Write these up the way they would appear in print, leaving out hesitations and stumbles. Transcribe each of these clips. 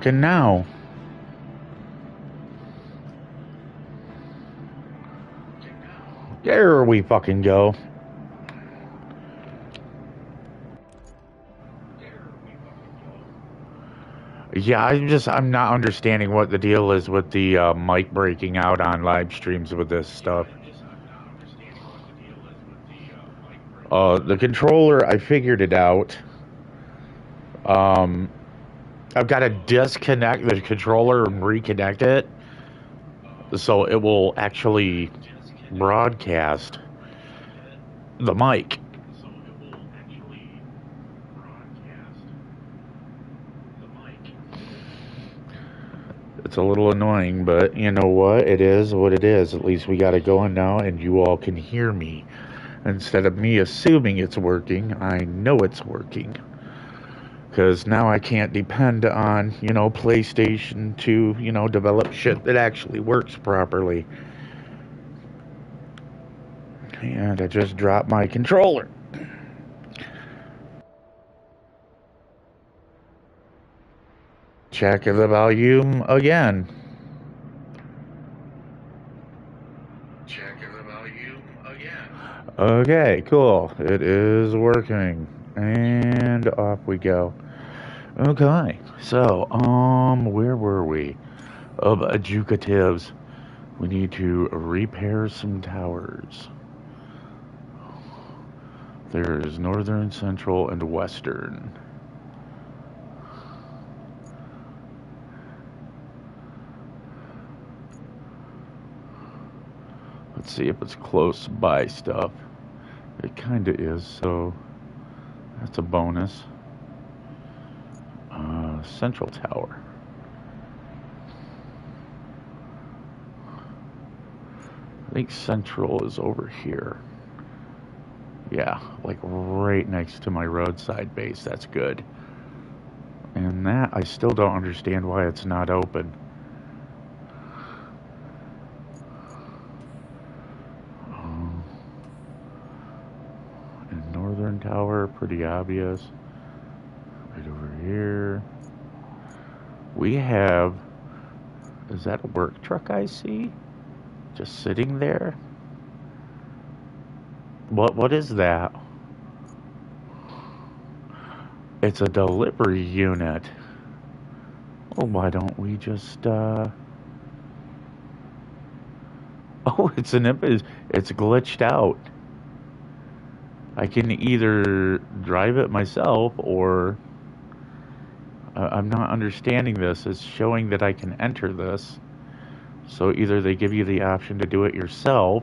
And now. There we fucking go. Yeah, I'm not understanding what the deal is with the mic breaking out on live streams with this stuff. The controller, I figured it out. I've got to disconnect the controller and reconnect it, so it will actually broadcast the mic. It's a little annoying, but you know what? It is what it is. At least we got it going now, and you all can hear me. Instead of me assuming it's working, I know it's working. Because now I can't depend on, PlayStation to, develop shit that actually works properly. And I just dropped my controller. Check the volume again. Okay, cool. It is working. And off we go. Okay, so, where were we? Of adjudicatives. We need to repair some towers. There's northern, central, and western. Let's see if it's close by stuff. It kinda is, so that's a bonus. Central tower. I think central is over here. Yeah, like right next to my roadside base. That's good. And that, I still don't understand why it's not open. And northern tower, pretty obvious. Right over here. We have, is that a work truck I see? Just sitting there? What is that? It's a delivery unit. Well, why don't we just, oh, it's it's glitched out. I can either drive it myself or I'm not understanding this. It's showing that I can enter this. So either they give you the option to do it yourself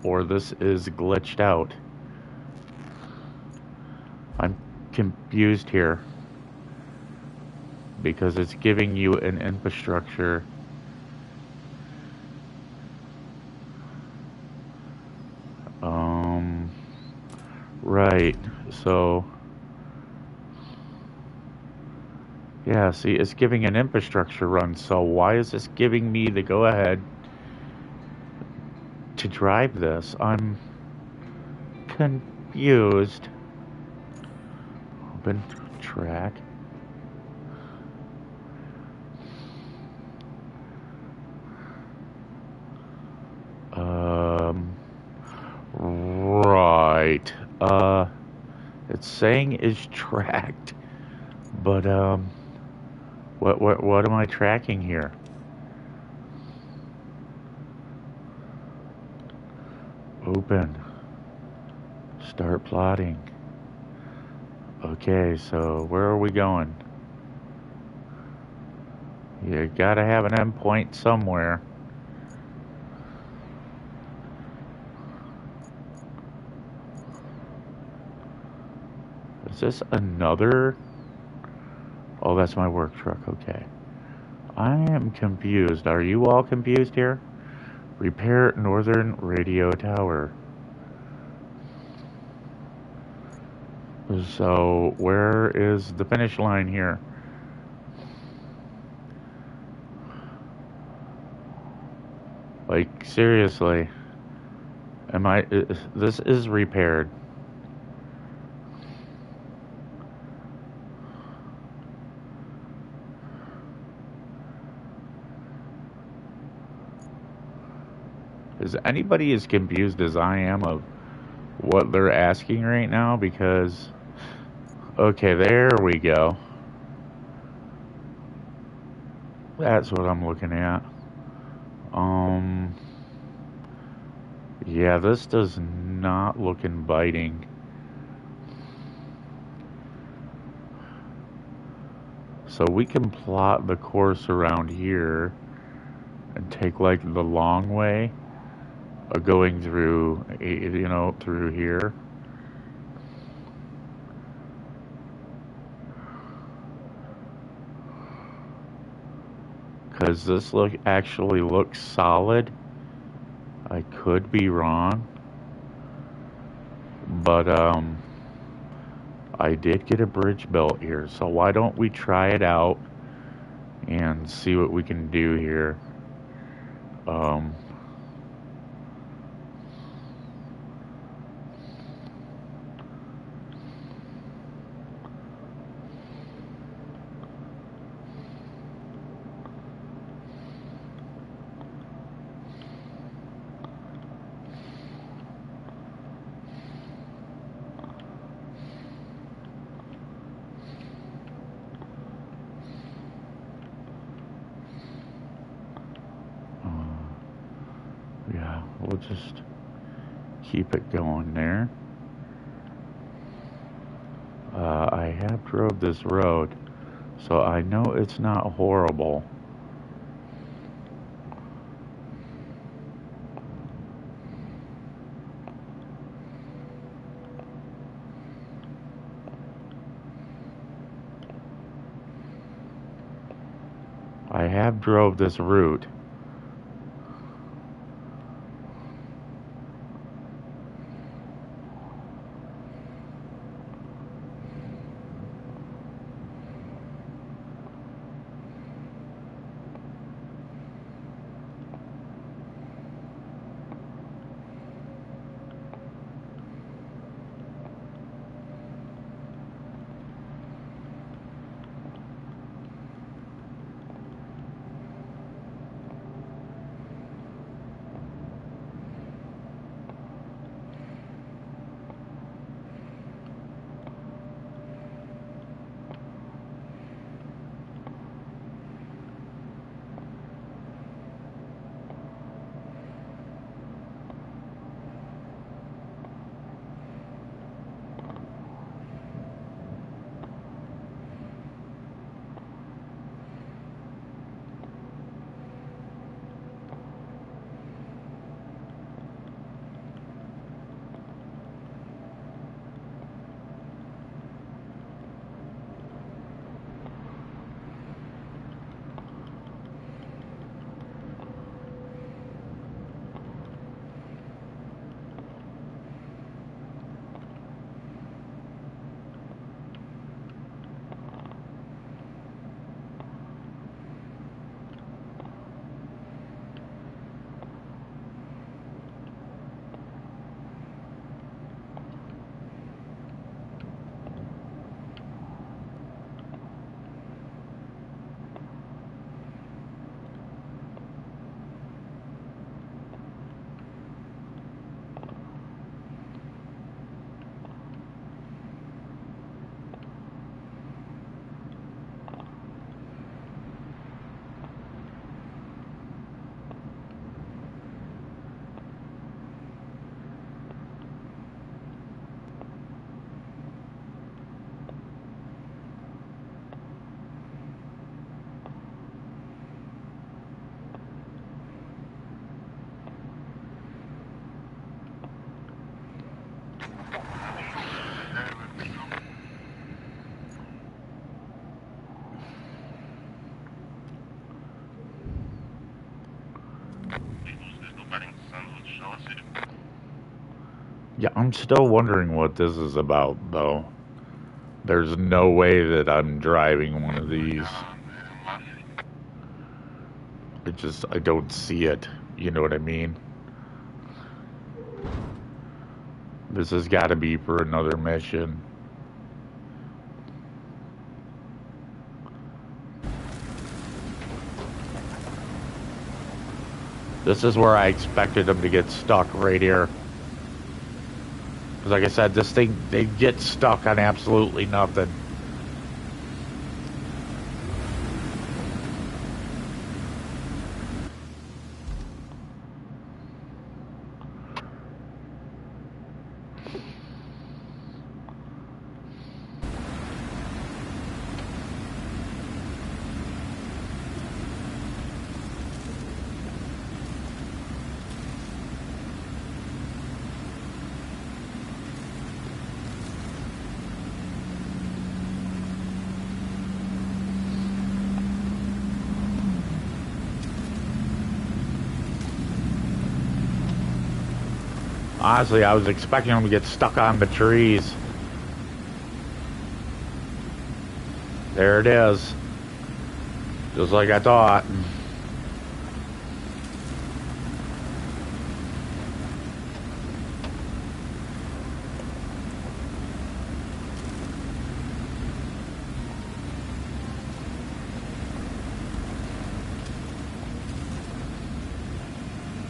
or this is glitched out. I'm confused here because it's giving you an infrastructure. Right. So yeah, see, it's giving an infrastructure run. So why is this giving me the go ahead to drive this? I'm confused. Open track. Right. It's saying is tracked, but what am I tracking here? Open. Start plotting. Okay, so where are we going? You gotta have an endpoint somewhere. Is this another? Oh, that's my work truck. Okay. I am confused. Are you all confused here? Repair northern radio tower. So, where is the finish line here? Like, seriously. This is repaired. Is anybody as confused as I am of what they're asking right now? Because, okay, there we go. That's what I'm looking at. Um, yeah, this does not look inviting. So we can plot the course around here and take like the long way of going through, through here. Because this actually looks solid. I could be wrong. But, I did get a bridge built here. So why don't we try it out and see what we can do here. Um, yeah, we'll just keep it going there. I have drove this road, so I know it's not horrible. I have drove this route. Yeah, I'm still wondering what this is about, though. There's no way that I'm driving one of these. I don't see it. You know what I mean? This has got to be for another mission. This is where I expected them to get stuck right here. Because like I said, this thing, they get stuck on absolutely nothing. Honestly, I was expecting them to get stuck on the trees. There it is. Just like I thought.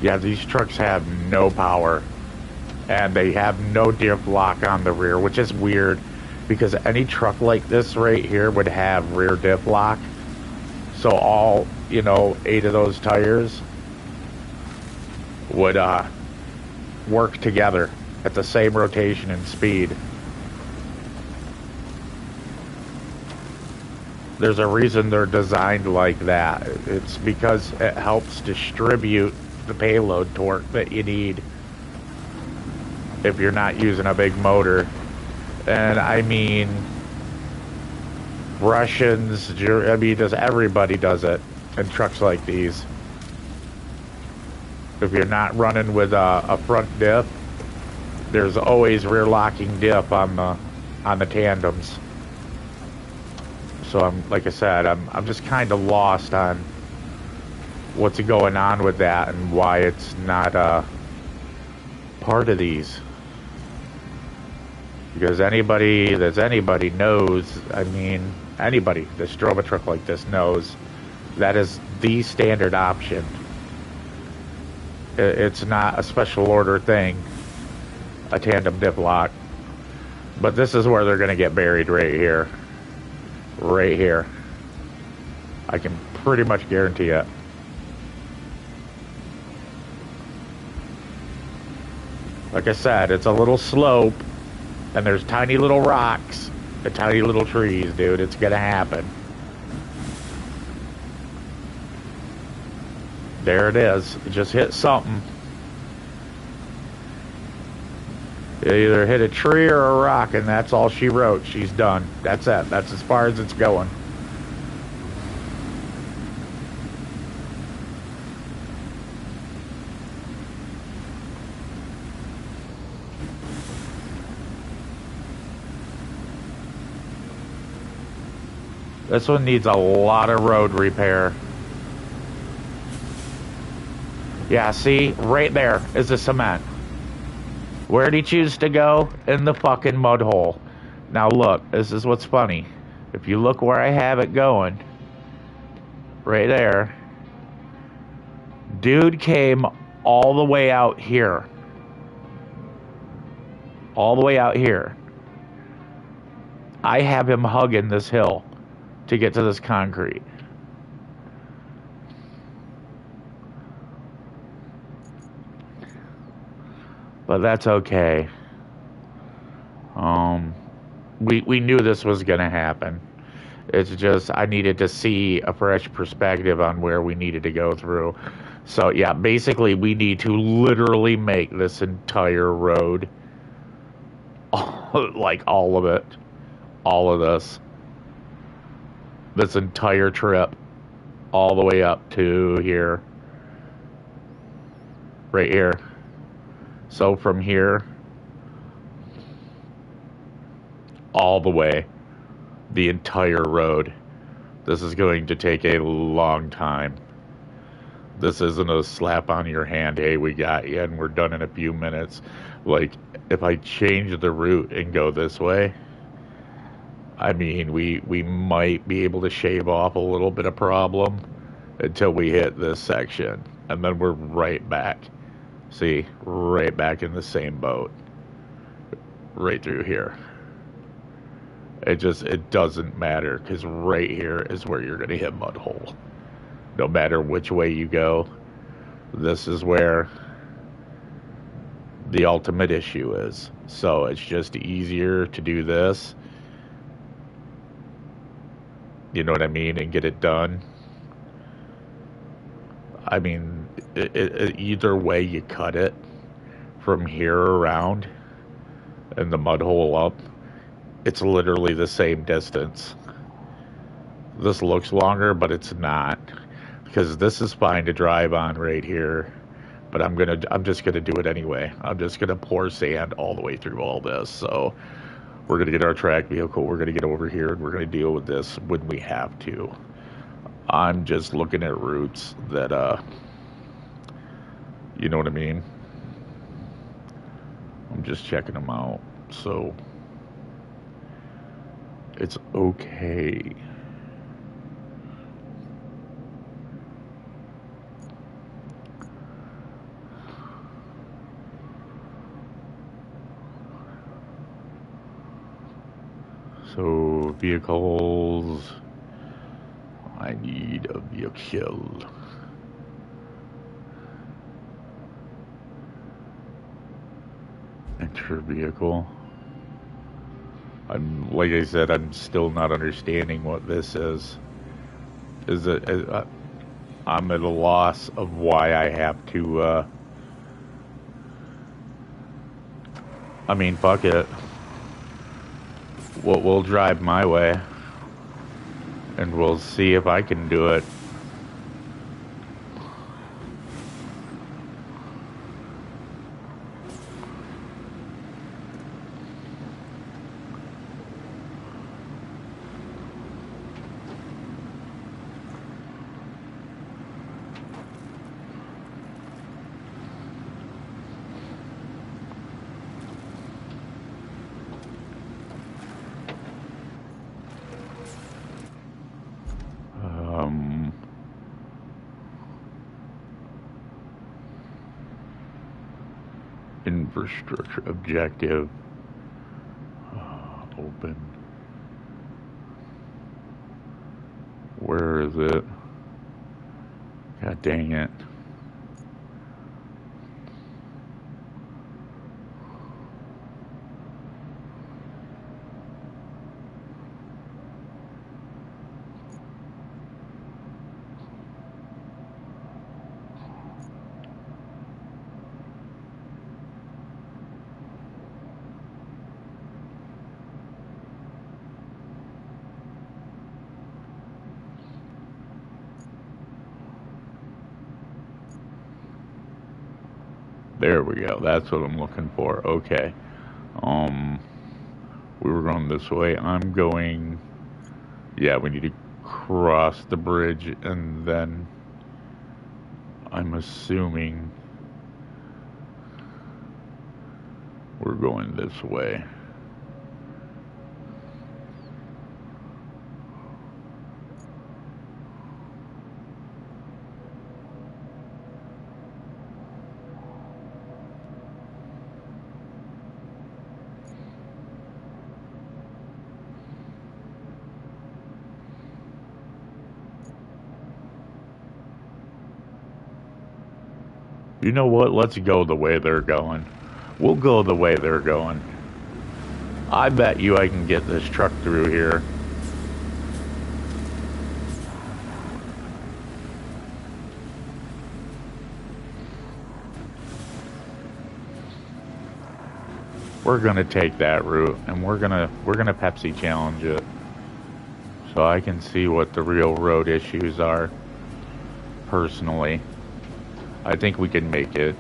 Yeah, these trucks have no power. And they have no diff lock on the rear, which is weird because any truck like this right here would have rear diff lock. So all, 8 of those tires would work together at the same rotation and speed. There's a reason they're designed like that. It's because it helps distribute the payload torque that you need if you're not using a big motor. And I mean, Russians, just everybody does it in trucks like these. If you're not running with a front diff, there's always rear locking diff on the tandems. So like I said, I'm just kind of lost on what's going on with that and why it's not part of these. Because anybody knows, I mean, anybody that's drove a truck like this knows that is the standard option. It's not a special order thing, a tandem diff lock. But this is where they're going to get buried right here. Right here. I can pretty much guarantee it. Like I said, it's a little slope. And there's tiny little rocks and tiny little trees, dude. It's gonna happen. There it is. It just hit something. It either hit a tree or a rock, and that's all she wrote. She's done. That's it. That's as far as it's going. This one needs a lot of road repair. Yeah, see? Right there is the cement. Where'd he choose to go? In the fucking mud hole. Now look, this is what's funny. If you look where I have it going, right there, dude came all the way out here. All the way out here. I have him hugging this hill to get to this concrete. But that's okay. We knew this was gonna happen. It's just I needed to see a fresh perspective on where we needed to go through. So yeah, basically we need to literally make this entire road, like all of it, all of this entire trip, all the way up to here, right here. So from here, all the way, the entire road. This is going to take a long time. This isn't a slap on your hand, hey, we got you, and we're done in a few minutes. Like, if I change the route and go this way, I mean, we might be able to shave off a little bit of problem until we hit this section. and then we're right back. See, right back in the same boat, right through here. It doesn't matter because right here is where you're gonna hit mud hole. No matter which way you go, this is where the ultimate issue is. So it's just easier to do this. You know what I mean? And get it done. I mean, either way you cut it from here around and the mud hole up, it's literally the same distance. This looks longer, but it's not, because this is fine to drive on right here, but I'm just gonna do it anyway. I'm just gonna pour sand all the way through all this. So we're gonna get our track vehicle, we're gonna get over here, and we're gonna deal with this when we have to. I'm just looking at routes that you know what I mean? I'm just checking them out. So it's okay. So vehicles, I need a vehicle. Enter vehicle. Like I said, I'm still not understanding what this is. I'm at a loss of why I have to, I mean, fuck it. We'll drive my way, and we'll see if I can do it. Infrastructure objective. Open. Where is it? God dang it. There we go. That's what I'm looking for. Okay. We were going this way. I'm going... Yeah, we need to cross the bridge, and then I'm assuming we're going this way. You know what? Let's go the way they're going. We'll go the way they're going. I bet you I can get this truck through here. We're gonna take that route, and we're gonna Pepsi challenge it, so I can see what the real road issues are. Personally, I think we can make it.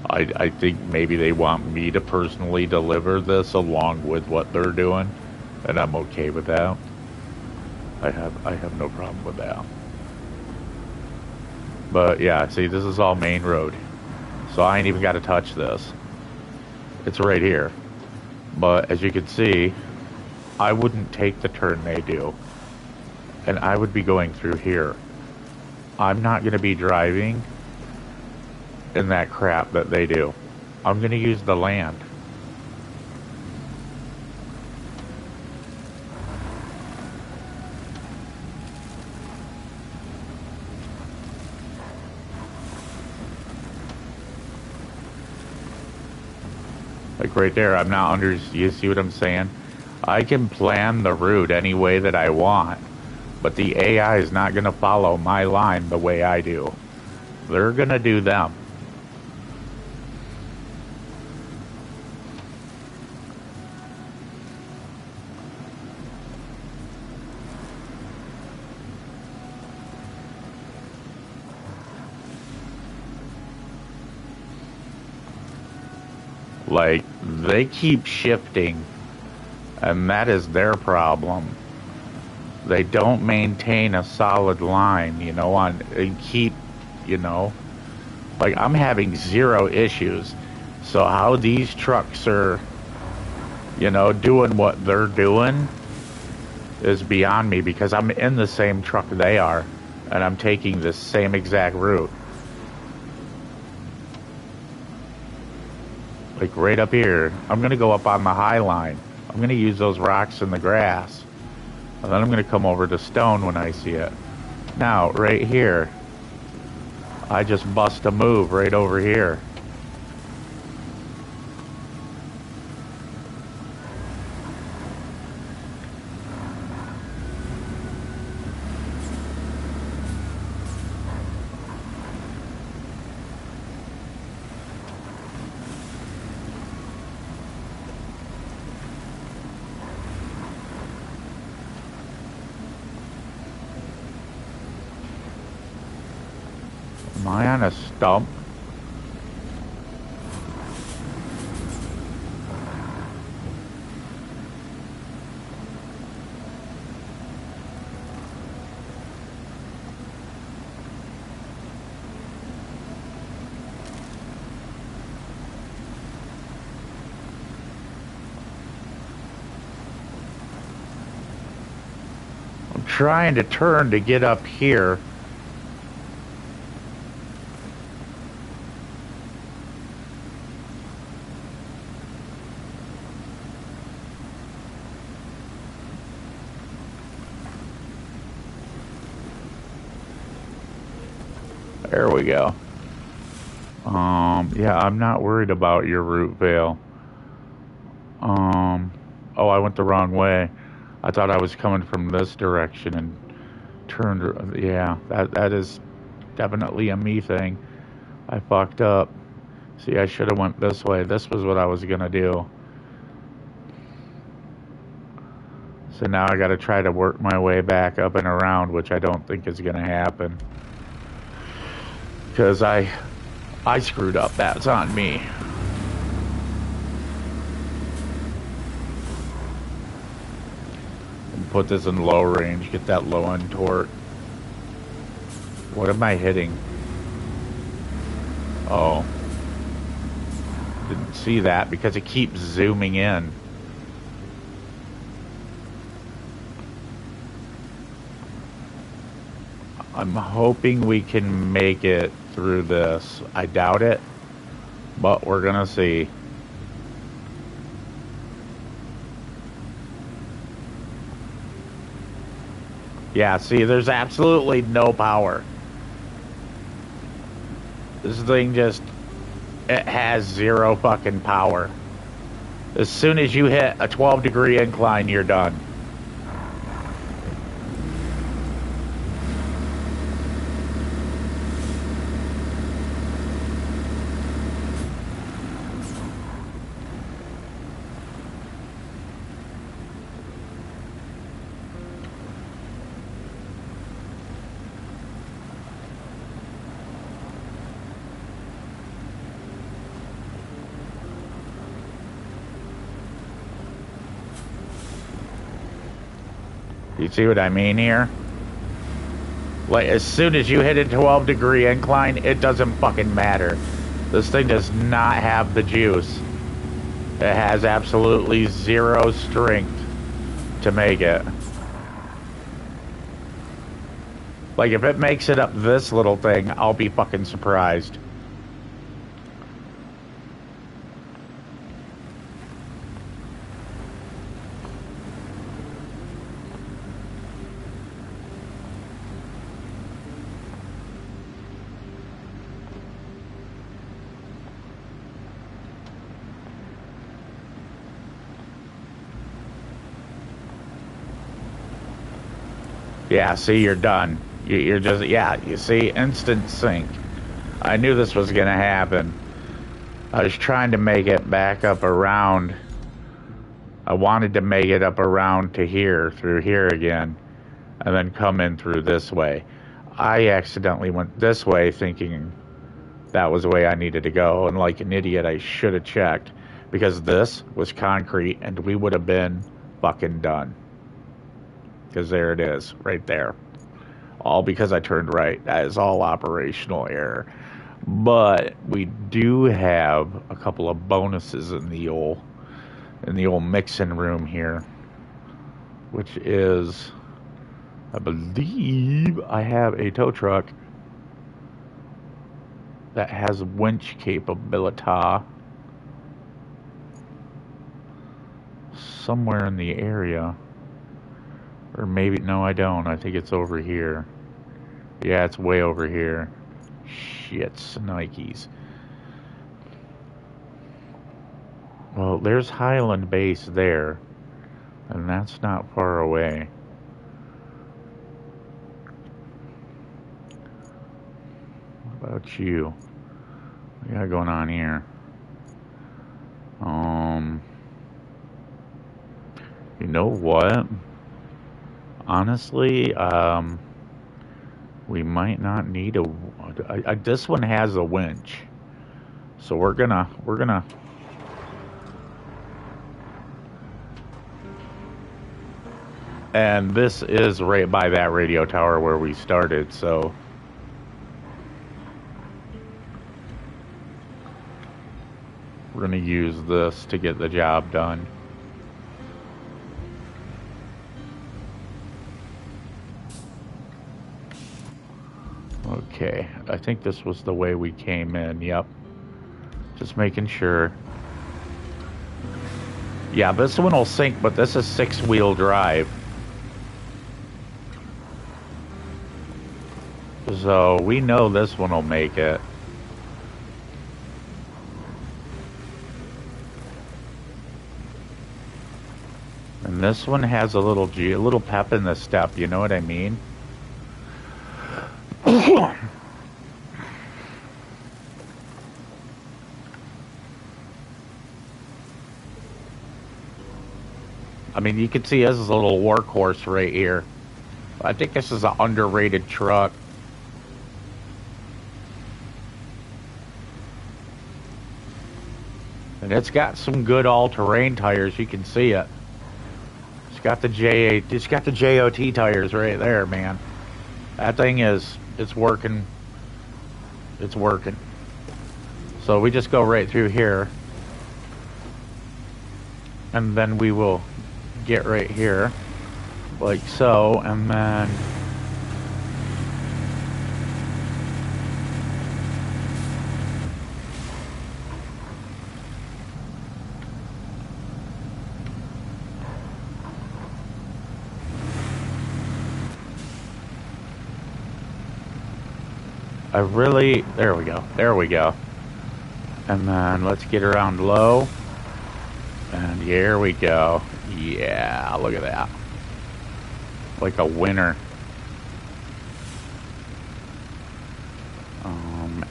I think maybe they want me to personally deliver this along with what they're doing, and I'm okay with that. I have no problem with that. But yeah, see, this is all main road, so I ain't even got to touch this. It's right here. But as you can see, I wouldn't take the turn they do, and I would be going through here. I'm not going to be driving in that crap that they do. I'm gonna use the land. Like right there, I'm not under, you see what I'm saying? I can plan the route any way that I want, but the AI is not gonna follow my line the way I do. They're gonna do them. Like, they keep shifting, and that is their problem. They don't maintain a solid line, you know, and keep, you know, like I'm having zero issues. So how these trucks are, you know, doing what they're doing is beyond me because I'm in the same truck they are, and I'm taking the same exact route. Like right up here, I'm gonna go up on the high line. I'm gonna use those rocks in the grass. And then I'm gonna come over to stone when I see it. Now, right here, I just bust a move right over here. Am I on a stump? I'm trying to turn to get up here. There we go. Yeah, I'm not worried about your route, Vale. Oh, I went the wrong way. I thought I was coming from this direction and turned. Yeah, that is definitely a me thing. I fucked up. See, I should have went this way. This was what I was gonna do. So now I gotta try to work my way back up and around, which I don't think is gonna happen. Because I screwed up. That's on me. And put this in low range. Get that low end torque. What am I hitting? Oh. Didn't see that because it keeps zooming in. I'm hoping we can make it through this. I doubt it, but we're gonna see. Yeah, see, there's absolutely no power. This thing just, it has zero fucking power. As soon as you hit a 12-degree incline, you're done. You see what I mean here? Like, as soon as you hit a 12-degree incline, it doesn't fucking matter. This thing does not have the juice. It has absolutely zero strength to make it. Like, if it makes it up this little thing, I'll be fucking surprised. Yeah, see, you're done. You're just, yeah, you see, instant sync. I knew this was going to happen. I was trying to make it back up around. I wanted to make it up around to here, through here again, and then come in through this way. I accidentally went this way thinking that was the way I needed to go, and like an idiot, I should have checked, because this was concrete, and we would have been fucking done. Because there it is, right there. All because I turned right. That is all operational error. But we do have a couple of bonuses in the old mixing room here, which is, I believe I have a tow truck that has winch capability somewhere in the area. Or maybe, no, I don't. I think it's over here. Yeah, it's way over here. Shit, Nikes. Well, there's Highland Base there, and that's not far away. What about you? What you got going on here? You know what? Honestly, we might not need this one has a winch, so we're gonna. And this is right by that radio tower where we started, so. We're gonna use this to get the job done. Okay, I think this was the way we came in, yep. Just making sure. Yeah, this one will sink, but this is 6-wheel drive. So we know this one will make it. And this one has a little pep in the step, you know what I mean? I mean, you can see this is a little workhorse right here. I think this is an underrated truck. And it's got some good all-terrain tires, you can see it. It's got the JOT tires right there, man. That thing it's working. It's working. So we just go right through here. And then we will get right here. Like so, and then there we go. And then let's get around low. And here we go. Yeah, look at that. Like a winner.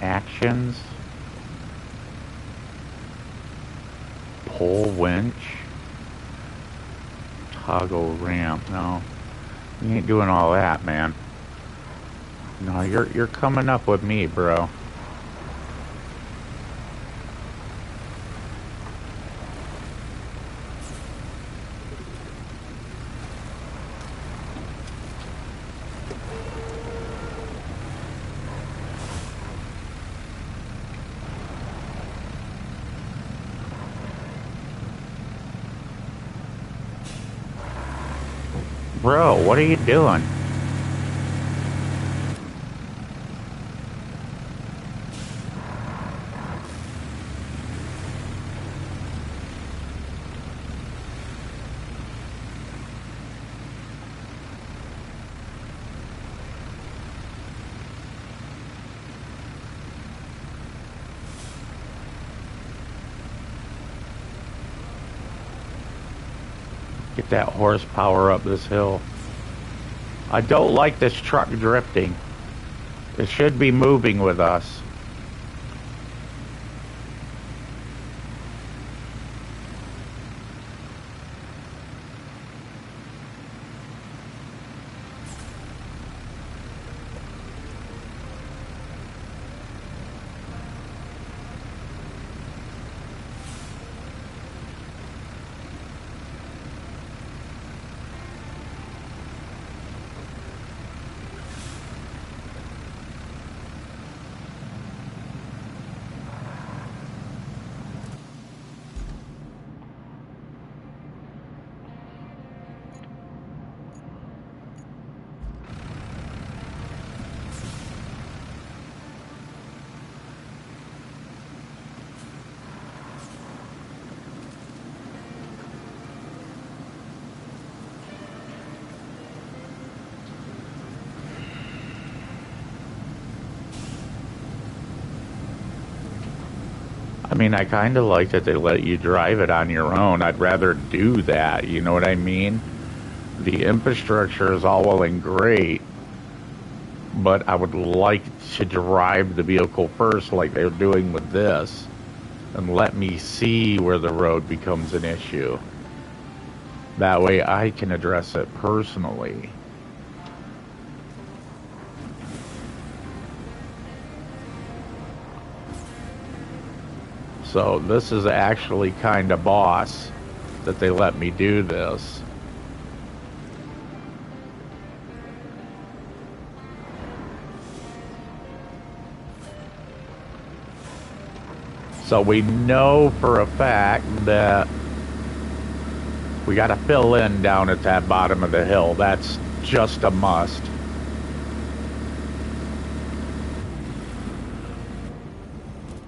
Actions. Pull winch. Toggle ramp. No, you ain't doing all that, man. No, you're coming up with me, bro. Bro, what are you doing? Get that horsepower up this hill. I don't like this truck drifting. It should be moving with us. I mean, I kind of like that they let you drive it on your own. I'd rather do that, you know what I mean? The infrastructure is all well and great, but I would like to drive the vehicle first like they're doing with this and let me see where the road becomes an issue. That way I can address it personally. So this is actually kind of boss that they let me do this. So we know for a fact that we got to fill in down at that bottom of the hill. That's just a must.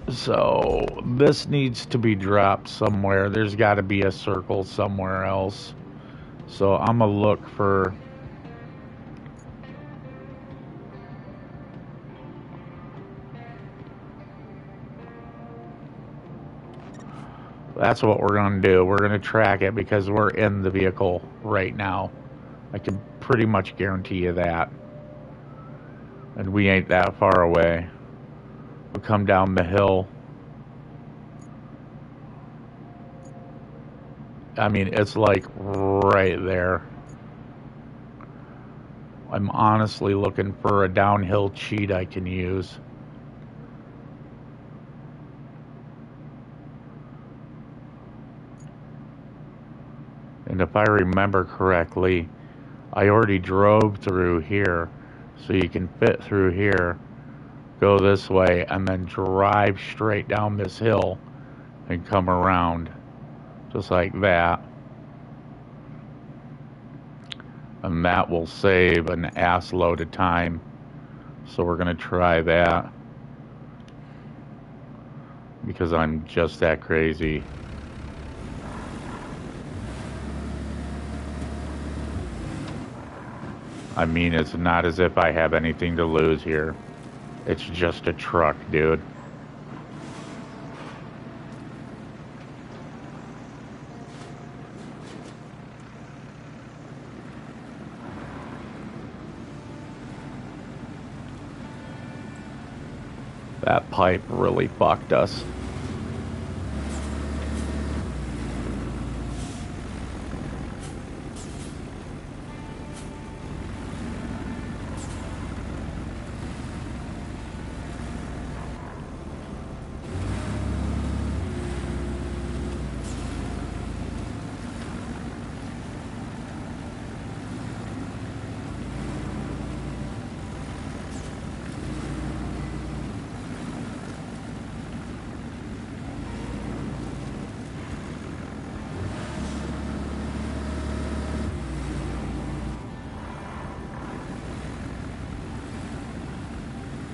So this needs to be dropped somewhere. There's got to be a circle somewhere else. So I'm gonna look for... That's what we're gonna do. We're gonna track it because we're in the vehicle right now. I can pretty much guarantee you that. And we ain't that far away. We'll come down the hill. I mean, it's like right there. I'm honestly looking for a downhill cheat I can use. And if I remember correctly, I already drove through here, so you can fit through here, go this way, and then drive straight down this hill and come around, just like that. And that will save an ass load of time. So we're gonna try that, because I'm just that crazy. I mean, it's not as if I have anything to lose here. It's just a truck, dude. That pipe really fucked us.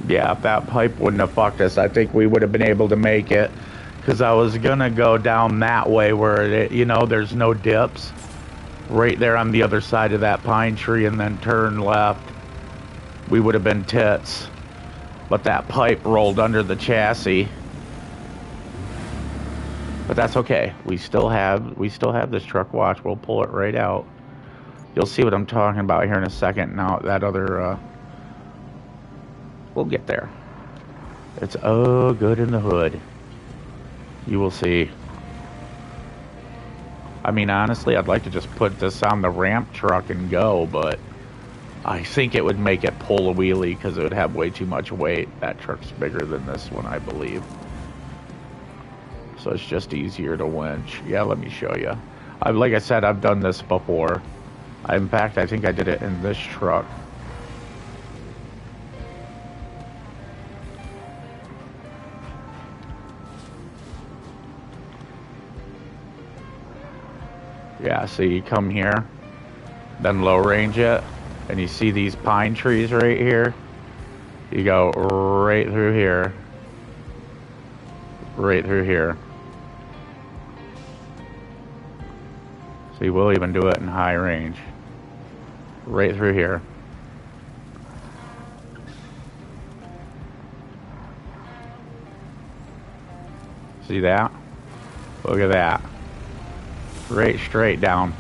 Yeah, if that pipe wouldn't have fucked us, I think we would have been able to make it. Because I was gonna go down that way where it, you know, there's no dips. Right there on the other side of that pine tree, and then turn left. We would have been tits. But that pipe rolled under the chassis. But that's okay. We still have this truck. Watch, we'll pull it right out. You'll see what I'm talking about here in a second. Now that other, we'll get there. It's oh good in the hood. You will see. I mean, honestly, I'd like to just put this on the ramp truck and go, but I think it would make it pull a wheelie because it would have way too much weight. That truck's bigger than this one, I believe. So it's just easier to winch. Yeah, let me show you. Like I said, I've done this before. In fact, I think I did it in this truck. Yeah, so you come here, then low range it, and you see these pine trees right here? You go right through here. Right through here. So you will even do it in high range. Right through here. See that? Look at that. Right straight down.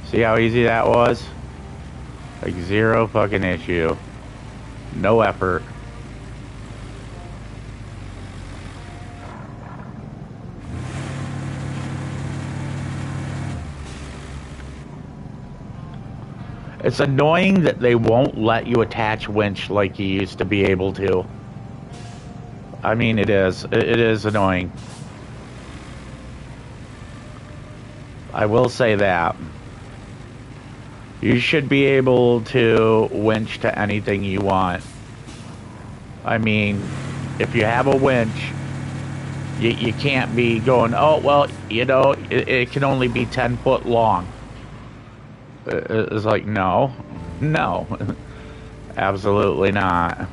See how easy that was? Like zero fucking issue. No effort. It's annoying that they won't let you attach winch like you used to be able to. I mean, it is. It is annoying. I will say that. You should be able to winch to anything you want. I mean, if you have a winch, you can't be going, oh, well, you know, it can only be 10 foot long. It's like, no, absolutely not.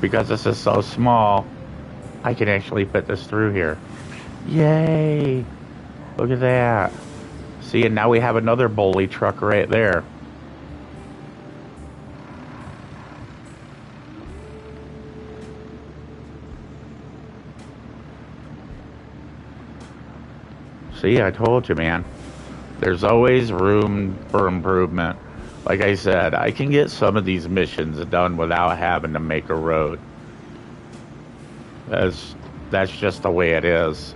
Because this is so small, I can actually fit this through here. Yay! Look at that. See, and now we have another bully truck right there. See, I told you, man. There's always room for improvement. Like I said, I can get some of these missions done without having to make a road. That's just the way it is.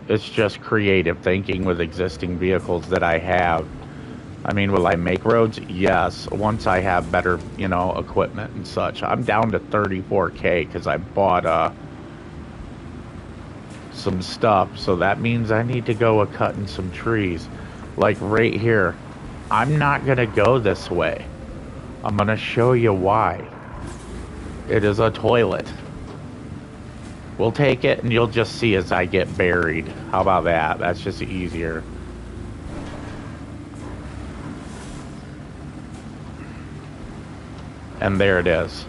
It's just creative thinking with existing vehicles that I have. I mean, will I make roads? Yes, once I have better, you know, equipment and such. I'm down to 34K because I bought some stuff, so that means I need to go cutting some trees. Like right here. I'm not gonna go this way. I'm gonna show you why. It is a toilet. We'll take it and you'll just see as I get buried. How about that? That's just easier. And there it is.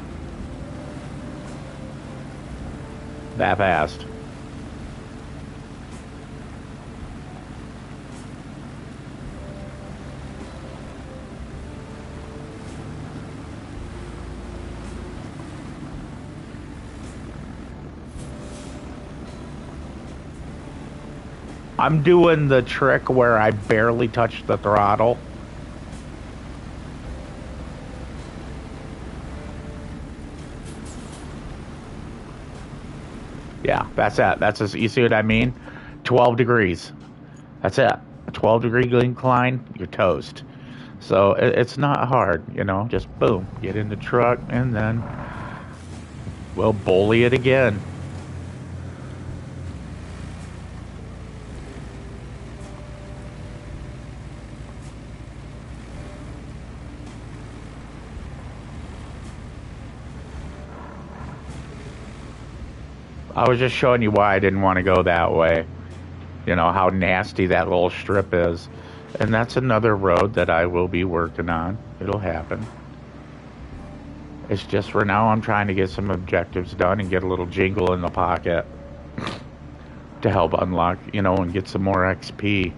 That fast. I'm doing the trick where I barely touch the throttle. Yeah, that's it. You see what I mean? 12 degrees. That's it. A 12-degree incline, you're toast. So it's not hard, you know. Just boom, get in the truck, and then we'll bully it again. I was just showing you why I didn't want to go that way. You know, how nasty that little strip is. And that's another road that I will be working on. It'll happen. It's just for now I'm trying to get some objectives done and get a little jingle in the pocket to help unlock, you know, and get some more XP.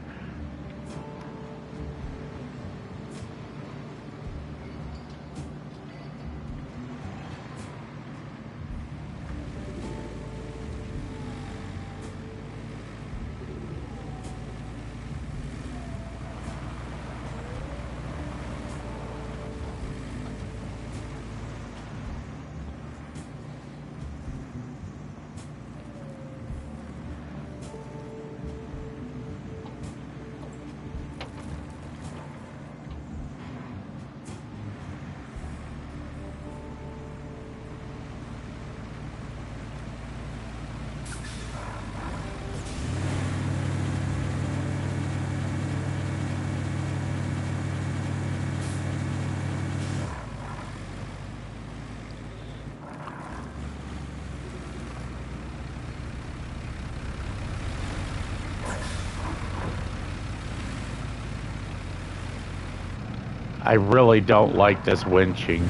I really don't like this winching.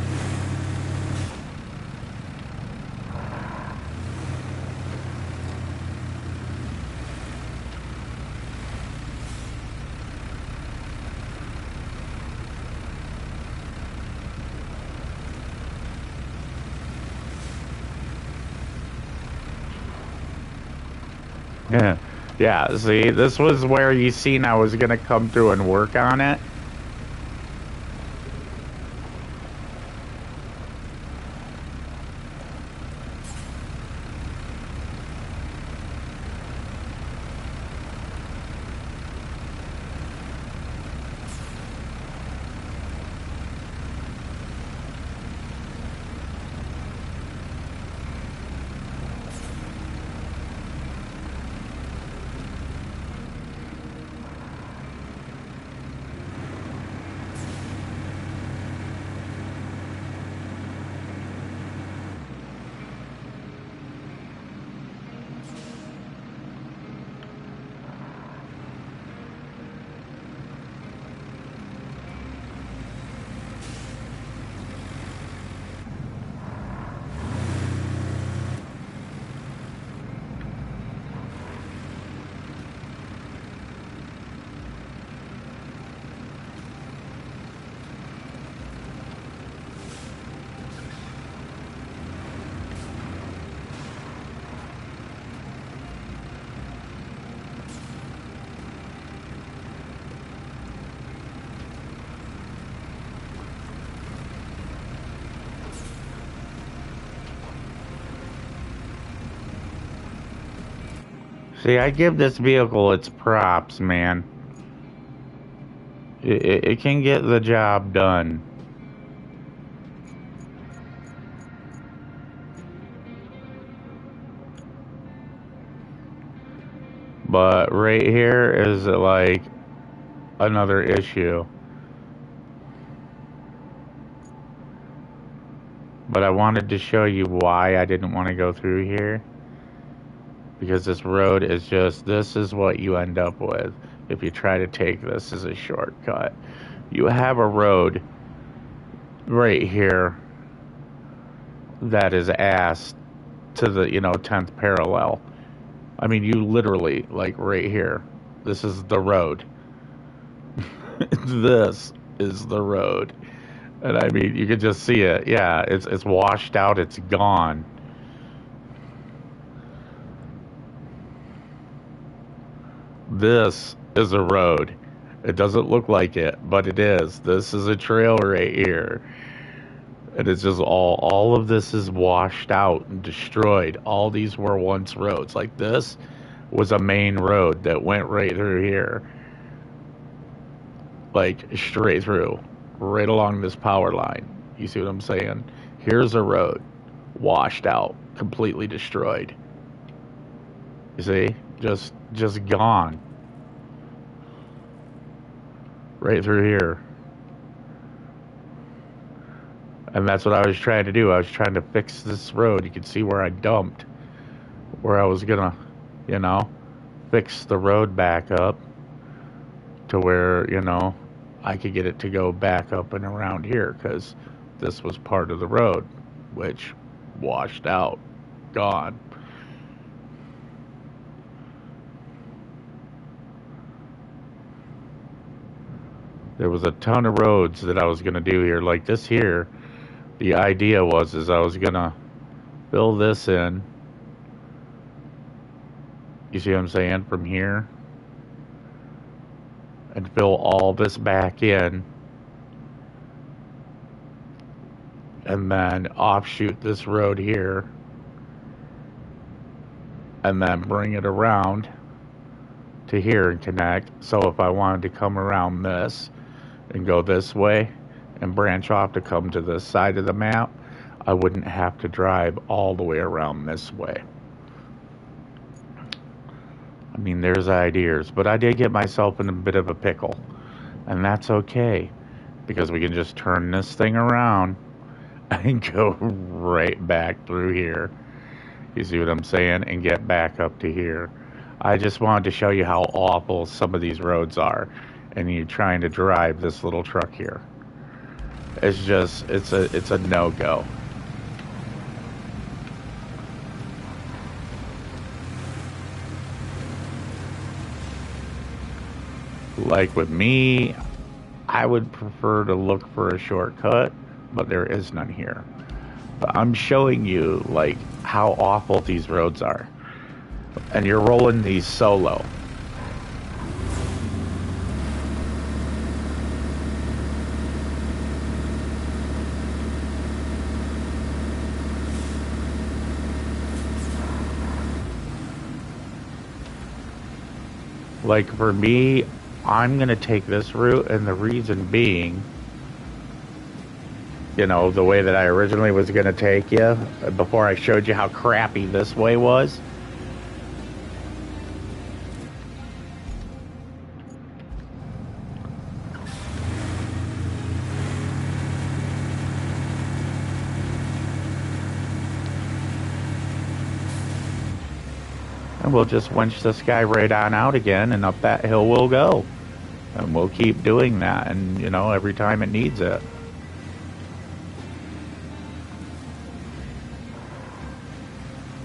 Yeah, yeah. See, this was where you seen I was gonna come through and work on it. See, I give this vehicle its props, man. It can get the job done. But right here is like another issue. But I wanted to show you why I didn't want to go through here. Because this road is just, this is what you end up with if you try to take this as a shortcut. You have a road right here that is ass to the, you know, 10th parallel. I mean, you literally, like right here, this is the road. This is the road. And I mean, you can just see it. Yeah, it's washed out, it's gone. This is a road. It doesn't look like it, but it is. This is a trail right here. And it's just all of this is washed out and destroyed. All these were once roads. Like this was a main road that went right through here. Like straight through. Right along this power line. You see what I'm saying? Here's a road. Washed out. Completely destroyed. You see? Just gone. Right through here. And that's what I was trying to do. I was trying to fix this road. You can see where I dumped. Where I was gonna, you know, fix the road back up to where, you know, I could get it to go back up and around here, because this was part of the road, which washed out, gone. There was a ton of roads that I was gonna do here, like this here. The idea was is I was gonna fill this in. You see what I'm saying? From here. And fill all this back in. And then offshoot this road here. And then bring it around to here and connect. So if I wanted to come around this and go this way and branch off to come to this side of the map, I wouldn't have to drive all the way around this way. I mean, there's ideas, but I did get myself in a bit of a pickle, and that's okay, because we can just turn this thing around and go right back through here. You see what I'm saying? And get back up to here. I just wanted to show you how awful some of these roads are, and you're trying to drive this little truck here. It's just, it's a no-go. Like with me, I would prefer to look for a shortcut, but there is none here. But I'm showing you like how awful these roads are. And you're rolling these solo. Like for me, I'm gonna take this route, and the reason being, you know, the way that I originally was gonna take you, before I showed you how crappy this way was. And we'll just winch this guy right on out again, and up that hill we'll go. And we'll keep doing that, and, you know, every time it needs it.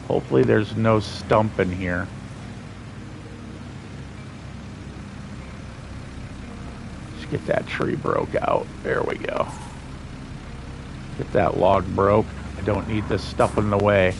Hopefully there's no stump in here. Just get that tree broke out. There we go. Get that log broke. I don't need this stuff in the way.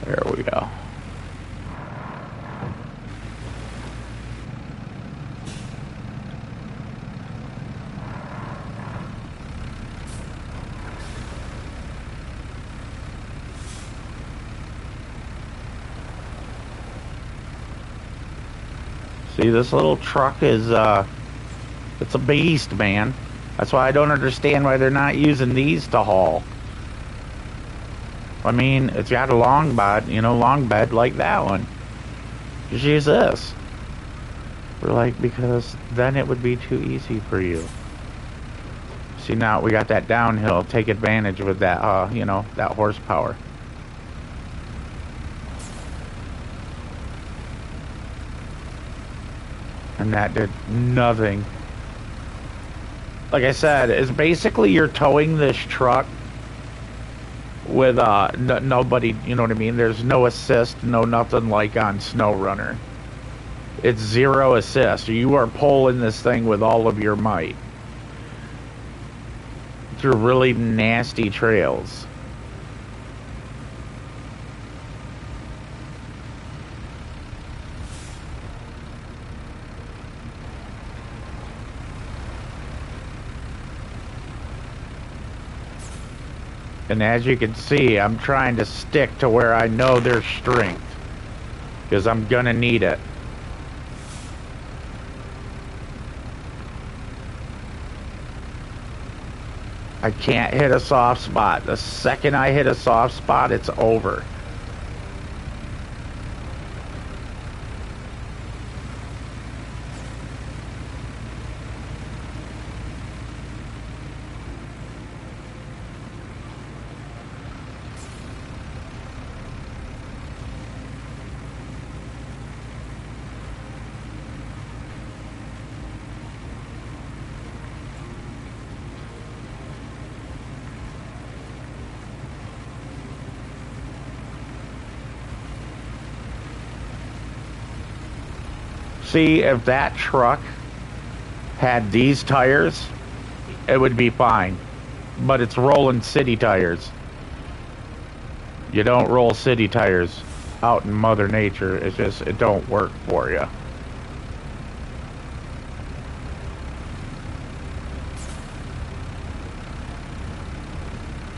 There we go. See, this little truck is, it's a beast, man. That's why I don't understand why they're not using these to haul. I mean, it's got a long bed, you know, long bed like that one. Just use this. We're like, because then it would be too easy for you. See, now we got that downhill. Take advantage with that, you know, that horsepower. And that did nothing. Like I said, it's basically you're towing this truck with nobody, you know what I mean? There's no assist, no nothing like on SnowRunner. It's zero assist. You are pulling this thing with all of your might through really nasty trails. And as you can see, I'm trying to stick to where I know there's strength, because I'm gonna need it. I can't hit a soft spot. The second I hit a soft spot, it's over. See, if that truck had these tires, it would be fine. But it's rolling city tires. You don't roll city tires out in Mother Nature. It's just, it don't work for you.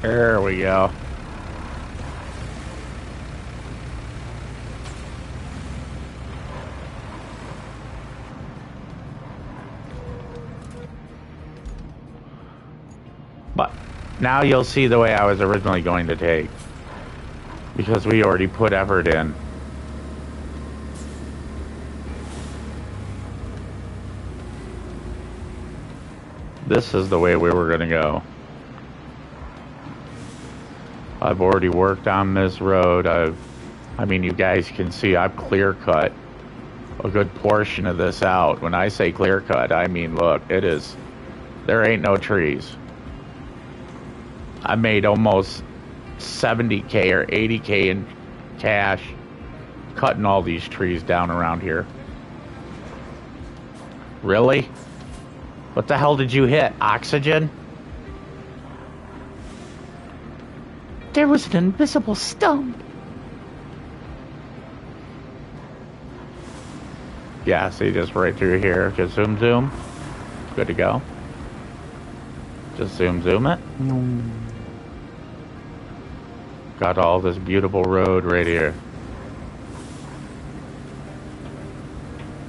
There we go. But now you'll see the way I was originally going to take, because we already put effort in. This is the way we were going to go. I've already worked on this road. I mean, you guys can see I've clear cut a good portion of this out. When I say clear cut, I mean, look, it is, there ain't no trees. I made almost 70K or 80K in cash cutting all these trees down around here. Really? What the hell did you hit? Oxygen? There was an invisible stump. Yeah, see, just right through here. Just zoom, zoom. Good to go. Just zoom, zoom it. Got all this beautiful road right here.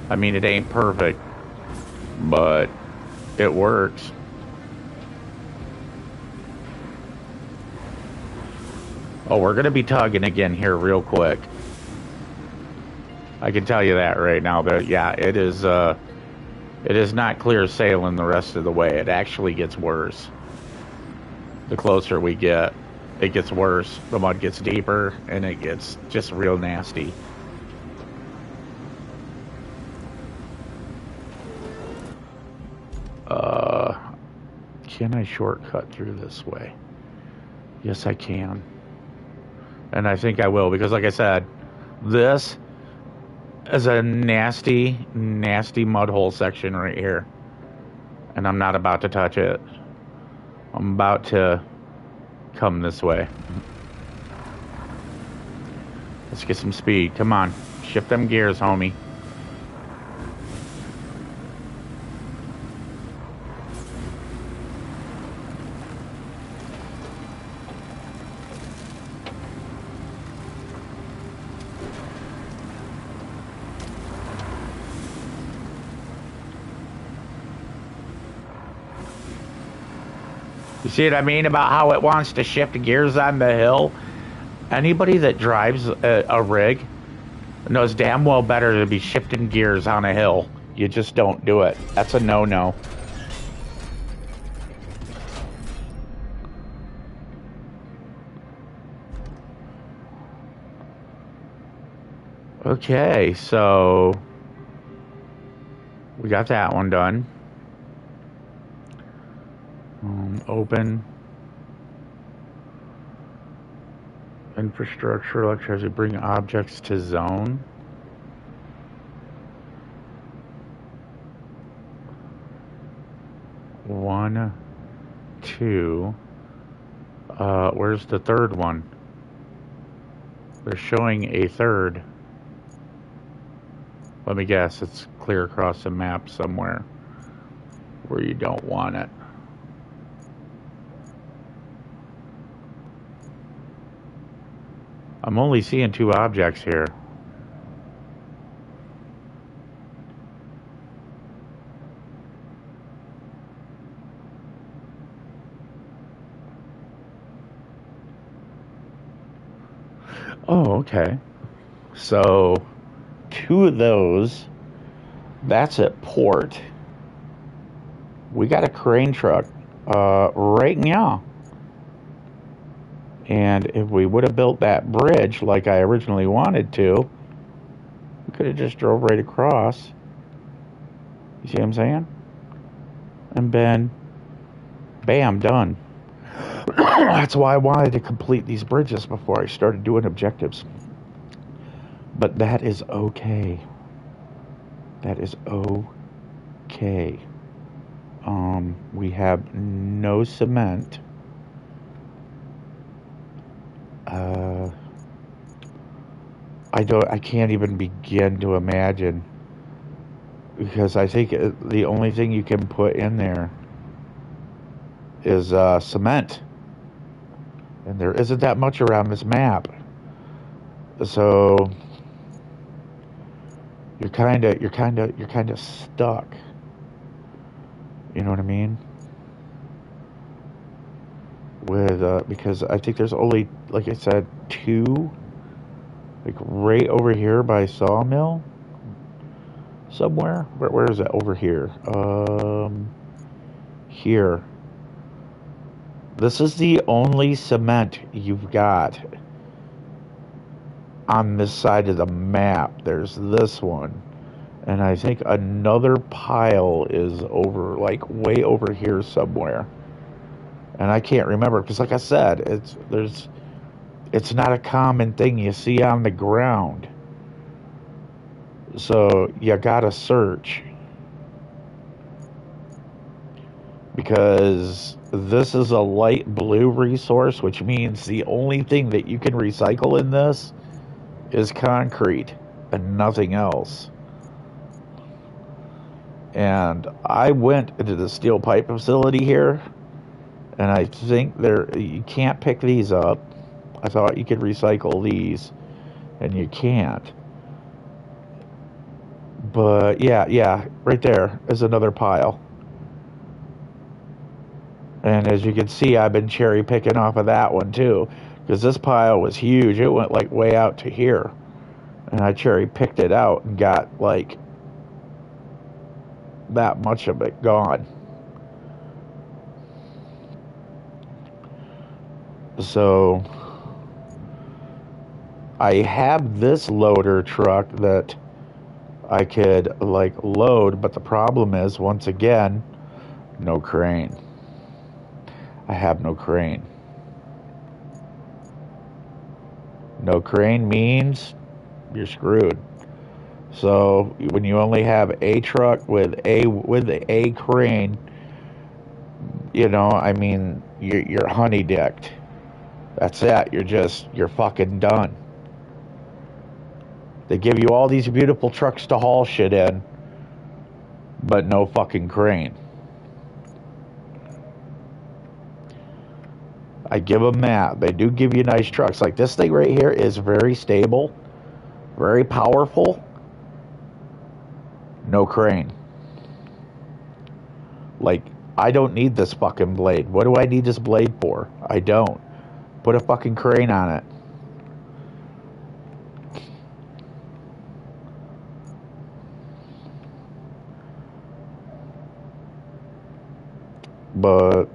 I mean, it ain't perfect, but it works. Oh, we're gonna be tugging again here real quick. I can tell you that right now, but yeah, it is not clear sailing the rest of the way. It actually gets worse. The closer we get, it gets worse. The mud gets deeper, and it gets just real nasty. Can I shortcut through this way? Yes, I can. And I think I will, because like I said, this is a nasty, nasty mud hole section right here. And I'm not about to touch it. I'm about to come this way. Let's get some speed. Come on. Shift them gears, homie. You see what I mean about how it wants to shift gears on the hill? Anybody that drives a rig knows damn well better to be shifting gears on a hill. You just don't do it. That's a no-no. Okay, so we got that one done. Open infrastructure, electricity, bring objects to zone. One, two. Where's the third one? They're showing a third. Let me guess, it's clear across the map somewhere where you don't want it. I'm only seeing two objects here. Oh, okay. So, two of those, that's at port. We got a crane truck right now. And if we would have built that bridge like I originally wanted to, we could have just drove right across. You see what I'm saying? And been, bam, done. That's why I wanted to complete these bridges before I started doing objectives. But that is okay. That is okay. We have no cement. I can't even begin to imagine, because I think the only thing you can put in there is cement, and there isn't that much around this map. So you're kind of stuck. You know what I mean? With because I think there's only, like I said, two, like right over here by Sawmill somewhere. Where is that? Over here. Here. This is the only cement you've got on this side of the map. There's this one, and I think another pile is over, like way over here somewhere. And I can't remember because, like I said, it's not a common thing you see on the ground. So you gotta search, because this is a light blue resource, which means the only thing that you can recycle in this is concrete and nothing else. And I went into the steel pipe facility here, and I think you can't pick these up. I thought you could recycle these, and you can't. But yeah, right there is another pile. And as you can see, I've been cherry picking off of that one too, because this pile was huge. It went like way out to here, and I cherry picked it out and got like that much of it gone. So I have this loader truck that I could like load, but the problem is, once again, no crane. I have no crane. No crane means you're screwed. So when you only have a truck with a crane, you know, I mean, you're honey dicked. That's it. You're fucking done. They give you all these beautiful trucks to haul shit in, but no fucking crane. I give them that. They do give you nice trucks. Like this thing right here is very stable, very powerful. No crane. Like, I don't need this fucking blade. What do I need this blade for? I don't. Put a fucking crane on it. But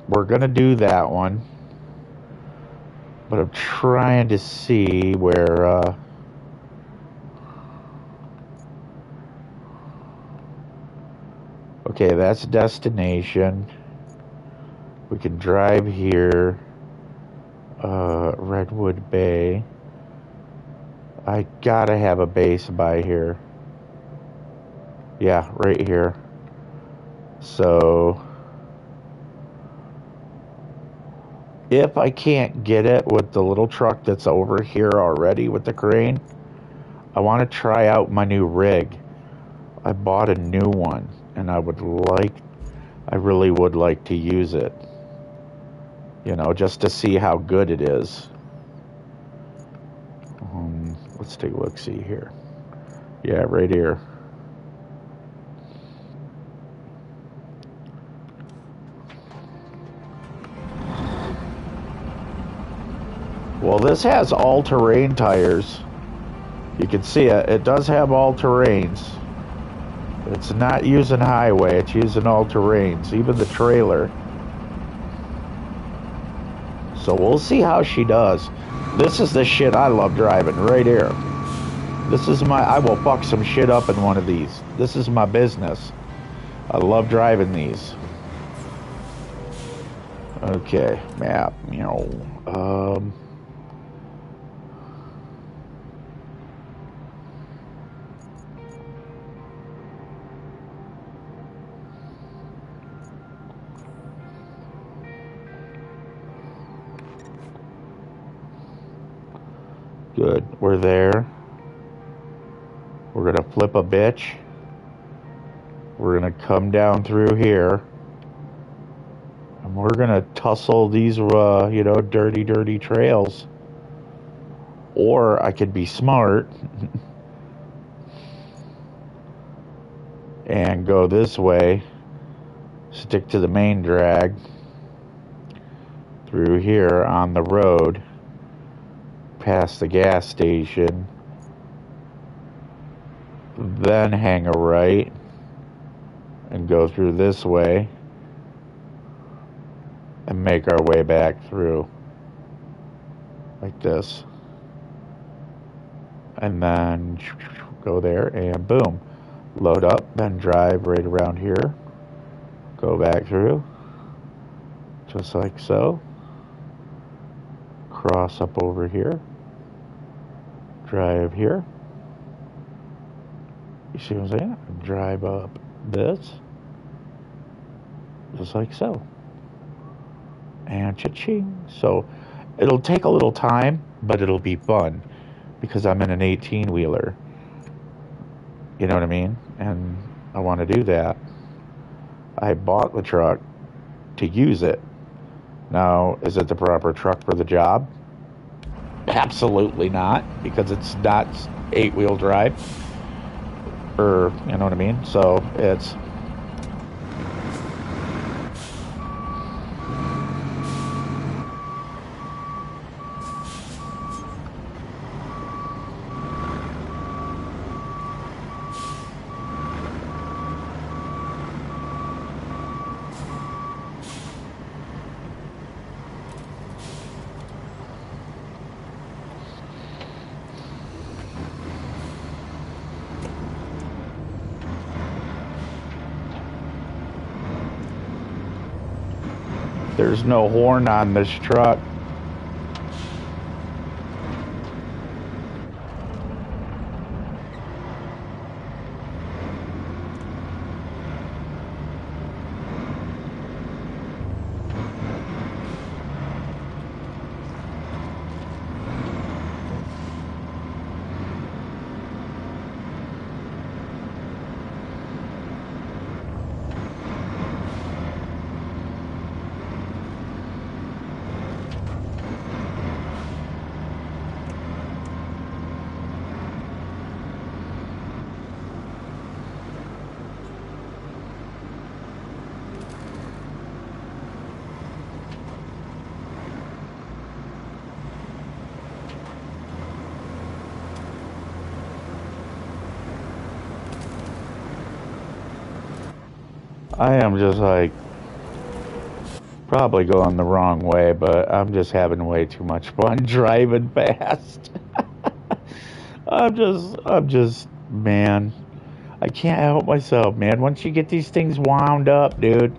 we're gonna do that one. But I'm trying to see where Okay, that's destination. We can drive here. Redwood Bay. I gotta have a base by here. Yeah, right here. So if I can't get it with the little truck that's over here already with the crane, I want to try out my new rig. I bought a new one and I really would like to use it. You know, just to see how good it is. Let's take a look, see here. Yeah, right here. Well, this has all-terrain tires. You can see it. It does have all-terrains. It's not using highway. It's using all-terrains. Even the trailer. So we'll see how she does. This is the shit I love driving right here. This is I will fuck some shit up in one of these. This is my business. I love driving these. Okay, map, good, we're there. We're gonna flip a bitch. We're gonna come down through here. And we're gonna tussle these, dirty trails. Or I could be smart and go this way. Stick to the main drag. Through here on the road. Past the gas station. Then hang a right. And go through this way. And make our way back through. Like this. And then go there and boom. Load up, then drive right around here. Go back through. Just like so. Cross up over here. Drive here. You see what I'm saying? Drive up this. Just like so. And cha-ching. So it'll take a little time, but it'll be fun. Because I'm in an 18-wheeler. You know what I mean? And I want to do that. I bought the truck to use it. Now, is it the proper truck for the job? Absolutely not, because it's not 8-wheel drive. Or, you know what I mean? So, it's... There's no horn on this truck. I am just like probably going the wrong way, but I'm just having way too much fun driving fast. I'm just, man. I can't help myself, man. Once you get these things wound up, dude.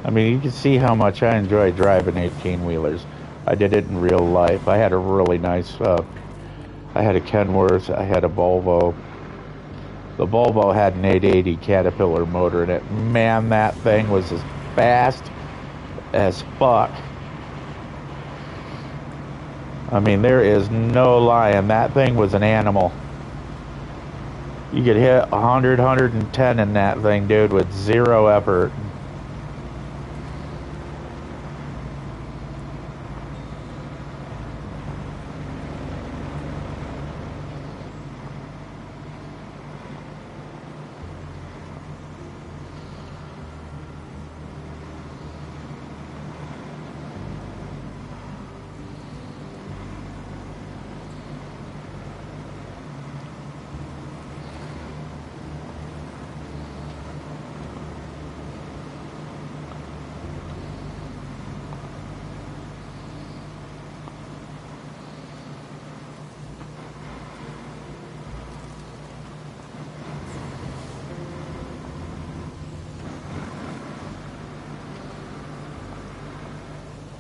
I mean, you can see how much I enjoy driving 18-wheelers. I did it in real life. I had a really nice, I had a Kenworth, I had a Volvo. The Volvo had an 880 Caterpillar motor in it. Man, that thing was as fast as fuck. I mean, there is no lying. That thing was an animal. You could hit 100, 110 in that thing, dude, with zero effort.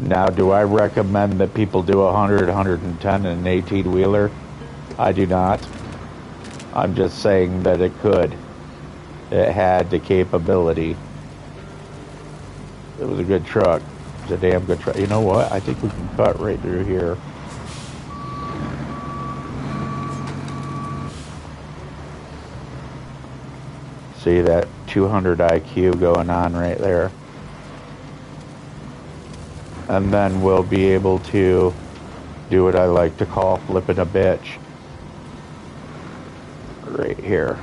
Now, do I recommend that people do 100, 110 in an 18-wheeler? I do not. I'm just saying that it could. It had the capability. It was a good truck. It was a damn good truck. You know what? I think we can cut right through here. See that 200 IQ going on right there. And then we'll be able to do what I like to call flipping a bitch. Right here.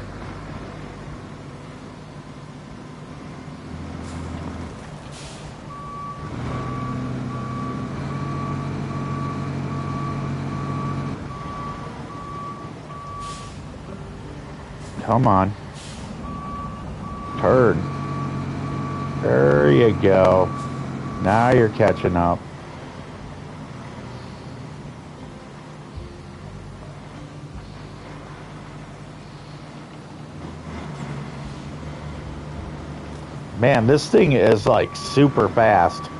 Come on. Turn. There you go. Now you're catching up. Man, this thing is like super fast.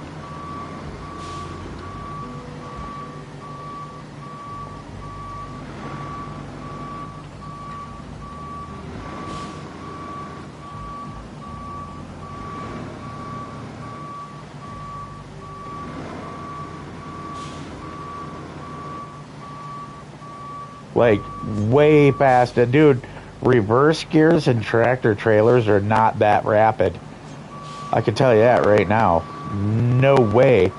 Like, way fast. And dude, reverse gears and tractor trailers are not that rapid. I can tell you that right now. No way.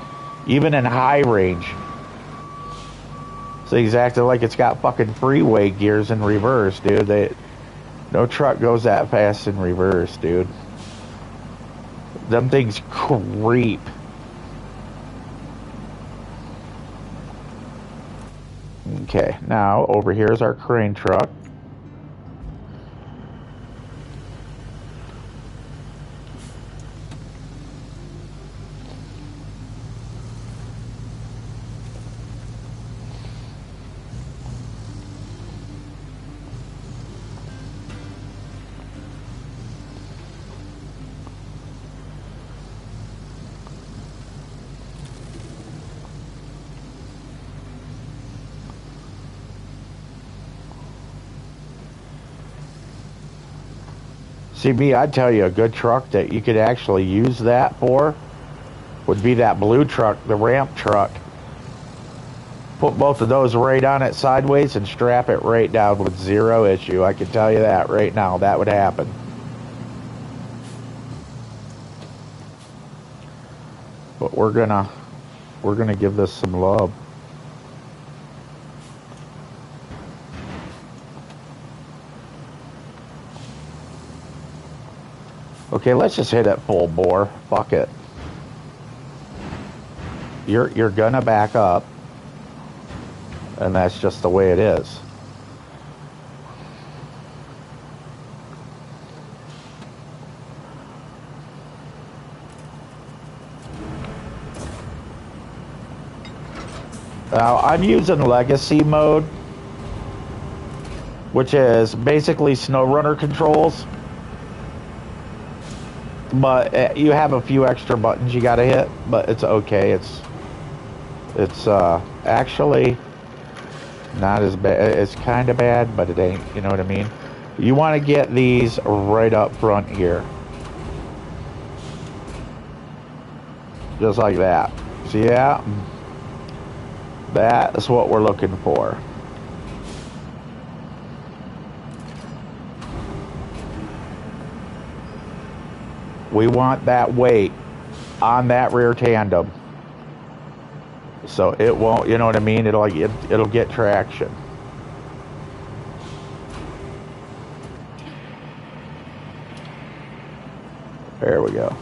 Even in high range. It's exactly like it's got fucking freeway gears in reverse, dude. No truck goes that fast in reverse, dude. Them things creep. Okay, now over here is our crane truck. See, me, I'd tell you a good truck that you could actually use that for would be that blue truck, the ramp truck. Put both of those right on it sideways and strap it right down with zero issue. I can tell you that right now. That would happen. But we're gonna give this some love. Okay, let's just hit it full bore. Fuck it. You're gonna back up, and that's just the way it is. Now, I'm using Legacy mode, which is basically SnowRunner controls, but you have a few extra buttons you gotta hit, but it's okay. It's actually not as bad. It's kind of bad, but it ain't, you know what I mean? You want to get these right up front here. Just like that. See that? That's what we're looking for. We want that weight on that rear tandem. So it won't, you know what I mean? It'll get traction. There we go.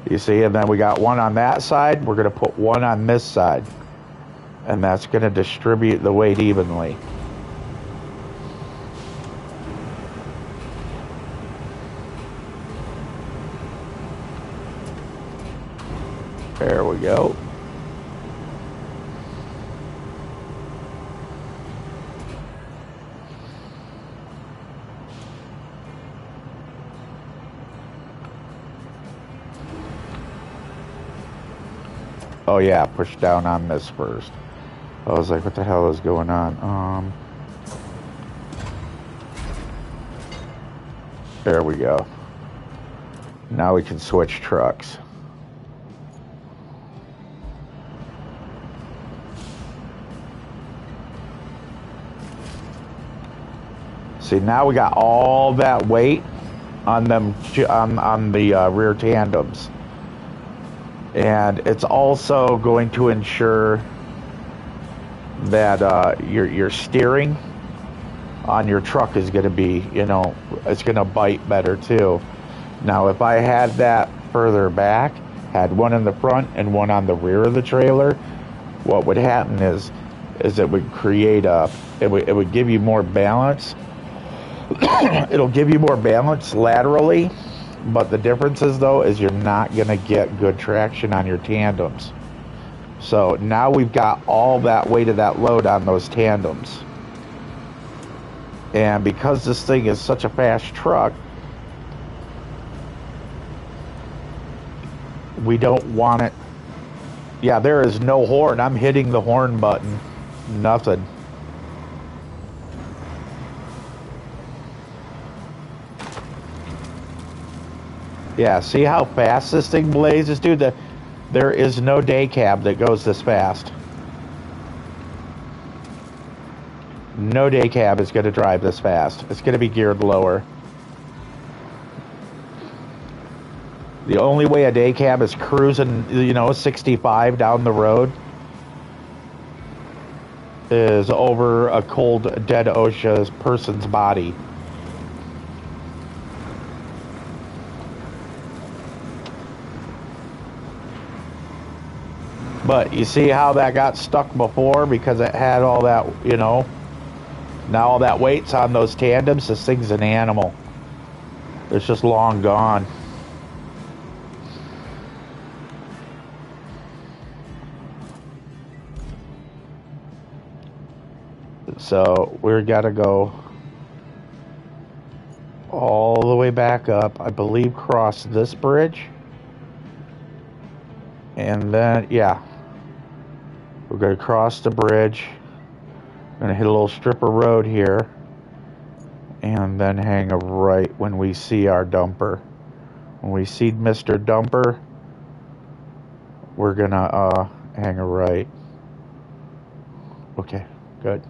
You see, and then we got one on that side. We're going to put one on this side. And that's going to distribute the weight evenly. There we go. Oh yeah, push down on this first. I was like, what the hell is going on? There we go. Now we can switch trucks. See, now we got all that weight on them on the rear tandems. And it's also going to ensure that your steering on your truck is going to be, you know, it's going to bite better too. Now, if I had that further back, had one in the front and one on the rear of the trailer, what would happen is it would create it would give you more balance. It'll give you more balance laterally. But the difference is, though, is you're not going to get good traction on your tandems. So now we've got all that weight of that load on those tandems. And because this thing is such a fast truck, we don't want it. Yeah, there is no horn. I'm hitting the horn button. Nothing. Yeah, see how fast this thing blazes, dude? There is no day cab that goes this fast. No day cab is going to drive this fast. It's going to be geared lower. The only way a day cab is cruising, you know, 65 down the road is over a cold, dead OSHA person's body. But you see how that got stuck before because it had all that, you know, now all that weight's on those tandems. This thing's an animal. It's just long gone. So we're gotta go all the way back up, I believe, cross this bridge. And then, yeah. We're going to cross the bridge. Going to hit a little strip of road here. And then hang a right when we see our dumper. When we see Mr. Dumper, we're going to hang a right. Okay, good.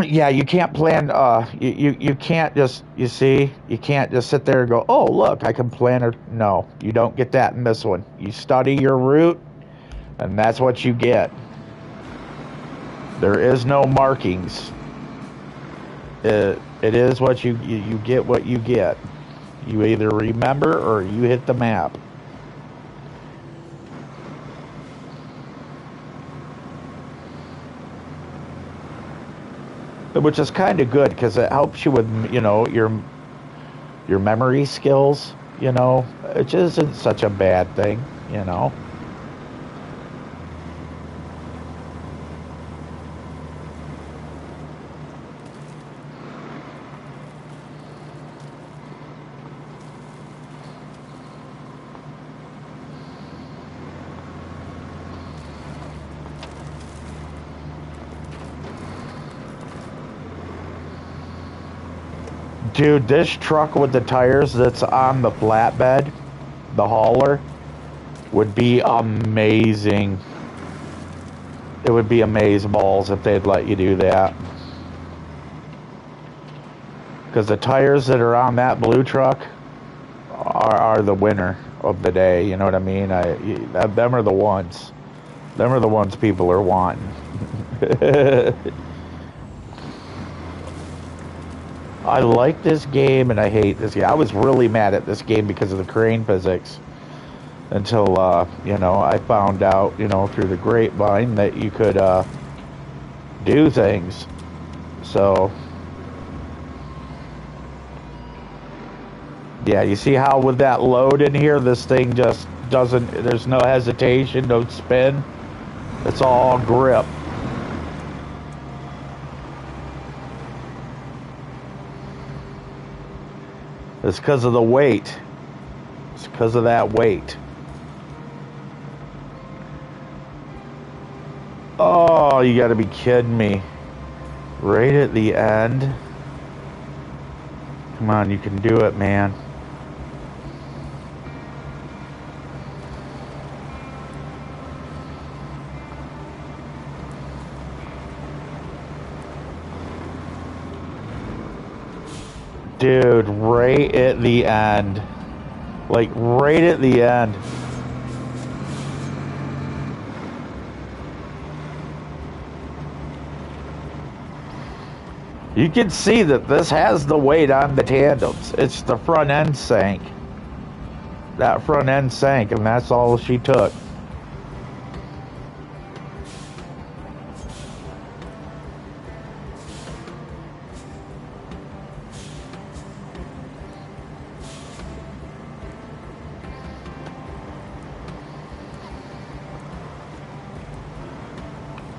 Yeah, you can't plan, you can't just, you see, you can't just sit there and go, oh, look, I can plan it. No, you don't get that in this one. You study your route, and that's what you get. There is no markings. It is what you get what you get. You either remember or you hit the map. Which is kind of good because it helps you with, you know, your memory skills, you know. It isn't such a bad thing, you know. Dude, this truck with the tires that's on the flatbed, the hauler, would be amazing. It would be amazeballs if they'd let you do that. Because the tires that are on that blue truck are the winner of the day, you know what I mean? Them are the ones. Them are the ones people are wanting. I like this game and I hate this game. I was really mad at this game because of the crane physics until, you know, I found out, you know, through the grapevine that you could do things. So, yeah, you see how with that load in here, this thing just doesn't, there's no hesitation, no spin. It's all grip. It's because of the weight. It's because of that weight. Oh, you gotta be kidding me. Right at the end. Come on, you can do it, man. Dude, right at the end. Like, right at the end. You can see that this has the weight on the tandems. It's the front end sank. That front end sank, and that's all she took.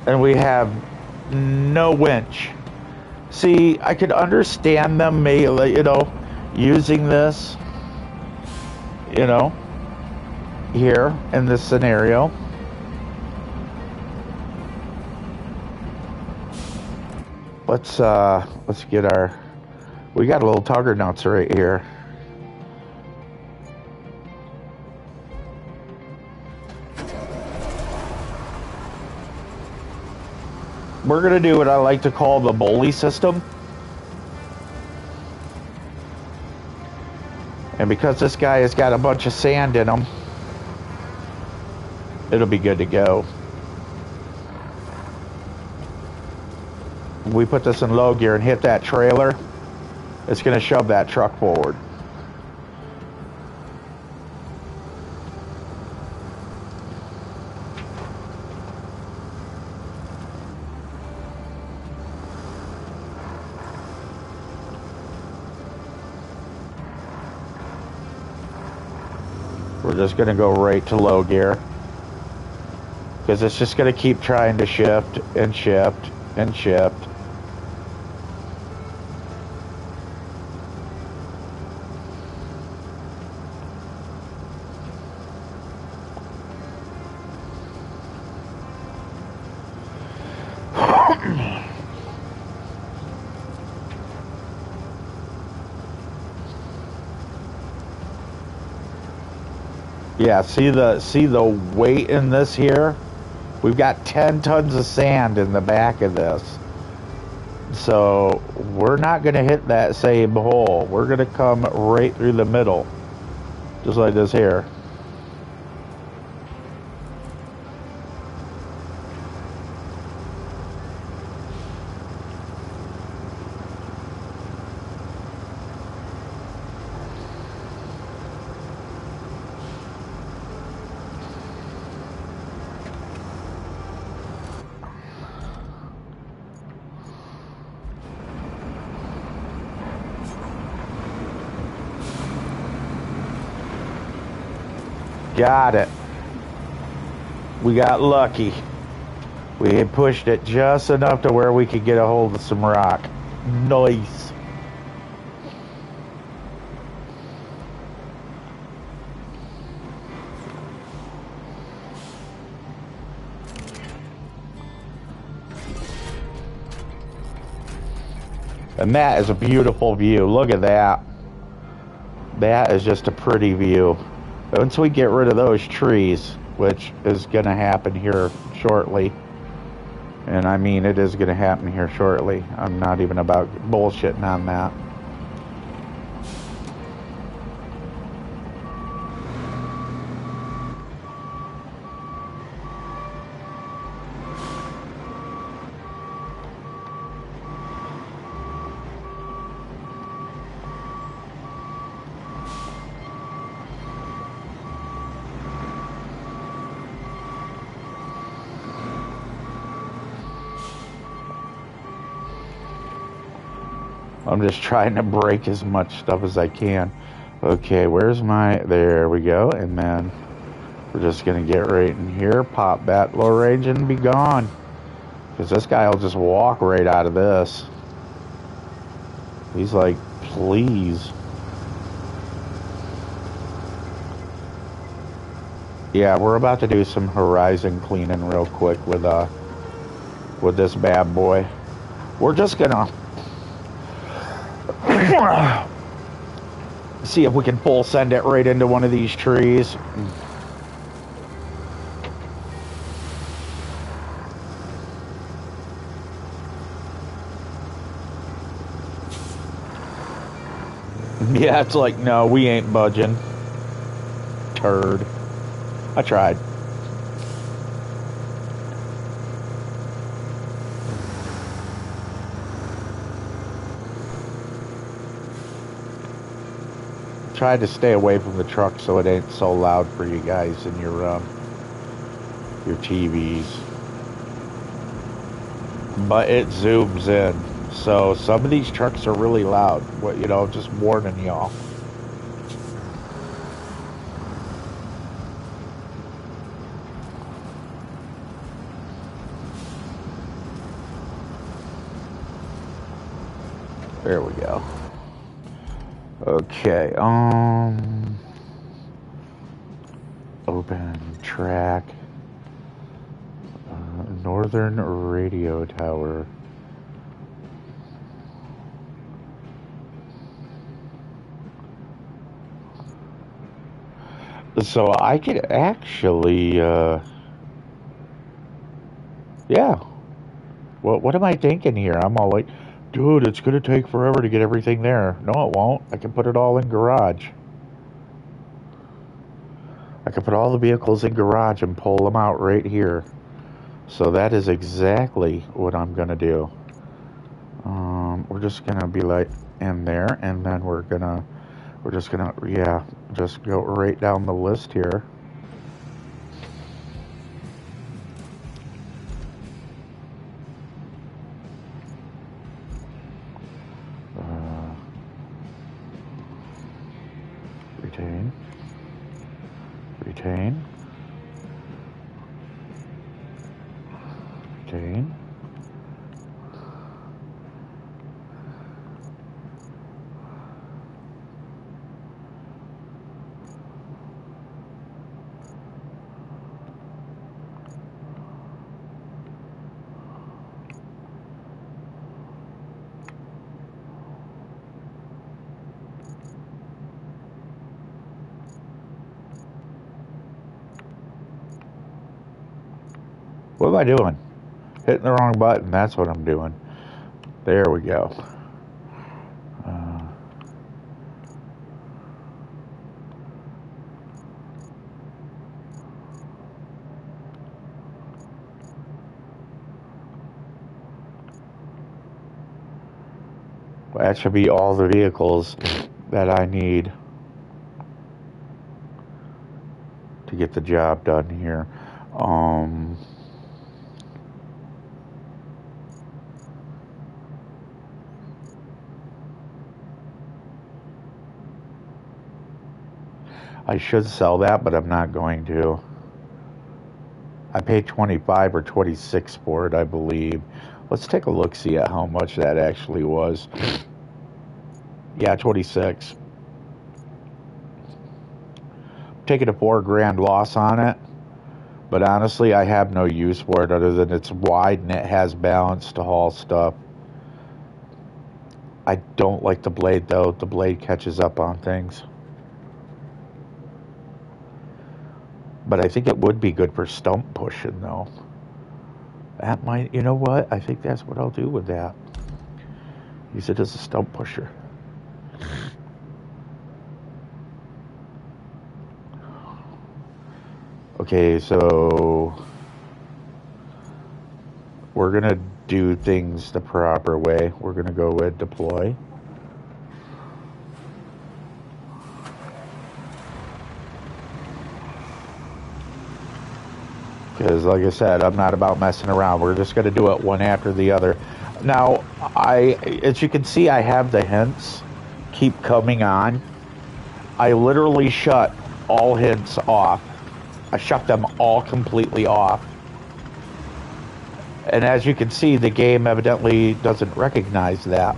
And we have no winch. See, I could understand them, you know, using this, you know, here in this scenario. Let's get our, we got a little tugger nuts right here. We're going to do what I like to call the bully system. And because this guy has got a bunch of sand in him, it'll be good to go. We put this in low gear and hit that trailer, it's going to shove that truck forward. We're just going to go right to low gear because it's just going to keep trying to shift and shift and shift. Yeah, see the weight in this here? We've got 10 tons of sand in the back of this. So we're not going to hit that same hole. We're going to come right through the middle. Just like this here. Got it. We got lucky. We had pushed it just enough to where we could get a hold of some rock. Nice. And that is a beautiful view. Look at that. That is just a pretty view. Once we get rid of those trees, which is going to happen here shortly, and I mean it is going to happen here shortly. I'm not even about bullshitting on that. I'm just trying to break as much stuff as I can. Okay, where's my... There we go. And then we're just going to get right in here, pop that low range, and be gone. Because this guy will just walk right out of this. He's like, please. Yeah, we're about to do some horizon cleaning real quick with this bad boy. We're just going to... see if we can full send it right into one of these trees. Yeah, it's like, no, we ain't budging. Turd. I tried. Tried to stay away from the truck so it ain't so loud for you guys and your TVs. But it zooms in. So some of these trucks are really loud. What, you know, just warning y'all. There we go. Okay, open track, Northern Radio Tower. So I could actually, yeah. What am I thinking here? I'm all like, dude, it's gonna take forever to get everything there. No, it won't. I can put it all in garage. I can put all the vehicles in garage and pull them out right here. So that is exactly what I'm gonna do. We're just gonna be like in there, and then we're just gonna, yeah, just go right down the list here. Retain. Retain. Retain. What am I doing? Hitting the wrong button. That's what I'm doing. There we go. That should be all the vehicles that I need to get the job done here. I should sell that, but I'm not going to. I paid 25 or 26 for it, I believe. Let's take a look, see at how much that actually was. Yeah, 26. Taking a $4,000 loss on it, but honestly, I have no use for it other than it's wide and it has balance to haul stuff. I don't like the blade though. The blade catches up on things. But I think it would be good for stump pushing though. That might, you know what? I think that's what I'll do with that. Use it as a stump pusher. Okay, so we're gonna do things the proper way. We're gonna go with deploy. Because like I said, I'm not about messing around. We're just gonna do it one after the other. Now, as you can see, I have the hints keep coming on. I literally shut all hints off. I shut them all completely off. And as you can see, the game evidently doesn't recognize that.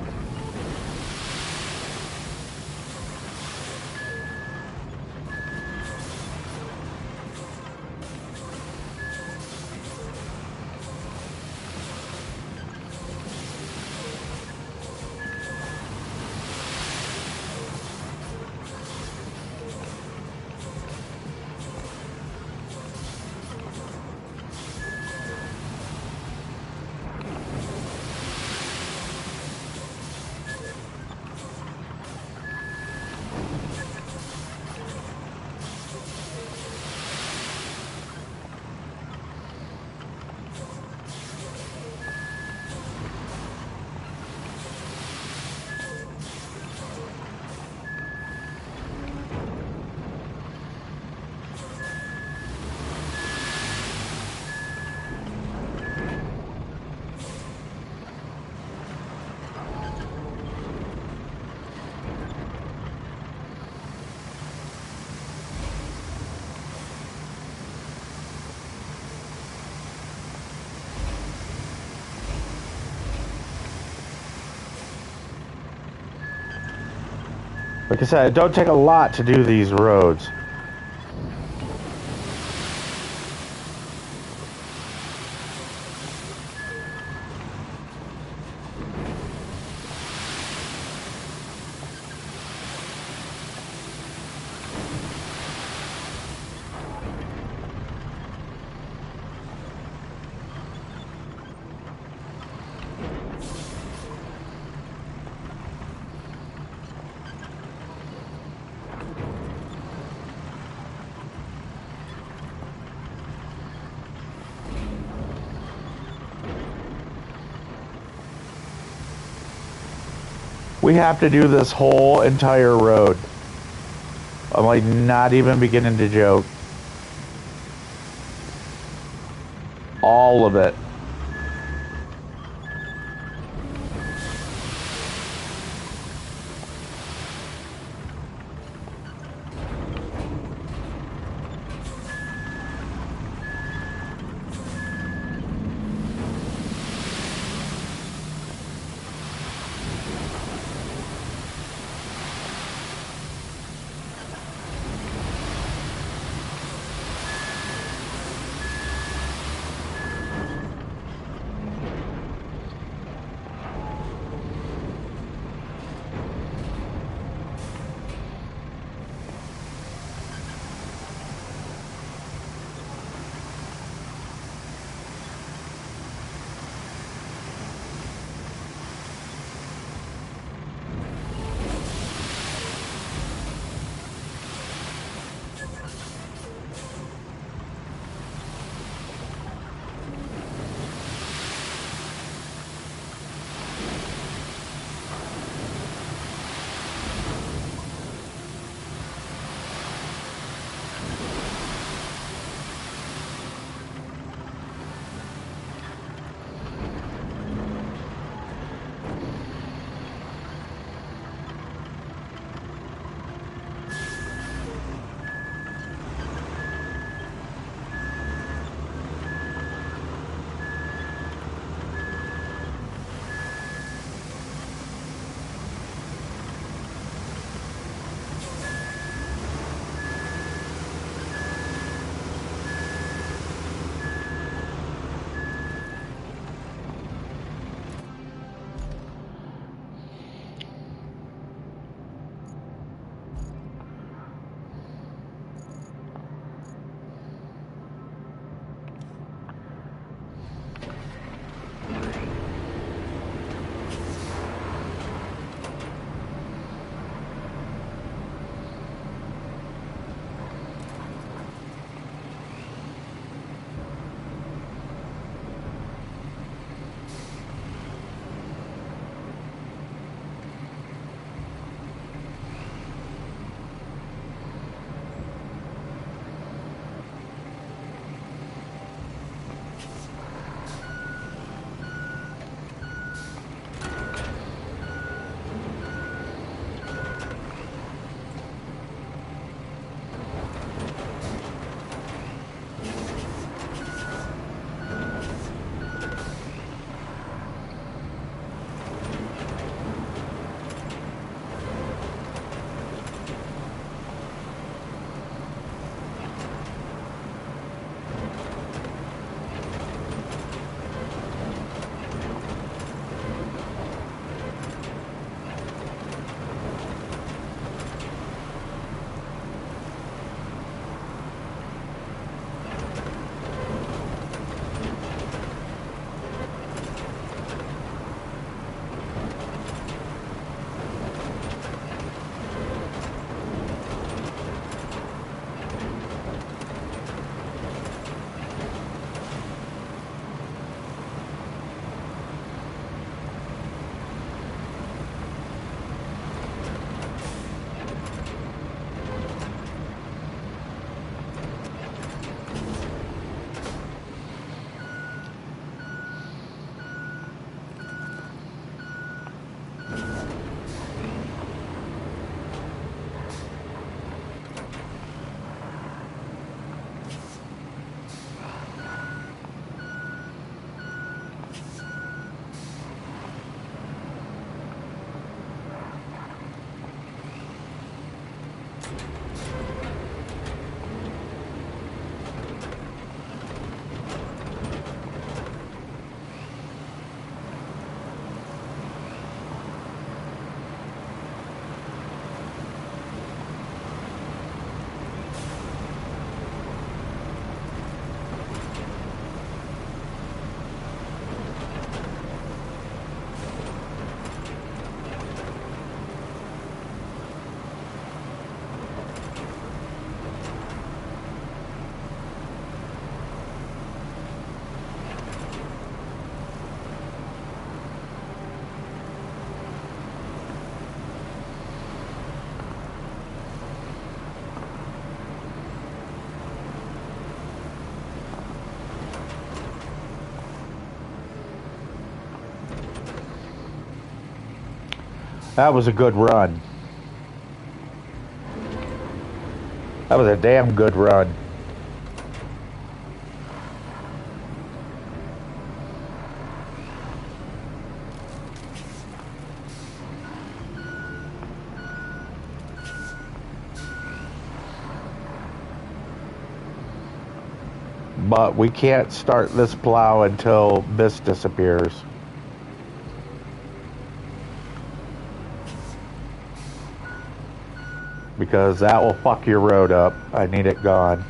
Like I said, it don't take a lot to do these roads. We have to do this whole entire road. I'm like not even beginning to joke. All of it. That was a good run. That was a damn good run. But we can't start this plow until mist disappears. Because that will fuck your road up. I need it gone.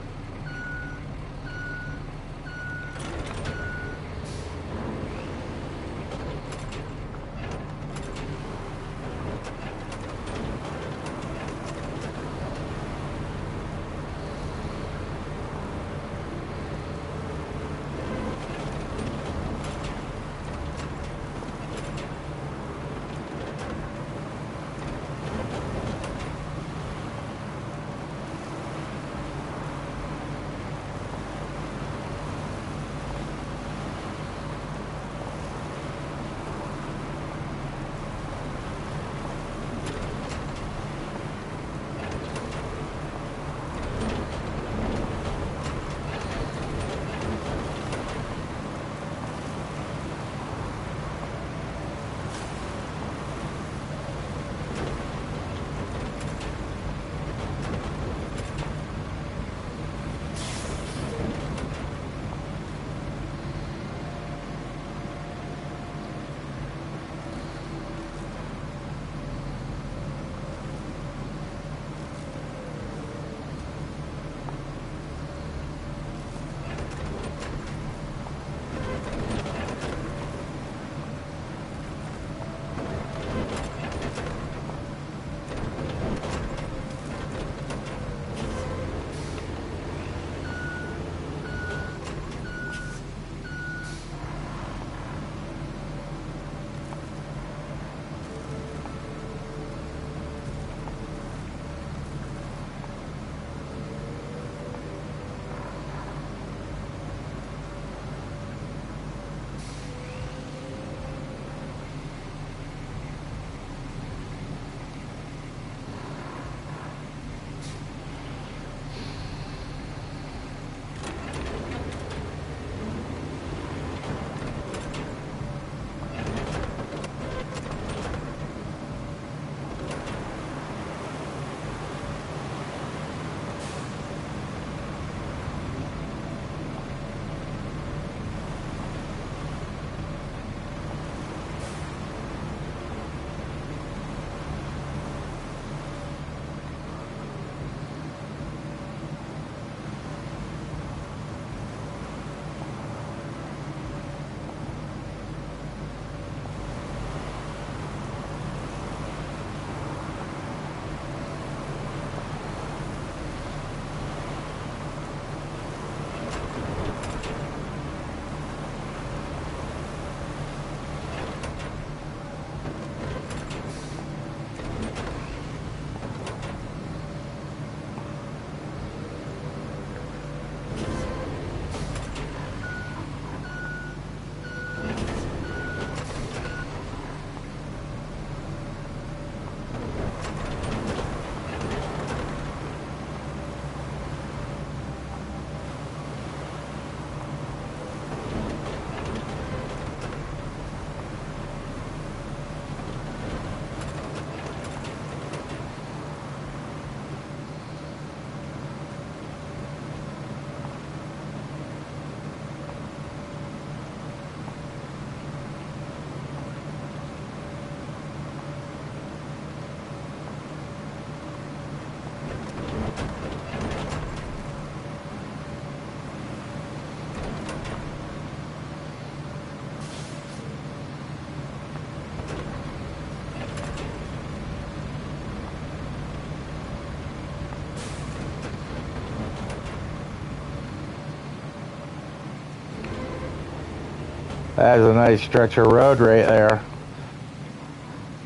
That is a nice stretch of road right there.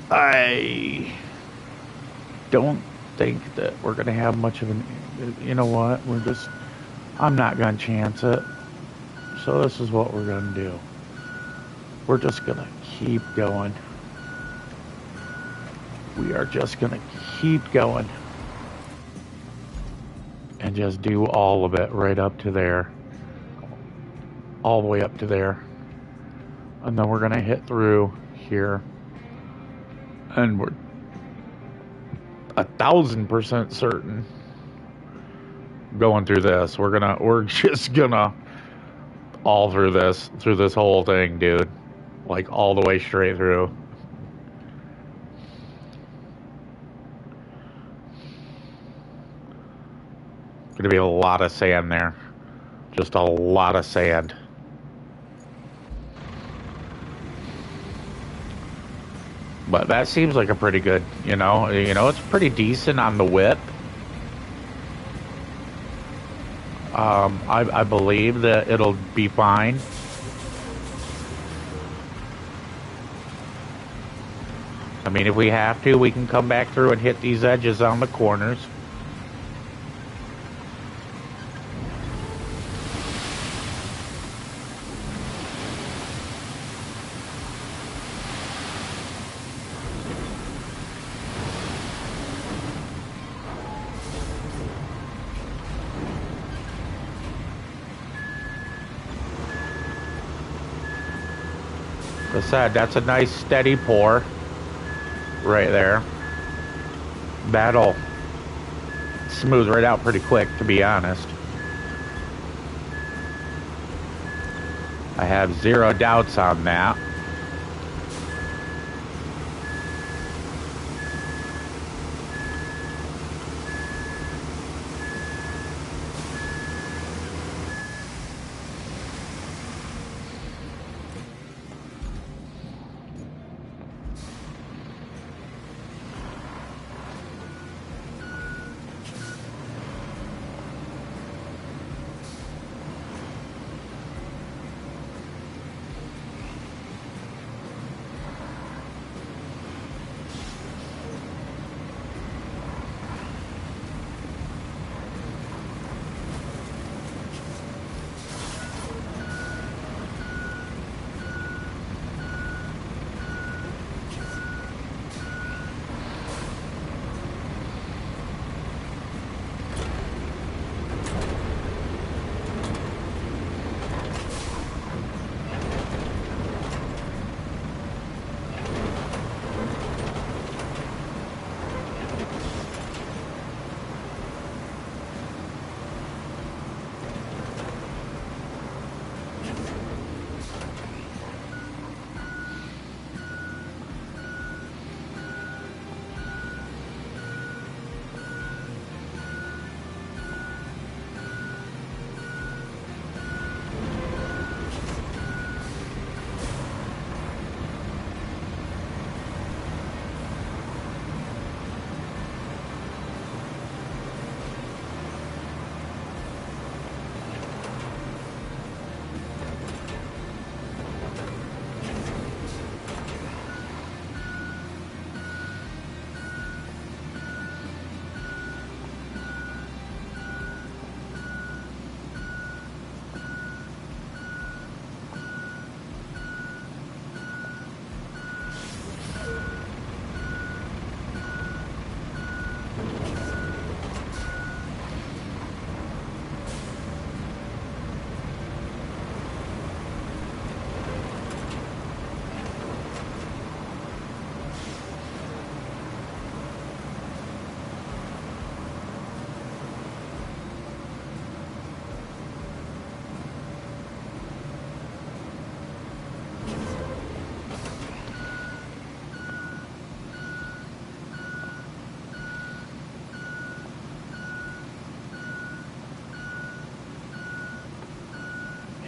I don't think that we're going to have much of an... You know what? I'm not going to chance it. So this is what we're going to do. We're just going to keep going. We are just gonna keep going and just do all of it right up to there, all the way up to there, and then we're gonna hit through here, and we're 1,000% certain going through this. We're just gonna all through this whole thing, dude, like all the way straight through. Gonna be a lot of sand there, just a lot of sand. But that seems like a pretty good, it's pretty decent on the width. I believe that it'll be fine. I mean, if we have to, we can come back through and hit these edges on the corners. Like I said, that's a nice steady pour right there. That'll smooth right out pretty quick, to be honest. I have zero doubts on that.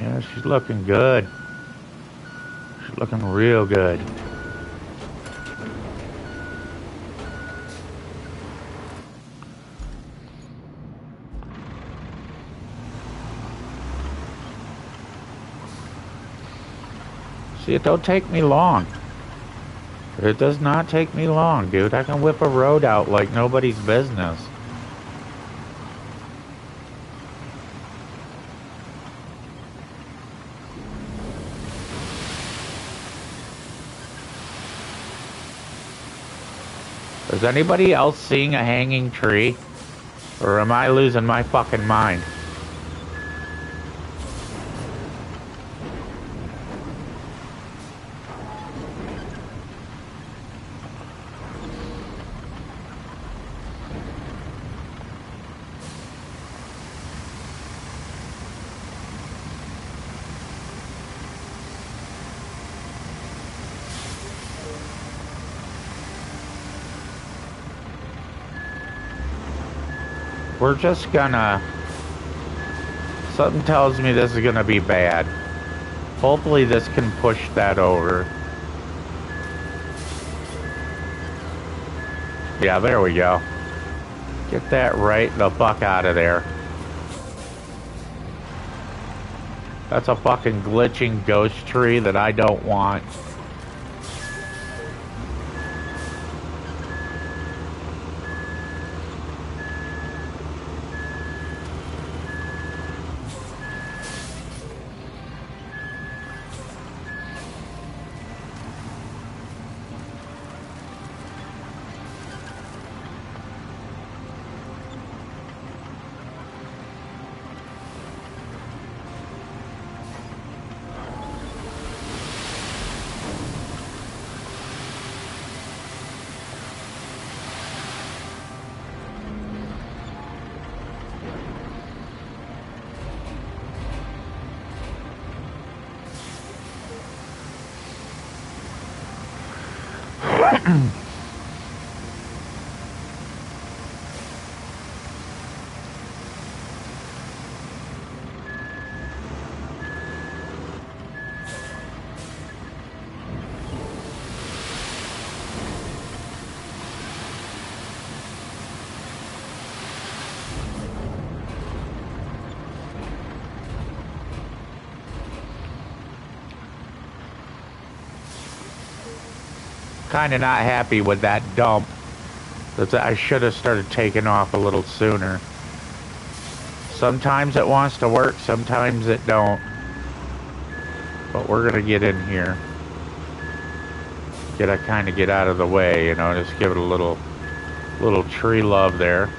Yeah, she's looking good. She's looking real good. See, it don't take me long. It does not take me long, dude. I can whip a road out like nobody's business. Is anybody else seeing a hanging tree? Or am I losing my fucking mind? We're just gonna... Something tells me this is gonna be bad. Hopefully this can push that over. Yeah, there we go. Get that right the fuck out of there. That's a fucking glitching ghost tree that I don't want. Kind of not happy with that dump. I should have started taking off a little sooner. Sometimes it wants to work, sometimes it don't. But we're gonna get in here. Kind of get out of the way, you know, just give it a little tree love there.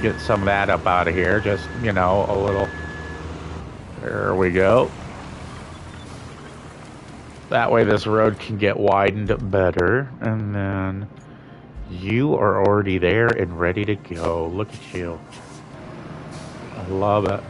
Get some of that up out of here, just, you know, a little. There we go. That way this road can get widened better. And then you are already there and ready to go. Look at you. I love it.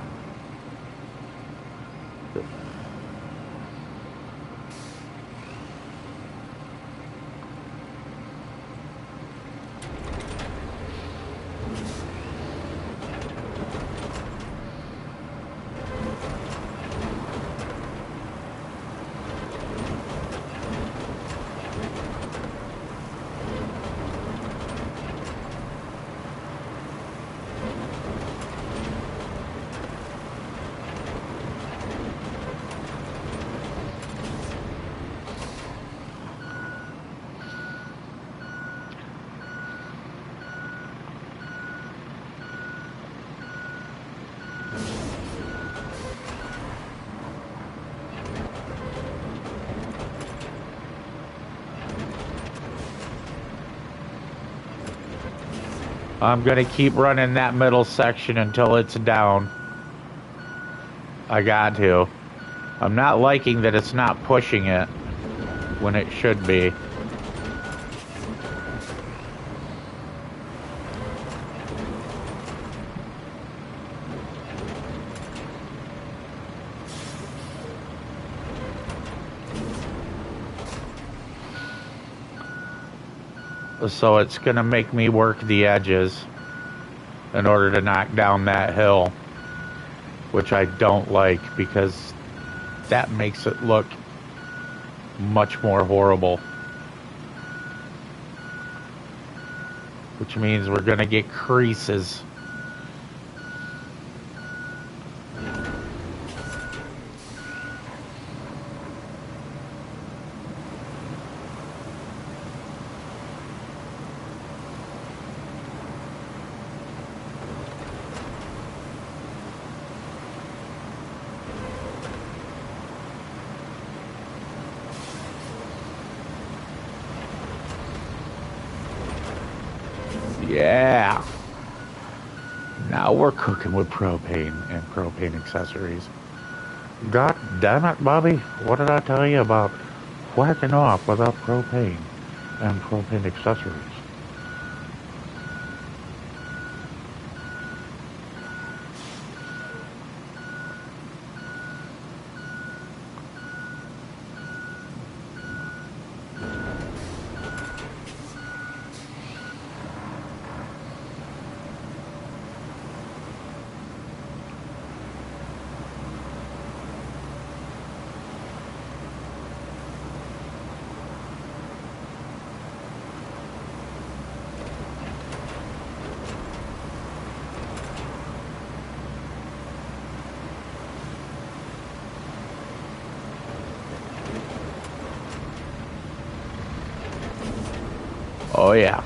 I'm gonna keep running that middle section until it's down. I got to. I'm not liking that it's not pushing it when it should be. So it's gonna make me work the edges in order to knock down that hill, which I don't like because that makes it look much more horrible. Which means we're gonna get creases. Yeah. Now we're cooking with propane and propane accessories. God damn it, Bobby. What did I tell you about whacking off without propane and propane accessories? Oh, yeah.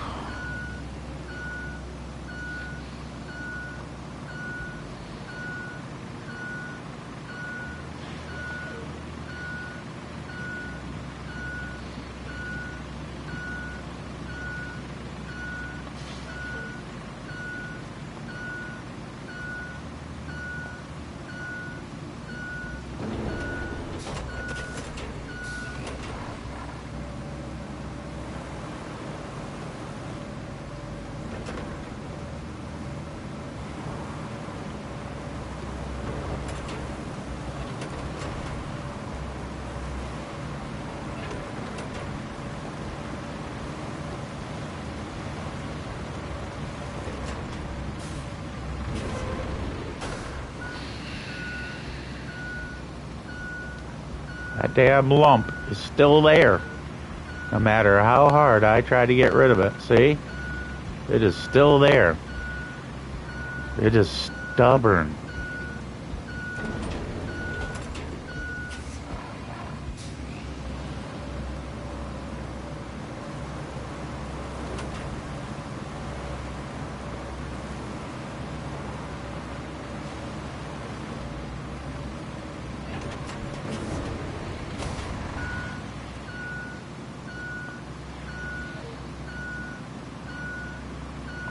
That damn lump is still there. No matter how hard I try to get rid of it. See? It is still there. It is stubborn.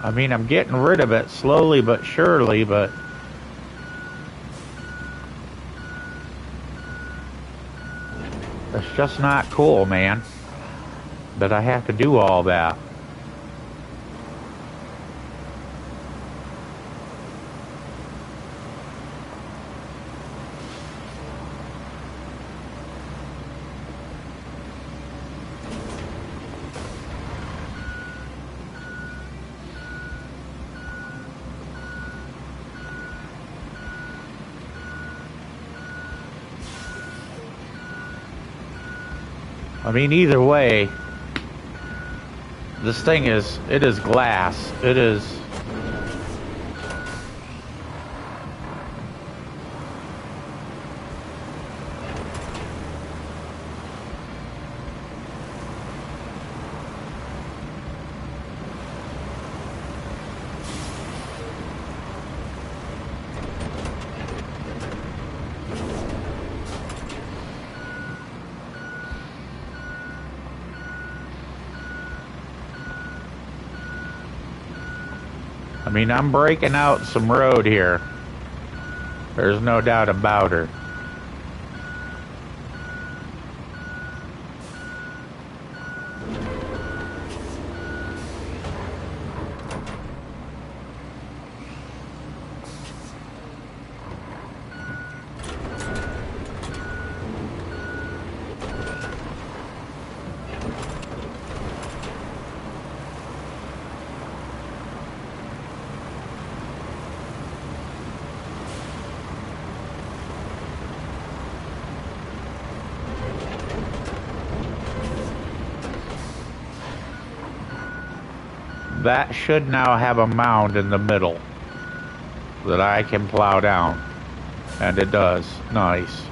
I mean, I'm getting rid of it slowly but surely, but it's just not cool, man, that I have to do all that. I mean, either way, this thing it is glass. It is. I mean, I'm breaking out some road here. There's no doubt about it. That should now have a mound in the middle that I can plow down. And it does. Nice.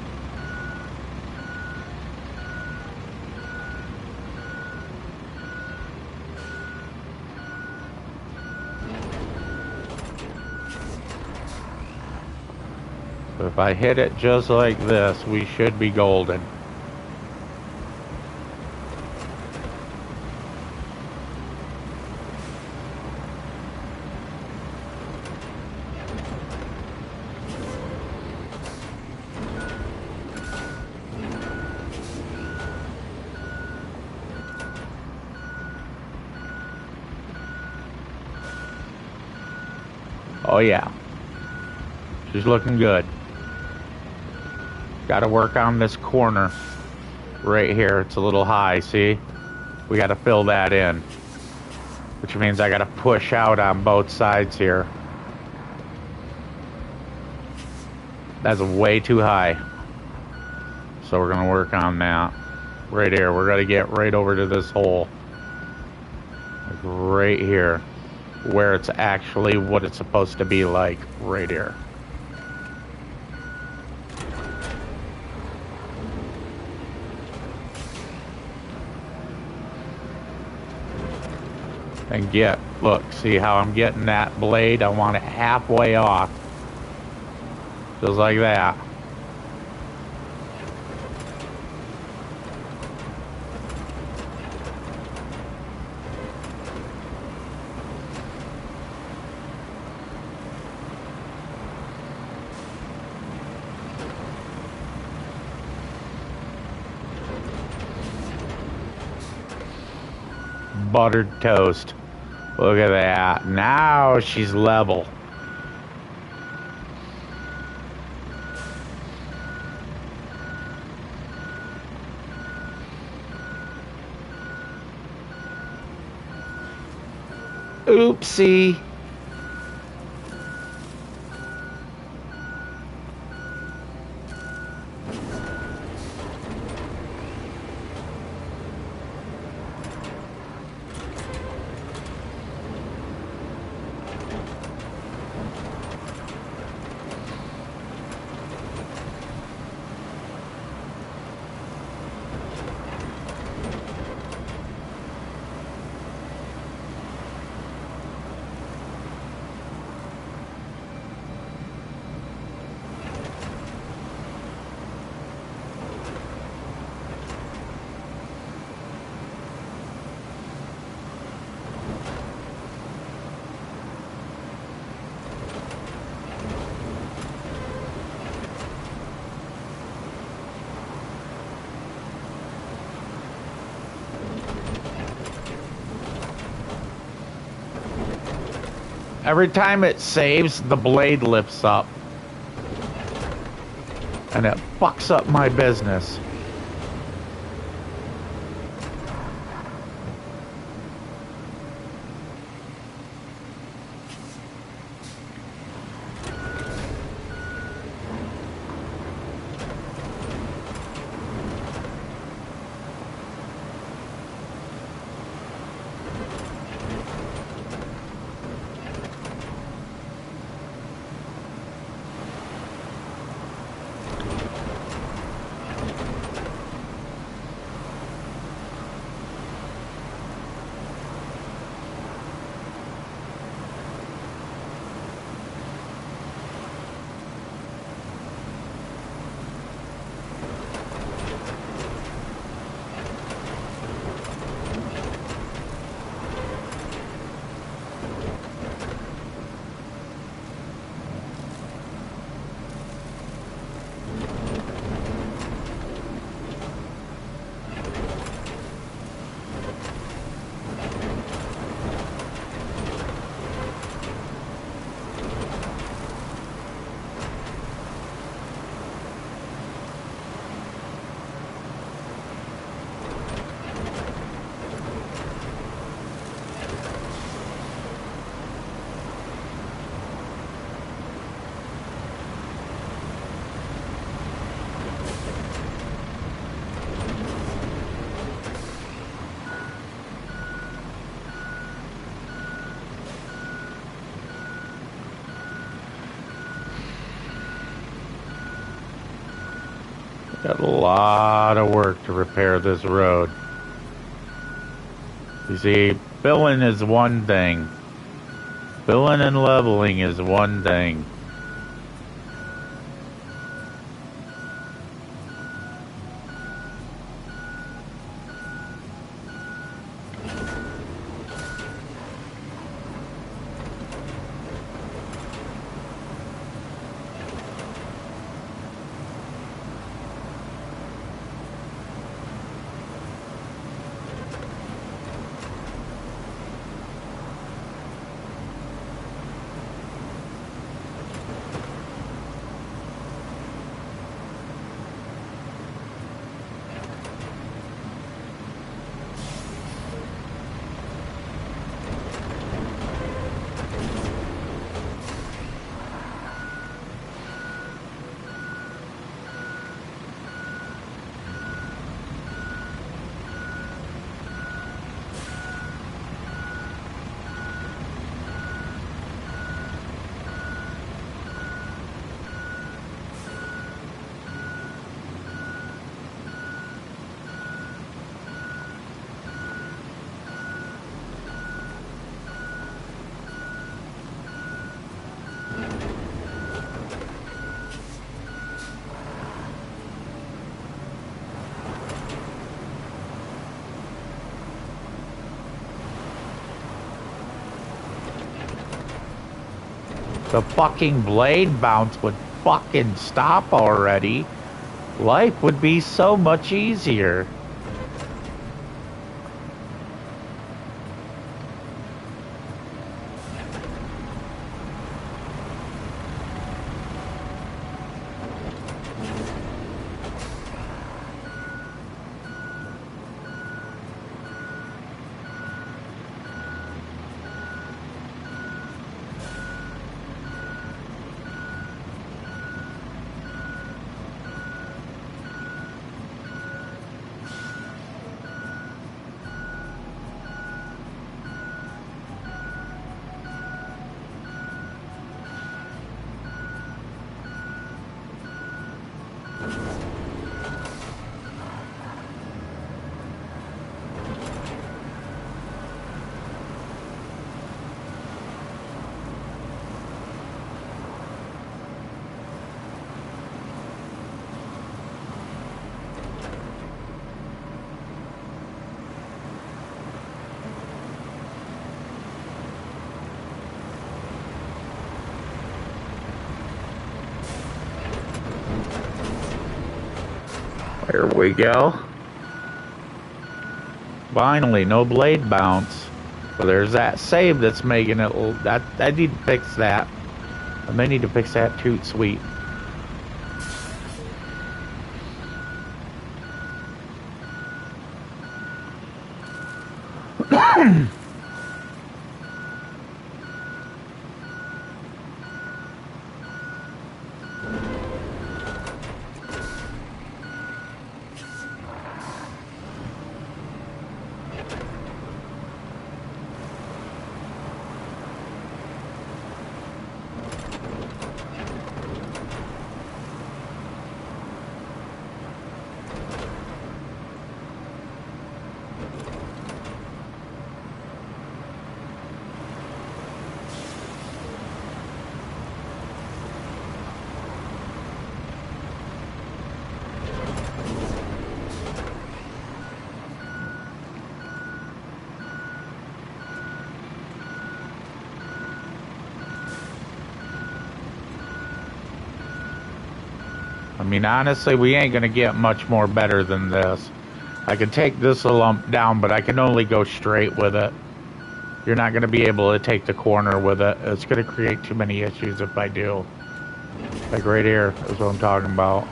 If I hit it just like this, we should be golden. Oh yeah, she's looking good. Got to work on this corner right here. It's a little high, see? We got to fill that in, which means I got to push out on both sides here. That's way too high. So we're going to work on that right here. We're going to get right over to this hole. Like right here, where it's actually what it's supposed to be like, right here. And look, see how I'm getting that blade? I want it halfway off. Just like that. Buttered toast. Look at that. Now she's level. Oopsie. Every time it saves, the blade lifts up. And it fucks up my business. Got a lot of work to repair this road. You see, filling is one thing. Filling and leveling is one thing. the fucking blade bounce would fucking stop already, life would be so much easier. There we go. Finally, no blade bounce. But there's that save that's making it. I need to fix that. I may need to fix that too. Sweet. I mean, honestly, we ain't gonna get much more better than this. I can take this a lump down, but I can only go straight with it. You're not gonna be able to take the corner with it. It's gonna create too many issues if I do. Like right here is what I'm talking about.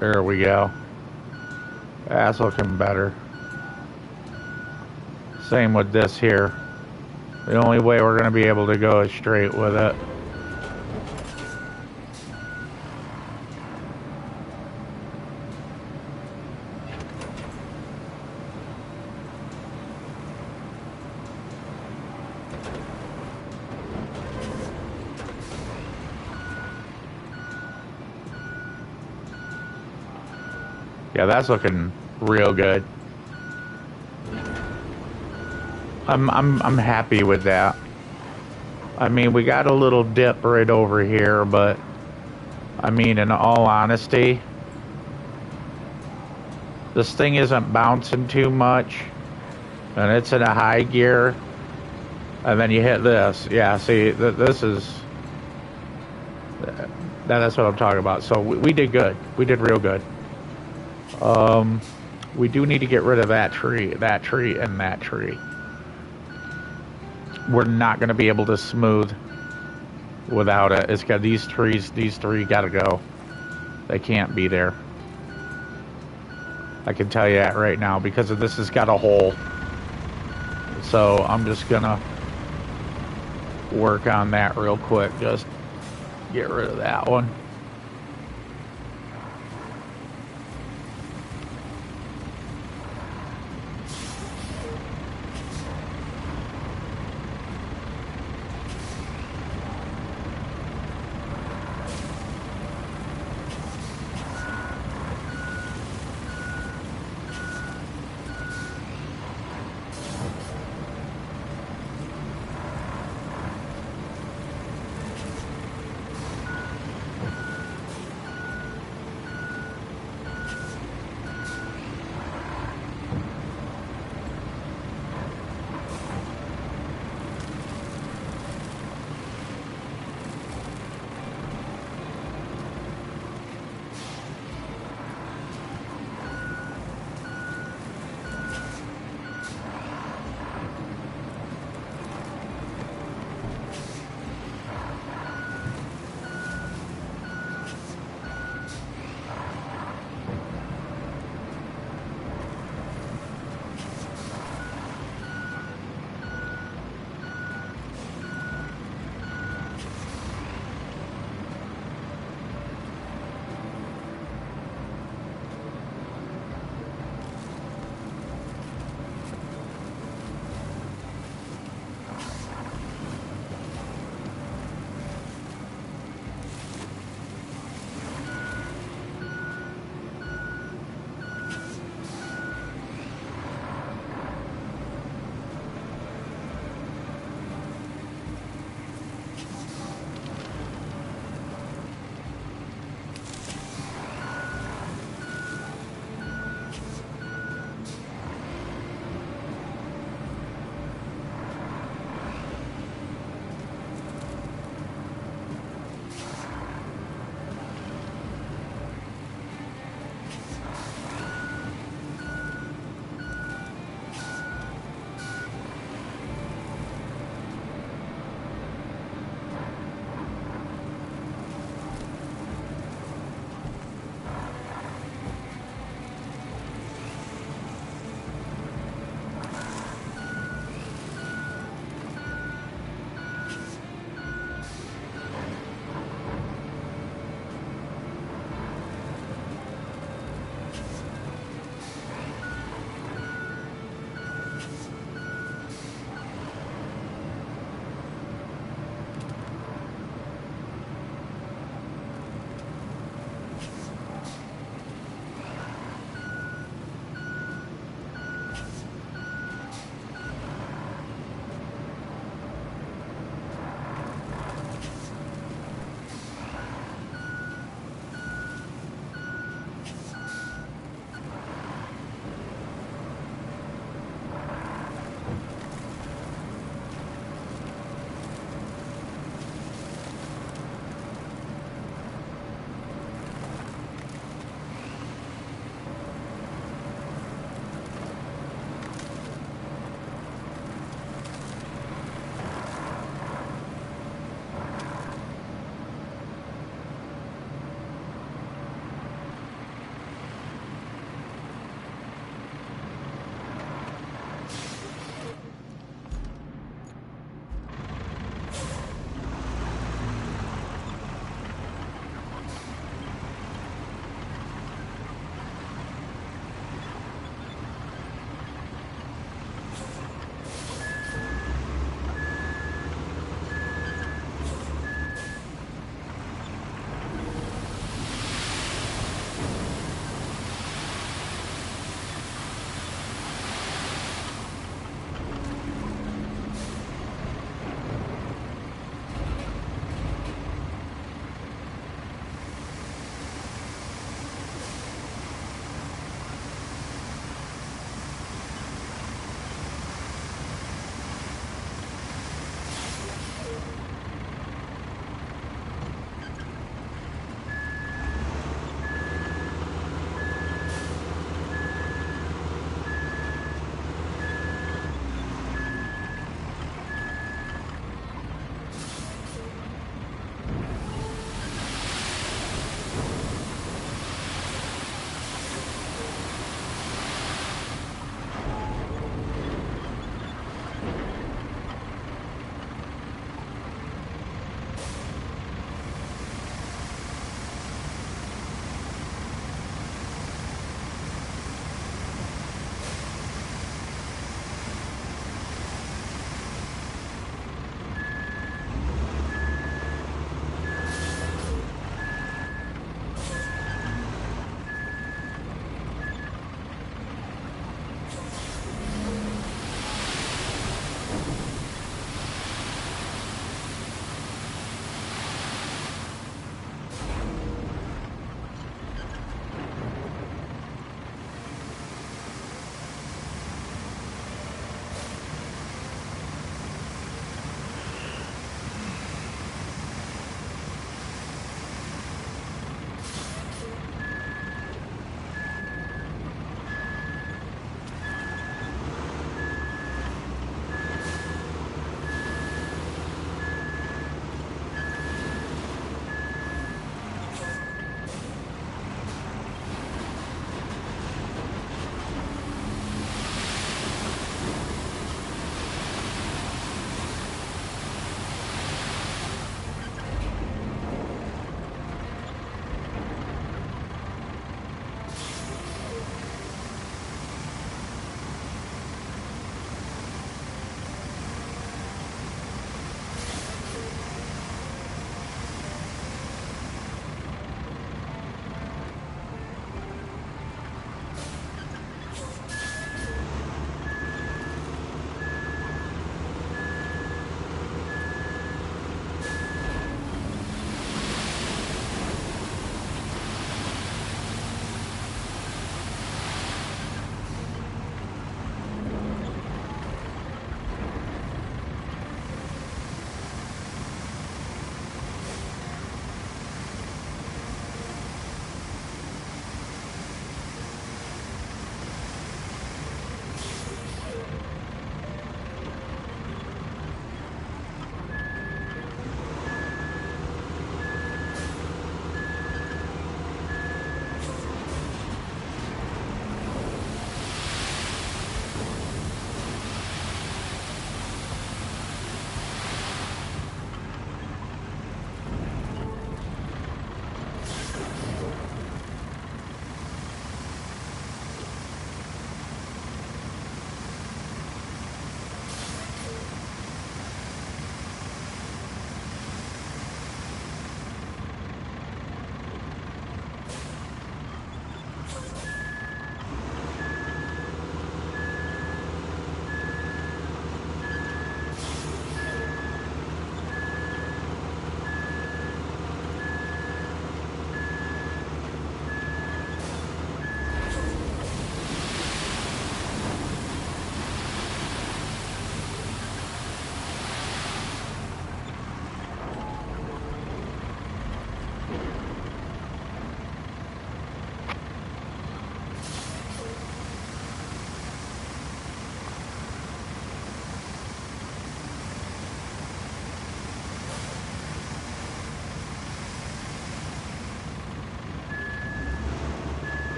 There we go. That's looking better. Same with this here. The only way we're going to be able to go is straight with it. Yeah, that's looking real good. I'm happy with that. I mean, we got a little dip right over here, but I mean, in all honesty, this thing isn't bouncing too much, and it's in a high gear, and then you hit this. Yeah, see, this is that's what I'm talking about. So we did good. We did real good. We do need to get rid of that tree, and that tree. We're not going to be able to smooth without it. It's got these three gotta go. They can't be there. I can tell you that right now because this has got a hole. So I'm just gonna work on that real quick. Just get rid of that one.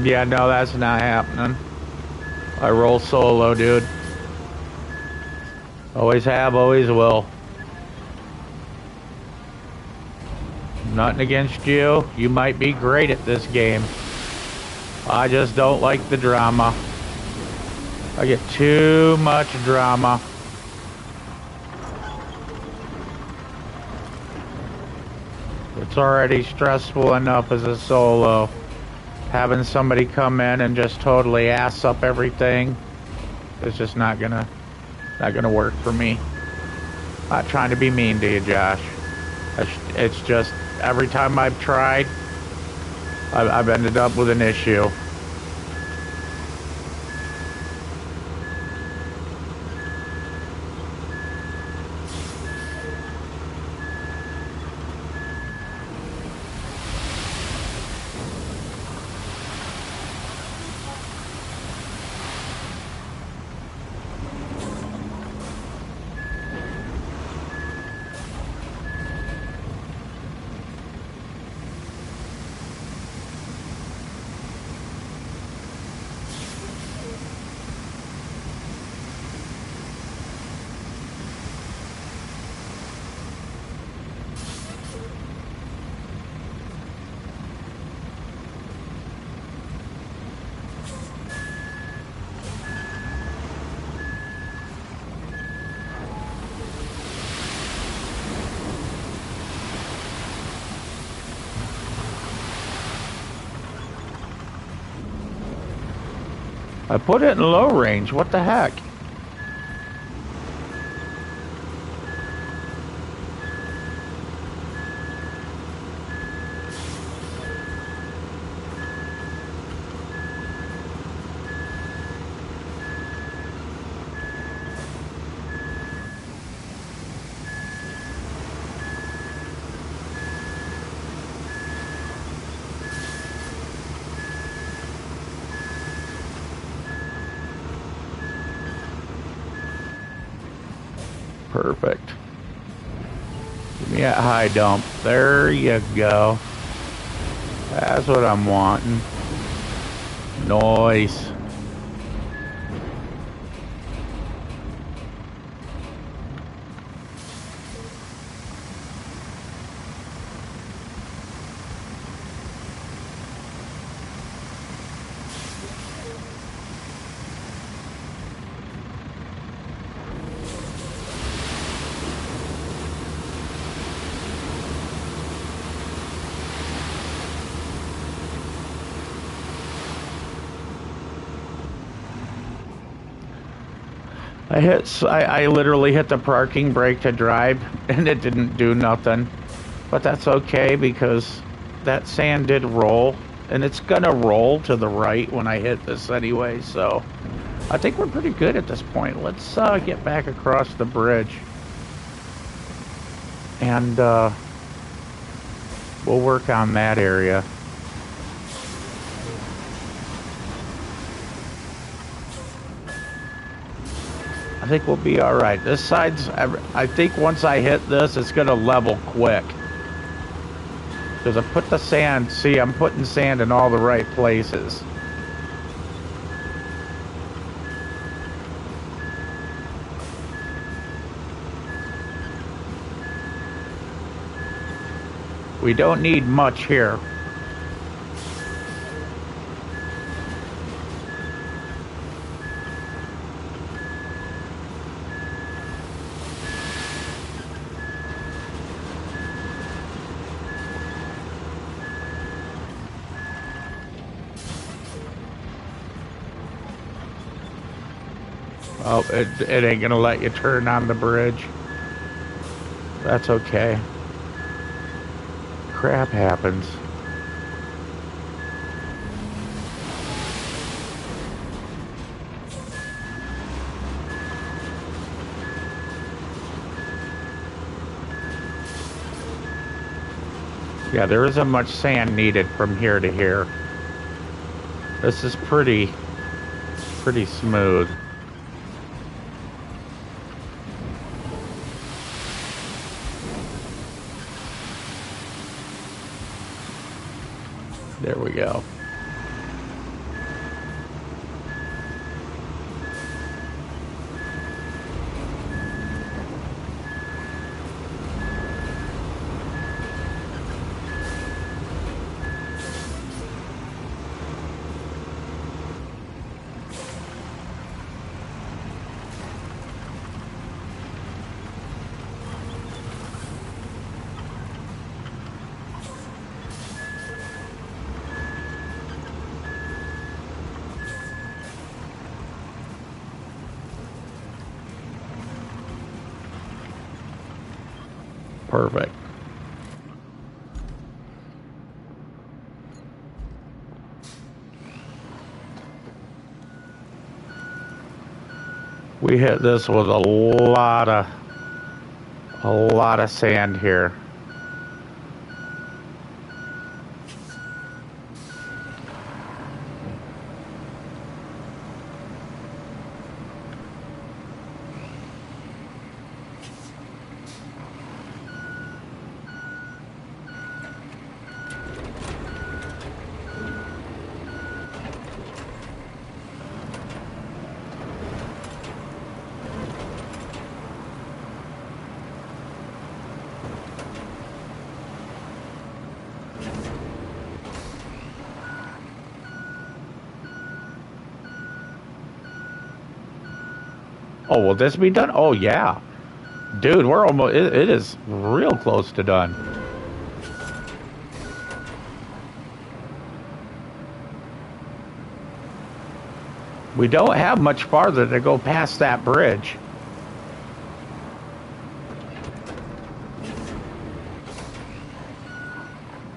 Yeah, no, that's not happening. I roll solo, dude. Always have, always will. Nothing against you. You might be great at this game. I just don't like the drama. I get too much drama. It's already stressful enough as a solo. Having somebody come in and just totally ass up everything is just not gonna work for me. Not trying to be mean to you, Josh. It's just every time I've tried, I've ended up with an issue. I put it in low range. What the heck? Perfect. Give me a high dump. There you go. That's what I'm wanting. Nice. I literally hit the parking brake to drive and it didn't do nothing. But that's okay because that sand did roll and it's gonna roll to the right when I hit this anyway, so I think we're pretty good at this point. Let's get back across the bridge and we'll work on that area. I think we'll be all right. This side's, I think once I hit this, it's gonna level quick. Because I put the sand, see, I'm putting sand in all the right places. We don't need much here. Oh, it ain't gonna let you turn on the bridge. That's okay. Crap happens. Yeah, there isn't much sand needed from here to here. This is pretty smooth. There we go. Perfect. We hit this with a lot of sand here. Oh, will this be done? Oh, yeah. Dude, we're almost, it is real close to done. We don't have much farther to go past that bridge.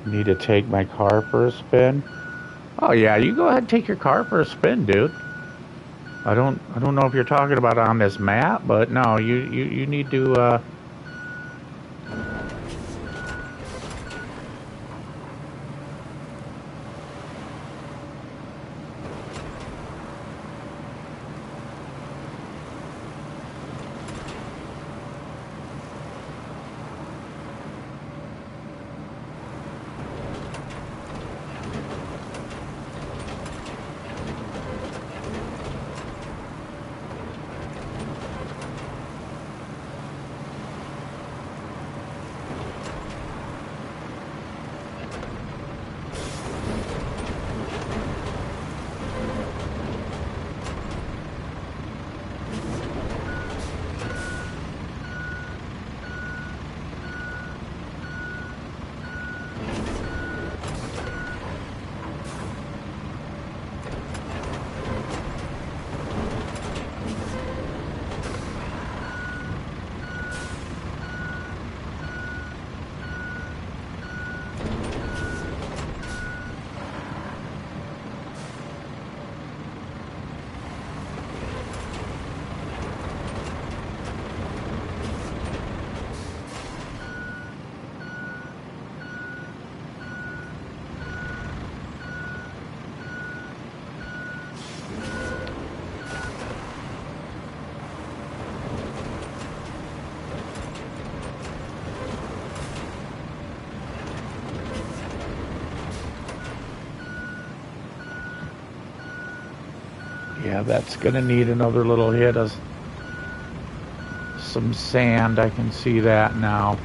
Need to take my car for a spin? Oh, yeah, you go ahead and take your car for a spin, dude. I don't know if you're talking about on this map, but no, you need to yeah, that's gonna need another little hit of some sand. I can see that now.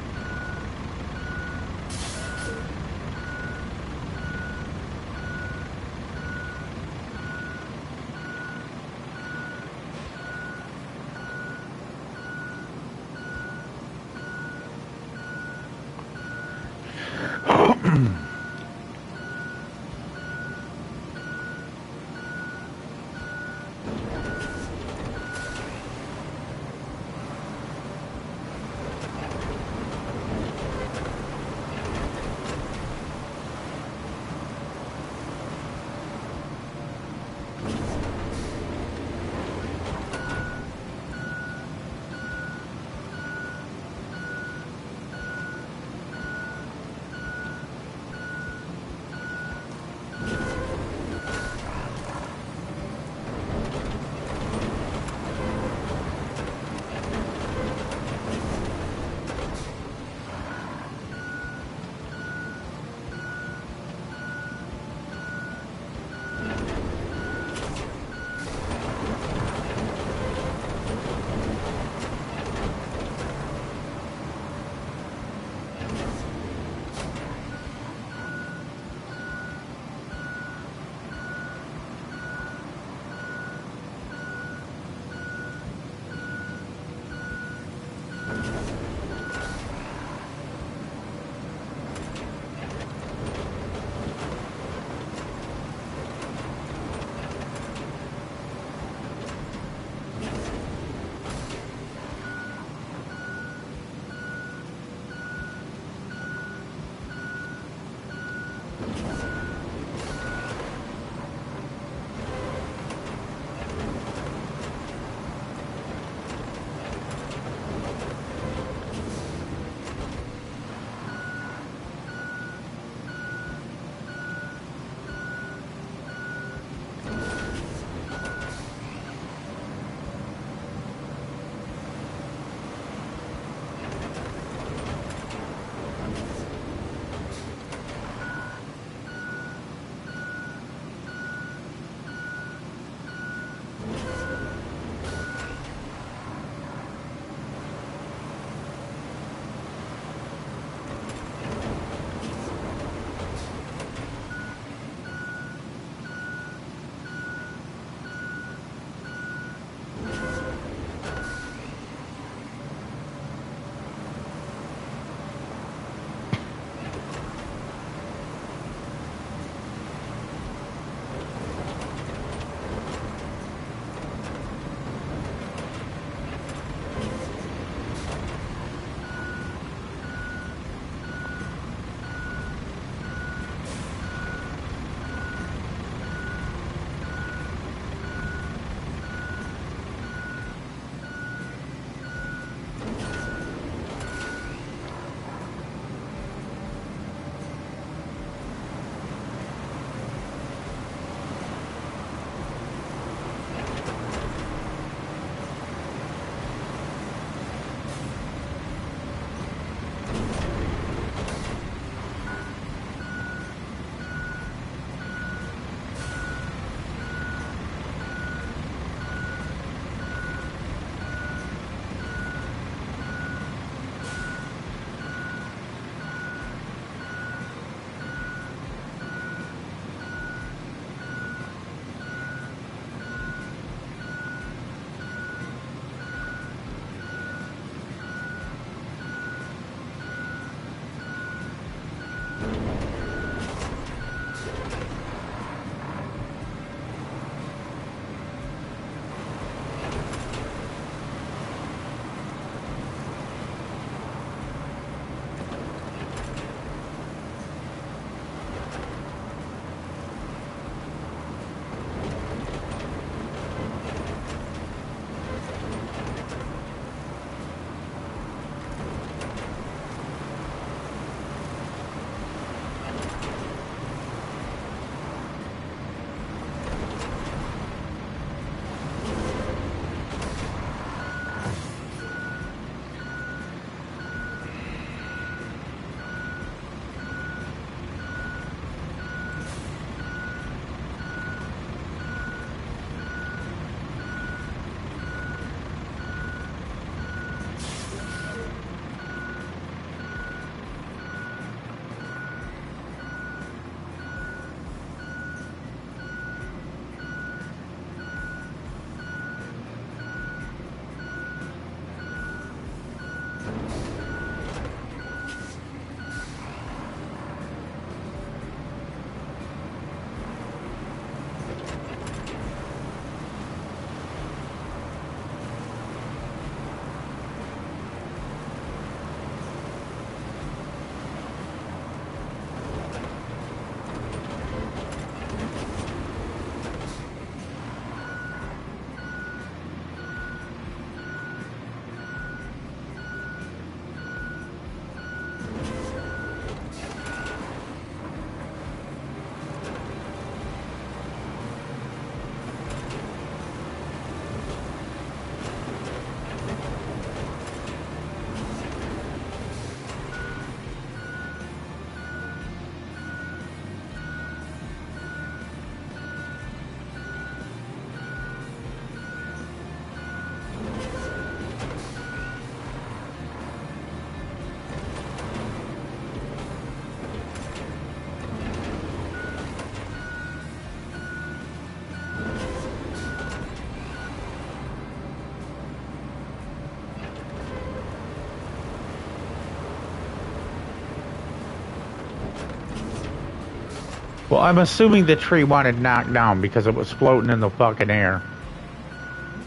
Well, I'm assuming the tree wanted knocked down because it was floating in the fucking air.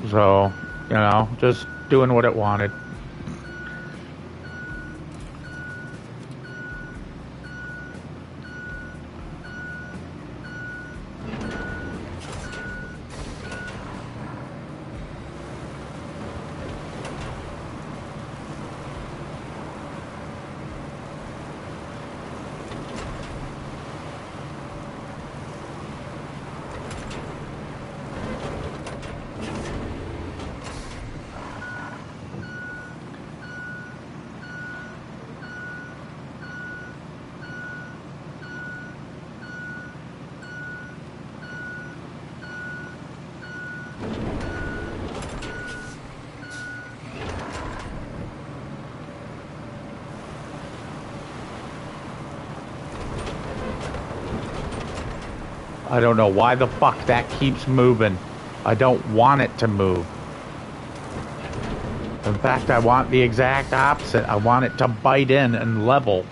So, you know, just doing what it wanted. I don't know why the fuck that keeps moving. I don't want it to move. In fact, I want the exact opposite. I want it to bite in and level.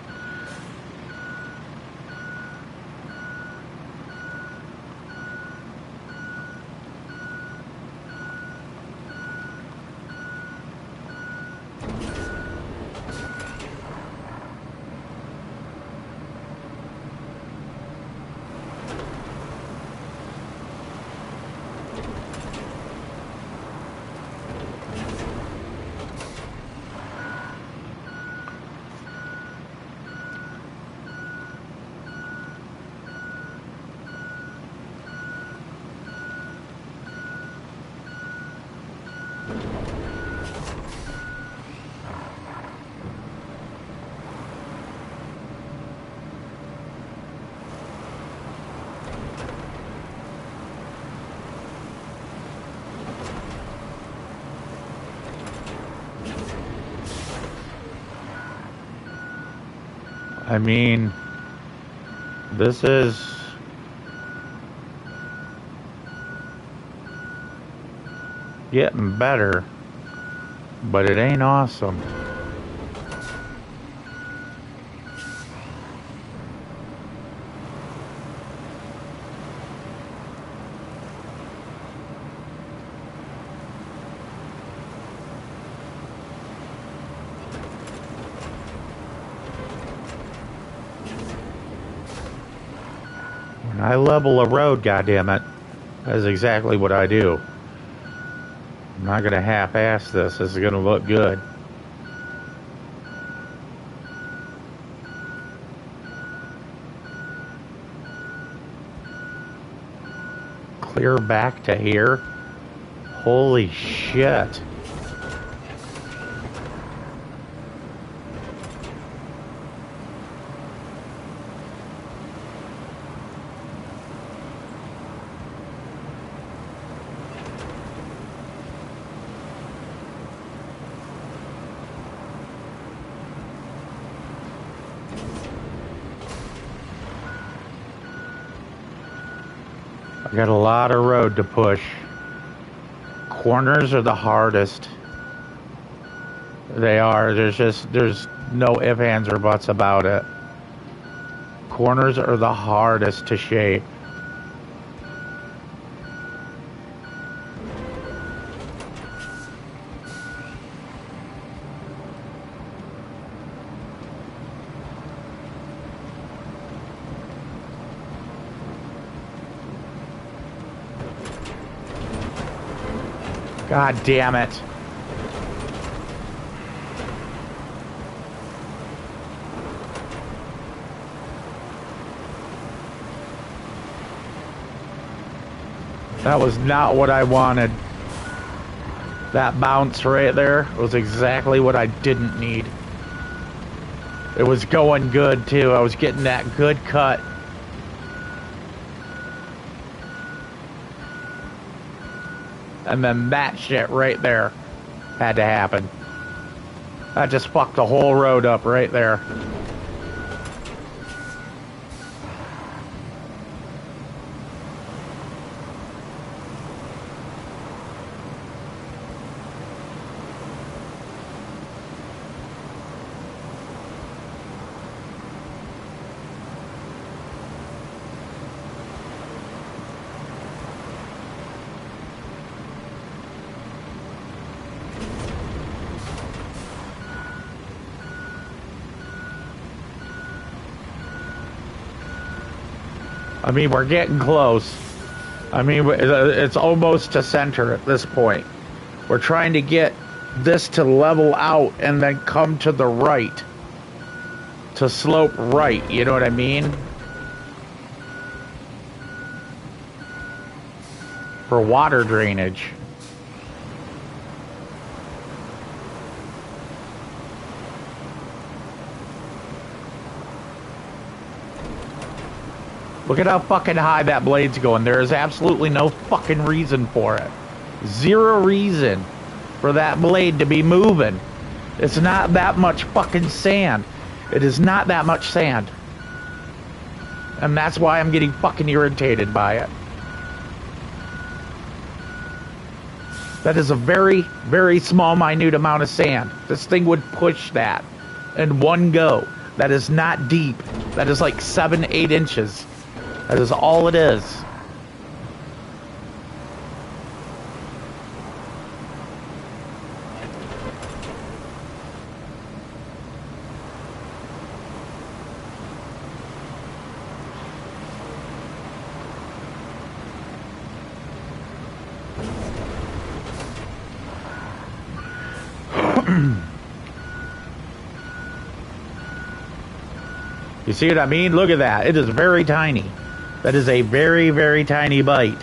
I mean, this is getting better, but it ain't awesome. When I level a road, goddammit, that's exactly what I do. I'm not gonna half-ass this. This is gonna look good. Clear back to here? Holy shit. I got a lot of road to push. Corners are the hardest. They are. There's no ifs, ands, or buts about it. Corners are the hardest to shape. God damn it. That was not what I wanted. That bounce right there was exactly what I didn't need. It was going good too. I was getting that good cut. And then that shit right there had to happen. That just fucked the whole road up right there. I mean, we're getting close. I mean, it's almost to center at this point. We're trying to get this to level out and then come to the right. To slope right, you know what I mean? For water drainage. Look at how fucking high that blade's going. There is absolutely no fucking reason for it. Zero reason for that blade to be moving. It's not that much fucking sand. It is not that much sand. And that's why I'm getting fucking irritated by it. That is a very, very small, minute amount of sand. This thing would push that in one go. That is not deep. That is like 7, 8 inches. That is all it is. You see what I mean? Look at that. It is very tiny. That is a very, very tiny bite.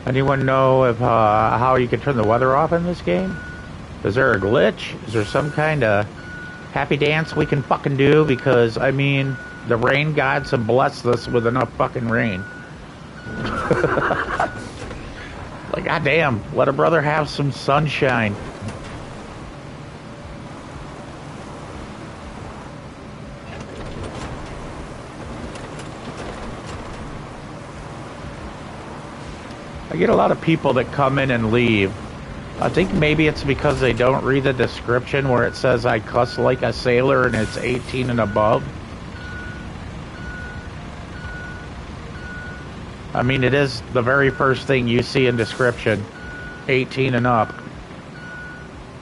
Anyone know if how you can turn the weather off in this game? Is there a glitch? Is there some kind of happy dance we can fucking do? Because, I mean, the rain gods have blessed us with enough fucking rain. Like, goddamn, let a brother have some sunshine. I get a lot of people that come in and leave. I think maybe it's because they don't read the description where it says I cuss like a sailor and it's 18 and above. I mean, it is the very first thing you see in description. 18 and up.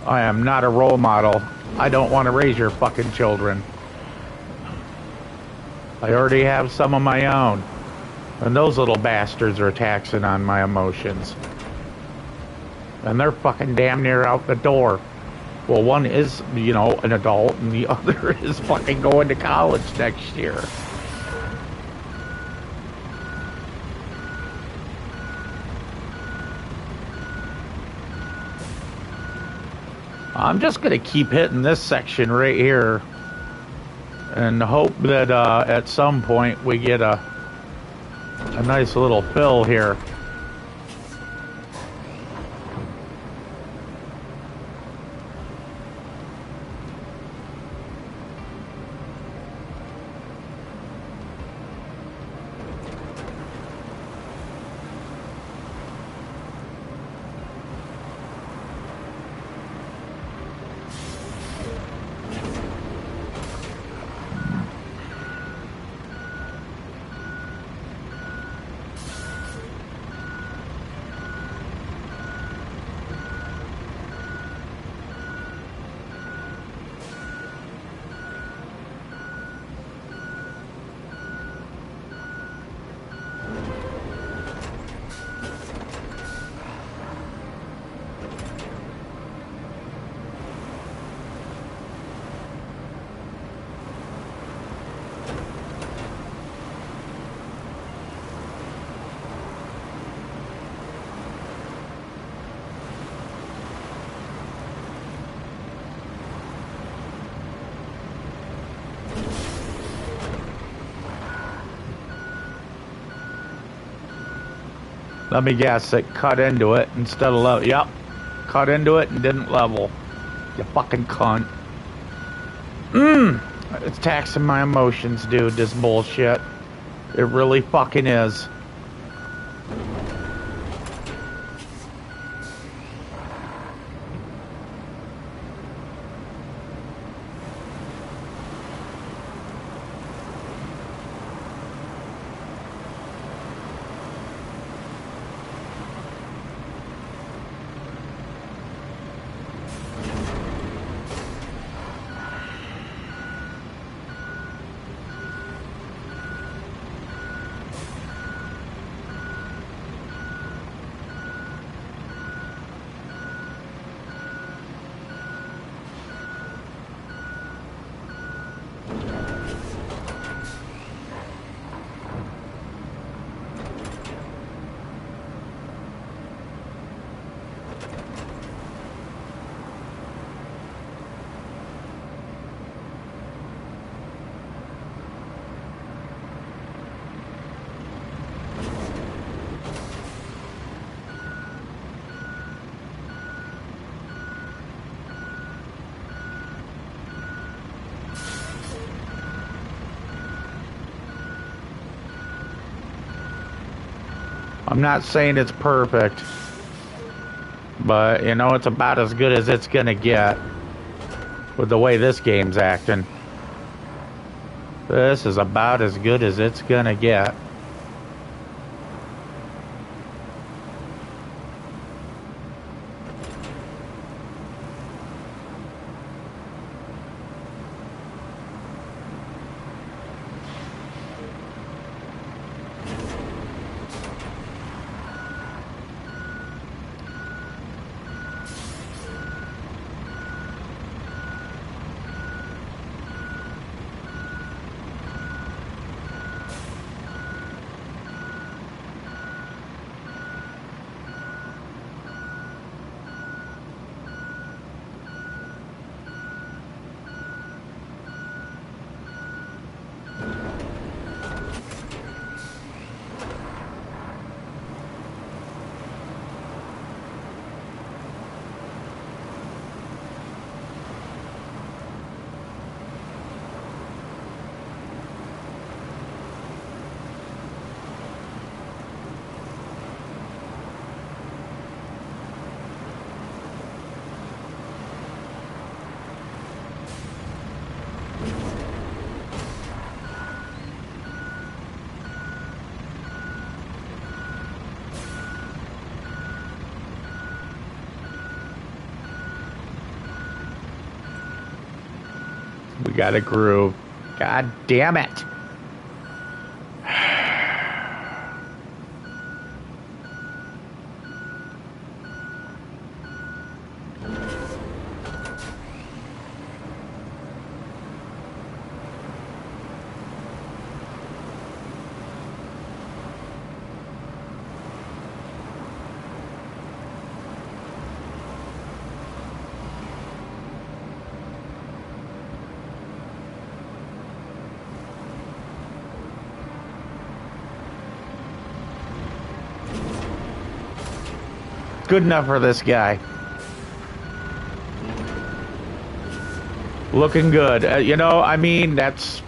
I am not a role model. I don't want to raise your fucking children. I already have some of my own. And those little bastards are taxing on my emotions. And they're fucking damn near out the door. Well, one is, you know, an adult, and the other is fucking going to college next year. I'm just going to keep hitting this section right here. And hope that at some point we get a nice little fill here. Let me guess, it cut into it instead of level. Yep. Cut into it and didn't level. You fucking cunt. It's taxing my emotions, dude, this bullshit. It really fucking is. I'm not saying it's perfect, but you know, it's about as good as it's gonna get with the way this game's acting. This is about as good as it's gonna get. We got a groove. God damn it. Good enough for this guy. Looking good. You know, I mean, it's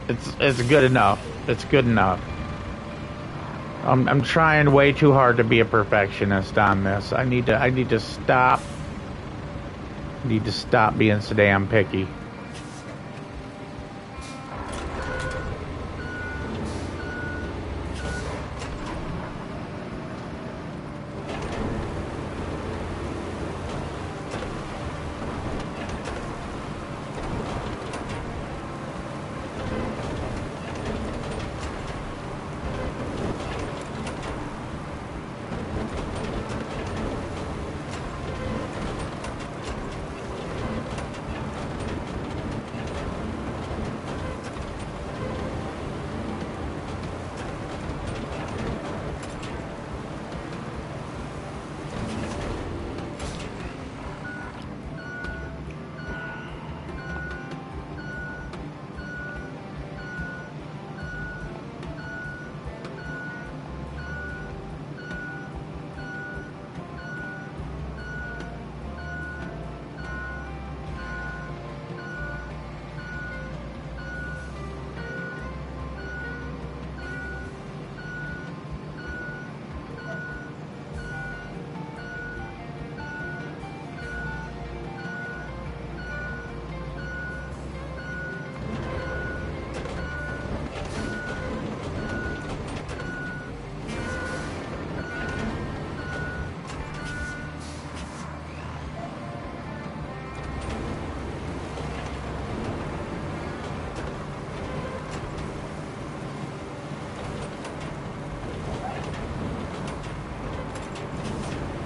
good enough. It's good enough. I'm trying way too hard to be a perfectionist on this. I need to stop. Need to stop being so damn picky.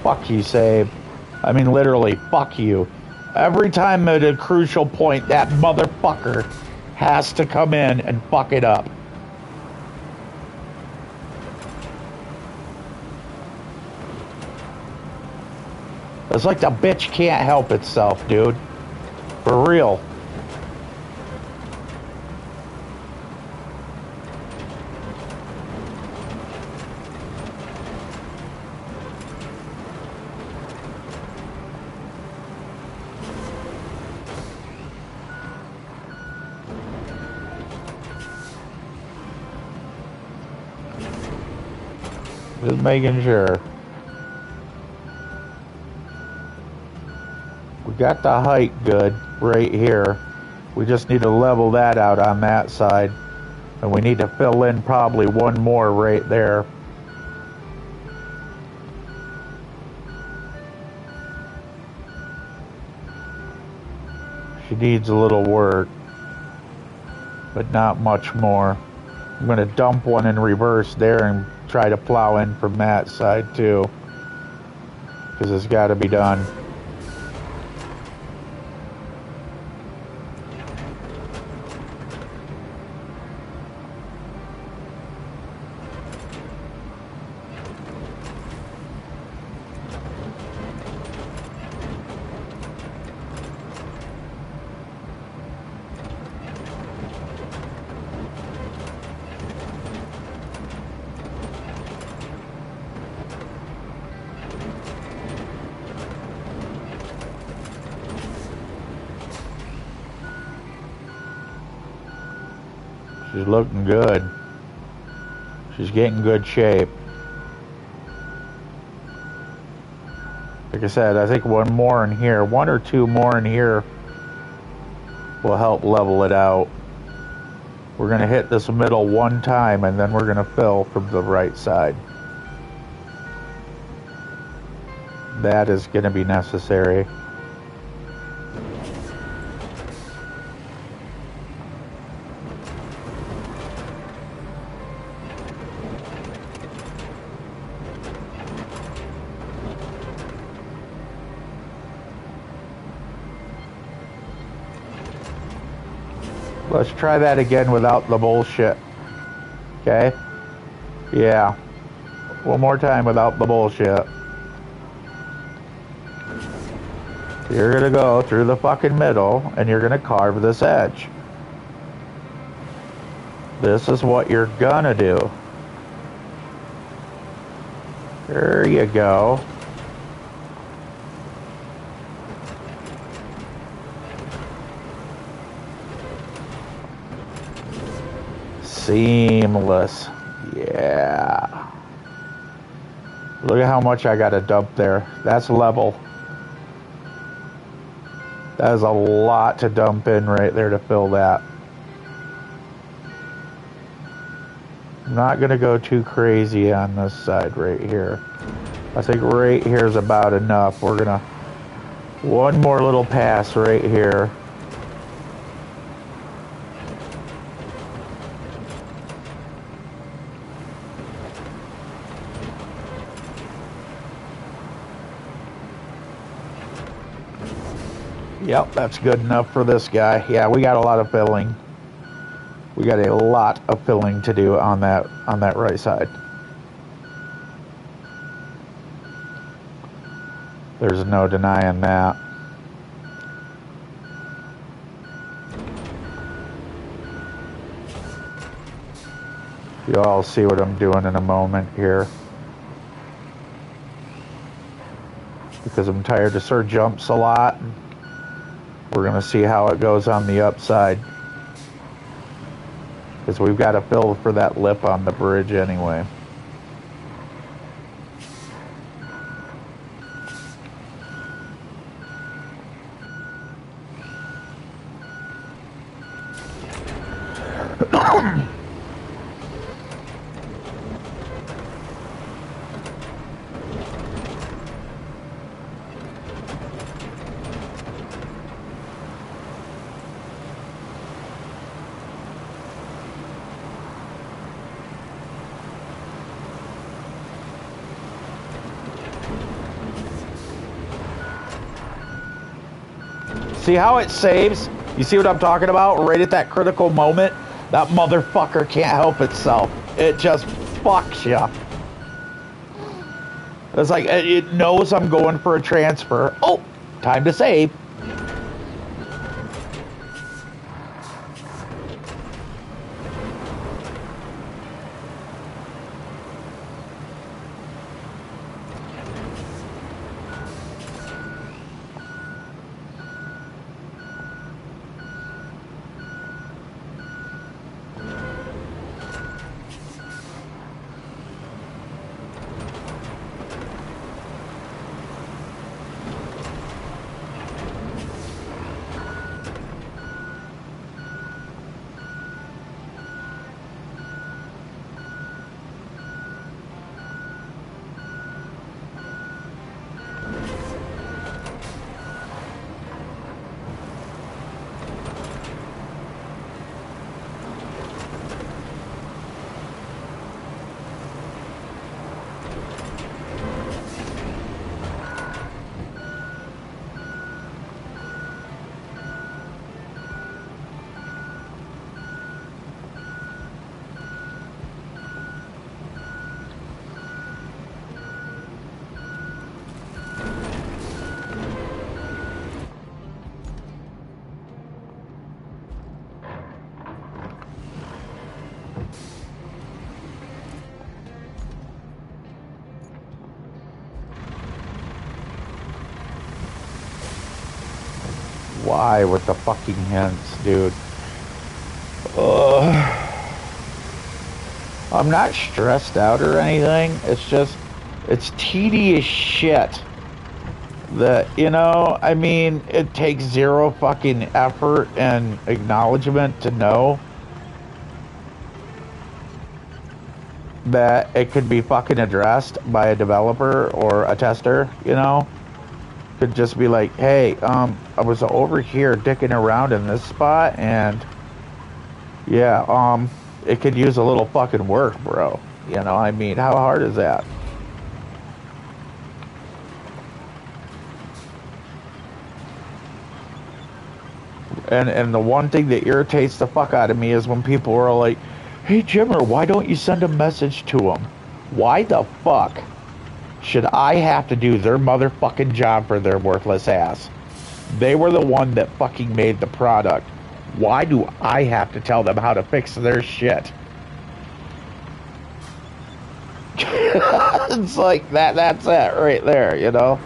Fuck you, Save. I mean, literally, fuck you. Every time at a crucial point, that motherfucker has to come in and fuck it up. It's like the bitch can't help itself, dude. For real. Just making sure. We got the height good right here. We just need to level that out on that side. And we need to fill in probably one more right there. She needs a little work, but not much more. I'm going to dump one in reverse there and try to plow in from that side too, because it's got to be done. She's looking good. She's getting good shape. Like I said, I think one more in here, one or two more in here will help level it out. We're going to hit this middle one time and then we're going to fill from the right side. That is going to be necessary. Let's try that again without the bullshit. Okay? Yeah. One more time without the bullshit. You're gonna go through the fucking middle and you're gonna carve this edge. This is what you're gonna do. There you go. Seamless. Yeah. Look at how much I got to dump there. That's level. That is a lot to dump in right there to fill that. I'm not going to go too crazy on this side right here. I think right here is about enough. We're going to... One more little pass right here. Yep, that's good enough for this guy. Yeah, we got a lot of filling. We got a lot of filling to do on that right side. There's no denying that. You'll all see what I'm doing in a moment here. Because I'm tired. The Sir jumps a lot. We're going to see how it goes on the upside. Because we've got to fill for that lip on the bridge anyway. See how it saves? You see what I'm talking about? Right at that critical moment, that motherfucker can't help itself. It just fucks you. It's like, it knows I'm going for a transfer. Oh, time to save. Why with the fucking hints, dude? I'm not stressed out or anything. It's just, it's tedious shit. That, you know, I mean, it takes zero fucking effort and acknowledgement to know that it could be fucking addressed by a developer or a tester, you know? Could just be like, hey, I was over here dicking around in this spot, and yeah, it could use a little fucking work, bro. You know, I mean, how hard is that? And the one thing that irritates the fuck out of me is when people are like, hey, Jimmer, why don't you send a message to them? Why the fuck should I have to do their motherfucking job for their worthless ass? They were the one that fucking made the product. Why do I have to tell them how to fix their shit? It's like that's it right there, you know?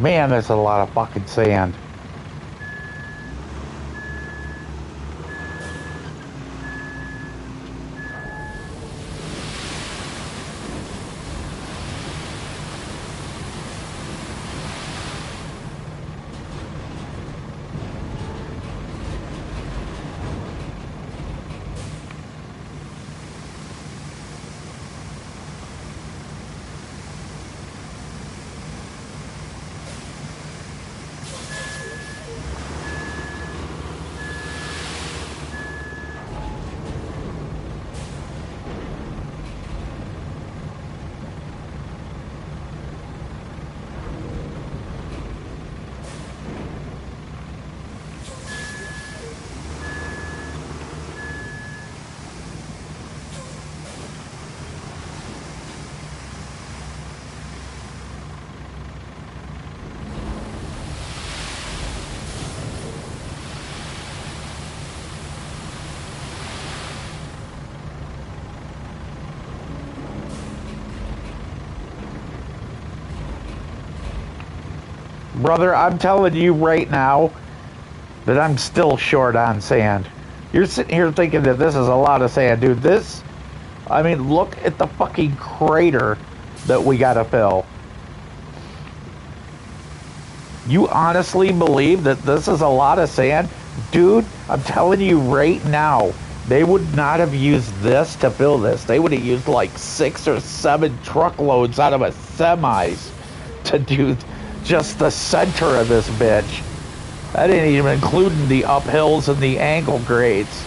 Man, that's a lot of fucking sand. Brother, I'm telling you right now that I'm still short on sand. You're sitting here thinking that this is a lot of sand, dude. This, I mean, look at the fucking crater that we gotta fill. You honestly believe that this is a lot of sand? Dude, I'm telling you right now, they would not have used this to fill this. They would have used like 6 or 7 truckloads out of a semis to do just the center of this bitch. That ain't even including the uphills and the angle grades.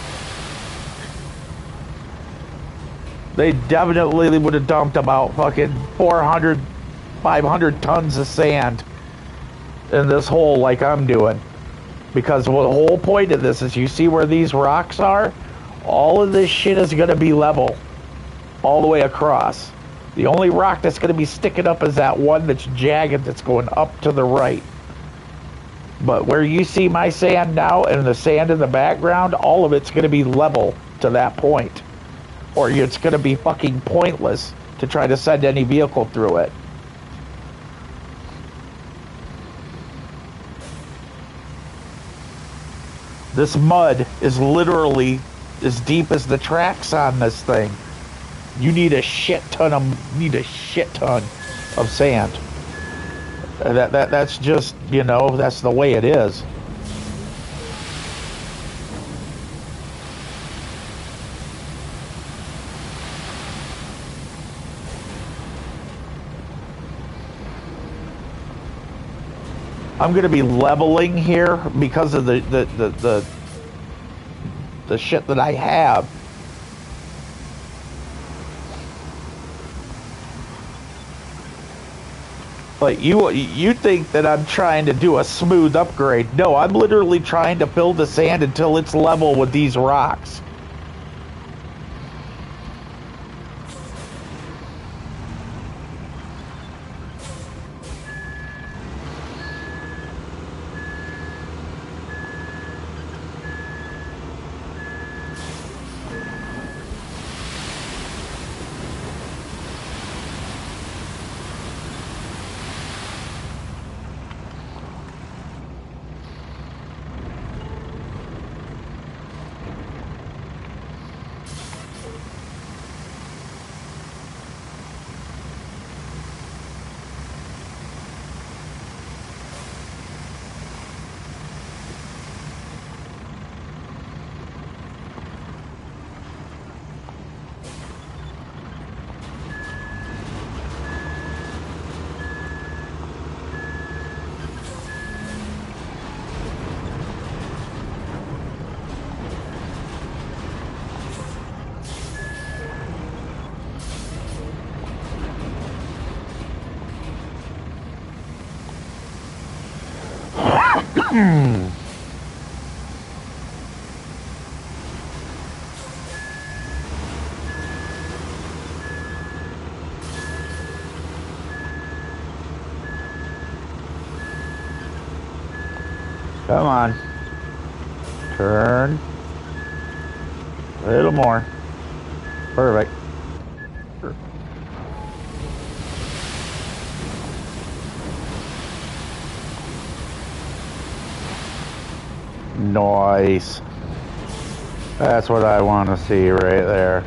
They definitely would have dumped about fucking 400, 500 tons of sand in this hole like I'm doing. Because the whole point of this is, you see where these rocks are? All of this shit is going to be level all the way across. The only rock that's going to be sticking up is that one that's jagged, that's going up to the right. But where you see my sand now and the sand in the background, all of it's going to be level to that point. Or it's going to be fucking pointless to try to send any vehicle through it. This mud is literally as deep as the tracks on this thing. You need a shit ton of sand. That's just, you know, that's the way it is. I'm gonna be leveling here because of the shit that I have. But you think that I'm trying to do a smooth upgrade. No, I'm literally trying to fill the sand until it's level with these rocks. Come on. Turn. A little more. Perfect. Nice. That's what I want to see right there.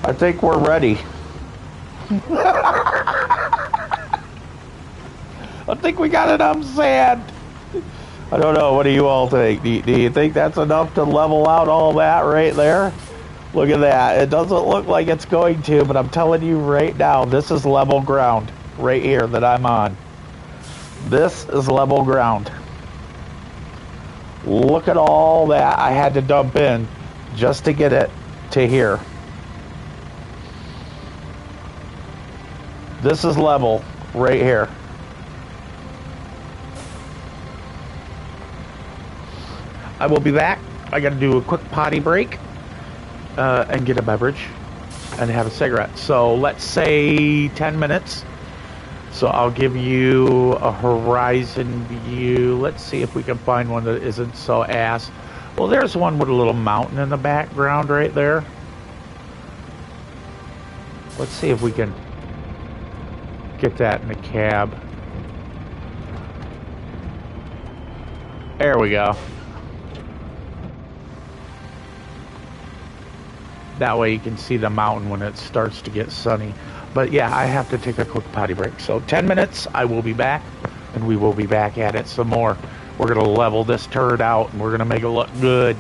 I think we're ready. I think we got enough sand. I don't know. What do you all think? Do you think that's enough to level out all that right there? Look at that. It doesn't look like it's going to, but I'm telling you right now, this is level ground right here that I'm on. This is level ground. Look at all that I had to dump in just to get it to here. This is level right here. I will be back. I got to do a quick potty break and get a beverage and have a cigarette. So let's say 10 minutes. So I'll give you a horizon view. Let's see if we can find one that isn't so ass. Well, there's one with a little mountain in the background right there. Let's see if we can get that in the cab. There we go. That way you can see the mountain when it starts to get sunny. But yeah, I have to take a quick potty break. So 10 minutes, I will be back, and we will be back at it some more. We're going to level this turd out, and we're going to make it look good.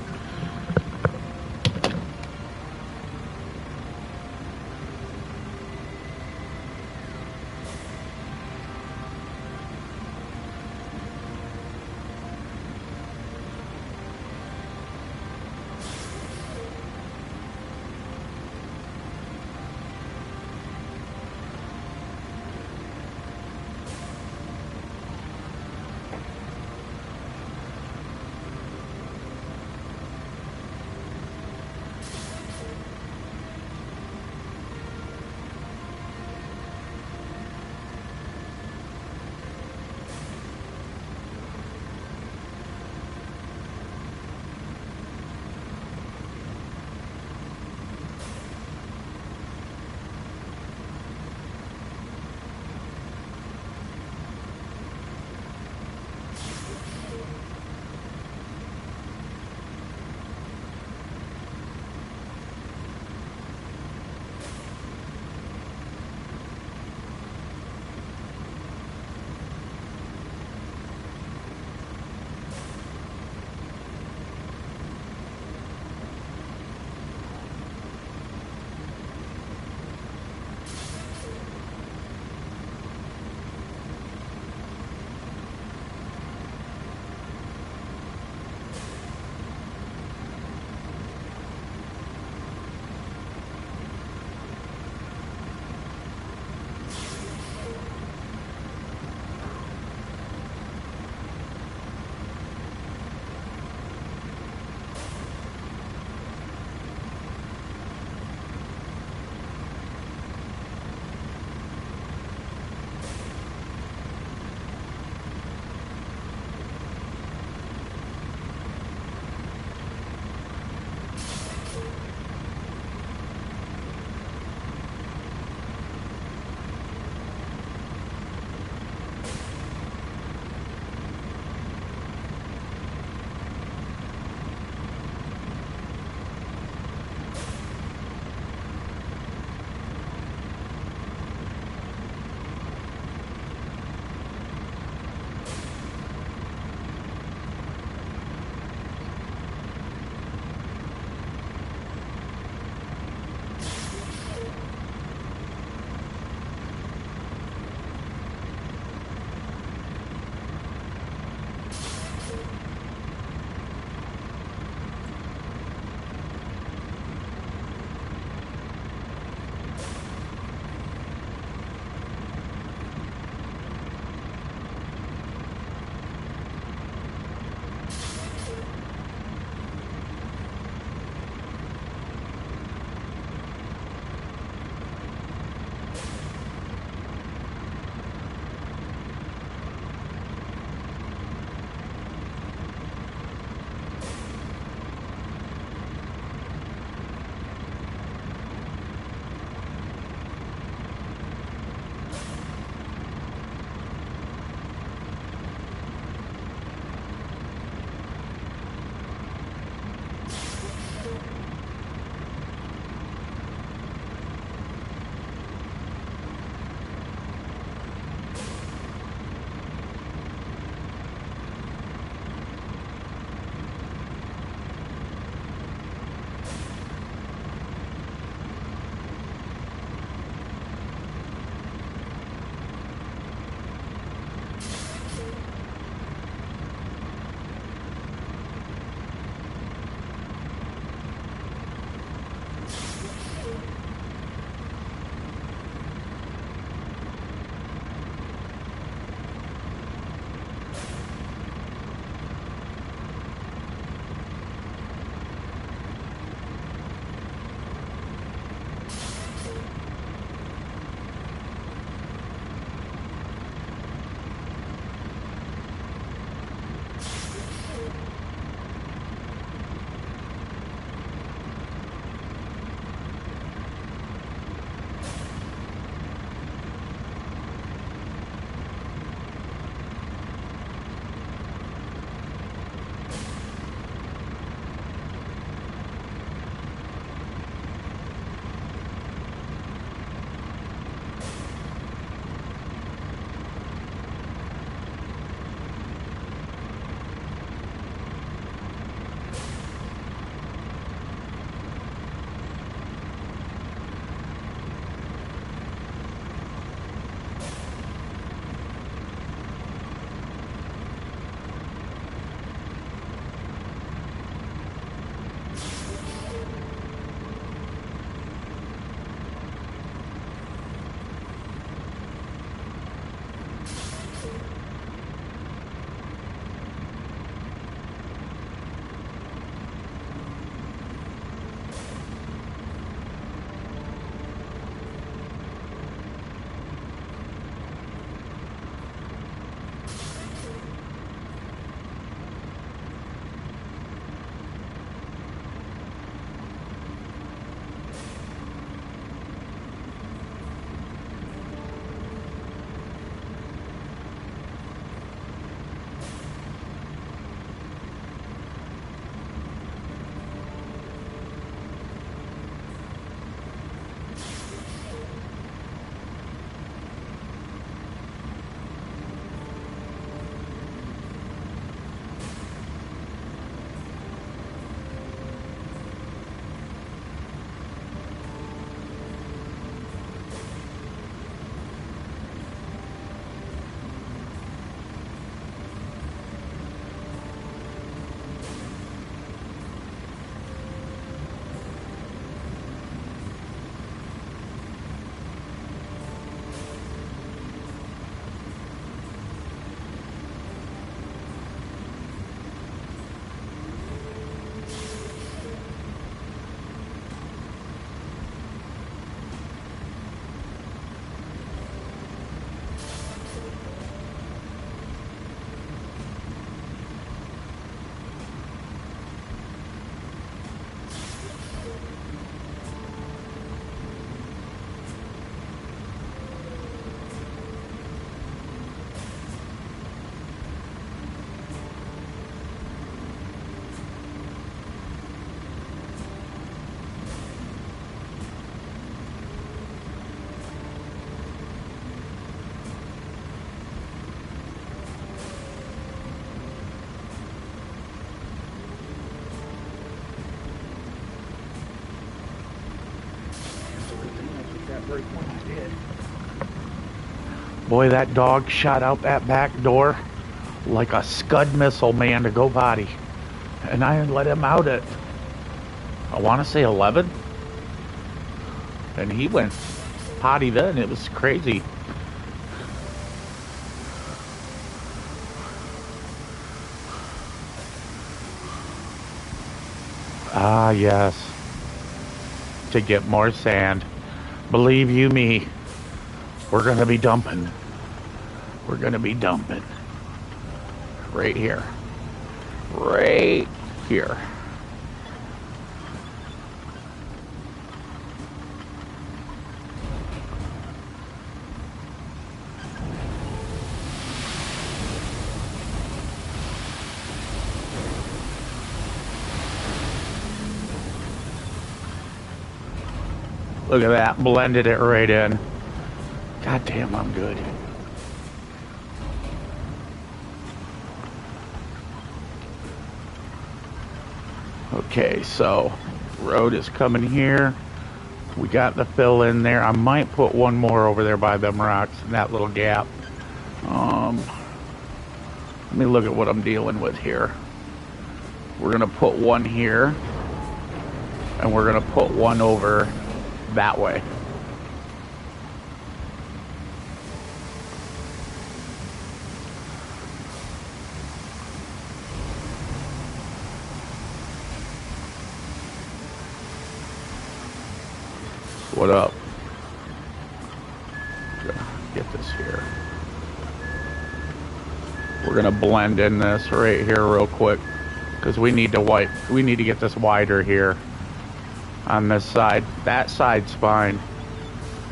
Boy, that dog shot out that back door like a Scud missile, man, to go potty. And I let him out at, I want to say 11. And he went potty then. It was crazy. Ah, yes. To get more sand. Believe you me, we're going to be dumping. We're going to be dumping. Right here. Right here. Look at that, blended it right in. God damn, I'm good. Okay, so road is coming here. We got the fill in there. I might put one more over there by them rocks in that little gap. Let me look at what I'm dealing with here. We're gonna put one here, and we're gonna put one over that way. What up? Get this here. We're gonna blend in this right here real quick because we need to get this wider here on this side. That side's fine.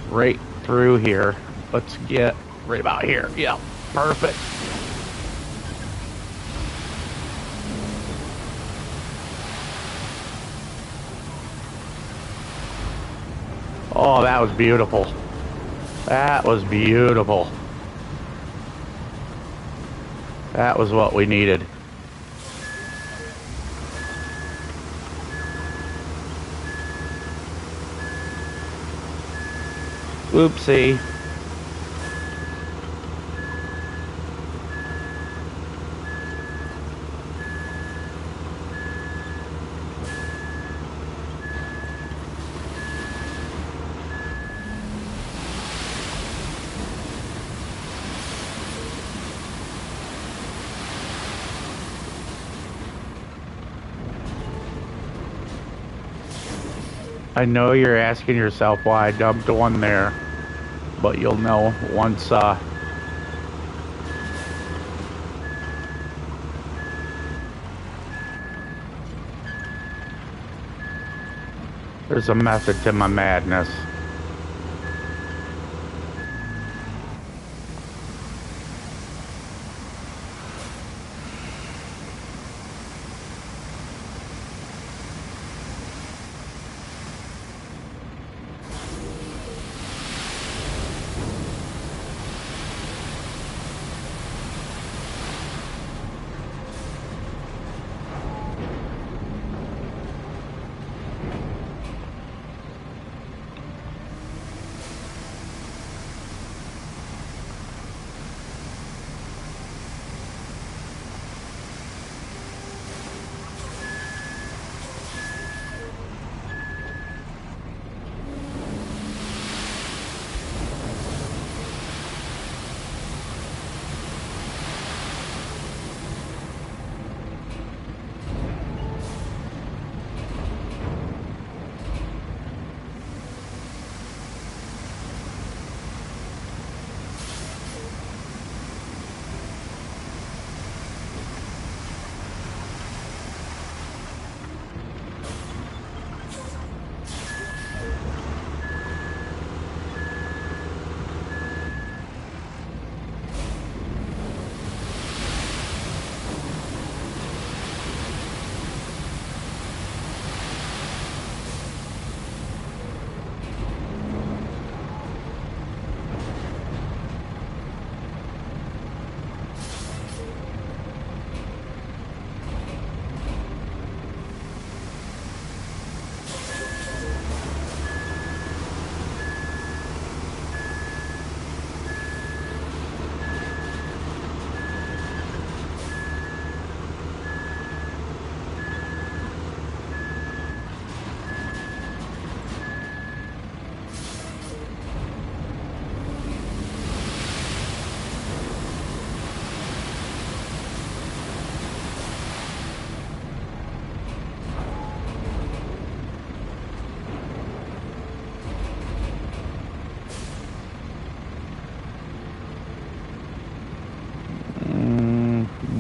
Right through here. Let's get right about here. Yeah, perfect. Oh, that was beautiful. That was beautiful. That was what we needed. Oopsie. I know you're asking yourself why I dumped one there, but you'll know once there's a method to my madness.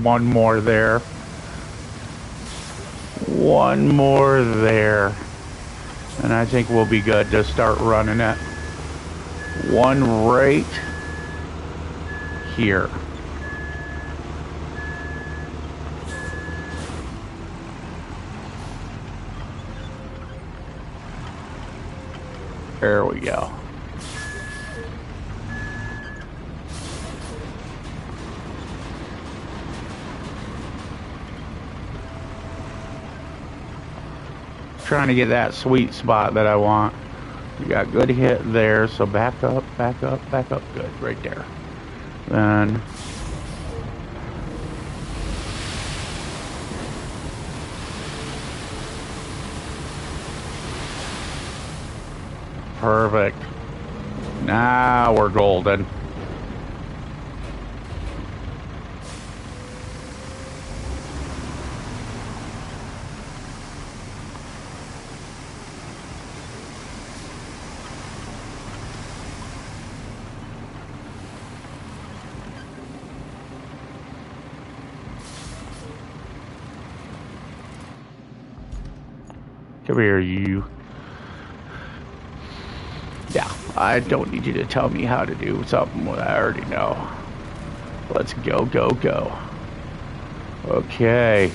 one more there. One more there. And I think we'll be good to start running it. One right here. There we go. Trying to get that sweet spot that I want. You got good hit there, so back up, back up, back up. Good, right there. Then perfect. Now we're golden. Come here, you. Yeah, I don't need you to tell me how to do something that I already know. Let's go, go, go. Okay.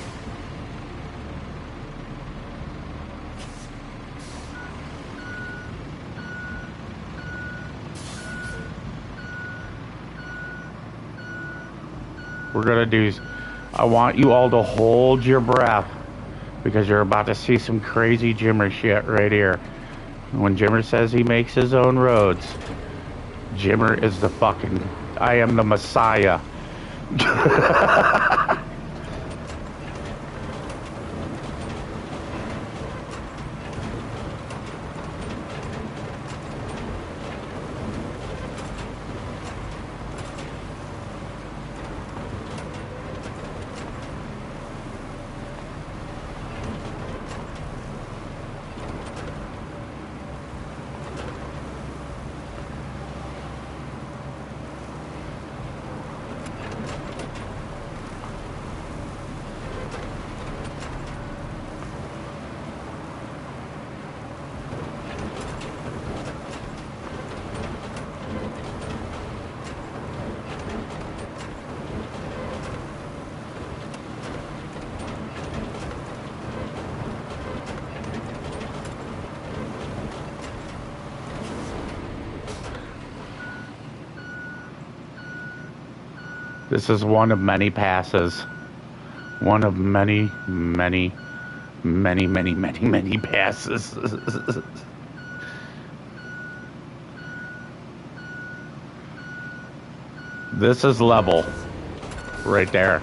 We're gonna do, I want you all to hold your breath because you're about to see some crazy Jimmer shit right here. When Jimmer says he makes his own roads, Jimmer is the fucking, I am the Messiah. This is one of many passes. One of many, many, many, many, many, many passes. This is level. Right there.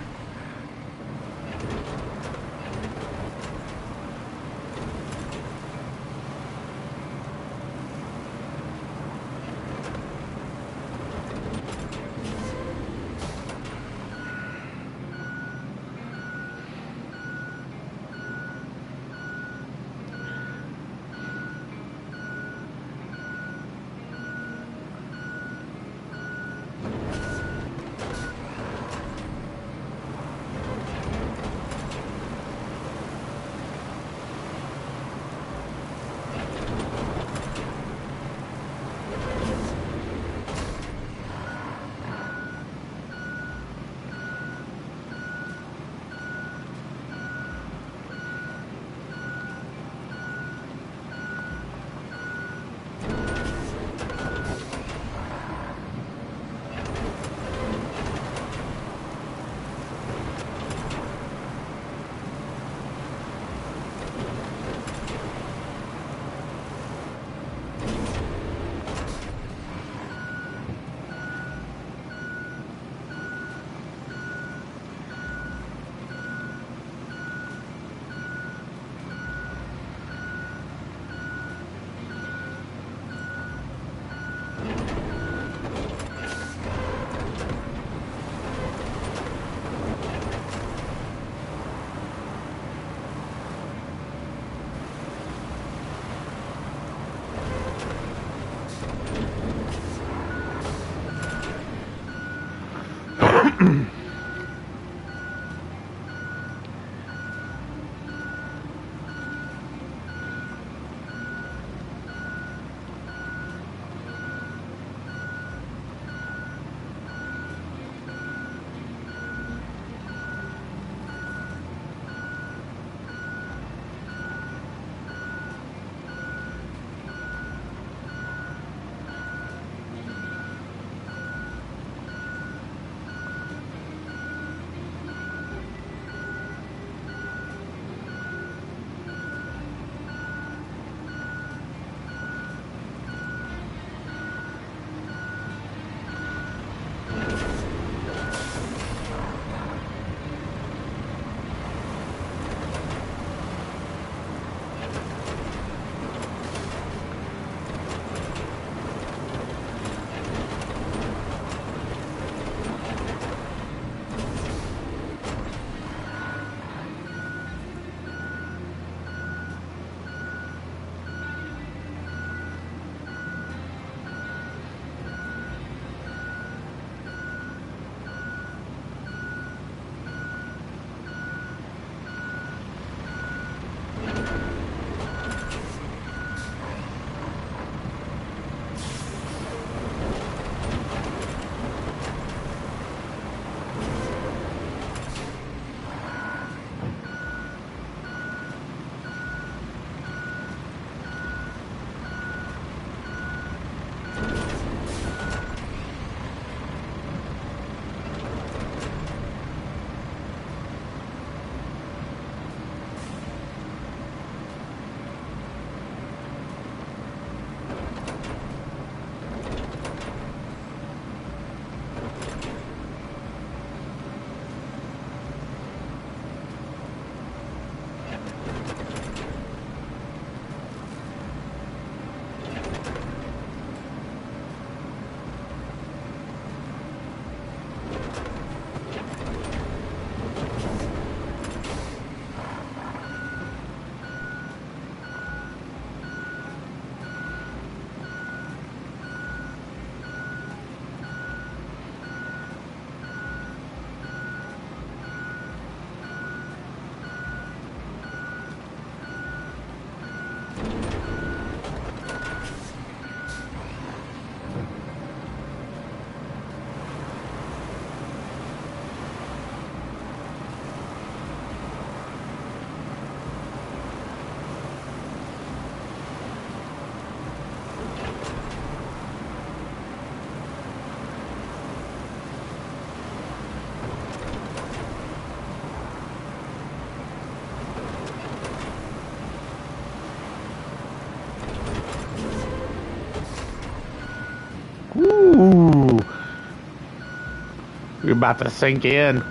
We're about to sink in.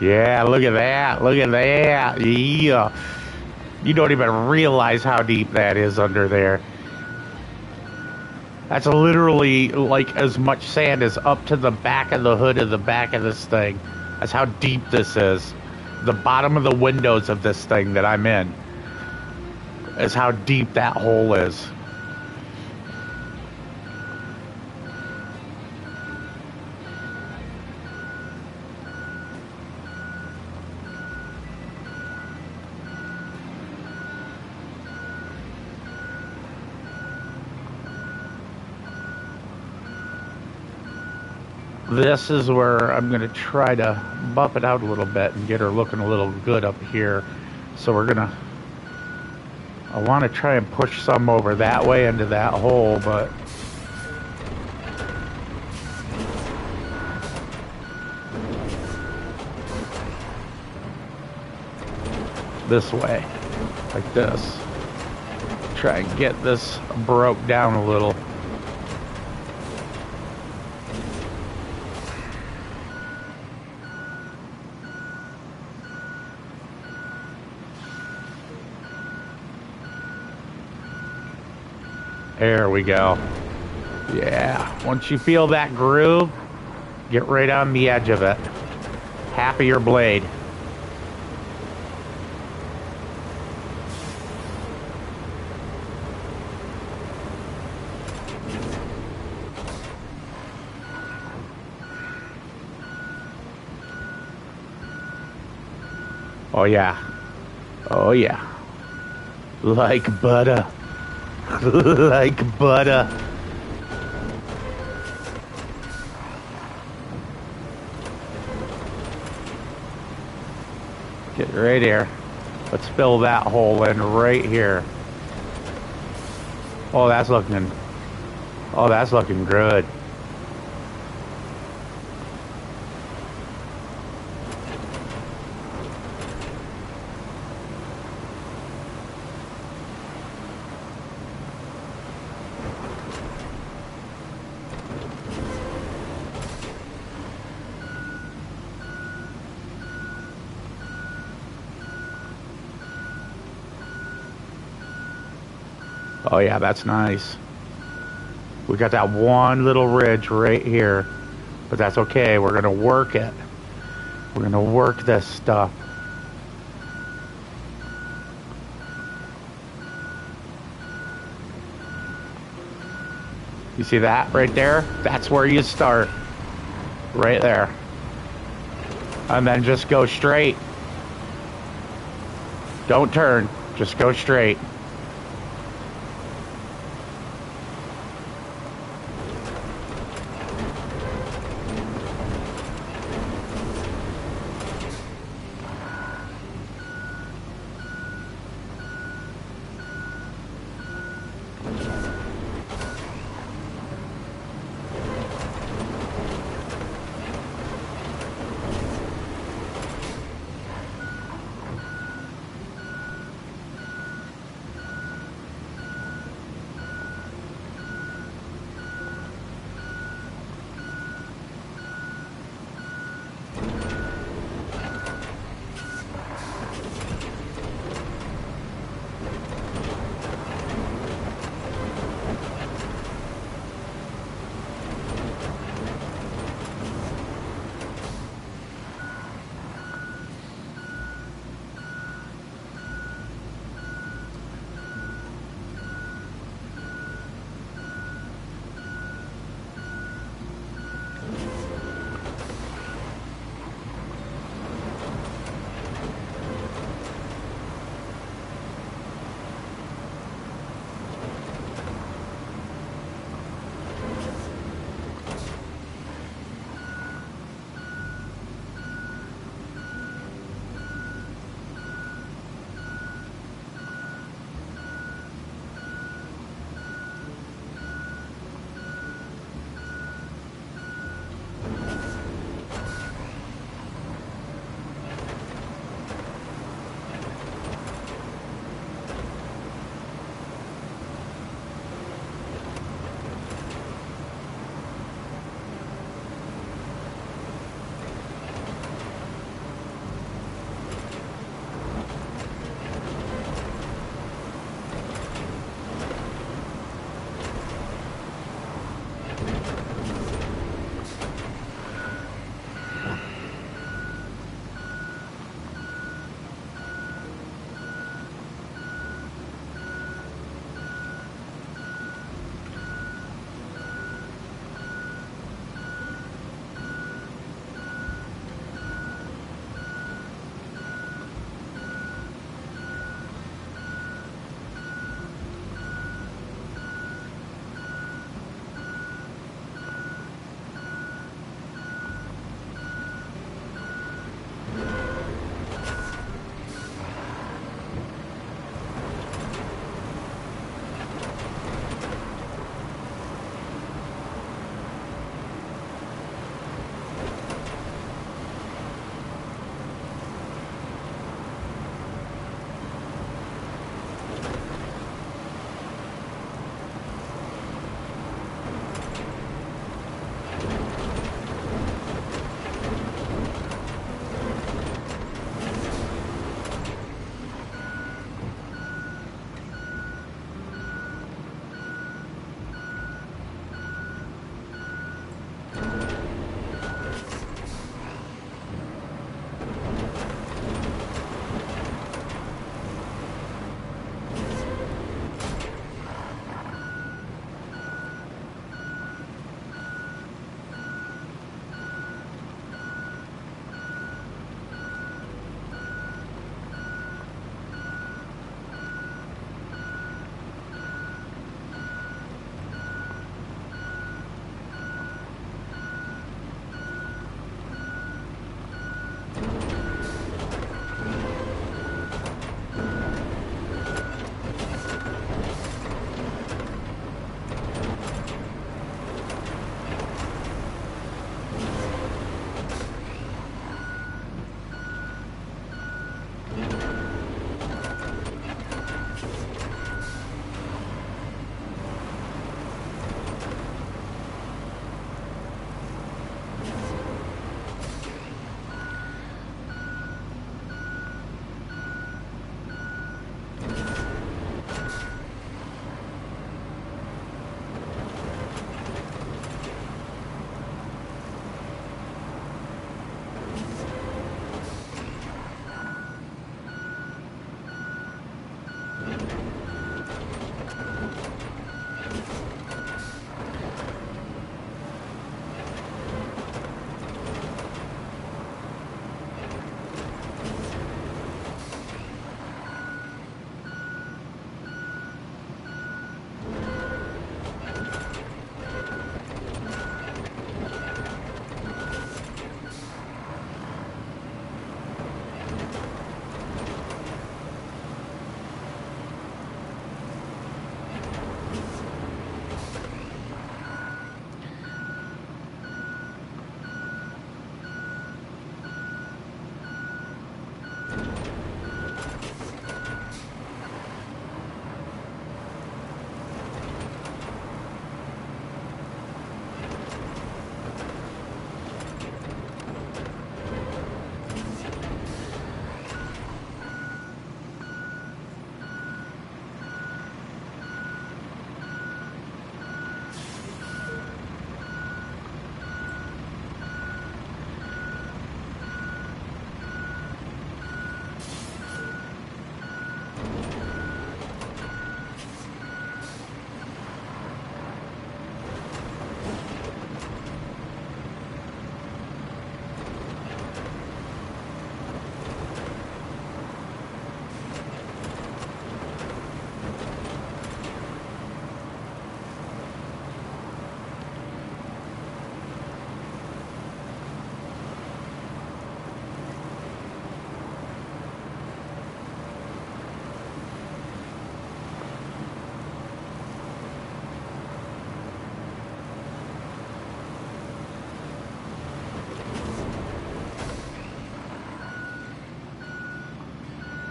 Yeah, look at that. Look at that. Yeah. You don't even realize how deep that is under there. That's literally like as much sand as up to the back of the hood of the back of this thing. That's how deep this is. The bottom of the windows of this thing that I'm in is how deep that hole is. This is where I'm going to try to buff it out a little bit and get her looking a little good up here. So I want to try and push some over that way into that hole, but this way, like this. Try and get this broke down a little. There we go. Yeah, once you feel that groove, get right on the edge of it. Half of your blade. Oh yeah. Oh yeah. Like butter. Like butter. Get right here. Let's fill that hole in right here. Oh, that's looking good. Oh yeah, that's nice. We got that one little ridge right here, but that's okay. We're gonna work it. We're gonna work this stuff. You see that right there? That's where you start. Right there. And then just go straight. Don't turn, just go straight.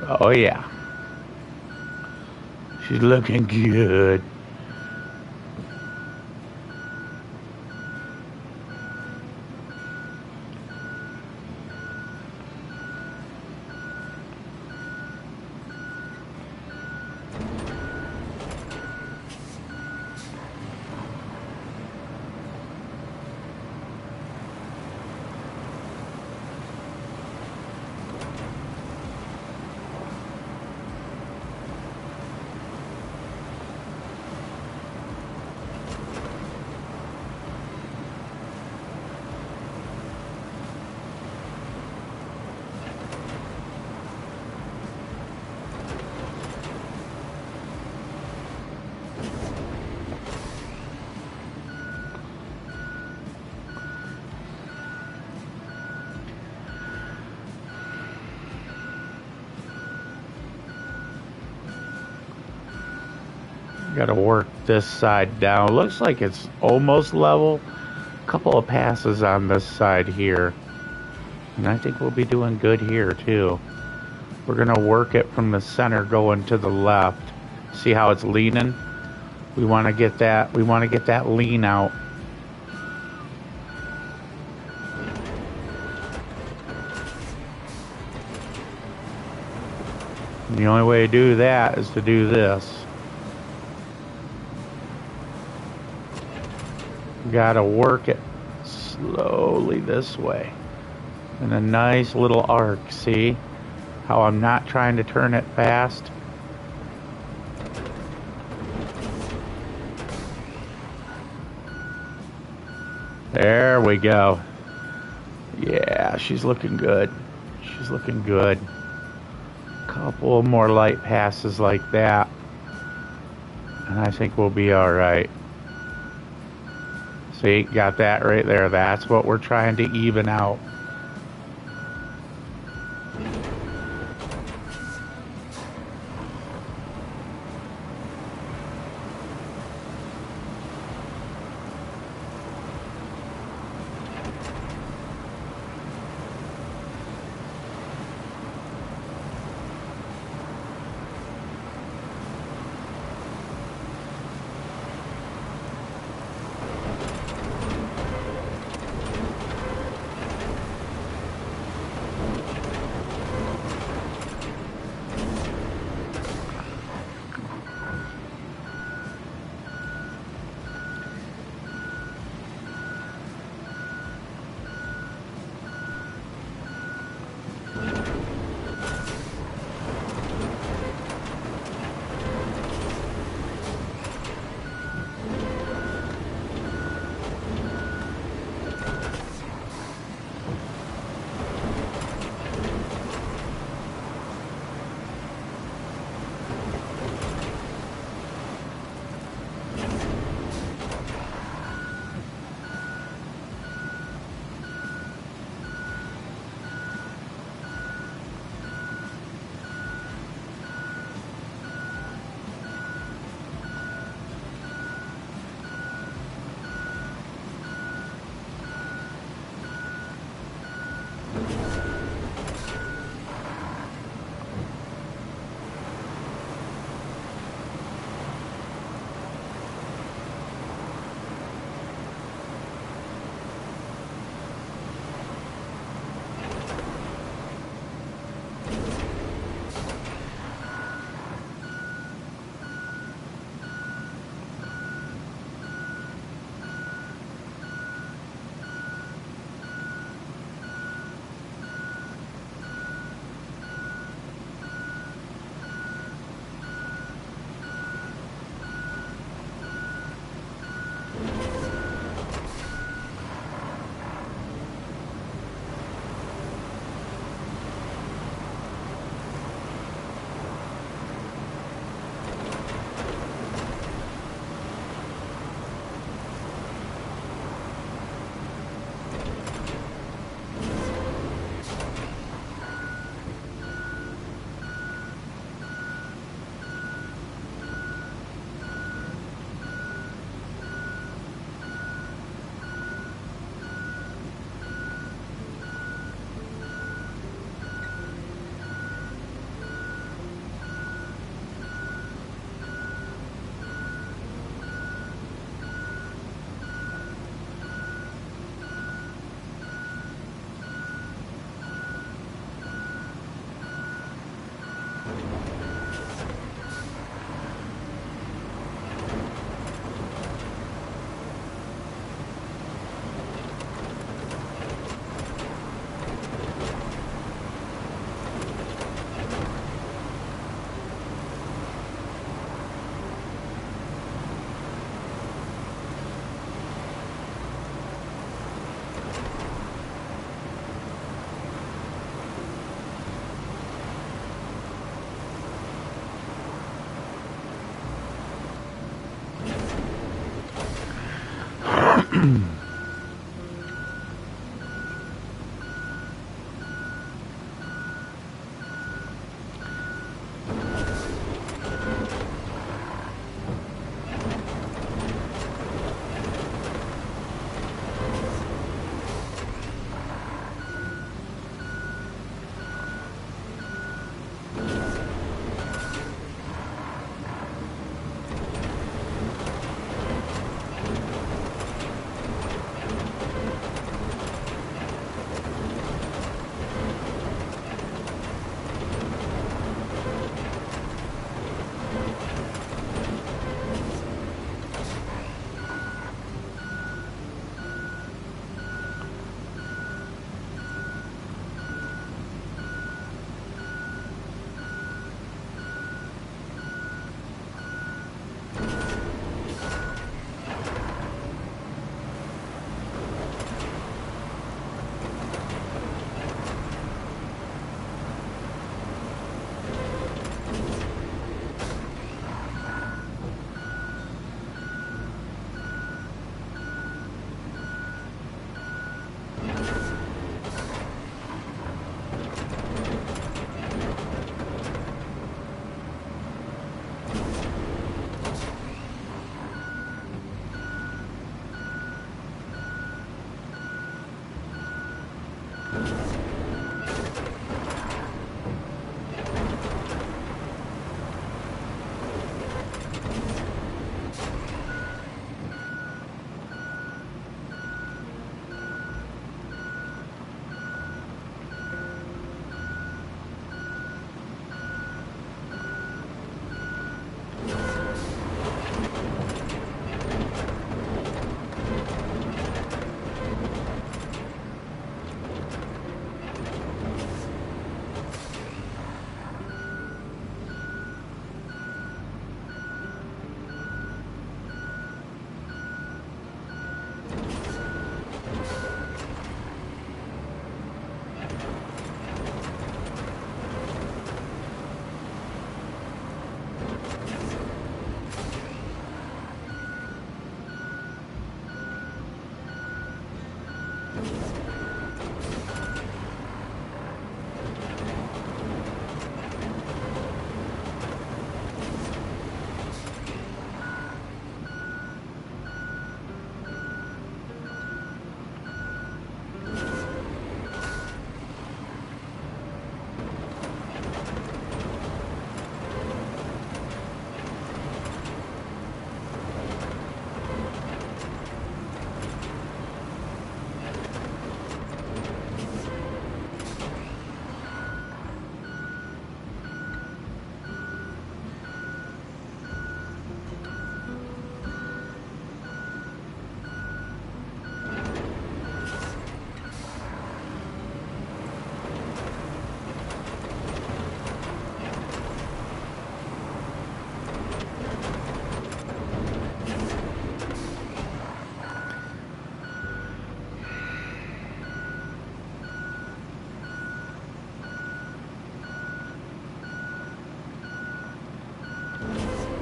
Oh yeah. She's looking good. Got to work this side down. Looks like it's almost level. A couple of passes on this side here. And I think we'll be doing good here too. We're going to work it from the center going to the left. See how it's leaning? We want to get that lean out. And the only way to do that is to do this. Gotta work it slowly this way. In a nice little arc, see? How I'm not trying to turn it fast? There we go. Yeah, she's looking good. She's looking good. Couple more light passes like that. And I think we'll be alright. See, got that right there. That's what we're trying to even out.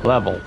Level.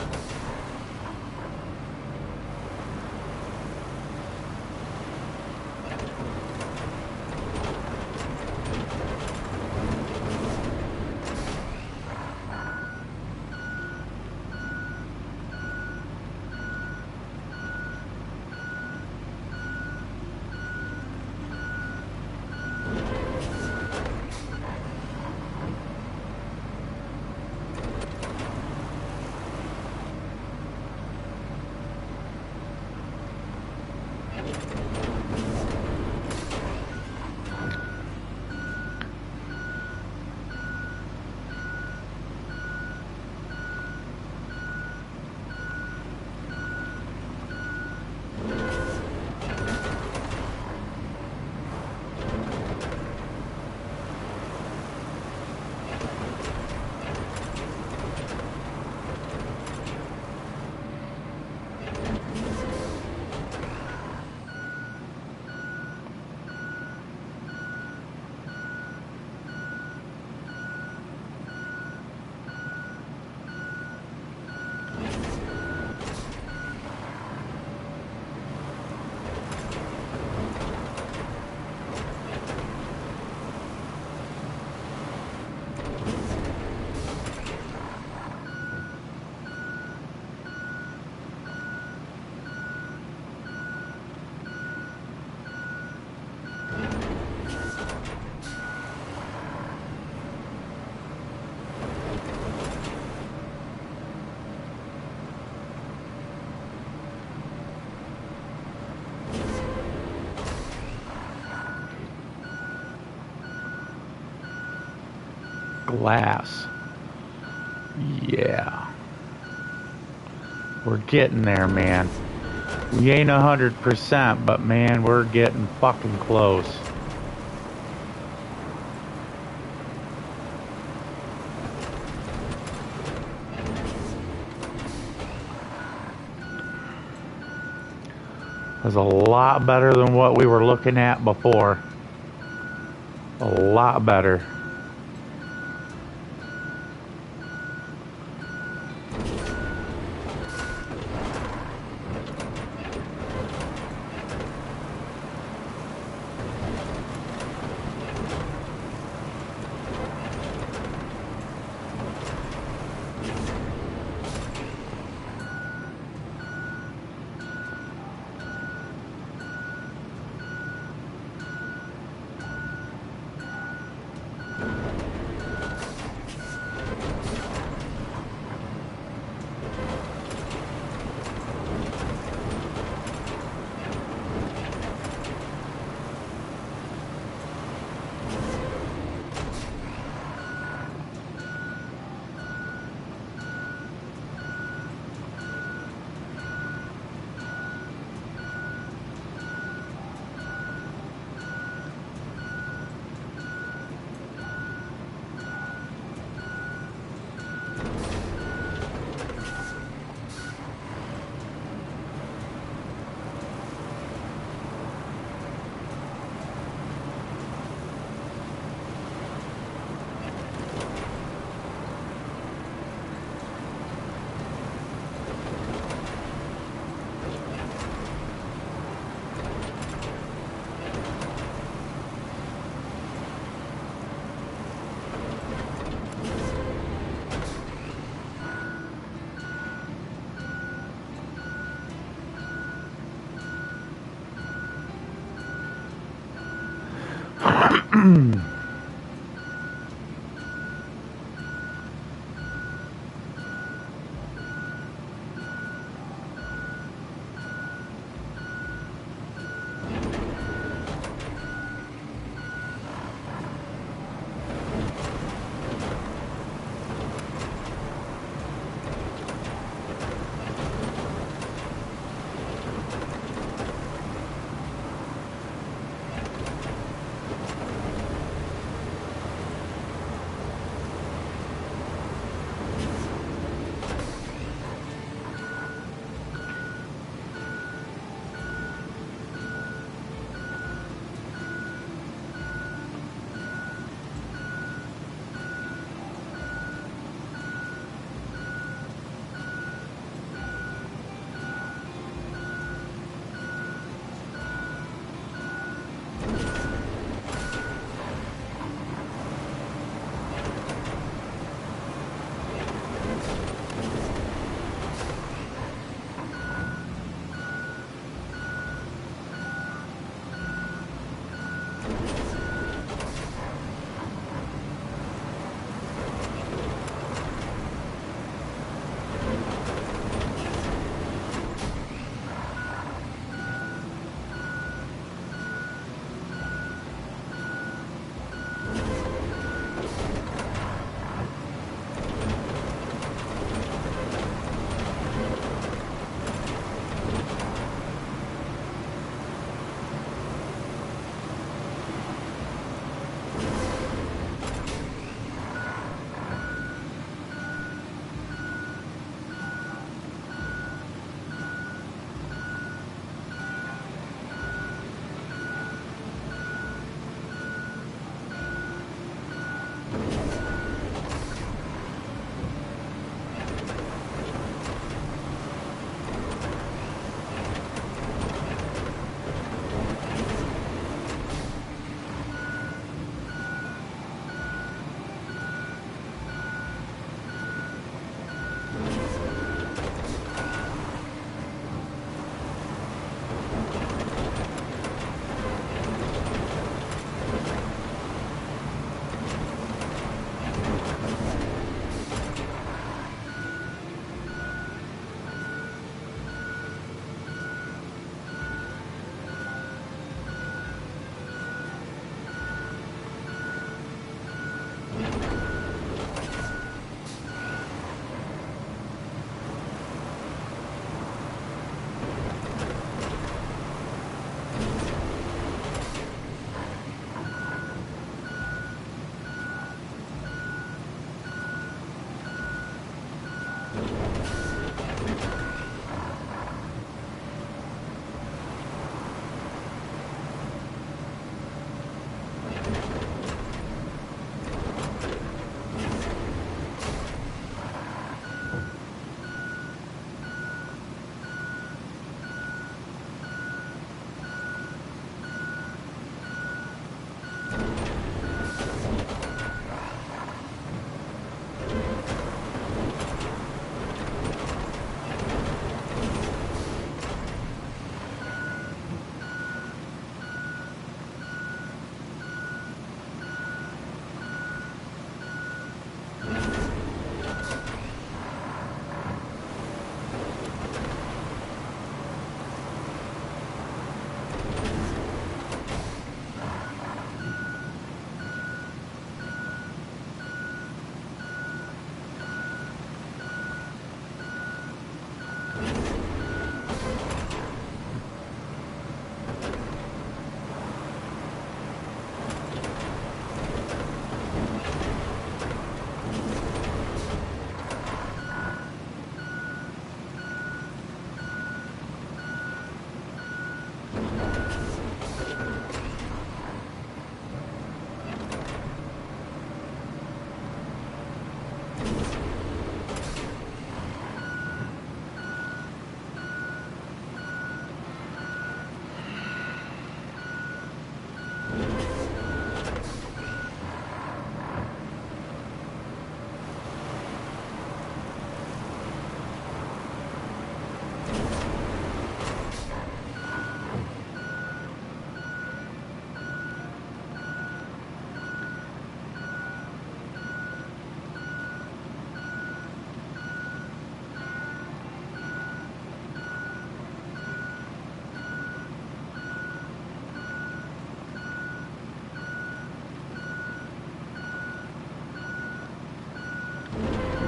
glass. Yeah. We're getting there, man. We ain't 100%, but man, we're getting fucking close. That's a lot better than what we were looking at before. A lot better.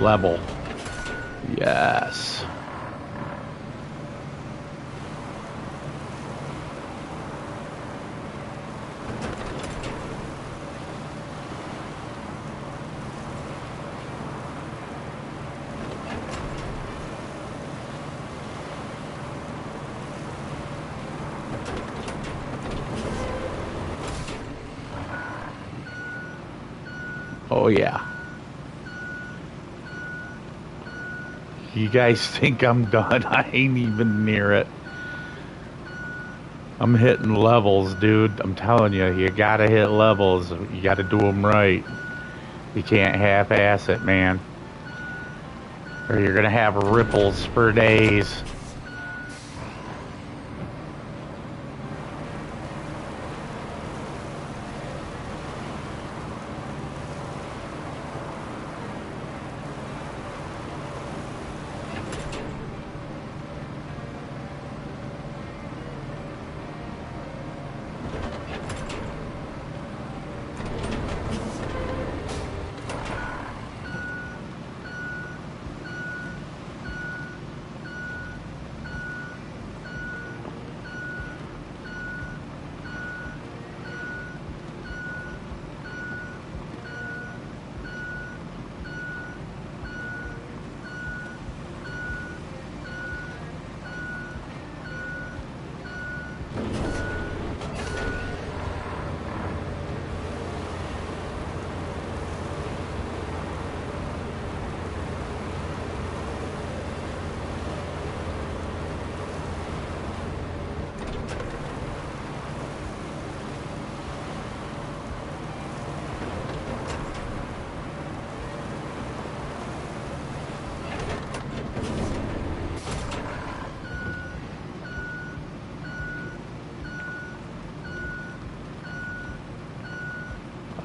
Level. Yes. Oh yeah. You guys think I'm done? I ain't even near it. I'm hitting levels, dude. I'm telling you, you gotta hit levels. You gotta do them right. You can't half-ass it, man. Or you're gonna have ripples for days.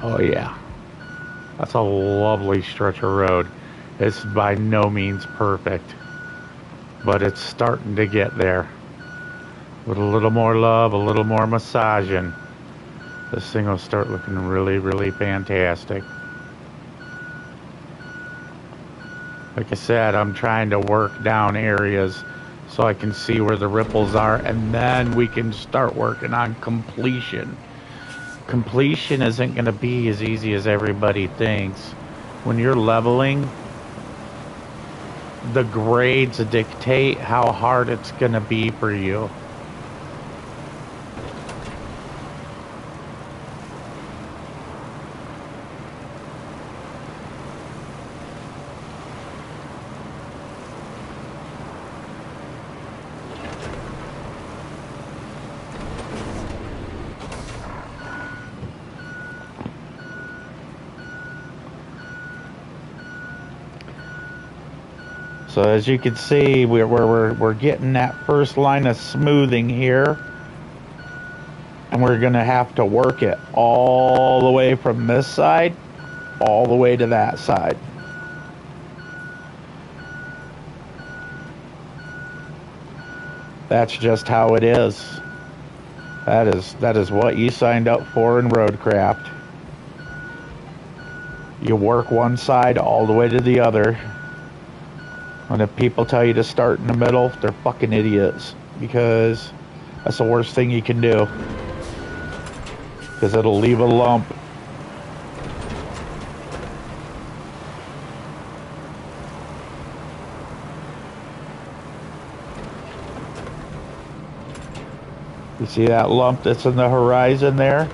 Oh yeah. That's a lovely stretch of road. It's by no means perfect, but it's starting to get there. With a little more love, a little more massaging, this thing will start looking really, really fantastic. Like I said, I'm trying to work down areas so I can see where the ripples are, and then we can start working on completion. Completion isn't going to be as easy as everybody thinks. When you're leveling, the grades dictate how hard it's going to be for you. So as you can see, we're getting that first line of smoothing here. And we're going to have to work it all the way from this side, all the way to that side. That's just how it is. That is what you signed up for in RoadCraft. You work one side all the way to the other. And if people tell you to start in the middle, they're fucking idiots. Because that's the worst thing you can do. Because it'll leave a lump. You see that lump that's in the horizon there?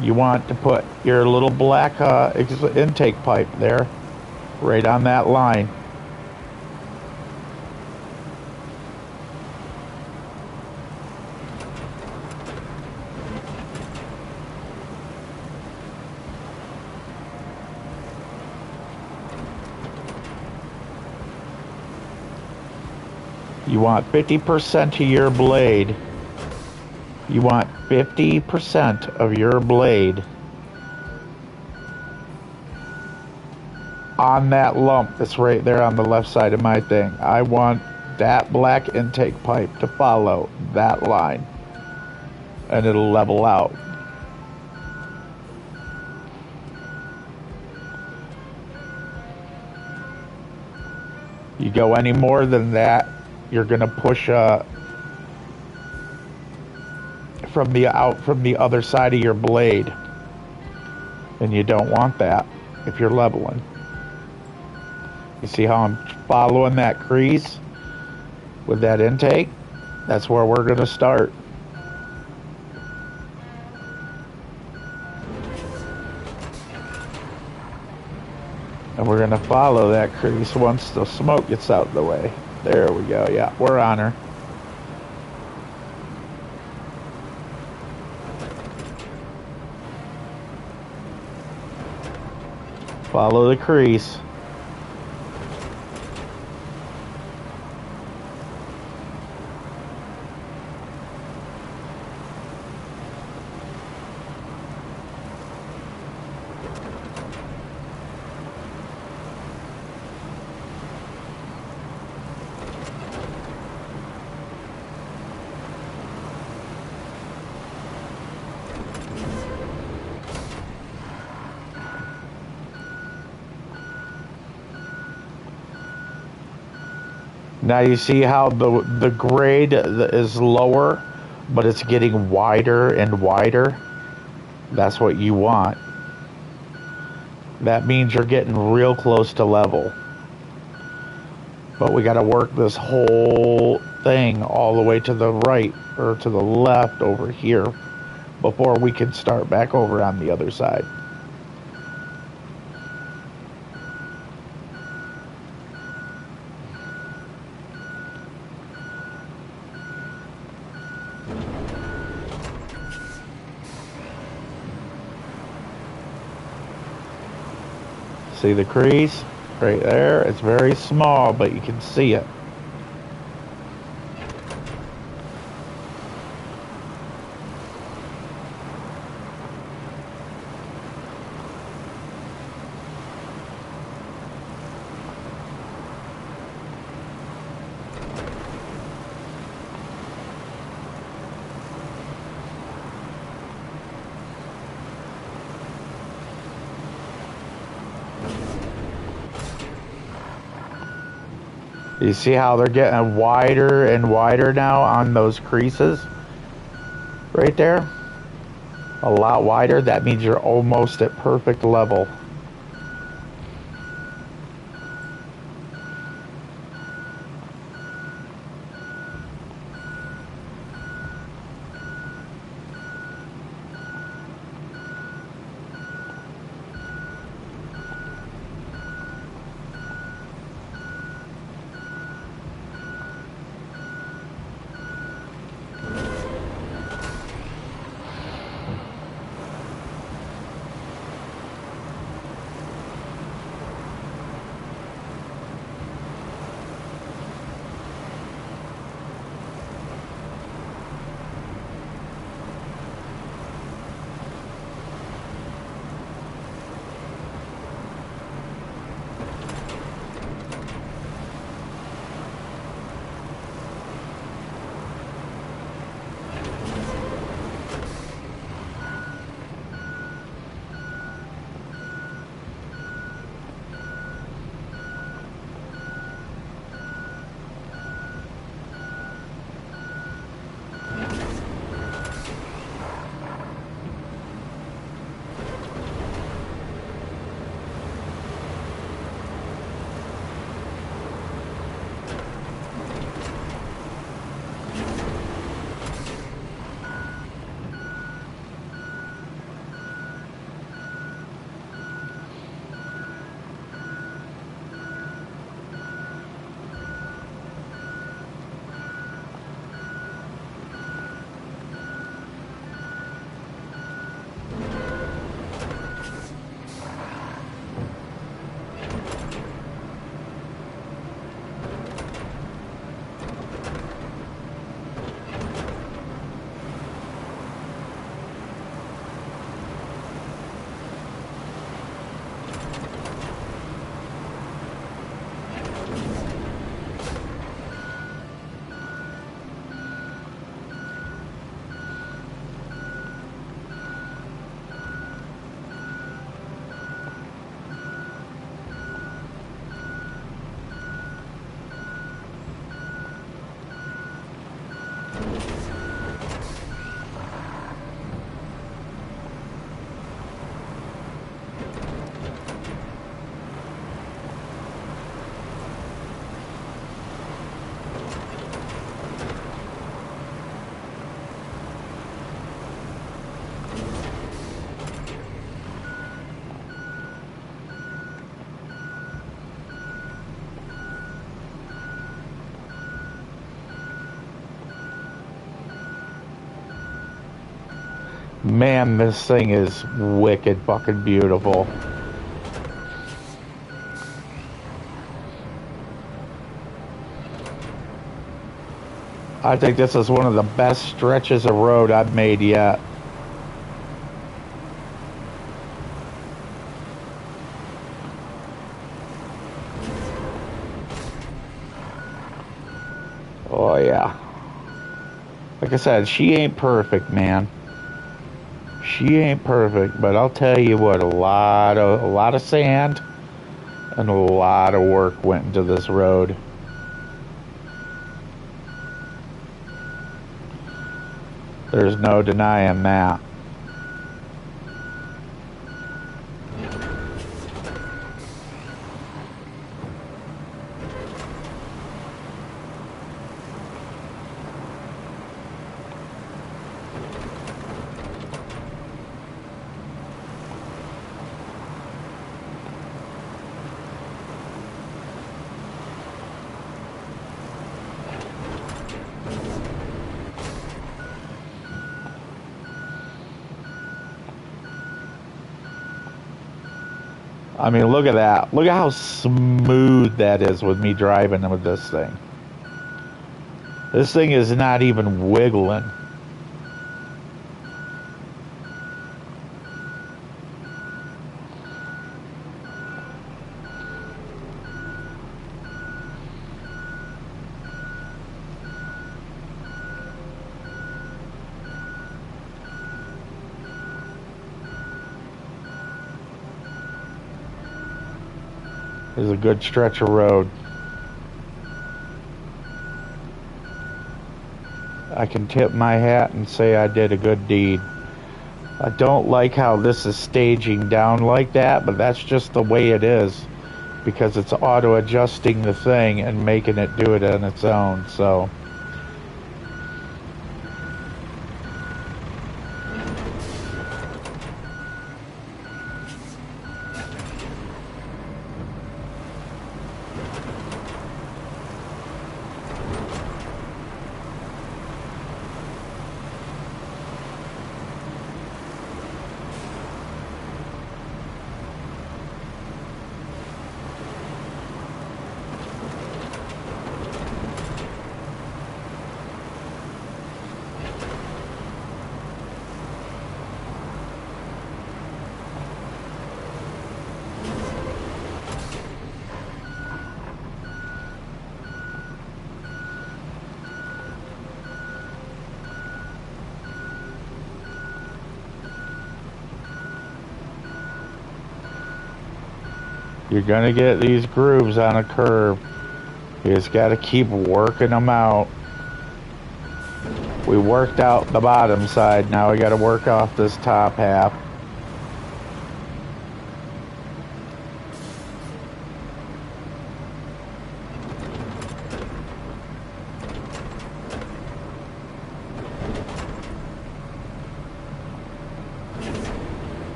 You want to put your little black intake pipe there, right on that line. You want 50% of your blade. You want 50% of your blade on that lump that's right there on the left side of my thing. I want that black intake pipe to follow that line, and it'll level out. You go any more than that, you're gonna push from the other side of your blade, and you don't want that if you're leveling. You see how I'm following that crease with that intake? That's where we're gonna start. And we're gonna follow that crease once the smoke gets out of the way. There we go. Yeah, we're on her. Follow the crease. Now you see how the grade is lower, but it's getting wider and wider. That's what you want. That means you're getting real close to level. But we got to work this whole thing all the way to the right or to the left over here before we can start back over on the other side. See the crease right there? It's very small, but you can see it. You see how they're getting wider and wider now on those creases? Right there? A lot wider. That means you're almost at perfect level. Man, this thing is wicked fucking beautiful. I think this is one of the best stretches of road I've made yet. Oh yeah. Like I said, she ain't perfect, man. She ain't perfect, but I'll tell you what, a lot of sand and a lot of work went into this road. There's no denying that. I mean, look at that. Look at how smooth that is with me driving with this thing. This thing is not even wiggling. This is a good stretch of road. I can tip my hat and say I did a good deed. I don't like how this is staging down like that, but that's just the way it is, because it's auto-adjusting the thing and making it do it on its own, so... You're gonna get these grooves on a curve. You just gotta keep working them out. We worked out the bottom side, now we gotta work off this top half.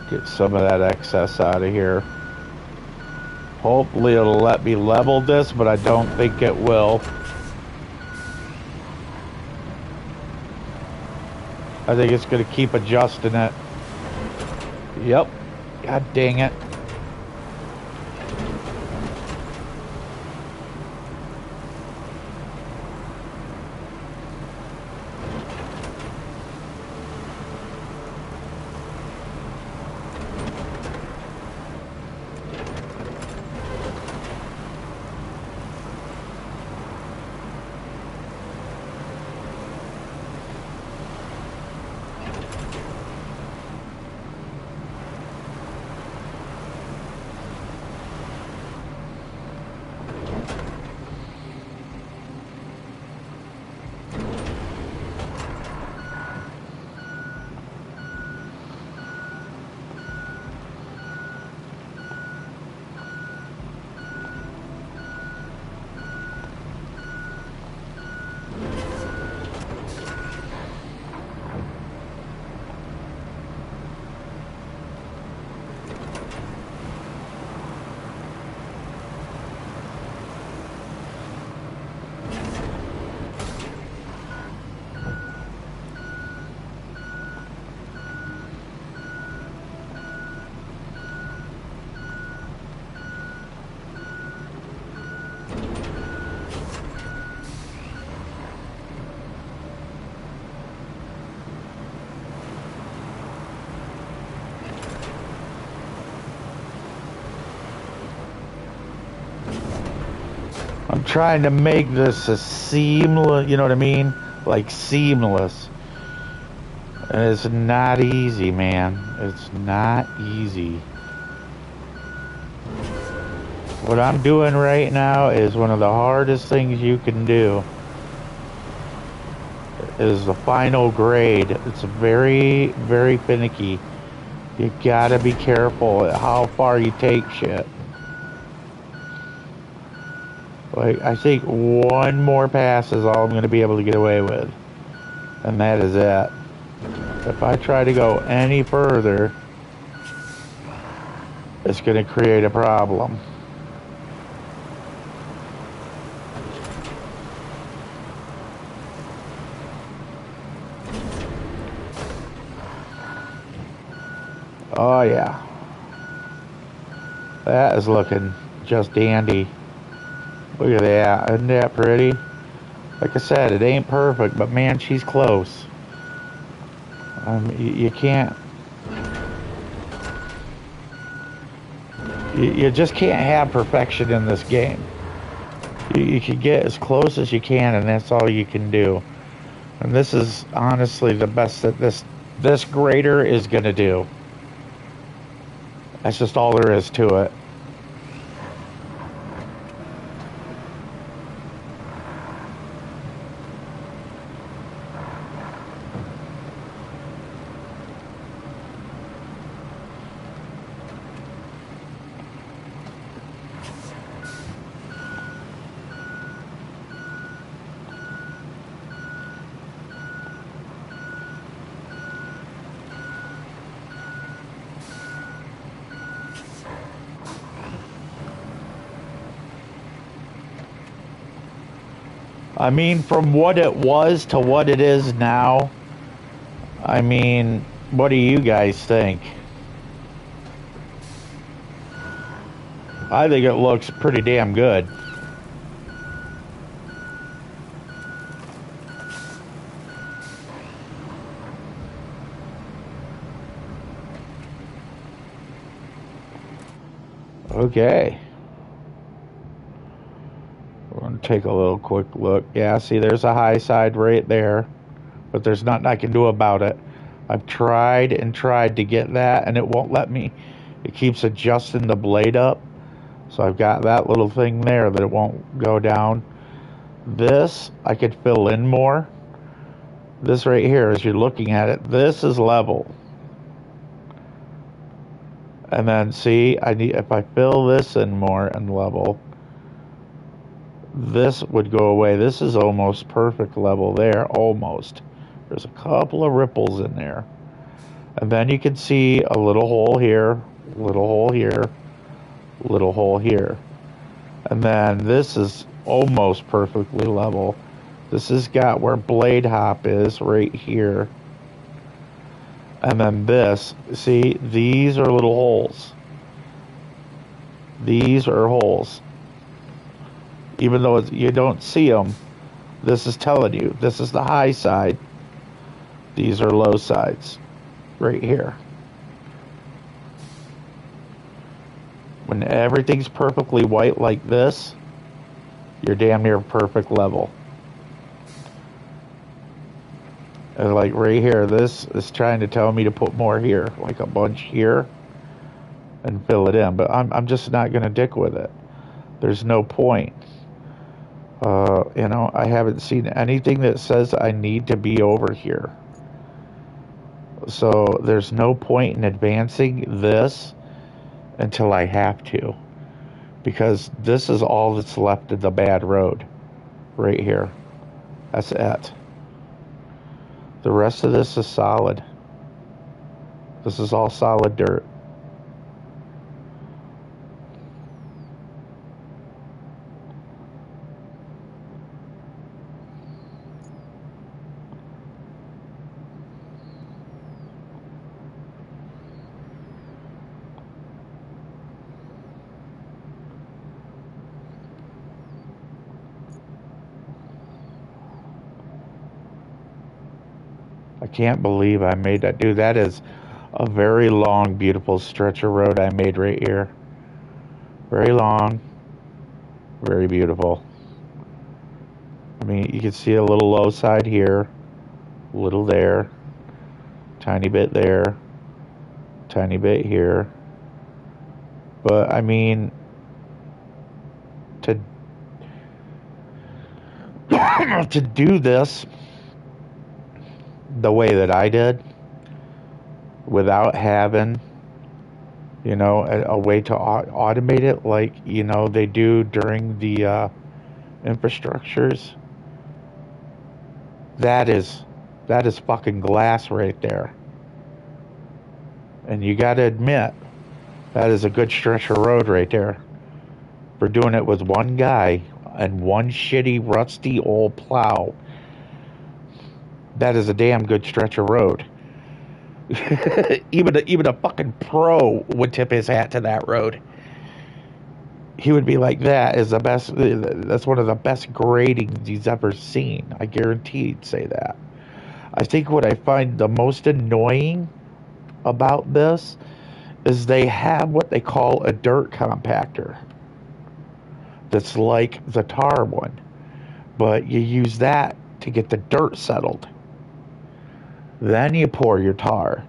Get some of that excess out of here. Hopefully it'll let me level this, but I don't think it will. I think it's going to keep adjusting it. Yep. God dang it. I'm trying to make this a seamless, you know what I mean? Like seamless. And it's not easy, man. It's not easy. What I'm doing right now is one of the hardest things you can do. Is the final grade. It's very, very finicky. You gotta be careful at how far you take shit. Like, I think one more pass is all I'm gonna be able to get away with. And that is it. If I try to go any further, it's gonna create a problem. Oh yeah. That is looking just dandy. Look at that. Isn't that pretty? Like I said, it ain't perfect, but man, she's close. You can't... You just can't have perfection in this game. You can get as close as you can, and that's all you can do. And this is honestly the best that this grader is going to do. That's just all there is to it. I mean, from what it was to what it is now, I mean, what do you guys think? I think it looks pretty damn good. Okay. We're going to take a little quick look. Yeah, see, there's a high side right there. But there's nothing I can do about it. I've tried and tried to get that, and it won't let me. It keeps adjusting the blade up. So I've got that little thing there that it won't go down. This, I could fill in more. This right here, as you're looking at it, this is level. And then see, if I fill this in more and level, this would go away. This is almost perfect level there, almost. There's a couple of ripples in there. And then you can see a little hole here, little hole here, little hole here. And then this is almost perfectly level. This has got where blade hop is right here. And then this, see, these are little holes. These are holes. Even though you don't see them, this is telling you. This is the high side. These are low sides. Right here. When everything's perfectly white like this, you're damn near perfect level. And like right here, this is trying to tell me to put more here, like a bunch here, and fill it in. But I'm just not going to dick with it. There's no point. You know, I haven't seen anything that says I need to be over here. So there's no point in advancing this until I have to. Because this is all that's left of the bad road. Right here. That's it. The rest of this is solid. This is all solid dirt. I can't believe I made that. Dude, that is a very long, beautiful stretch of road I made right here. Very long, very beautiful. I mean, you can see a little low side here, a little there, tiny bit there, tiny bit here. But I mean, to to do this the way that I did, without having, a way to automate it like, they do during the infrastructures, that is fucking glass right there. And you got to admit, that is a good stretch of road right there. For doing it with one guy and one shitty, rusty old plow, that is a damn good stretch of road. even a fucking pro would tip his hat to that road. He would be like, that is the best. That's one of the best gradings he's ever seen. I guarantee he'd say that. I think what I find the most annoying about this is they have what they call a dirt compactor. That's like the tar one, but you use that to get the dirt settled. Then you pour your tar,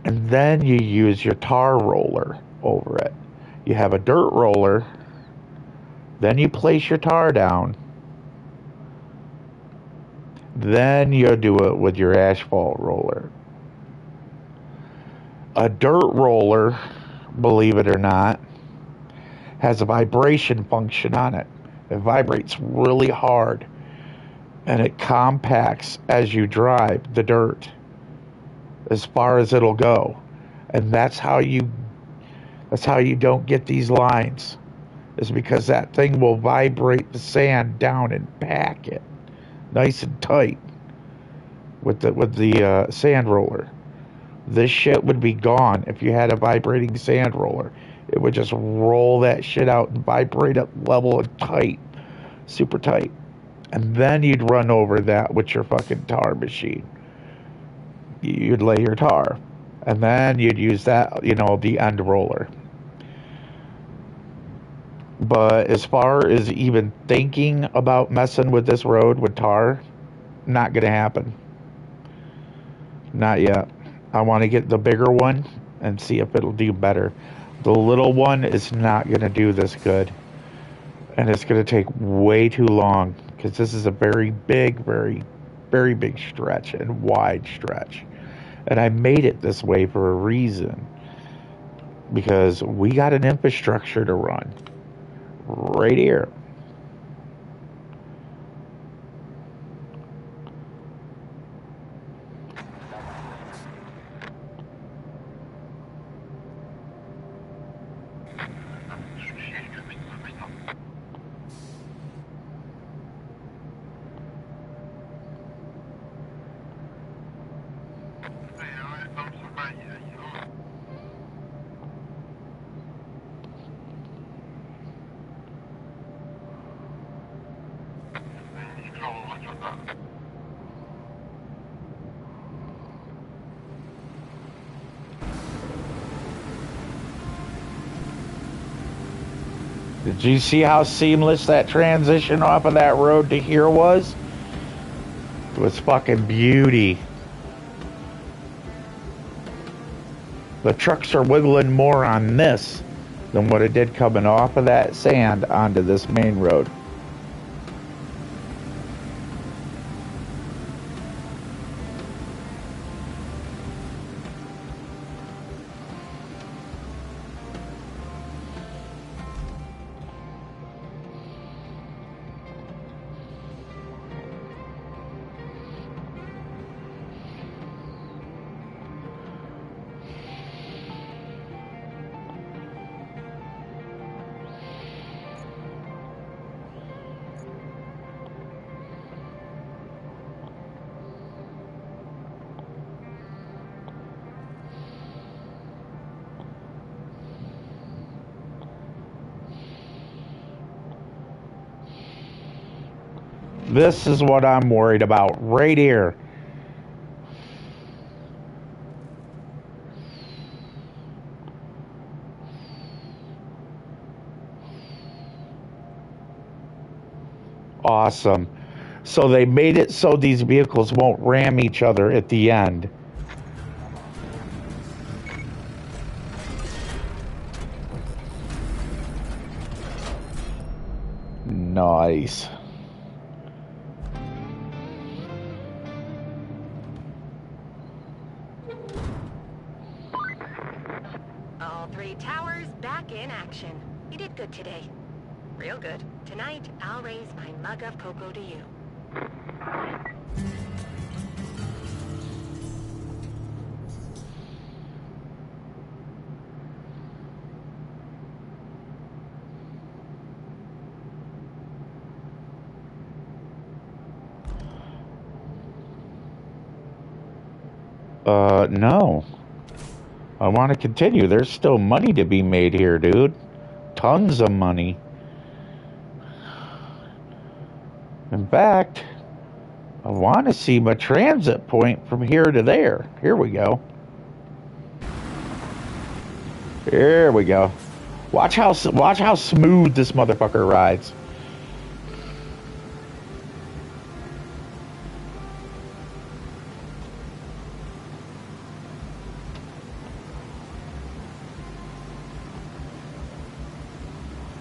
and then you use your tar roller over it. You have a dirt roller, then you place your tar down, then you do it with your asphalt roller. A dirt roller, believe it or not, has a vibration function on it. It vibrates really hard, and it compacts as you drive the dirt as far as it'll go. And that's how you don't get these lines, is because that thing will vibrate the sand down and pack it nice and tight with the sand roller. This shit would be gone if you had a vibrating sand roller. It would just roll that shit out and vibrate it level and tight, super tight. And then you'd run over that with your fucking tar machine. You'd lay your tar, and then you'd use that, the end roller. But as far as even thinking about messing with this road with tar, not gonna happen. Not yet. I want to get the bigger one and see if it'll do better. The little one is not gonna do this good, and it's gonna take way too long because this is a very big, very, very big stretch and wide stretch. And I made it this way for a reason, because we got an infrastructure to run right here. Did you see how seamless that transition off of that road to here was? It was fucking beauty. The trucks are wiggling more on this than what it did coming off of that sand onto this main road. This is what I'm worried about right here. Awesome. So they made it so these vehicles won't ram each other at the end. Nice. All 3 towers back in action. You did good today. Real good. Tonight, I'll raise my mug of cocoa to you. No. I want to continue. There's still money to be made here, dude. Tons of money. In fact, I want to see my transit point from here to there. Here we go. Here we go. Watch how smooth this motherfucker rides.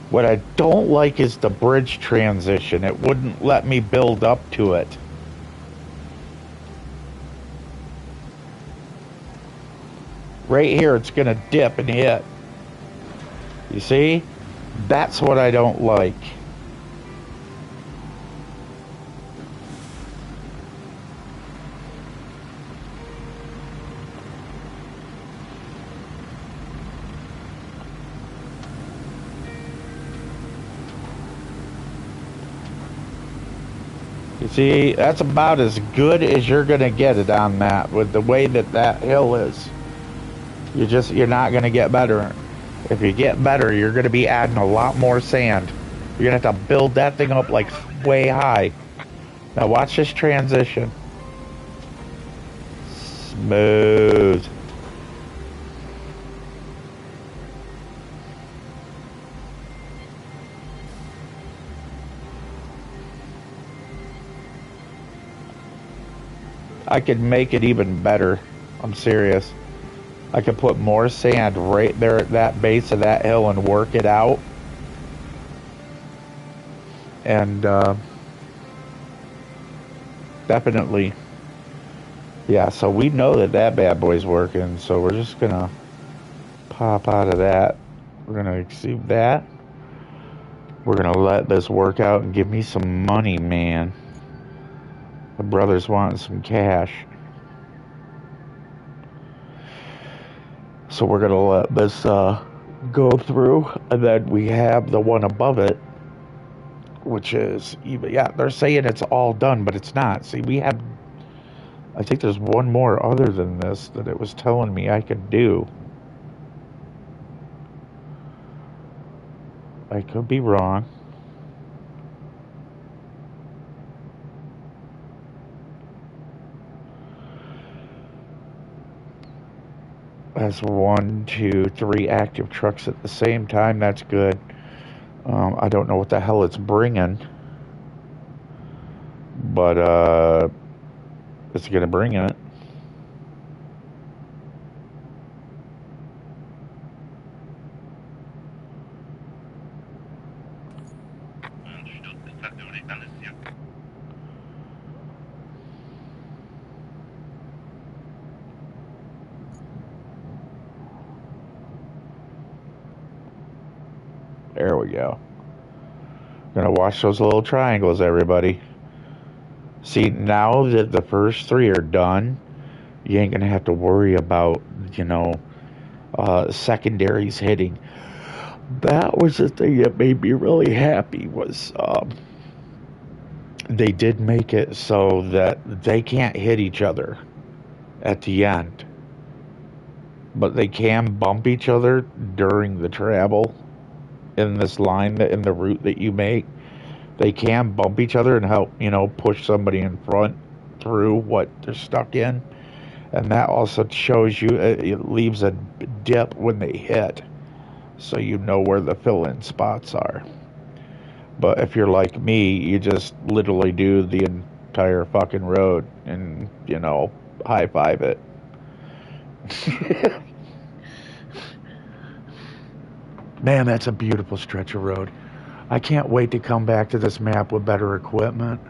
What I don't like is the bridge transition. It wouldn't let me build up to it. Right here, it's going to dip and hit. You see? That's what I don't like. You see, that's about as good as you're going to get it on that with the way that hill is. You're not going to get better. If you get better, you're going to be adding a lot more sand. You're going to have to build that thing up like way high. Now watch this transition. Smooth. I could make it even better. I'm serious. I could put more sand right there at that base of that hill and work it out. And definitely, yeah, so we know that bad boy's working, so we're just gonna pop out of that. We're gonna exceed that. We're gonna let this work out and give me some money, man. The brother's wanting some cash. So we're gonna let this go through, and then we have the one above it, which is even, yeah, they're saying it's all done, but it's not. See, we have, I think there's one more other than this that it was telling me I could do. I could be wrong. That's 1, 2, 3 active trucks at the same time. That's good. I don't know what the hell it's bringing, but it's gonna bring it. There we go. Gonna watch those little triangles, everybody. See, now that the first 3 are done, you ain't gonna have to worry about, secondaries hitting. That was the thing that made me really happy, was they did make it so that they can't hit each other at the end, but they can bump each other during the travel in this line, in the route that you make. They can bump each other and help, push somebody in front through what they're stuck in. And that also shows you, it leaves a dip when they hit, so you know where the fill-in spots are. But if you're like me, you just literally do the entire fucking road and, high five it. Man, that's a beautiful stretch of road. I can't wait to come back to this map with better equipment.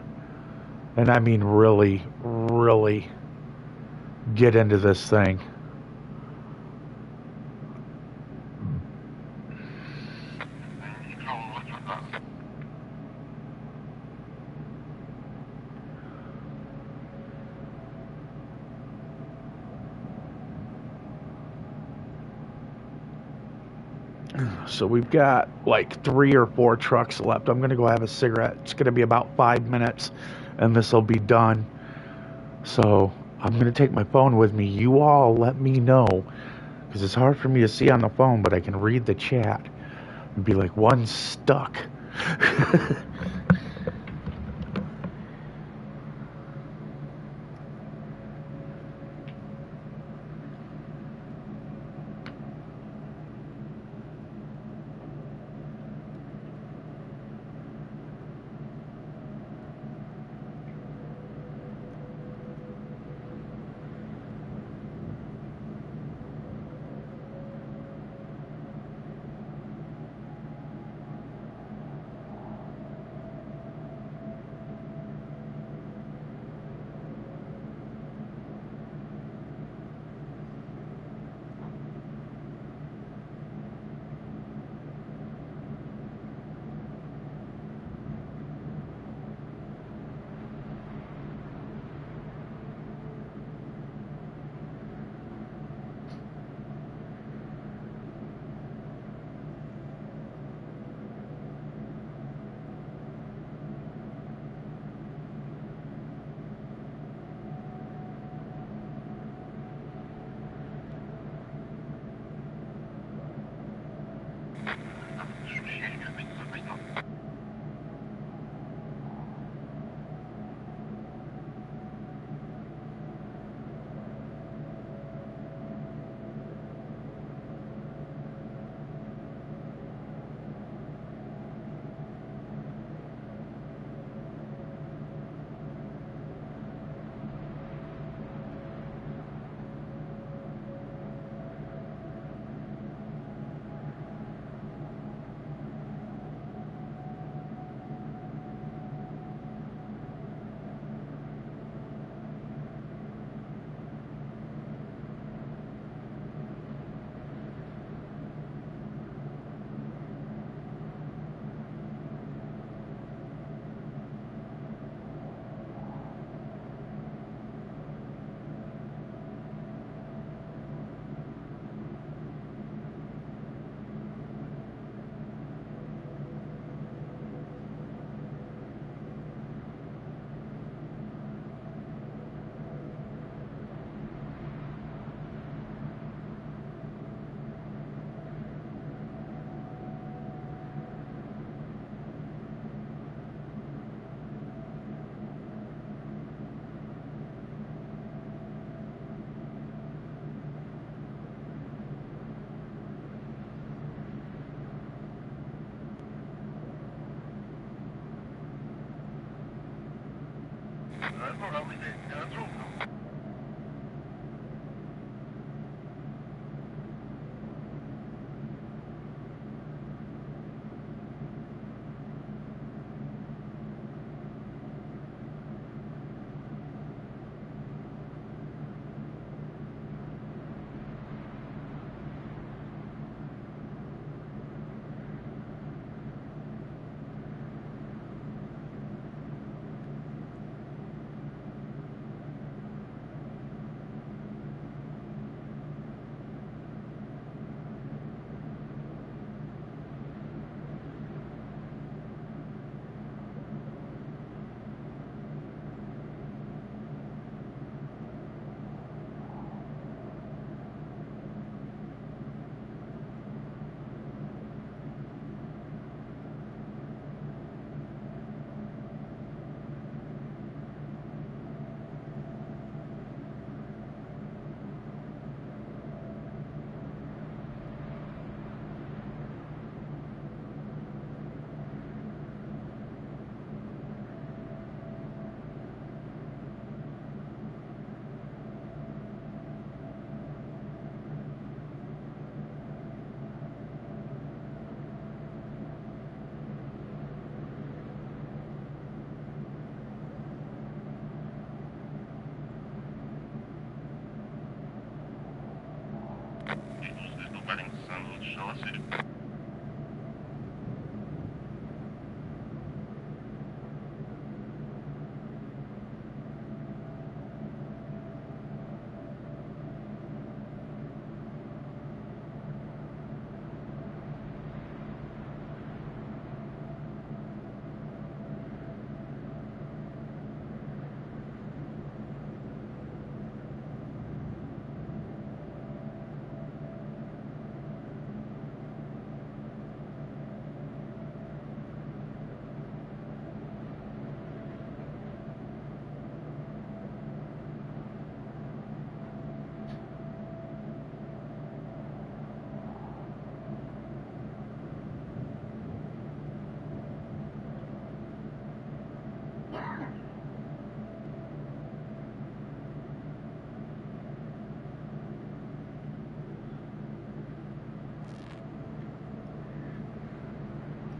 And I mean really, really get into this thing. So we've got like 3 or 4 trucks left. I'm going to go have a cigarette. It's going to be about 5 minutes and this will be done. So I'm going to take my phone with me. You all let me know, because it's hard for me to see on the phone, but I can read the chat and be like, one's stuck.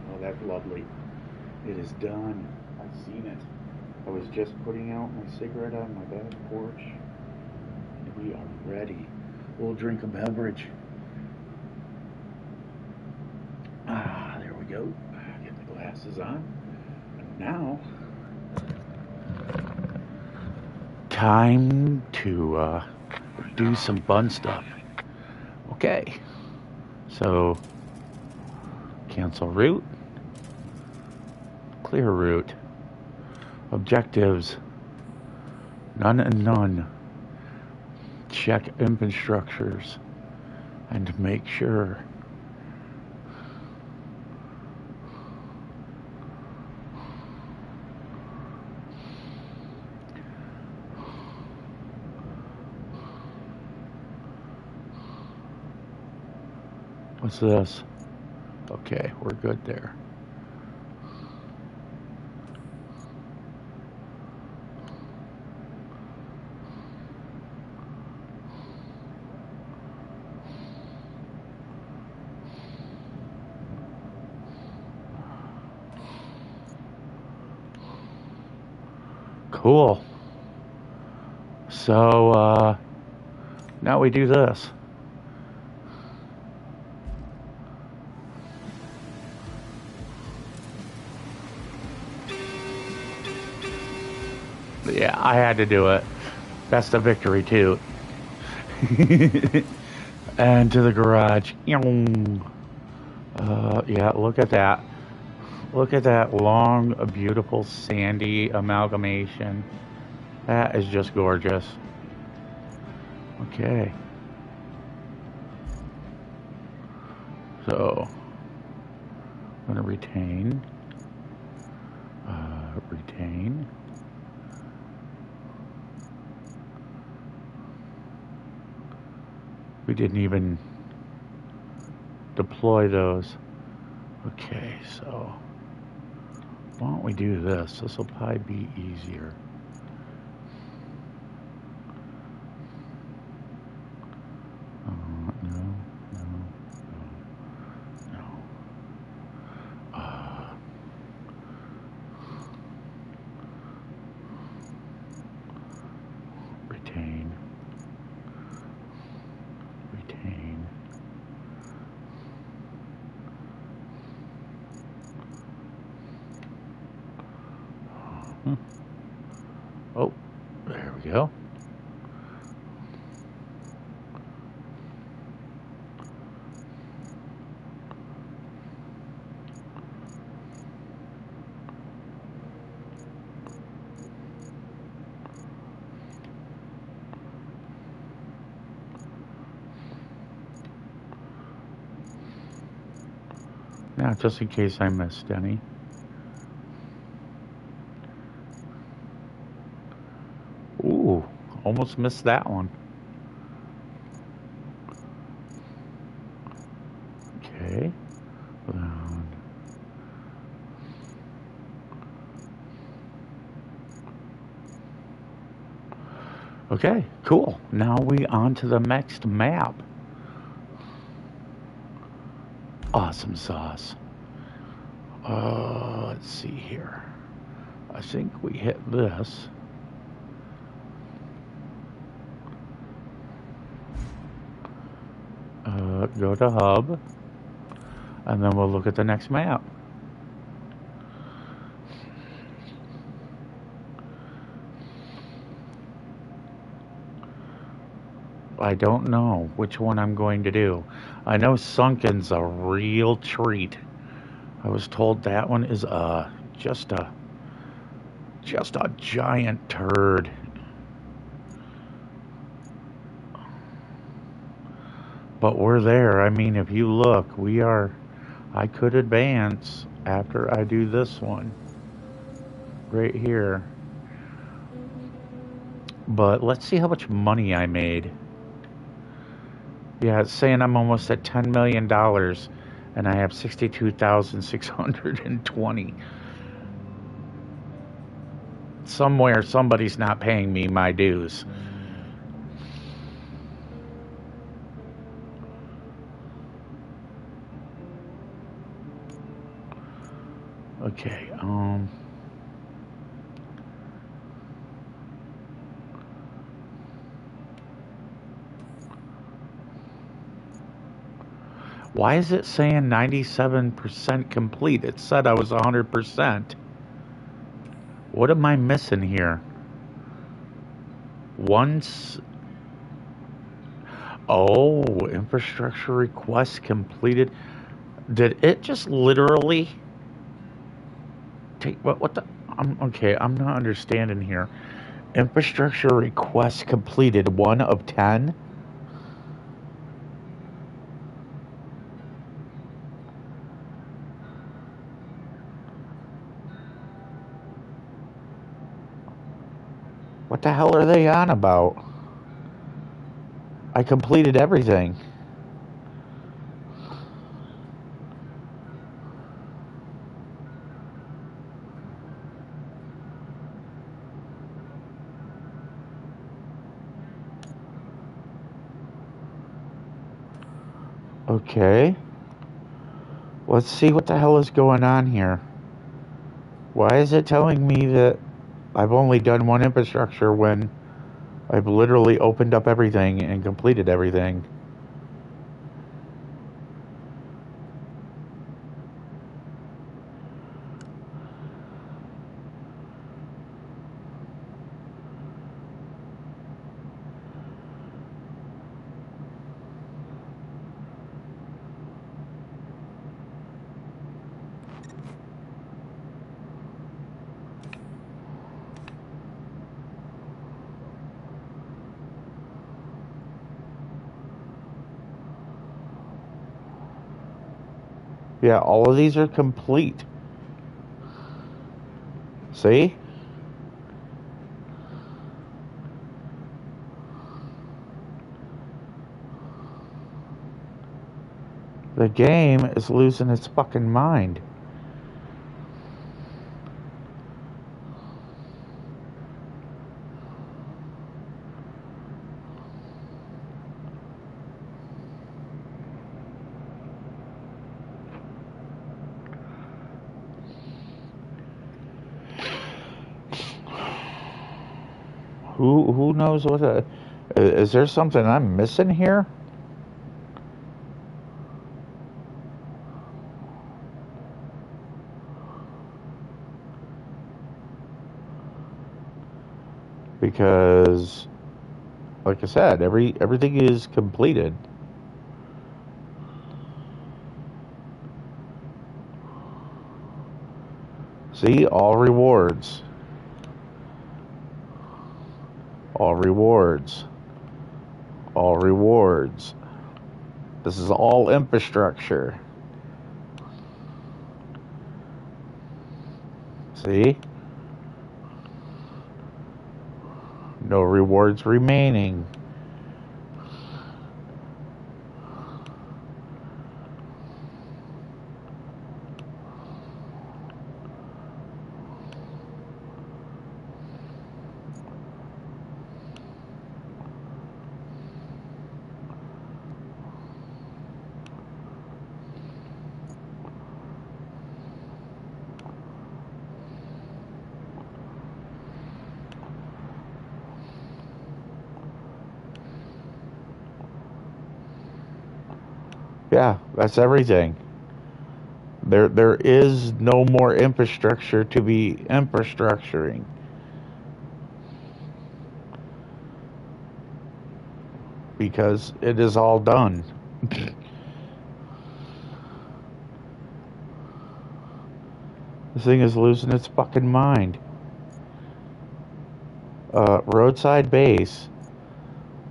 Oh, that's lovely. It is done. I've seen it. I was just putting out my cigarette on my back porch. And we are ready. We'll drink a beverage. Ah, there we go. Get the glasses on. And now, time to do some fun stuff. Okay. So, cancel route. Clear route. Objectives. None and none. Check infrastructures. And make sure. What's this? Okay, we're good there. Cool. So, now we do this. Yeah, I had to do it. That's the victory, too. And to the garage. Yeah, look at that. Look at that long, beautiful, sandy amalgamation. That is just gorgeous. Okay. So, I'm going to retain. Retain. We didn't even deploy those. Okay, so why don't we do this? This will probably be easier. No. Retain. Oh, there we go. Now, just in case I missed any. Ooh, almost missed that one. Okay. Okay, cool. Now we on to the next map. Awesome sauce. Let's see here. I think we hit this. Go to hub. and then we'll look at the next map. I don't know which one I'm going to do. I know Sunken's a real treat. I was told that one is just a giant turd. But we're there. I mean, if you look, we are. I could advance after I do this one right here. But let's see how much money I made. Yeah, it's saying I'm almost at $10 million and I have 62,620. Somewhere, somebody's not paying me my dues. Okay, why is it saying 97% complete? It said I was 100%. What am I missing here? Once. Oh, infrastructure request completed. Did it just literally take what the? Okay, I'm not understanding here. Infrastructure request completed 1 of 10. What the hell are they on about? I completed everything. Okay. Let's see what the hell is going on here. Why is it telling me that I've only done one infrastructure when I've literally opened up everything and completed everything? Yeah, all of these are complete. See? The game is losing its fucking mind. Who knows what is there something I'm missing here? Because like I said, everything is completed. See, all rewards. All rewards. All rewards. This is all infrastructure. See? No rewards remaining. Yeah, that's everything. There is no more infrastructure to be infrastructuring. Because it is all done. This thing is losing its fucking mind. Roadside base.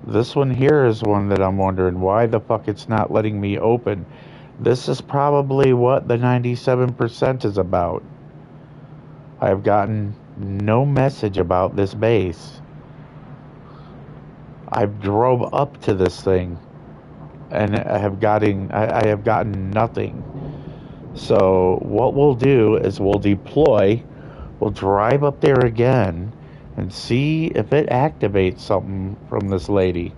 This one here is one that I'm wondering why the fuck it's not letting me open. This is probably what the 97% is about. I have gotten no message about this base. I've drove up to this thing and I have gotten nothing. So what we'll do is we'll deploy, we'll drive up there again and see if it activates something from this lady.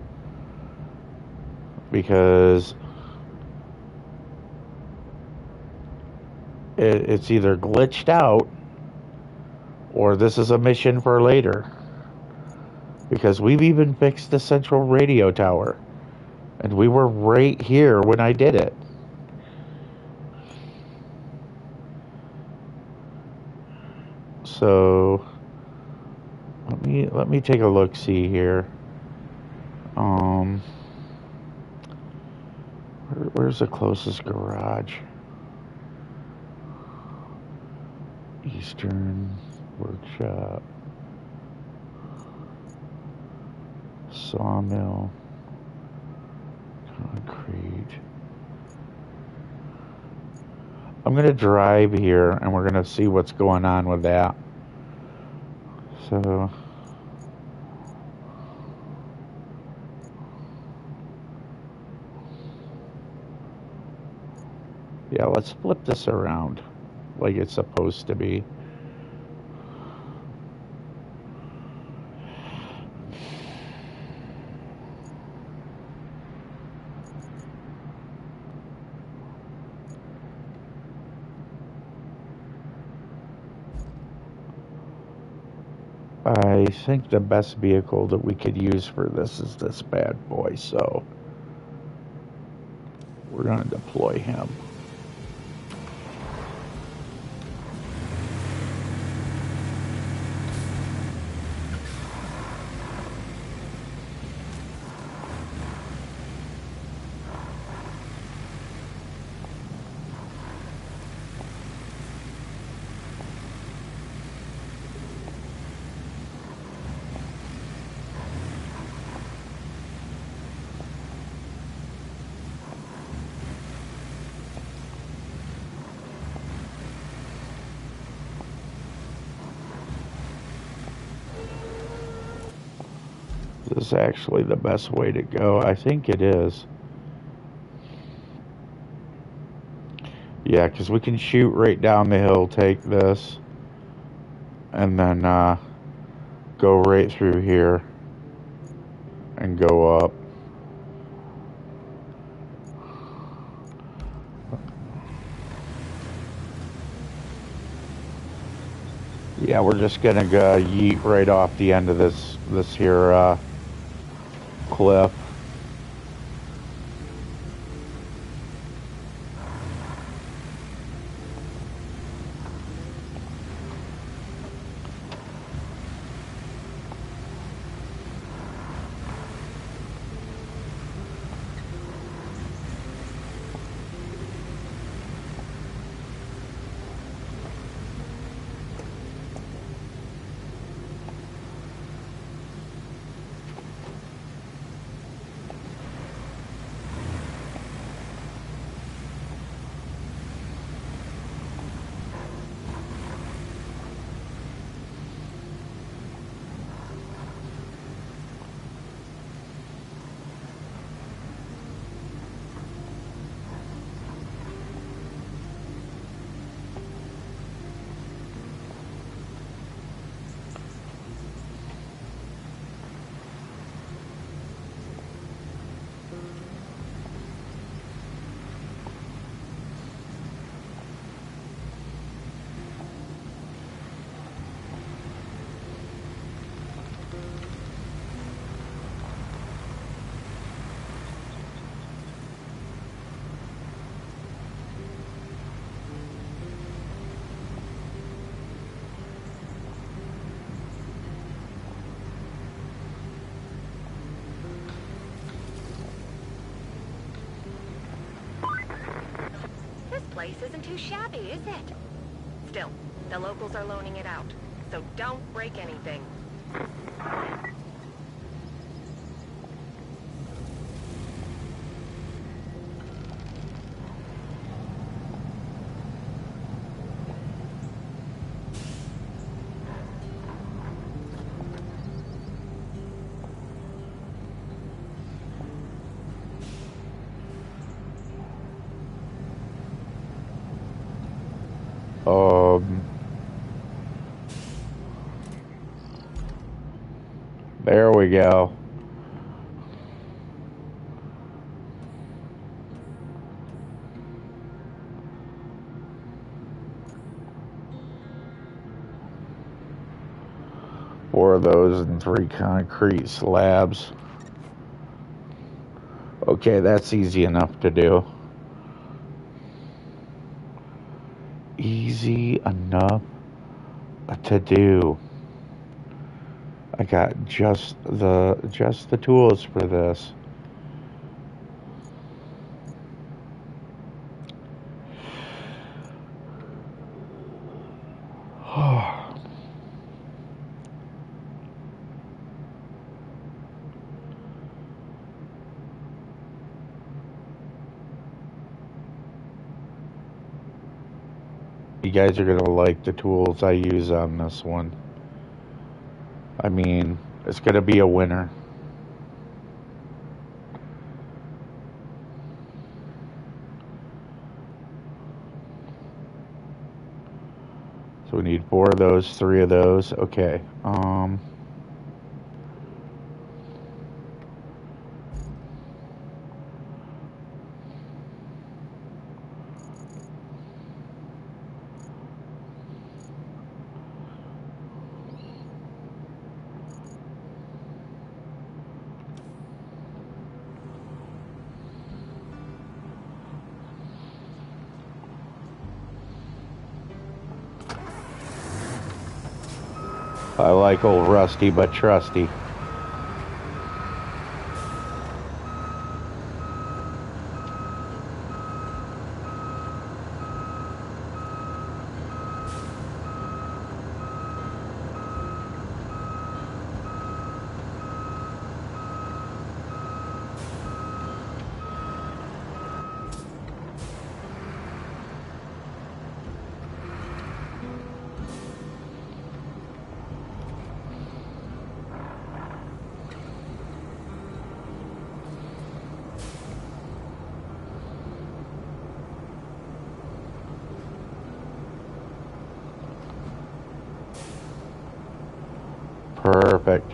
Because it's either glitched out or this is a mission for later. Because we've even fixed the central radio tower. And we were right here when I did it. So let me take a look see here. Where's the closest garage? Eastern Workshop. Sawmill. Concrete. I'm going to drive here and we're going to see what's going on with that. So yeah, let's flip this around like it's supposed to be. I think the best vehicle that we could use for this is this bad boy, so we're going to deploy him. This is actually the best way to go. I think it is. Yeah, because we can shoot right down the hill, take this, and then go right through here and go up. Yeah, we're just gonna go yeet right off the end of this here cliff. place isn't too shabby, is it? Still, the locals are loaning it out, so don't break anything. There we go. Four of those and 3 concrete slabs. Okay, that's easy enough to do. Easy enough to do. I got just the tools for this. You guys are gonna like the tools I use on this one. I mean, it's gonna be a winner. So we need 4 of those, 3 of those. Okay. I like old rusty but trusty. Perfect.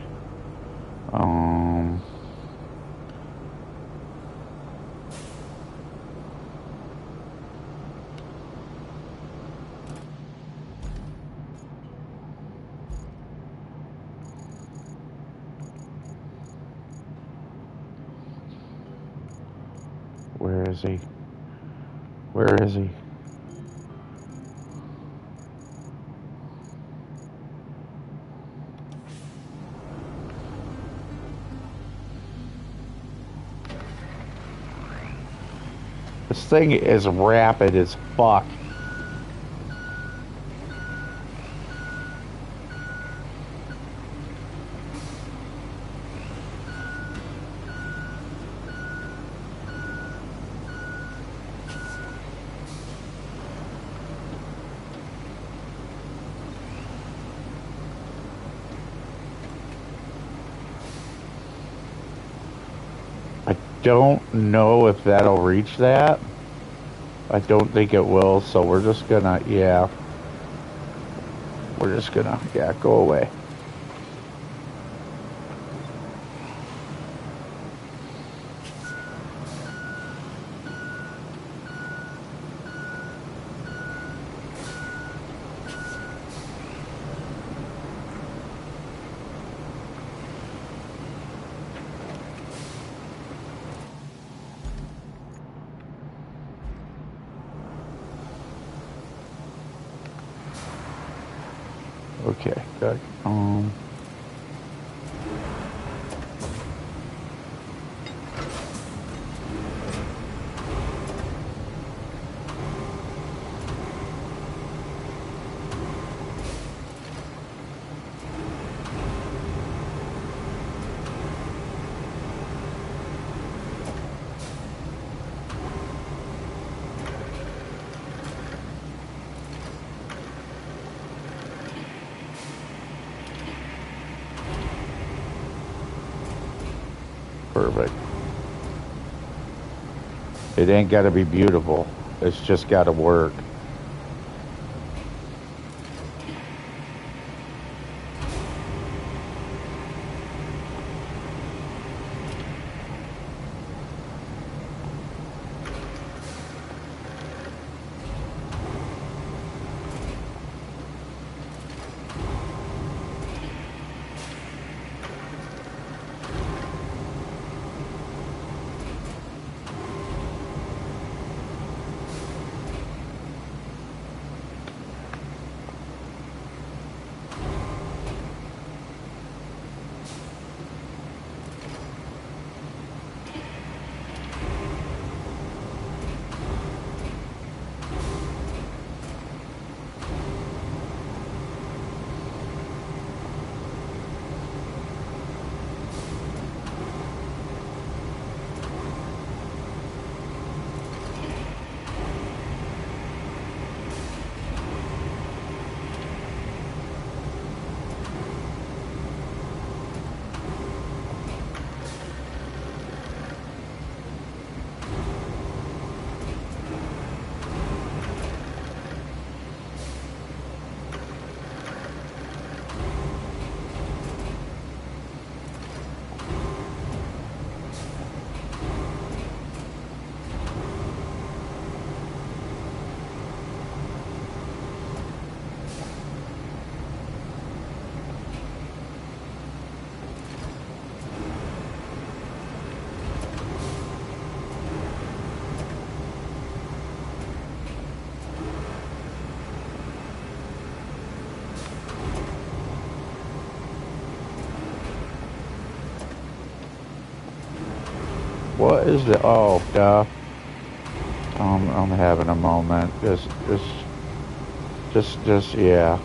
Where is he? Where is he? This thing is rapid as fuck. I don't know if that'll reach that. I don't think it will, so we're just gonna, yeah. We're just gonna, yeah, go away. Okay, good. perfect. It ain't got to be beautiful. It's just got to work. What is the? Oh, duh. I'm having a moment. Yeah.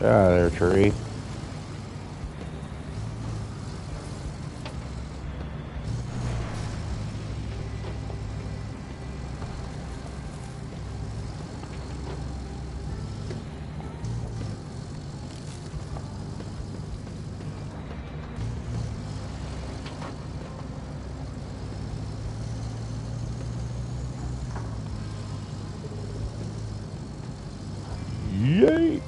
Ah, there, tree. Yay!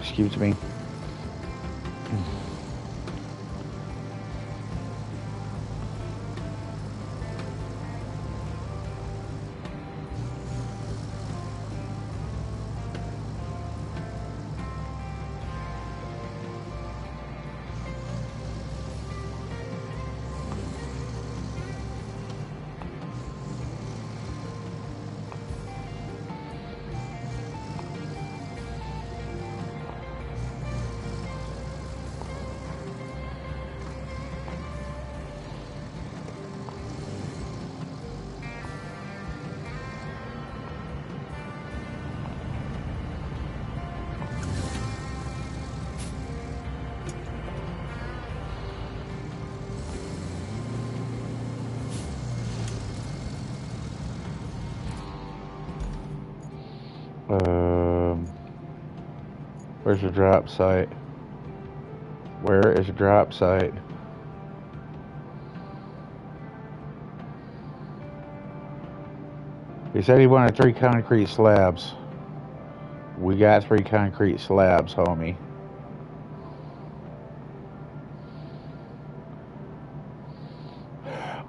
Excuse me. Where's your drop site? Where is your drop site? He said he wanted 3 concrete slabs. We got 3 concrete slabs, homie.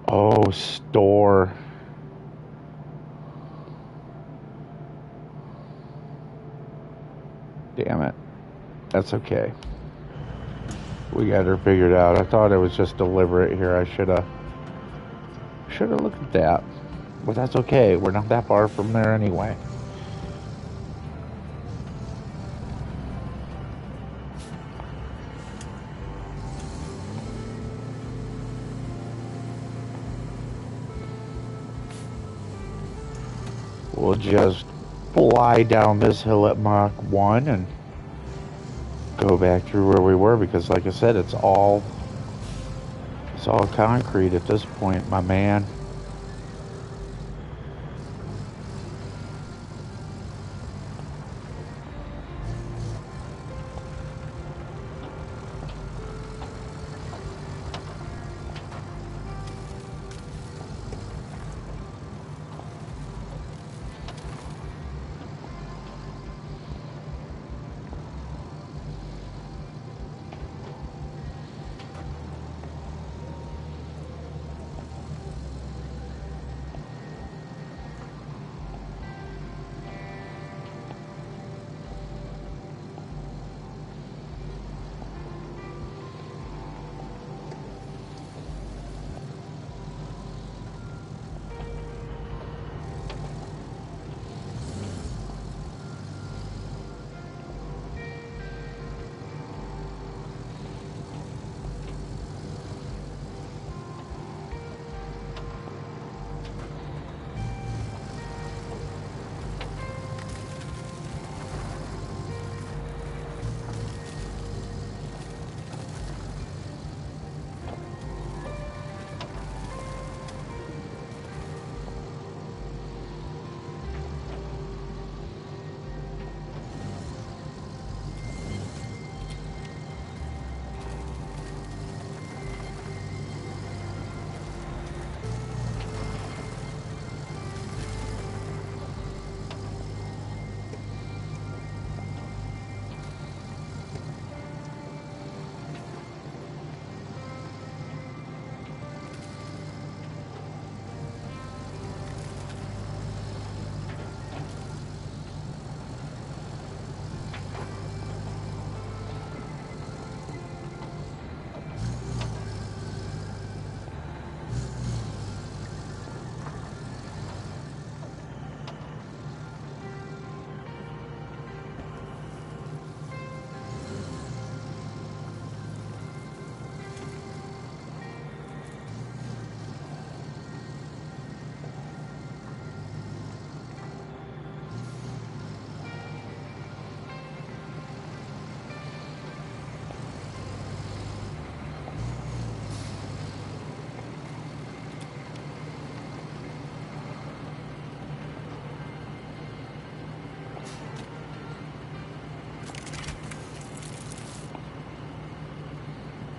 Oh, store. Damn it. That's okay. We got her figured out. I thought it was just deliberate here. I should have looked at that. But that's okay. We're not that far from there anyway. We'll just fly down this hill at Mach 1 and go back through where we were, because like I said, it's all concrete at this point, my man.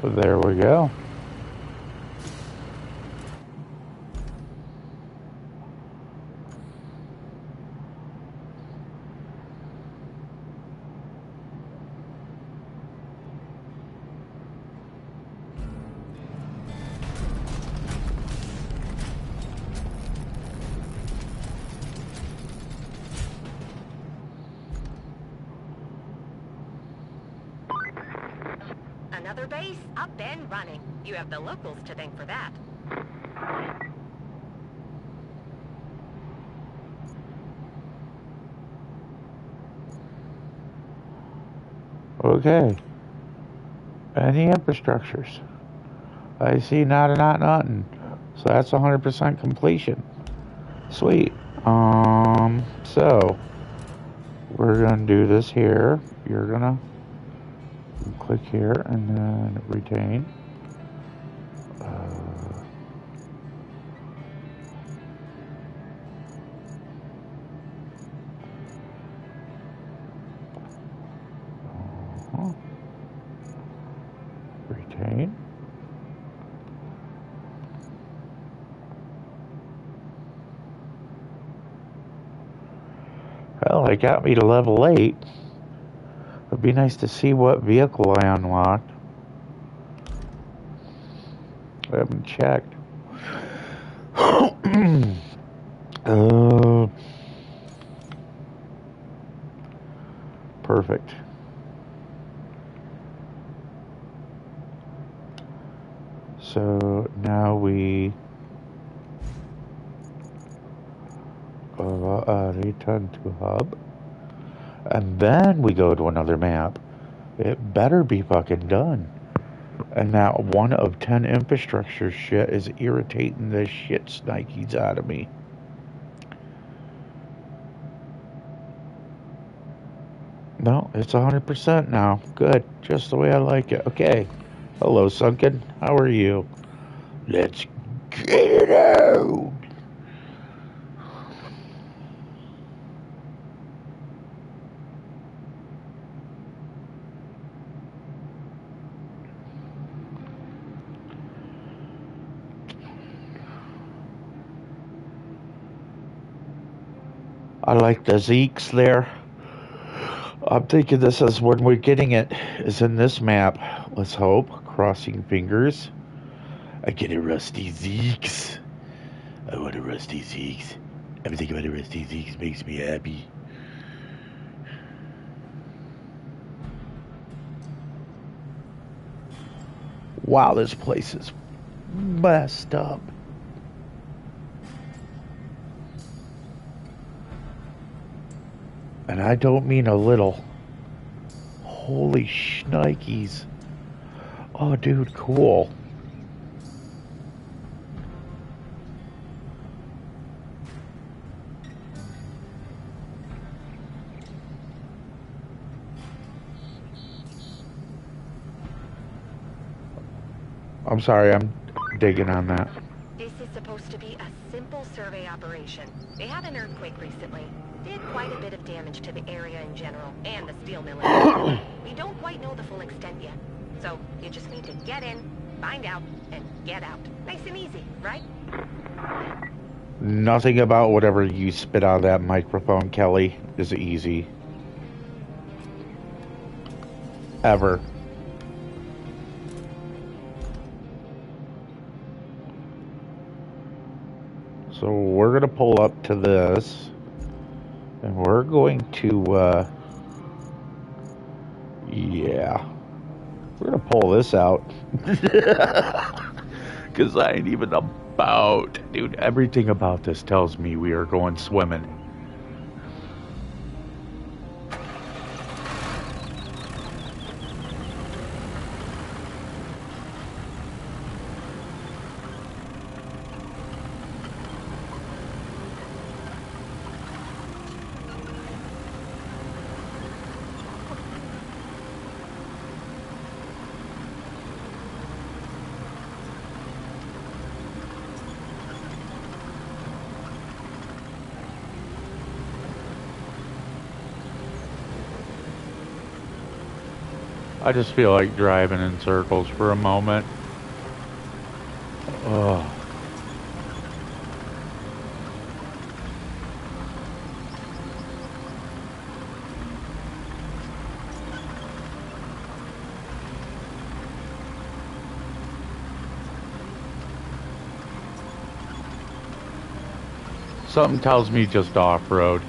There we go. Another base up and running. You have the locals to thank for that. Okay. Any infrastructures? I see nothing. So that's 100% completion. Sweet. So we're gonna do this here. You're gonna click here and then retain. Retain. Well, they got me to level 8. It'd be nice to see what vehicle I unlocked. I haven't checked. Perfect. So now we return to hub, and then we go to another map. It better be fucking done. And that 1 of 10 infrastructure shit is irritating the shit snikes out of me. No, it's 100% now. Good. Just the way I like it. Okay. Hello, Sunken. How are you? Let's get it out. I like the Zeeks there. I'm thinking this is when we're getting it, is in this map. Let's hope. Crossing fingers. I get a rusty Zeeks. I want a rusty Zeeks. Everything about a rusty Zeeks makes me happy. Wow, this place is messed up. And I don't mean a little. Holy shnikes. Oh, dude, cool. I'm sorry, I'm digging on that. This is supposed to be a simple survey operation. They had an earthquake recently. Did quite a bit of damage to the area in general, and the steel mill. We don't quite know the full extent yet. So, you just need to get in, find out, and get out. Nice and easy, right? Nothing about whatever you spit out of that microphone, Kelly, is easy. Ever. So we're going to pull up to this, and we're going to, yeah, we're going to pull this out, because I ain't even about, dude, everything about this tells me we are going swimming. I just feel like driving in circles for a moment. Oh. Something tells me just off-road.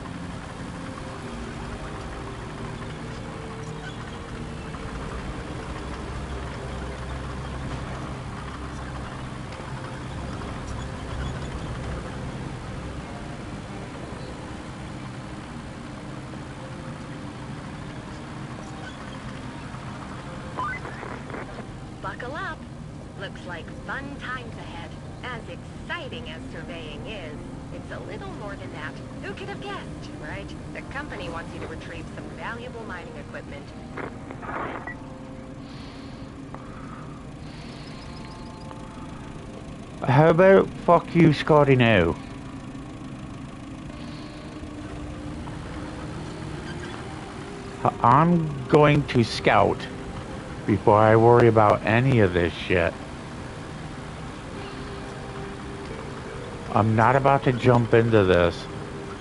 Buckle up. Looks like fun times ahead. As exciting as surveying is, it's a little more than that. Who could have guessed, right? The company wants you to retrieve some valuable mining equipment. How about fuck you, Scotty, now? I'm going to scout before I worry about any of this shit. I'm not about to jump into this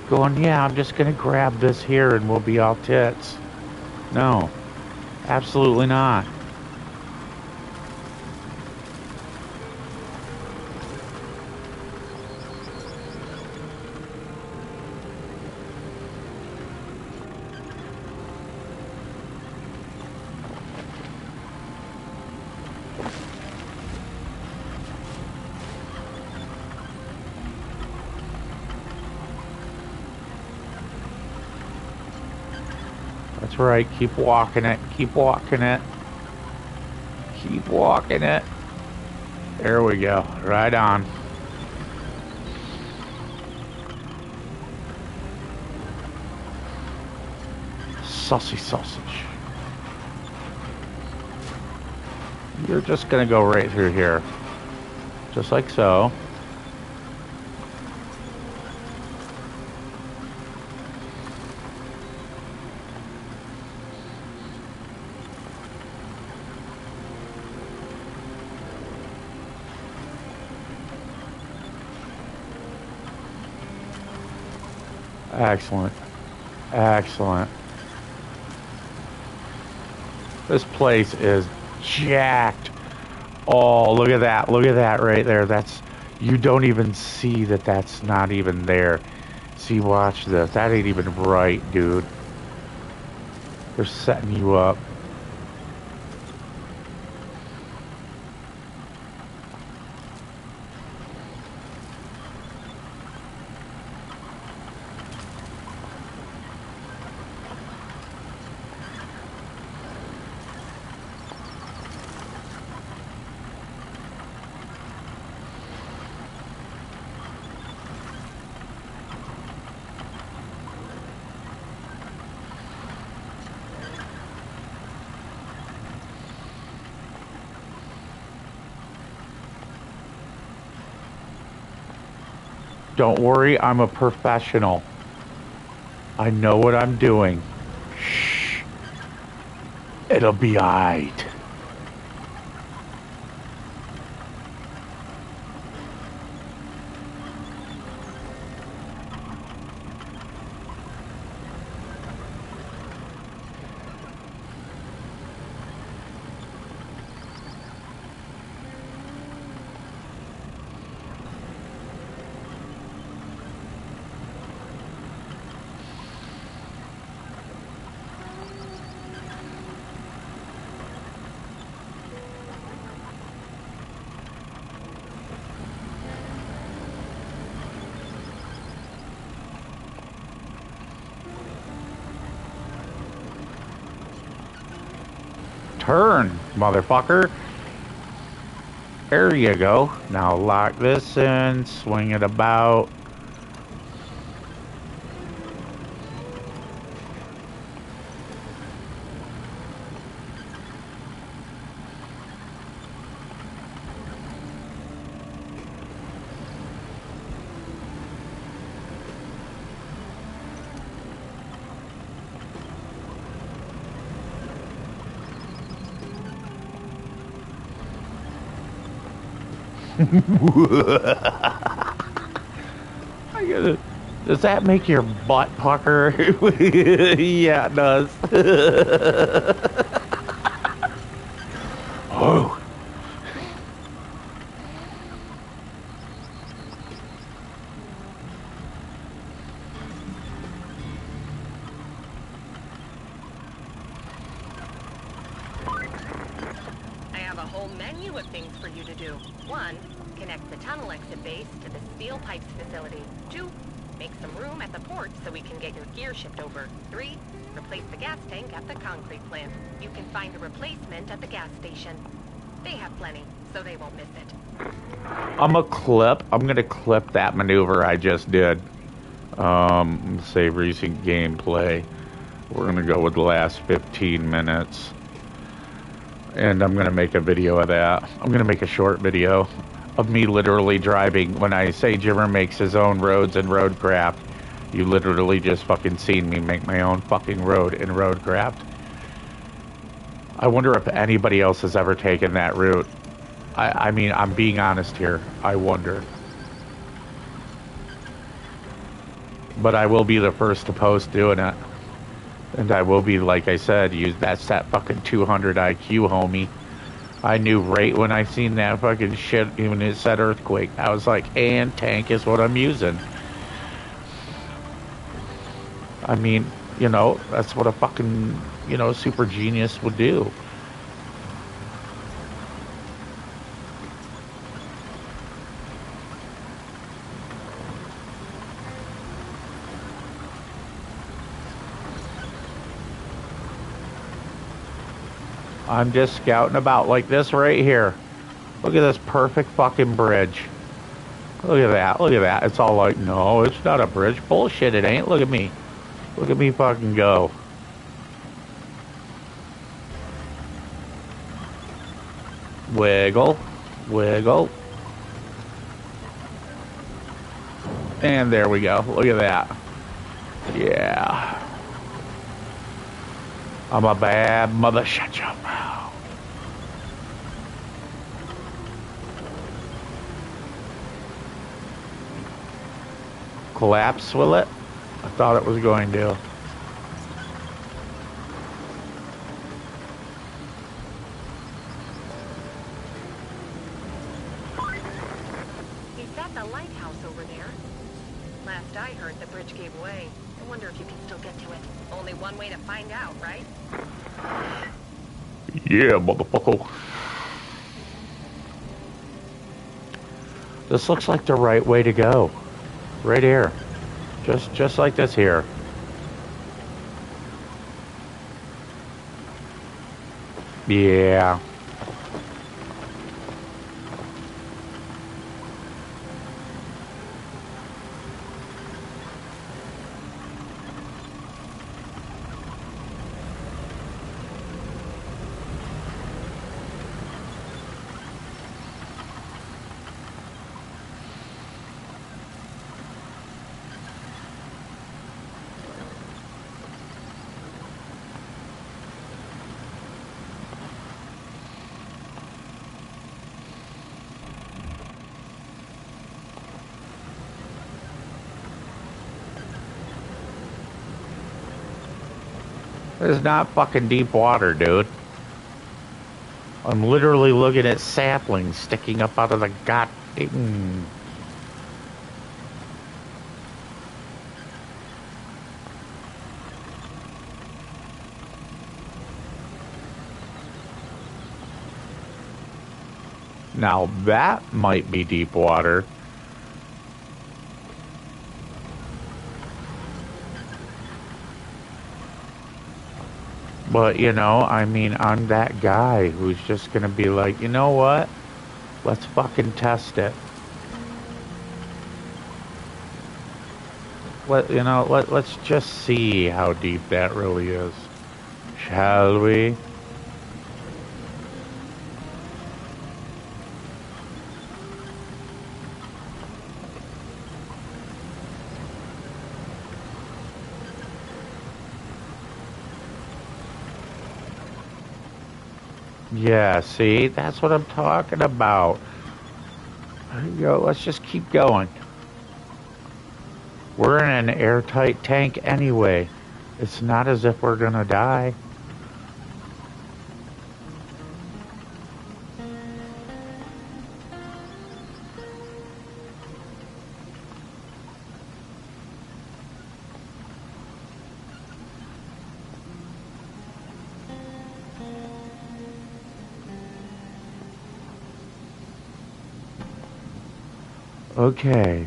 going, yeah, I'm just gonna grab this here and we'll be all tits. No, absolutely not. That's right, keep walking it, keep walking it. Keep walking it. There we go, right on. Saucy sausage. You're just gonna go right through here. Just like so. Excellent. Excellent. This place is jacked. Oh, look at that. Look at that right there. That's, you don't even see that that's not even there. See, watch this. That ain't even right, dude. They're setting you up. Don't worry, I'm a professional. I know what I'm doing. Shh. It'll be alright. Turn, motherfucker. There you go. Now lock this in, swing it about. Does that make your butt pucker? Yeah, it does. Oh. I have a whole menu of things for you to do. 1, connect the tunnel exit base to the steel pipes facility. 2, make some room at the port so we can get your gear shipped over. 3, replace the gas tank at the concrete plant. You can find a replacement at the gas station. They have plenty, so they won't miss it. I'm gonna clip that maneuver I just did. Say recent gameplay. We're gonna go with the last 15 minutes. And I'm gonna make a video of that. I'm gonna make a short video of me literally driving. When I say Jimmer makes his own roads in RoadCraft, you literally just fucking seen me make my own fucking road in RoadCraft. I wonder if anybody else has ever taken that route. I mean, I'm being honest here. I wonder. But I will be the first to post doing it. And I will be, like I said, that's that fucking 200 IQ, homie. I knew right when I seen that fucking shit, even it said earthquake. I was like, and tank is what I'm using. I mean, you know, that's what a fucking, you know, super genius would do. I'm just scouting about like this right here. Look at this perfect fucking bridge. Look at that. Look at that. It's all like, no, it's not a bridge. Bullshit, it ain't. Look at me. Look at me fucking go. Wiggle. Wiggle. And there we go. Look at that. Yeah. I'm a bad mother. Shut your mouth. Collapse, will it? I thought it was going to. He's at the lighthouse over there. Last I heard, the bridge gave way. I wonder if you can still get to it. Only one way to find out, right? Yeah, motherfucker. This looks like the right way to go. Right here. Just like this here. Yeah. It's not fucking deep water, dude. I'm literally looking at saplings sticking up out of the goddamn... Now that might be deep water. But, you know, I mean, I'm that guy who's just gonna be like, you know what? Let's fucking test it. Let's just see how deep that really is. Shall we? Yeah, see? That's what I'm talking about. There you go. Let's just keep going. We're in an airtight tank anyway. It's not as if we're gonna die. Okay.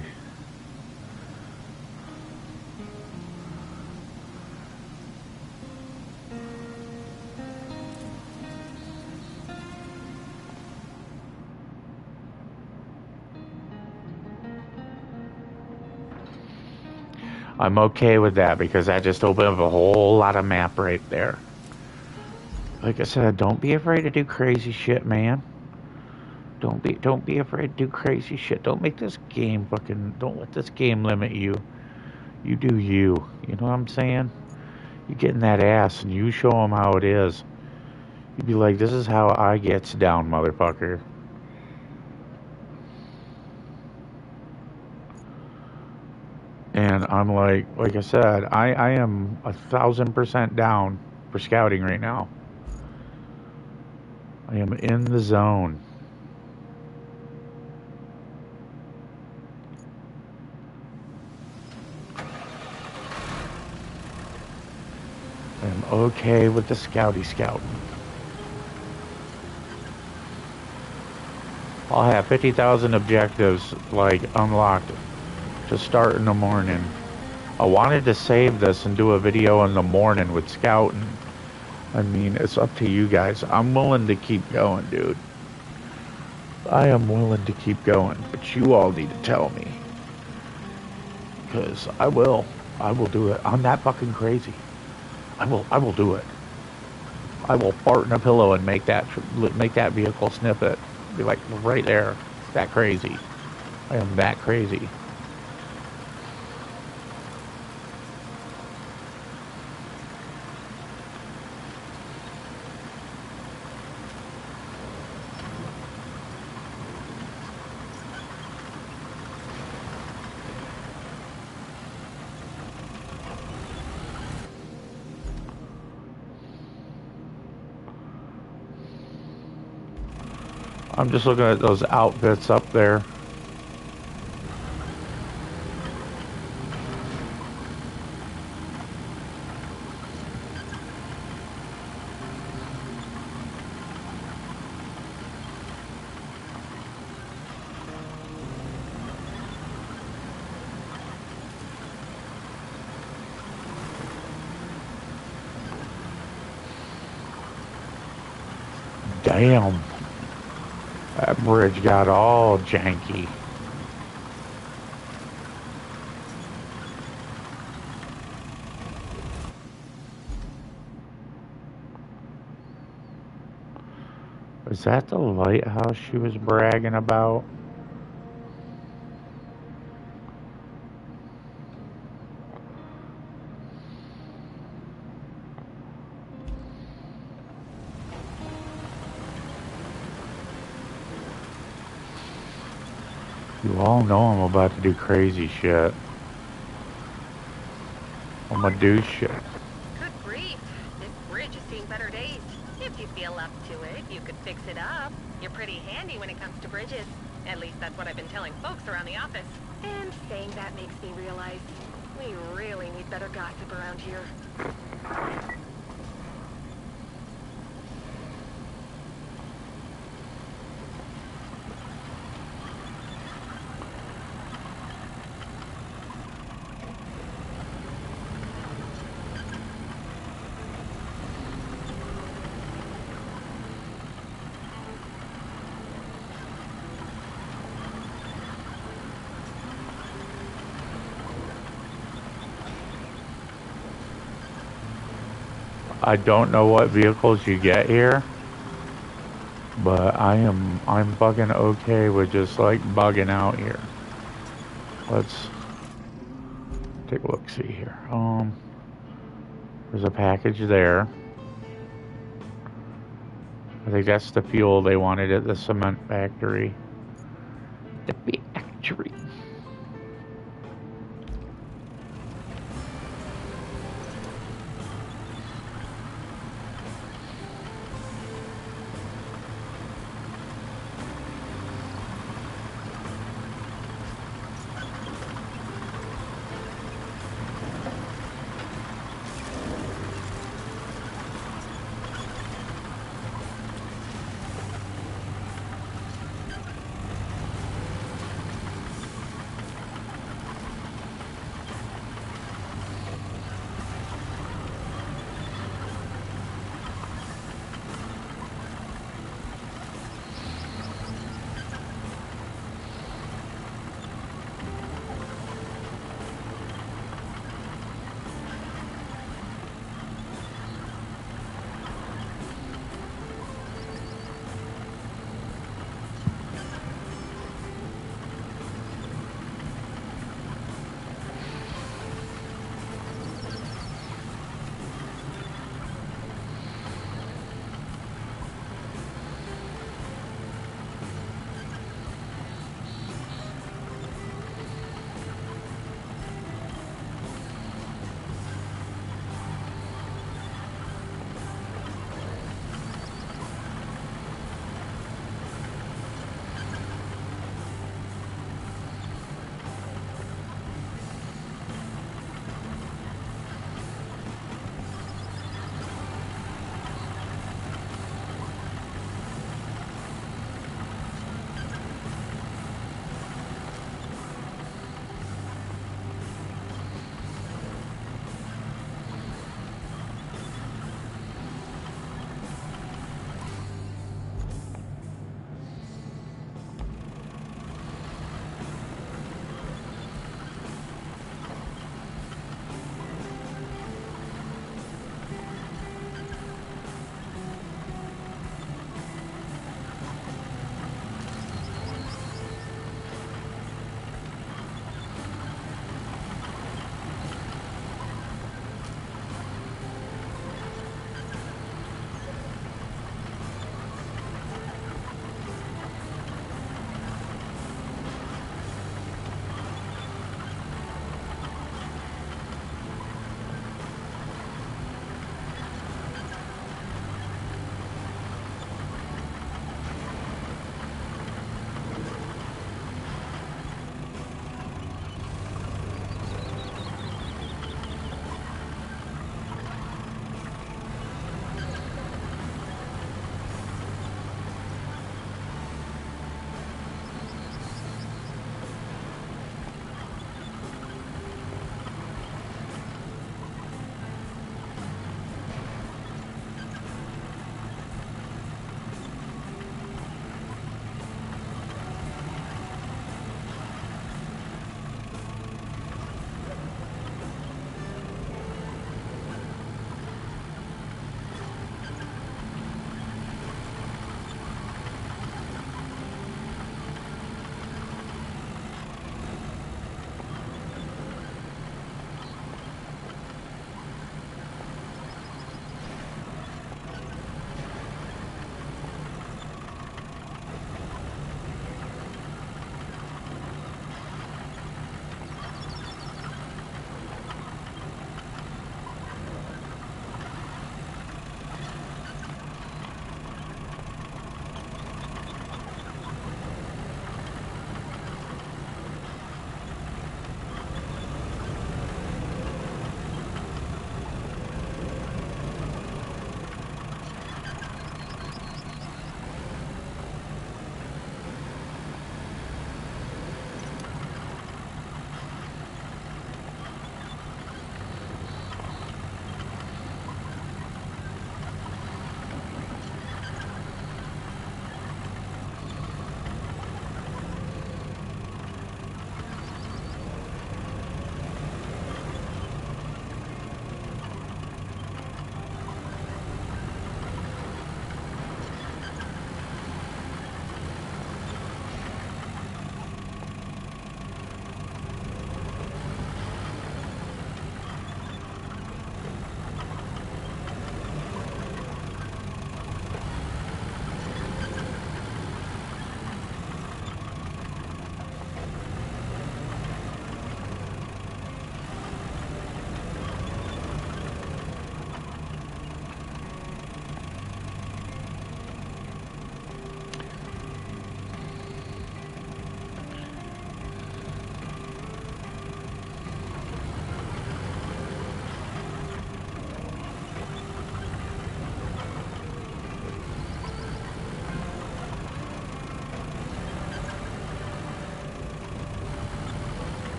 I'm okay with that because that just opened up a whole lot of map right there. Like I said, don't be afraid to do crazy shit, man. Don't be afraid to do crazy shit. Don't make this game don't let this game limit you. You do you. You know what I'm saying? You get in that ass and you show them how it is. You'd be like, this is how I gets down, motherfucker. And I'm like I said, I am 1,000% down for scouting right now. I am in the zone. I'm okay with the scouting. I'll have 50,000 objectives like unlocked to start in the morning. I wanted to save this and do a video in the morning with scouting. I mean, it's up to you guys. I'm willing to keep going, dude. I am willing to keep going, but you all need to tell me. Because I will do it. I'm that fucking crazy. I will do it. I will fart in a pillow and make that vehicle sniff it. Be like, right there. It's that crazy. I am that crazy. I'm just looking at those outfits up there. Damn. That bridge got all janky. Is that the lighthouse she was bragging about? You all know I'm about to do crazy shit. I'm gonna do shit. Good grief. This bridge has seen better days. If you feel up to it, you could fix it up. You're pretty handy when it comes to bridges. At least that's what I've been telling folks around the office. And saying that makes me realize we really need better gossip around here. I don't know what vehicles you get here, but I'm fucking okay with just like bugging out here. Let's take a look, see here. There's a package there. I think that's the fuel they wanted at the cement factory. The factory.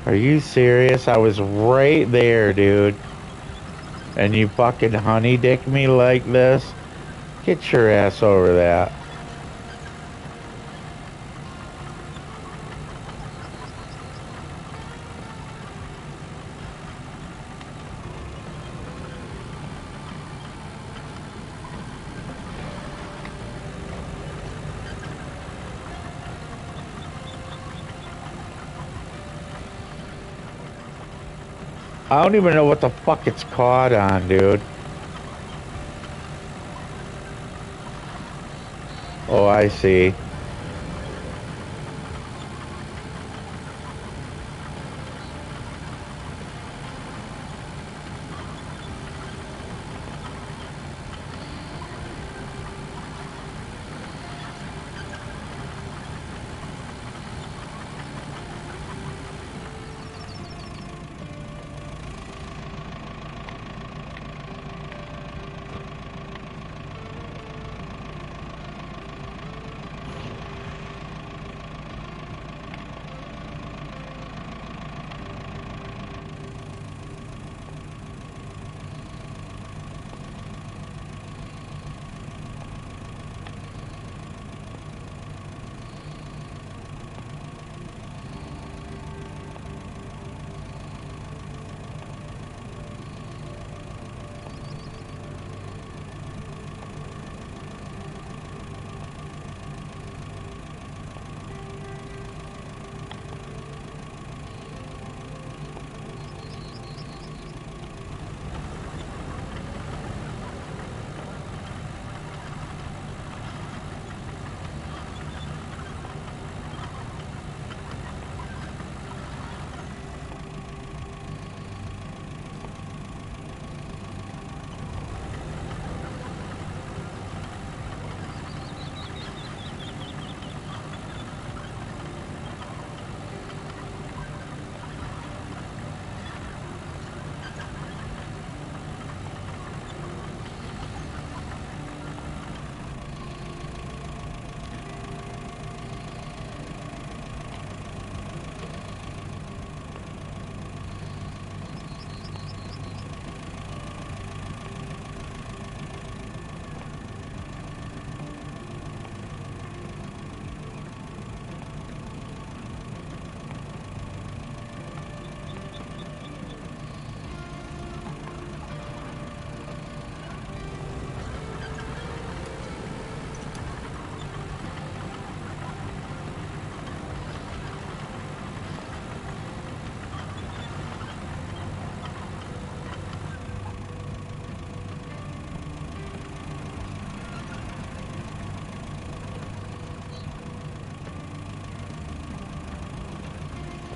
Are you serious? I was right there, dude. And you fucking honey dick me like this? Get your ass over that. I don't even know what the fuck it's caught on, dude. Oh, I see.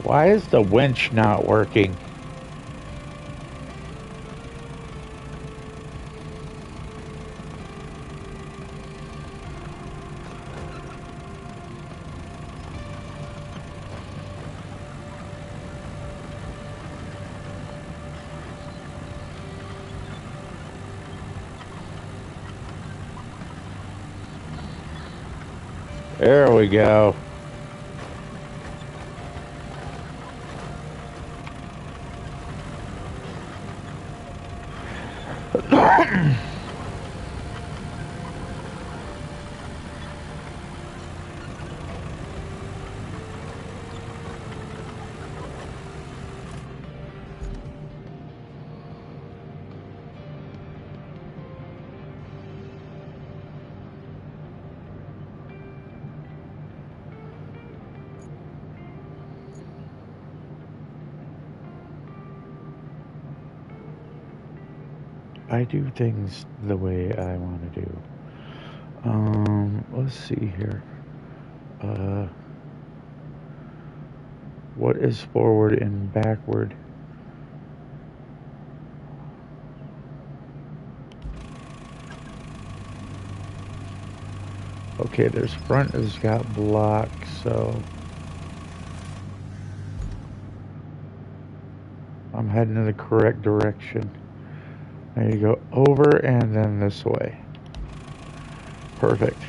Why is the winch not working? There we go. I do things the way I want to do. Let's see here. What is forward and backward? Okay, there's front has got block, so I'm heading in the correct direction. Now you go over and then this way. Perfect.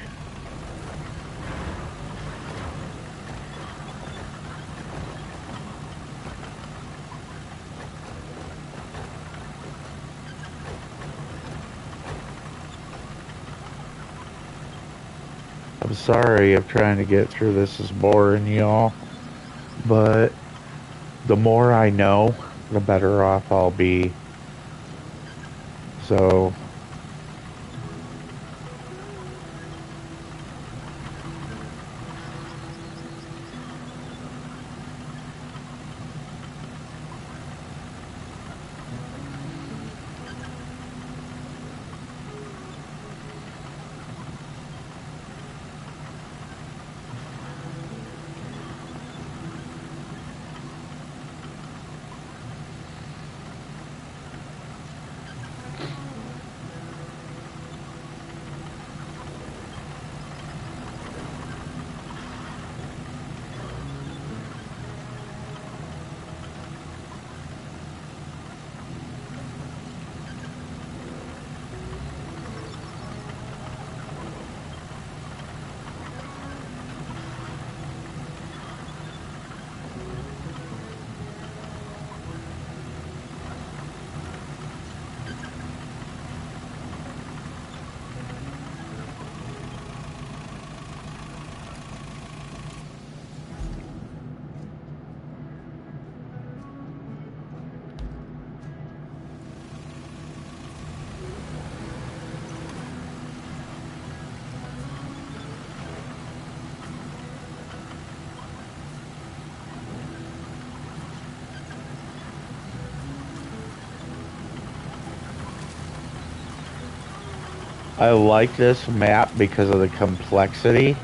I'm sorry if trying to get through this is boring, y'all. But the more I know, the better off I'll be. So, I like this map because of the complexity.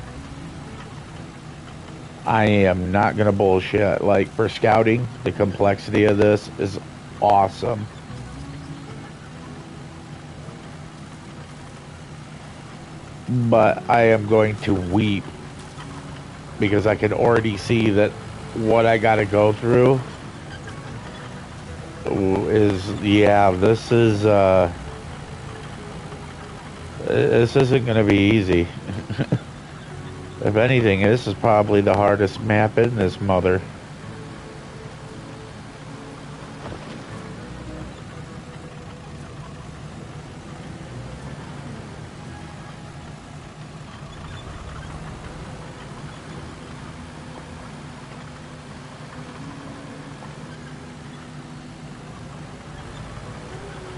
I am not gonna bullshit. Like, for scouting, the complexity of this is awesome. But I am going to weep because I can already see that what I gotta go through is, yeah, this isn't gonna be easy. If anything, this is probably the hardest map in this mother.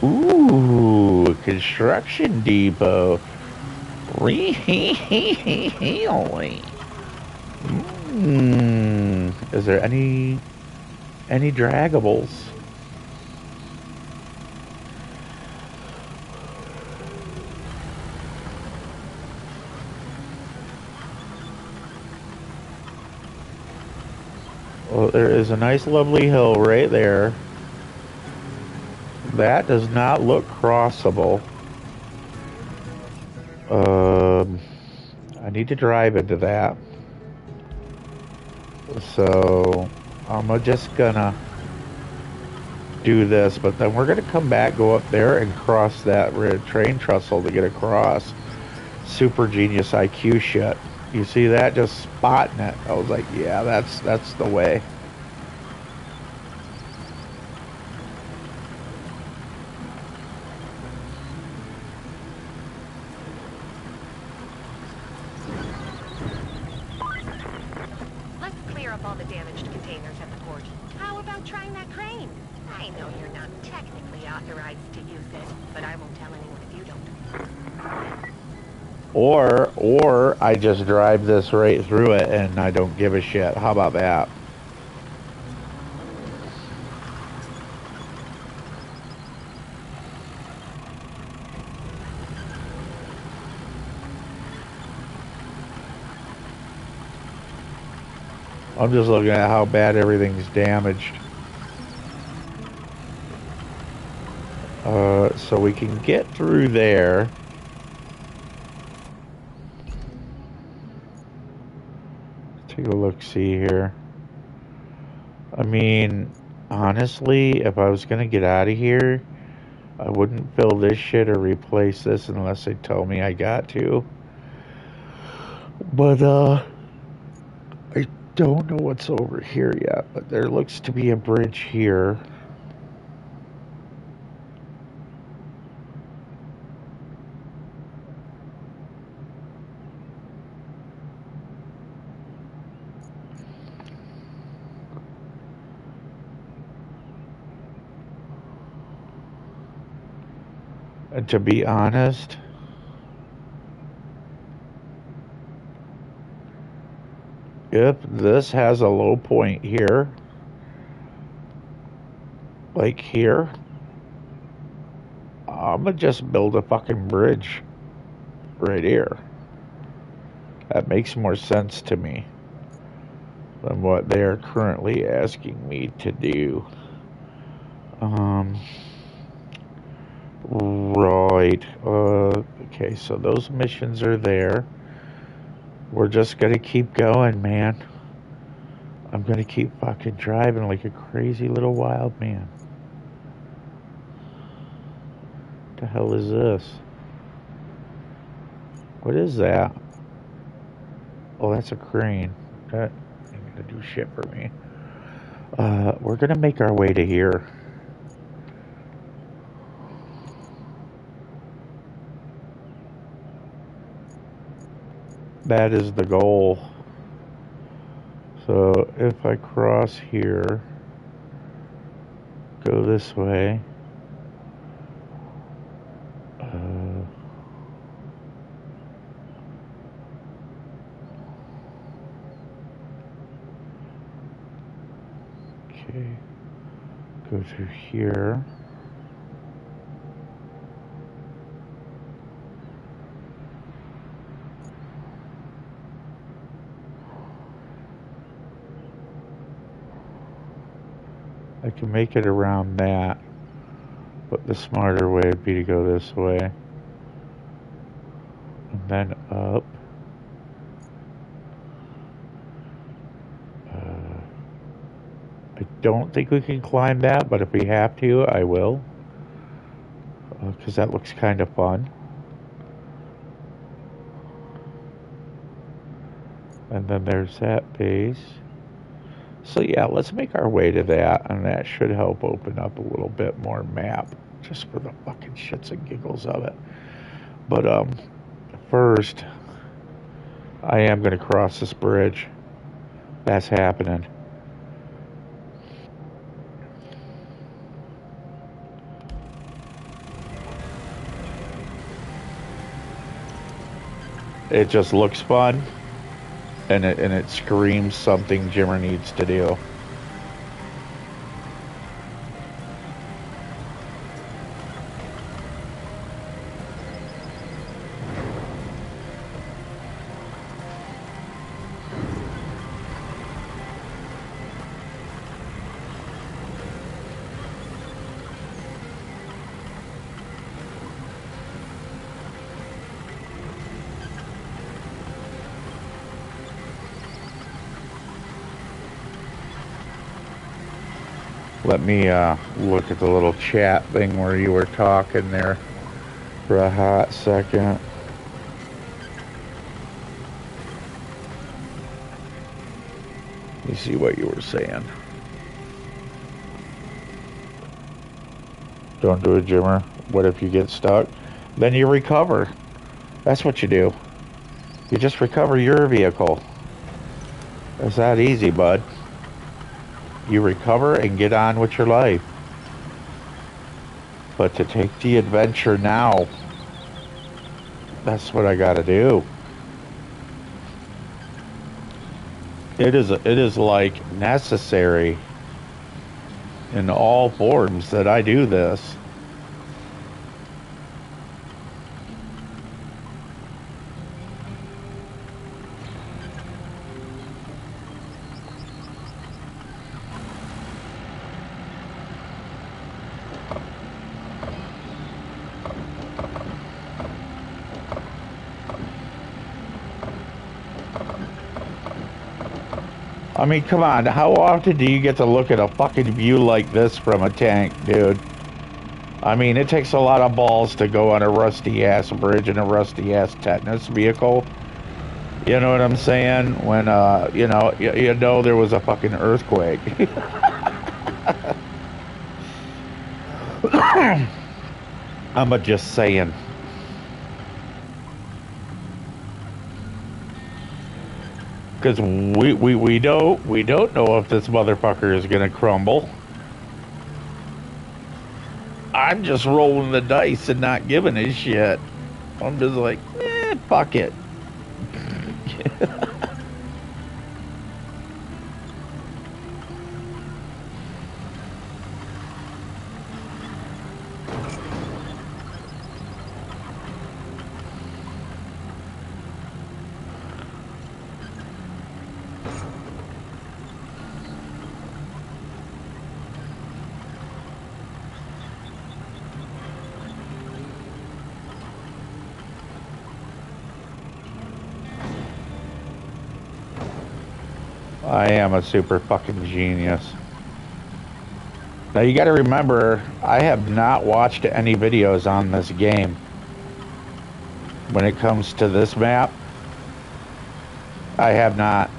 Ooh, construction depot. Really? Is there any draggables? Well, there is a nice lovely hill right there. That does not look crossable. I need to drive into that. So I'm just gonna do this, but then we're gonna come back, go up there, and cross that train trestle to get across. Super genius IQ shit. You see that? Just spotting it. I was like, yeah, that's the way. Let's clear up all the damaged containers at the port. How about trying that crane? I know you're not technically authorized to use it, but I won't tell anyone if you don't. Or I just drive this right through it and I don't give a shit. How about that? I'm just looking at how bad everything's damaged. So we can get through there. Take a look, see here. I mean, honestly, if I was gonna get out of here, I wouldn't fill this shit or replace this unless they tell me I got to. But, I don't know what's over here yet, but there looks to be a bridge here. to be honest, if this has a low point here, like here, I'm gonna just build a fucking bridge right here. That makes more sense to me than what they are currently asking me to do. Right. Okay, so those missions are there. We're just gonna keep going, man. I'm gonna keep fucking driving like a crazy little wild man. What the hell is this? What is that? Oh, that's a crane. That ain't gonna do shit for me. We're gonna make our way to here. That is the goal. So if I cross here, go this way. Okay, go through here. I can make it around that, but the smarter way would be to go this way. And then up. I don't think we can climb that, but if we have to, I will. Because that looks kind of fun. And then there's that base. So yeah, let's make our way to that, and that should help open up a little bit more map, just for the fucking shits and giggles of it. But first, I am going to cross this bridge. That's happening. It just looks fun, and it screams something Jimmer needs to do. Let me look at the little chat thing where you were talking there for a hot second. Let me see what you were saying. Don't do it, Jimmer. What if you get stuck? Then you recover. That's what you do. You just recover your vehicle. It's that easy, bud. You recover and get on with your life. But to take the adventure now, that's what I gotta do. It is like necessary in all forms that I do this. I mean, come on, how often do you get to look at a fucking view like this from a tank, dude? I mean, it takes a lot of balls to go on a rusty-ass bridge in a rusty-ass tetanus vehicle. You know what I'm saying? When, you know there was a fucking earthquake. I'm just saying. Because we don't know if this motherfucker is gonna crumble. I'm just rolling the dice and not giving a shit. I'm just like, fuck it. I am a super fucking genius. Now you gotta remember, I have not watched any videos on this game. When it comes to this map, I have not.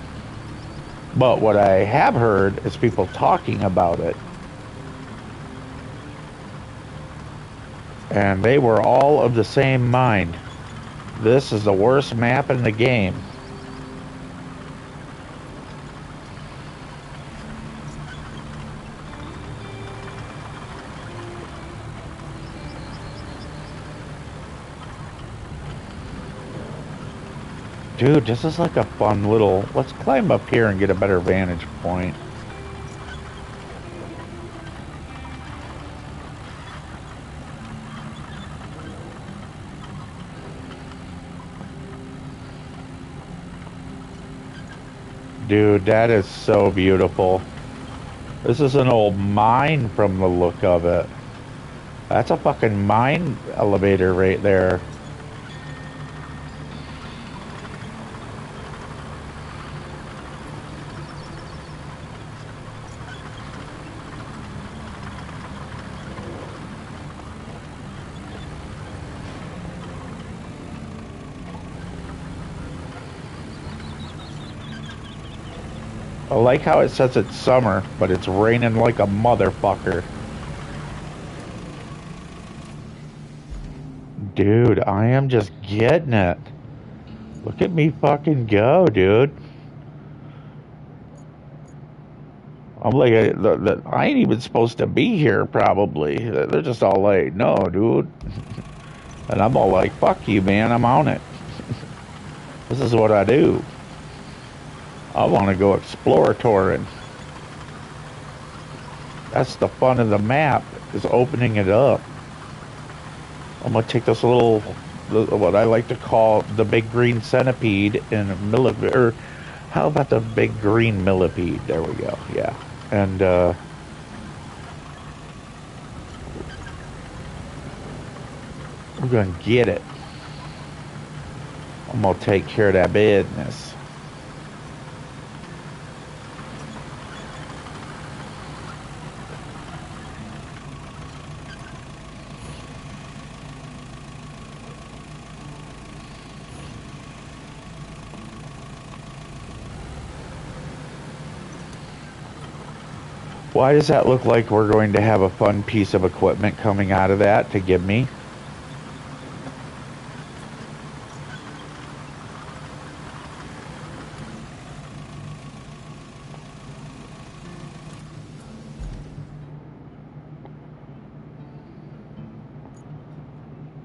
But what I have heard is people talking about it. And they were all of the same mind. This is the worst map in the game. Dude, this is like a fun little... Let's climb up here and get a better vantage point. Dude, that is so beautiful. This is an old mine from the look of it. That's a fucking mine elevator right there. I like how it says it's summer, but it's raining like a motherfucker. Dude, I am just getting it. Look at me fucking go, dude. I'm like, I ain't even supposed to be here, probably. They're just all like, no, dude. And I'm all like, fuck you, man, I'm on it. This is what I do. I want to go exploratoring. That's the fun of the map, is opening it up. I'm going to take this little, what I like to call the big green centipede and millipede, or how about the big green millipede? There we go, yeah. And, we're going to get it. I'm going to take care of that business. Why does that look like we're going to have a fun piece of equipment coming out of that to give me?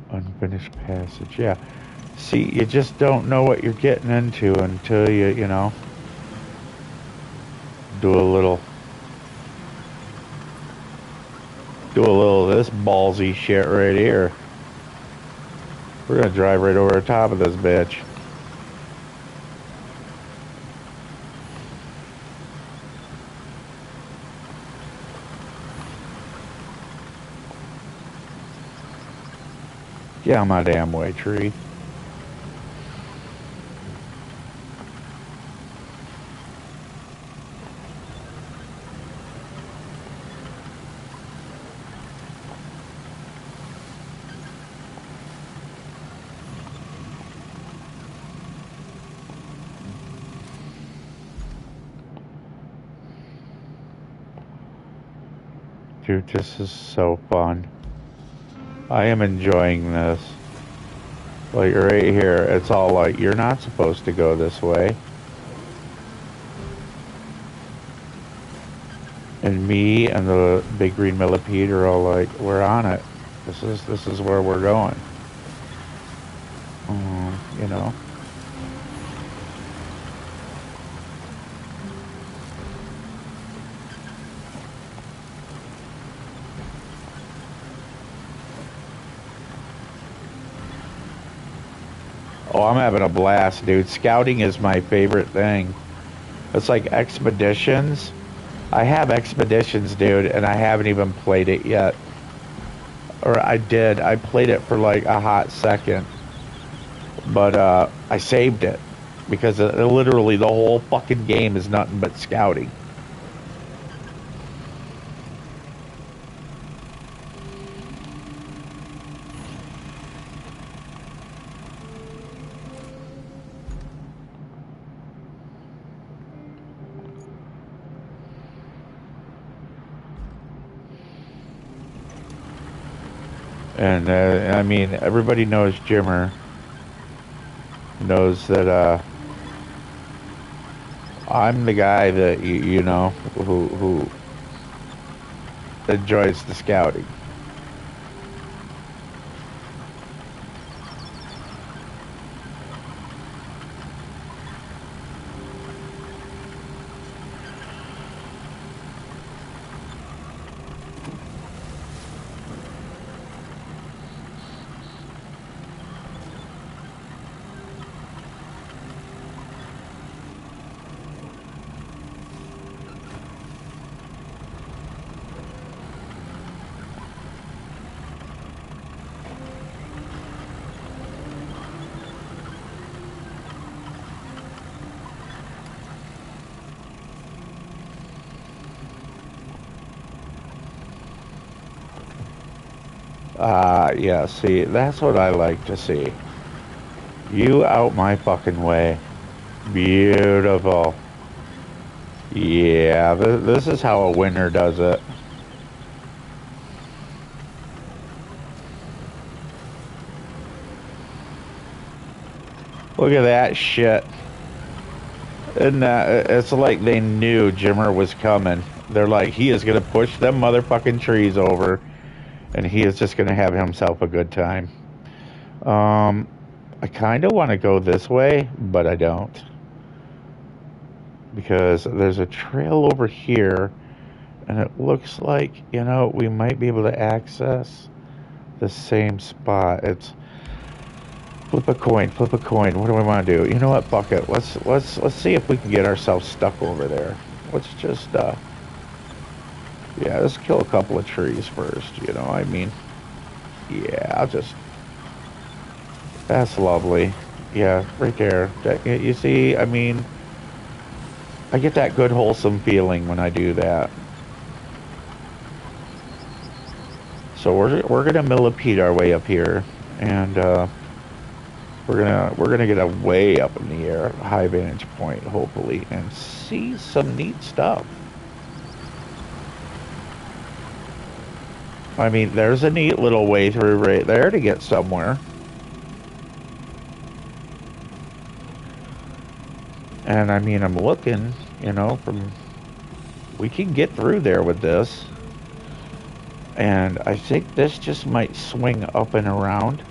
Unfinished passage, yeah. See, you just don't know what you're getting into until you know, do a little of this ballsy shit right here. We're gonna drive right over the top of this bitch. Get out of my damn way, tree. Dude, this is so fun. I am enjoying this. Like right here, it's all like, you're not supposed to go this way. And me and the big green millipede are all like, we're on it. This is where we're going. You know. Oh, I'm having a blast, dude. Scouting is my favorite thing. It's like expeditions. I have expeditions, dude, and I haven't even played it yet. Or I did. I played it for like a hot second. But I saved it. Because literally the whole fucking game is nothing but scouting. And I mean, everybody knows Jimmer. Knows that I'm the guy that you know who enjoys the scouting. Yeah, see, that's what I like to see. You out my fucking way. Beautiful. Yeah, this is how a winner does it. Look at that shit. And it's like they knew Jimmer was coming. They're like, he is going to push them motherfucking trees over, and he is just going to have himself a good time. I kind of want to go this way, but I don't. Because there's a trail over here, and it looks like, you know, we might be able to access the same spot. It's flip a coin, flip a coin. What do I want to do? You know what? Fuck it. Let's see if we can get ourselves stuck over there. Let's just yeah, let's kill a couple of trees first, you know. I mean, yeah, I'll just that's lovely. Yeah, right there. You see, I mean, I get that good wholesome feeling when I do that. So we're gonna millipede our way up here, and we're gonna get a way up in the air, high vantage point, hopefully, and see some neat stuff. I mean, there's a neat little way through right there to get somewhere. And I mean, I'm looking, you know, we can get through there with this. And I think this just might swing up and around.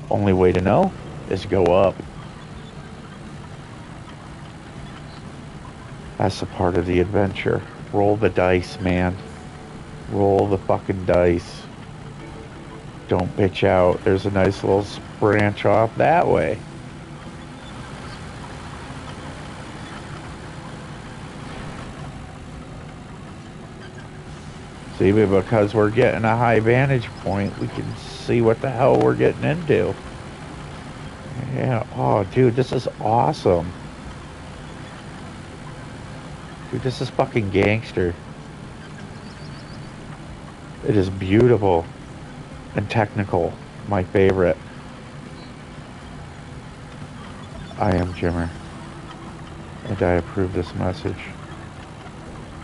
Only way to know is go up. That's a part of the adventure. Roll the dice, man. Roll the fucking dice. Don't bitch out. There's a nice little branch off that way. See, because we're getting a high vantage point, we can see what the hell we're getting into. Yeah, oh, dude, this is awesome. Dude, this is fucking gangster. It is beautiful and technical. My favorite. I am Jimmer, and I approve this message.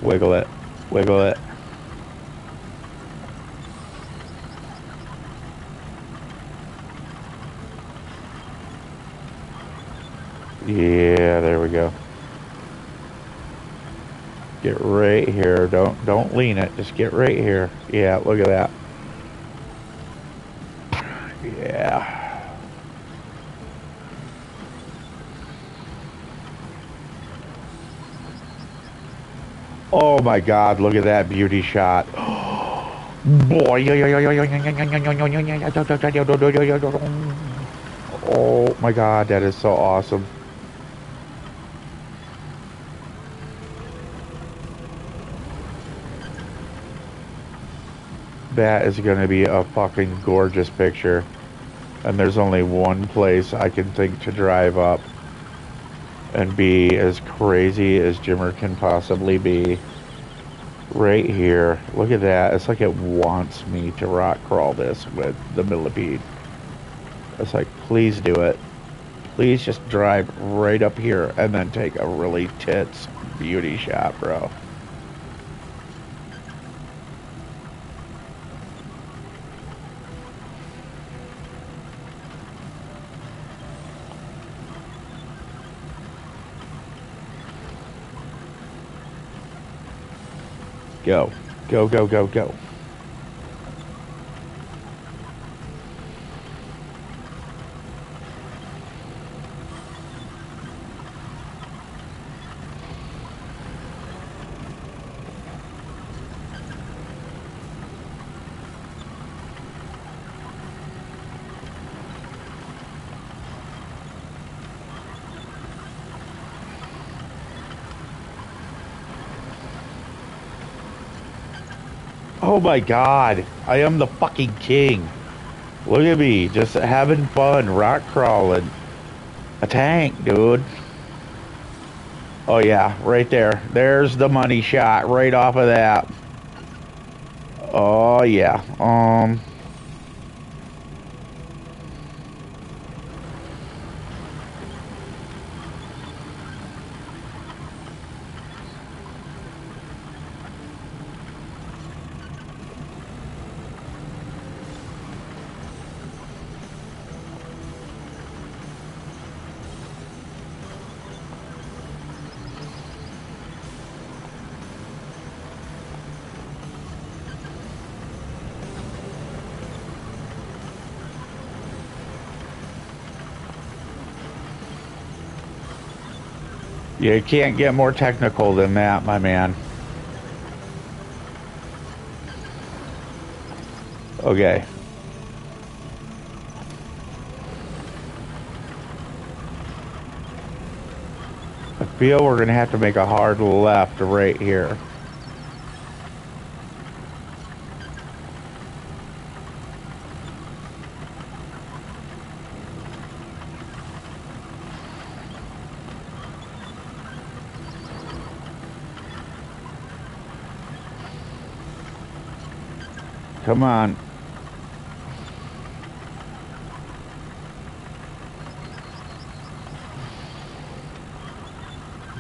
Wiggle it. Wiggle it. Yeah, there we go. Get right here. Don't lean it. Just get right here. Yeah, look at that. Yeah. Oh my God, look at that beauty shot. Boy. Oh my God, that is so awesome. That is going to be a fucking gorgeous picture. And there's only one place I can think to drive up and be as crazy as Jimmer can possibly be. Right here. Look at that. It's like it wants me to rock crawl this with the millipede. It's like, please do it. Please just drive right up here and then take a really tits beauty shot, bro. Go. Go, go, go, go. Oh my God, I am the fucking king. Look at me, just having fun, rock crawling. A tank, dude. Oh yeah, right there. There's the money shot right off of that. Oh yeah. You can't get more technical than that, my man. Okay. I feel we're gonna have to make a hard left right here. Come on.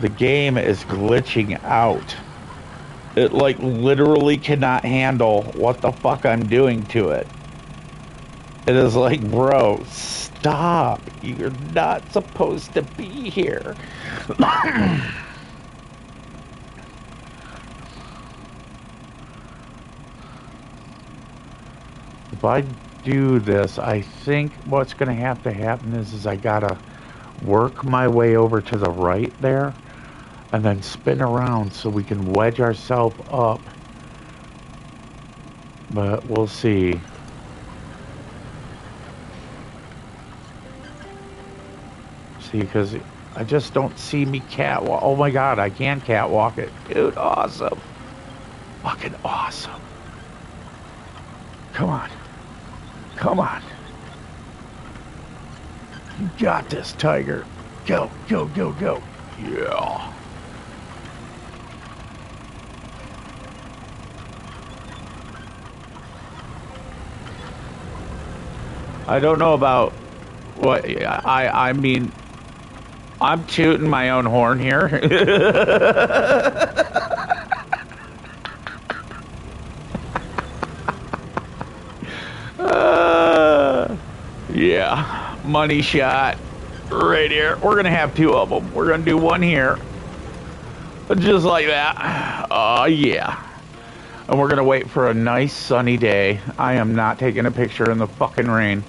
The game is glitching out. It like literally cannot handle what the fuck I'm doing to it. It is like, bro, stop. You're not supposed to be here. If I do this, I think what's going to happen is I gotta work my way over to the right there and then spin around so we can wedge ourselves up. But we'll see. See, because I just don't see me catwalk. Oh my God, I can catwalk it. Dude, awesome. Fucking awesome. Come on. Come on. You got this, Tiger. Go, go, go, go. Yeah. I don't know about what I mean, I'm tooting my own horn here. Yeah, money shot right here. We're gonna have two of them. We're gonna do one here. Just like that. Oh, yeah. And we're going to wait for a nice sunny day. I am not taking a picture in the fucking rain.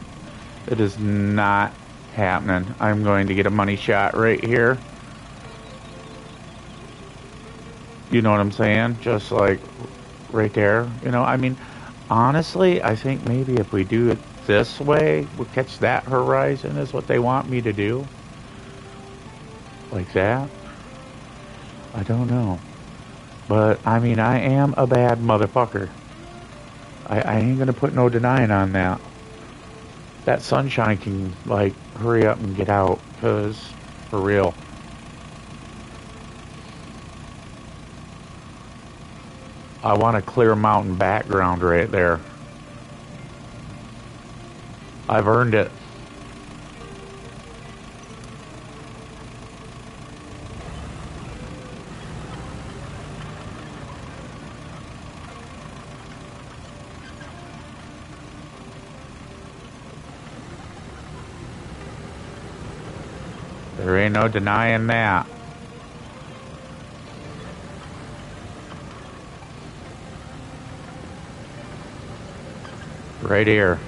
It is not happening. I'm going to get a money shot right here. You know what I'm saying? Just like right there. You know, I mean, honestly, I think maybe if we do it this way, we'll catch that horizon is what they want me to do. Like that. I don't know. But, I mean, I am a bad motherfucker. I ain't gonna put no denying on that. That sunshine can, like, hurry up and get out. Because, for real. I want a clear mountain background right there. I've earned it. There ain't no denying that. Right here.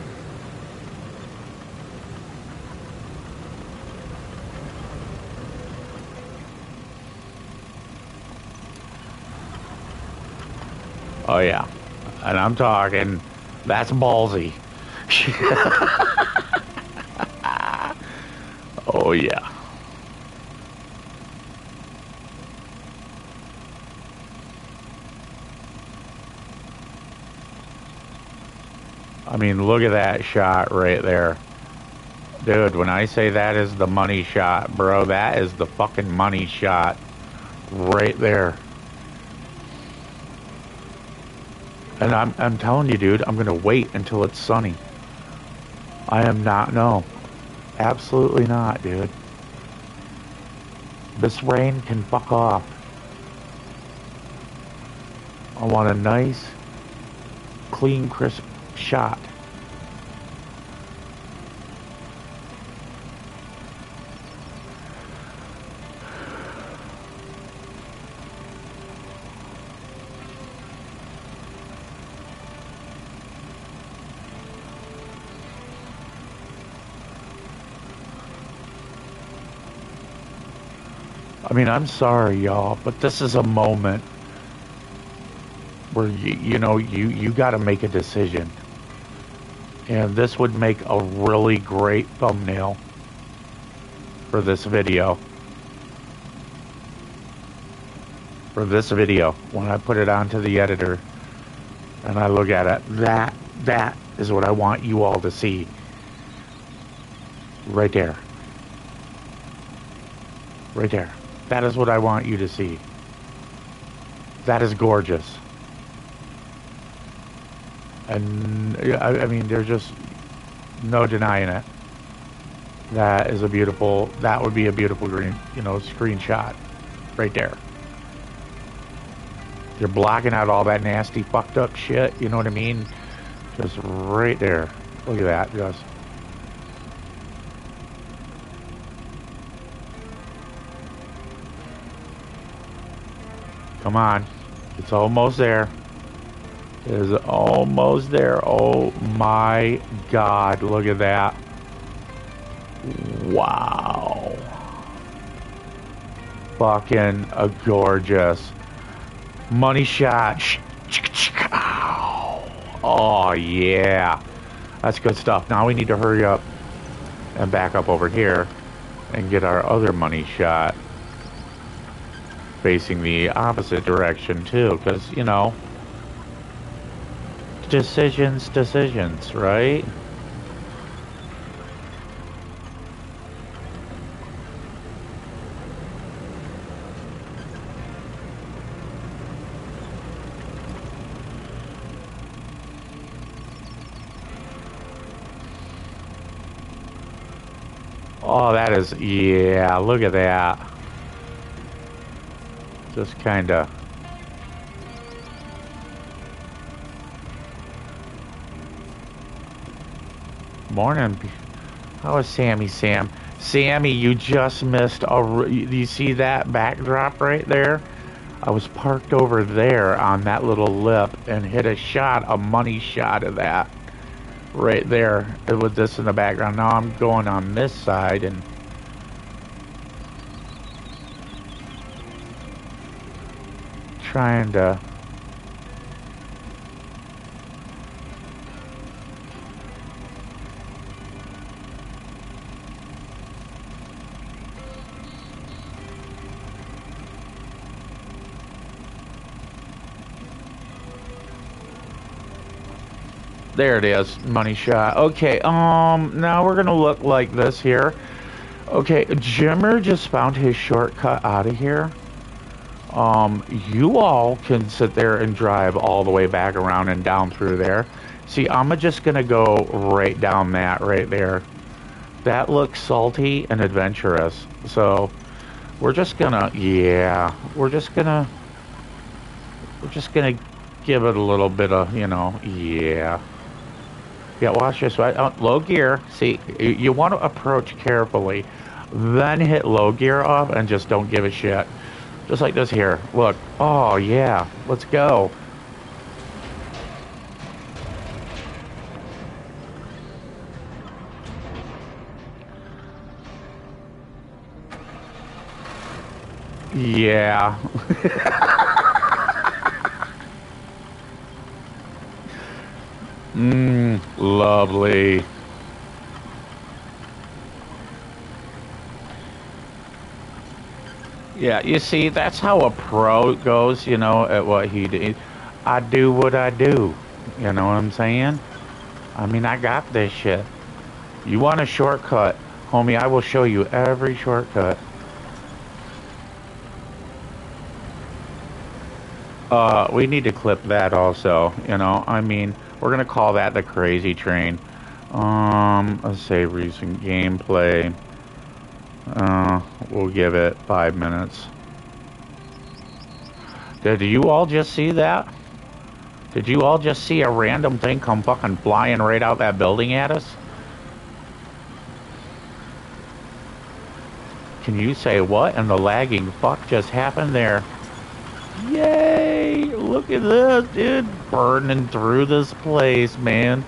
Oh yeah. And I'm talking, that's ballsy. Oh yeah. I mean, look at that shot right there. Dude, when I say that is the money shot, bro, that is the fucking money shot. Right there. And I'm telling you, dude, I'm gonna wait until it's sunny. I am not, no. Absolutely not, dude. This rain can fuck off. I want a nice, clean, crisp shot. I mean, I'm sorry, y'all, but this is a moment where, you got to make a decision. And this would make a really great thumbnail for this video. For this video, when I put it onto the editor and I look at it, that is what I want you all to see. Right there. Right there. That is what I want you to see. That is gorgeous. And I mean, there's just no denying it. That is a beautiful, that would be a beautiful green, screenshot right there. You're blocking out all that nasty fucked up shit, you know what I mean? Just right there. Look at that, just. Come on. It's almost there. It is almost there. Oh my God. Look at that. Wow. Fucking a gorgeous money shot. Oh yeah. That's good stuff. Now we need to hurry up and back up over here and get our other money shot. Facing the opposite direction too, because decisions, right? Oh, that is, yeah, look at that. Just kind of. Morning. How is Sammy, Sam? Sammy, you just missed a. You see that backdrop right there? I was parked over there on that little lip and hit a money shot of that right there with this in the background. Now I'm going on this side and trying to... There it is, money shot. Okay, now we're gonna look like this here. Okay, Jimmer just found his shortcut out of here. You all can sit there and drive all the way back around and down through there. See, I'm just gonna go right down that right there. That looks salty and adventurous. So we're just gonna, yeah, we're just gonna give it a little bit of, yeah. Yeah, watch this. Low gear. See, you want to approach carefully, then hit low gear off and just don't give a shit. Just like this here. Look. Oh, yeah. Let's go. Yeah. Lovely. Yeah, you see, that's how a pro goes, at what he did. I do what I do. You know what I'm saying? I mean, I got this shit. You want a shortcut, homie, I will show you every shortcut. We need to clip that also, I mean, we're gonna call that the crazy train. Let's say recent gameplay. We'll give it 5 minutes. Did you all just see that? Did you all just see a random thing come fucking flying right out that building at us? Can you say what in the lagging fuck just happened there? Yay! Look at this, dude. Burning through this place, man.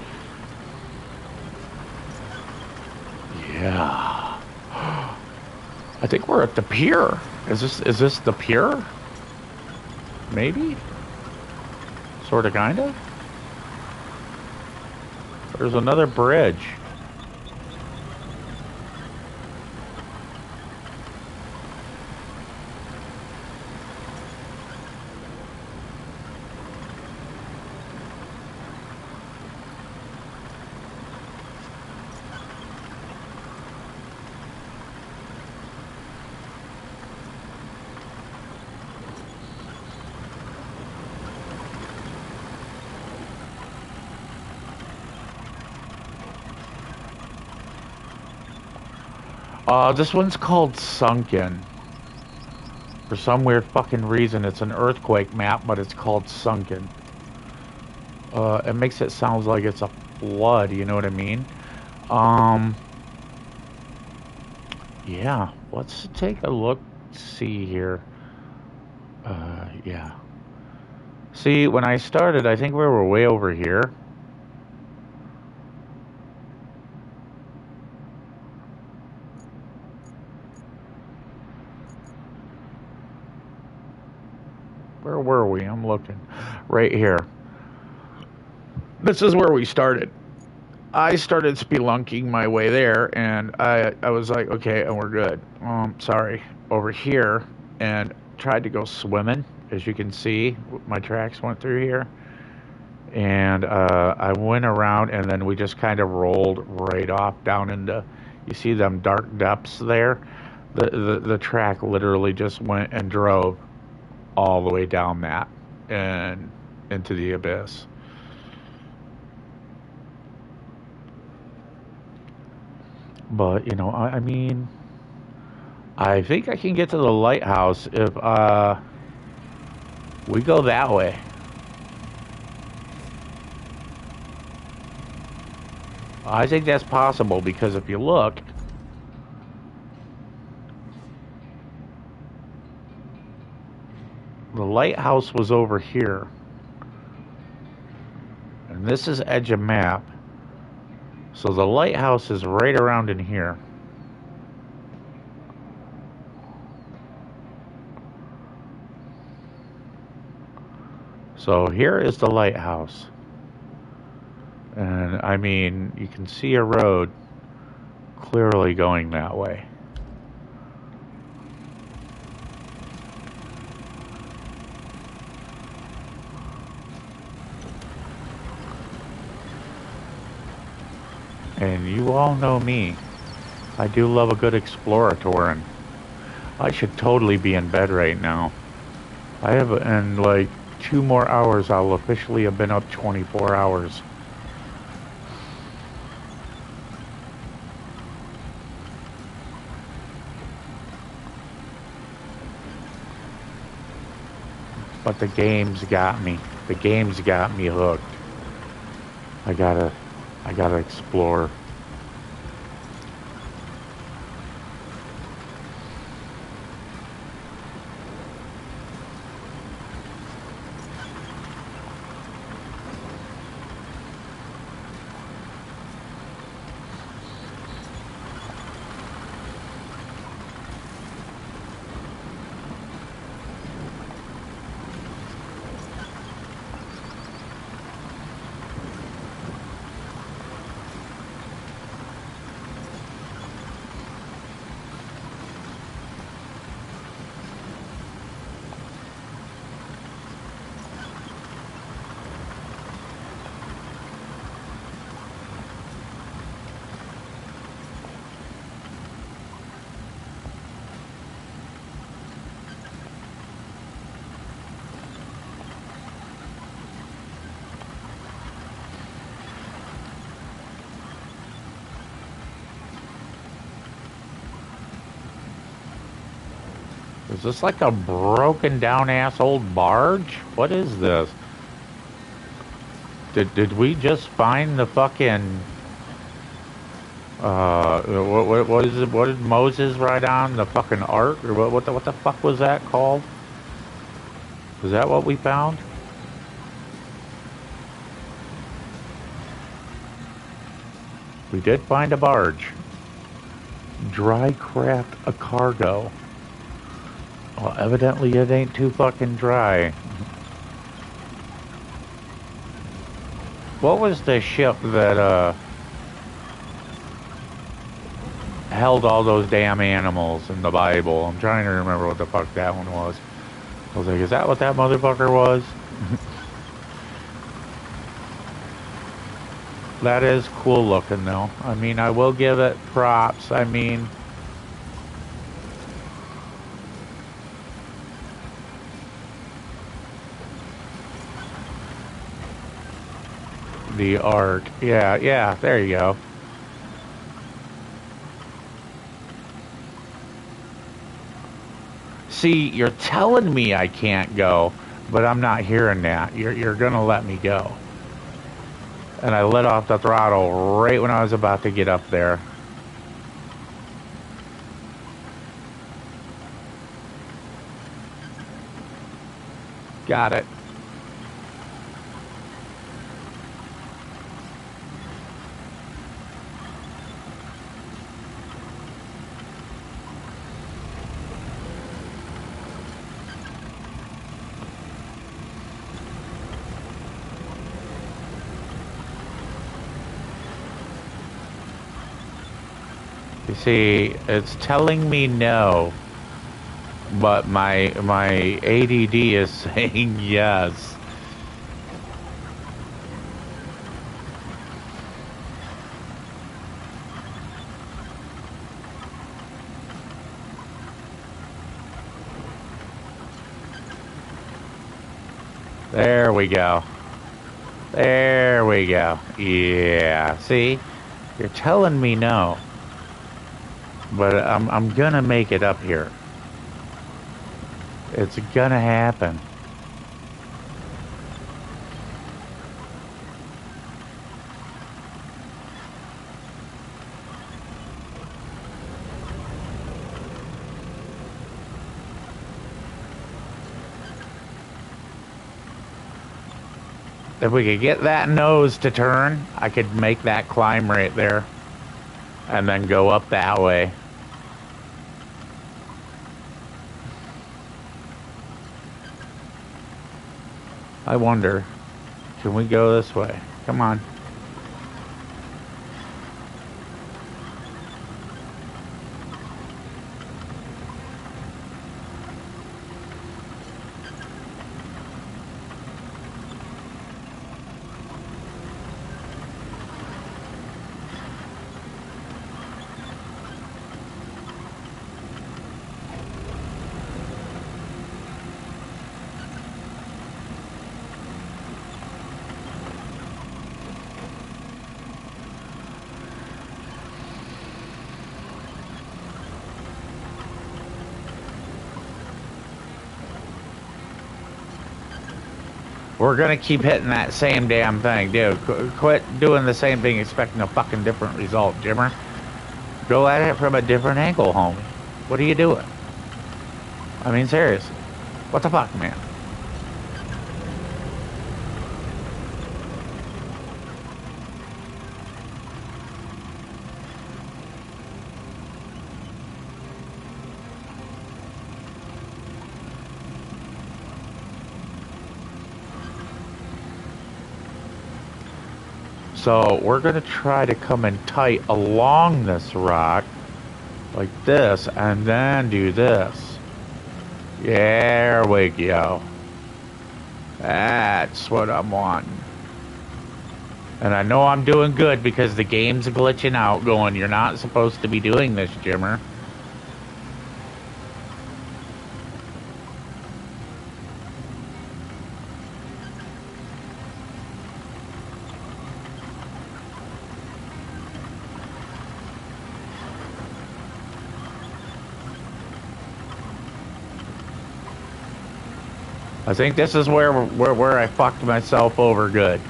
Yeah. I think we're at the pier. Is this the pier? Maybe? Sorta, kinda? There's another bridge. This one's called Sunken. For some weird fucking reason, it's an earthquake map, but it's called Sunken. It makes it sound like it's a flood, you know what I mean? Yeah, let's take a look, see here. Yeah. See, when I started, I think we were way over here. Where were we? I'm looking. Right here. This is where we started. I started spelunking my way there, and I was like, okay, and we're good. Sorry. Over here, and tried to go swimming. As you can see, my tracks went through here. And I went around, and then we just kind of rolled right off down into, you see them dark depths there? The track literally just went and drove all the way down that and into the abyss. But, I mean, I think I can get to the lighthouse if we go that way. I think that's possible because if you look, The lighthouse was over here. And this is edge of map. So the lighthouse is right around in here. So here is the lighthouse. And I mean, you can see a road clearly going that way. And you all know me. I do love a good exploratouring. I should totally be in bed right now. I have, in like 2 more hours, I'll officially have been up 24 hours. But the game's got me. The game's got me hooked. I gotta explore. Is this like a broken down ass old barge? What is this? Did we just find the fucking what is it? What did Moses ride on? The fucking ark? Or what the fuck was that called? Is that what we found? We did find a barge. Dry craft a cargo. Well, evidently it ain't too fucking dry. What was the ship that held all those damn animals in the Bible? I'm trying to remember what the fuck that one was. I was like, is that what that motherfucker was? That is cool looking though. I mean, I will give it props. I mean, the arc. Yeah, there you go. See, you're telling me I can't go, but I'm not hearing that. You're gonna let me go. And I let off the throttle right when I was about to get up there. Got it. You see, it's telling me no, but my ADD is saying yes. There we go. There we go. Yeah, see? You're telling me no. But I'm gonna make it up here. It's gonna happen. If we could get that nose to turn, I could make that climb right there. And then go up that way. I wonder, can we go this way? Come on. We're gonna keep hitting that same damn thing, dude. Quit doing the same thing expecting a fucking different result, Jimmer. Go at it from a different angle, homie. What are you doing? I mean, seriously. What the fuck, man? So we're going to try to come in tight along this rock, like this, and then do this. There we go. That's what I'm wanting. And I know I'm doing good because the game's glitching out going, you're not supposed to be doing this, Jimmer. I think this is where I fucked myself over good.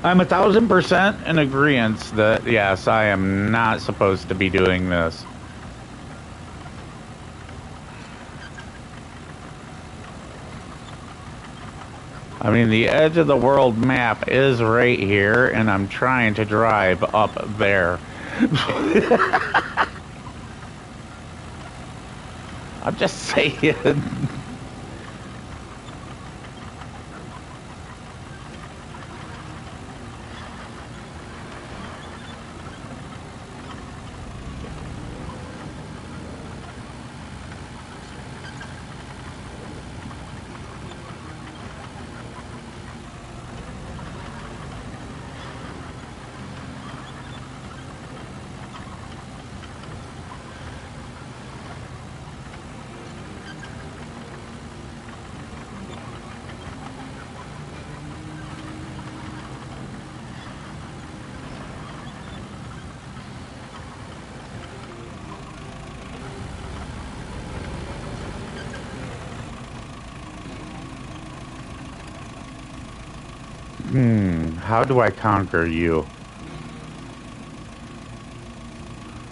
I'm 1000% in agreement that yes, I am not supposed to be doing this. I mean, the edge of the world map is right here, and I'm trying to drive up there. I'm just saying. How do I conquer you?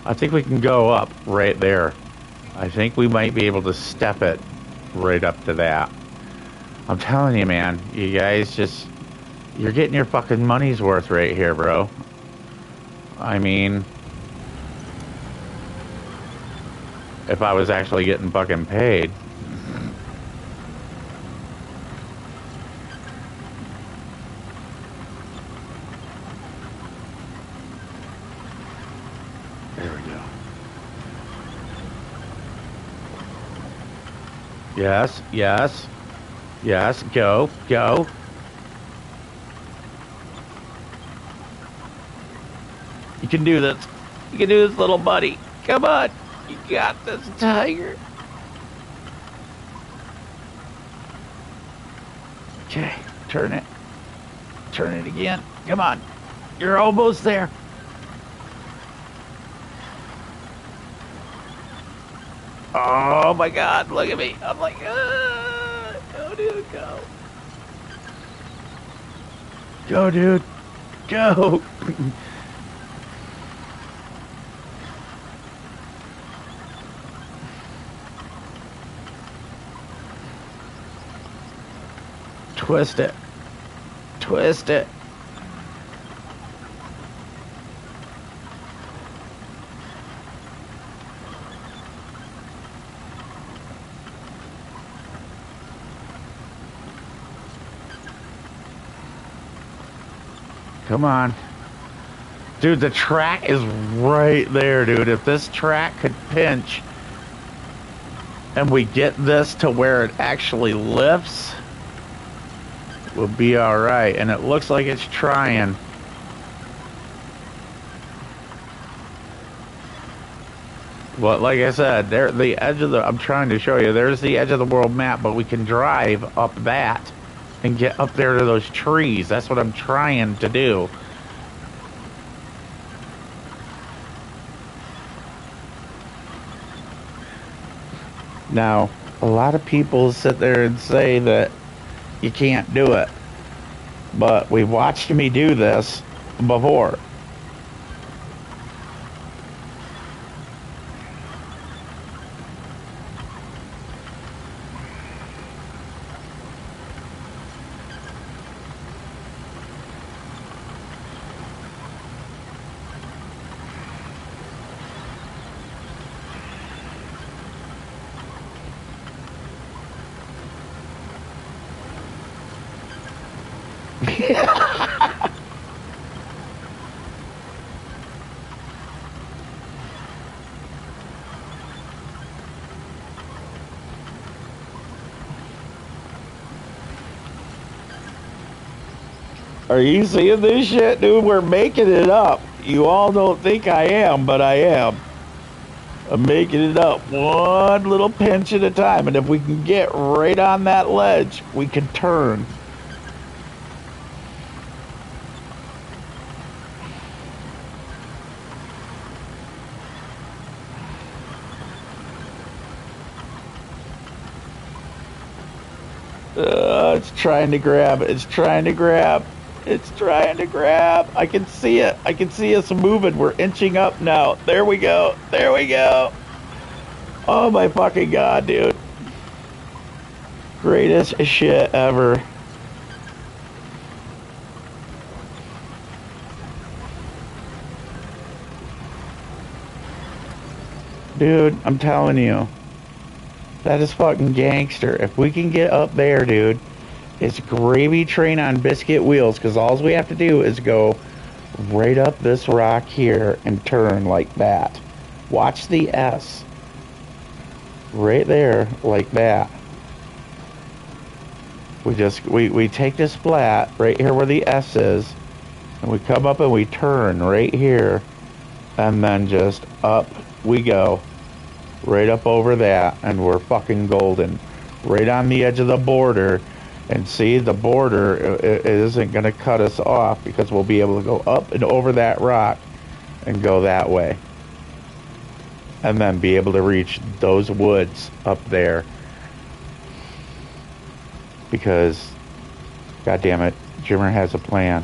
I think we can go up right there. I think we might be able to step it right up to that. I'm telling you, man, you guys just, you're getting your fucking money's worth right here, bro. I mean, if I was actually getting fucking paid. There we go. Yes, yes, yes, go, go. You can do this. You can do this, little buddy. Come on. You got this, tiger. Okay, turn it. Turn it again. Come on. You're almost there. Oh my god, look at me. I'm like, go, dude, go. Go, dude, go. Twist it. Twist it. Come on. Dude, the track is right there, dude. If this track could pinch and we get this to where it actually lifts, we'll be all right. And it looks like it's trying. But like I said, there, the edge of the, I'm trying to show you, there's the edge of the world map, but we can drive up that and get up there to those trees. That's what I'm trying to do. Now, a lot of people sit there and say that you can't do it, but we've watched me do this before. Are you seeing this shit, dude? We're making it up. You all don't think I am, but I am. I'm making it up one little pinch at a time. And if we can get right on that ledge, we can turn. It's trying to grab. It's trying to grab. It's trying to grab. I can see it. I can see us moving. We're inching up now. There we go. There we go. Oh my fucking god, dude. Greatest shit ever. Dude, I'm telling you. That is fucking gangster. If we can get up there, dude, it's gravy train on biscuit wheels, because all we have to do is go right up this rock here and turn like that. Watch the S. Right there, like that. We take this flat right here where the S is, and we come up and we turn right here, and then just up we go. Right up over that, and we're fucking golden. Right on the edge of the border. And see, the border it isn't going to cut us off, because we'll be able to go up and over that rock and go that way. And then be able to reach those woods up there. Because, god damn it, Jimmer has a plan.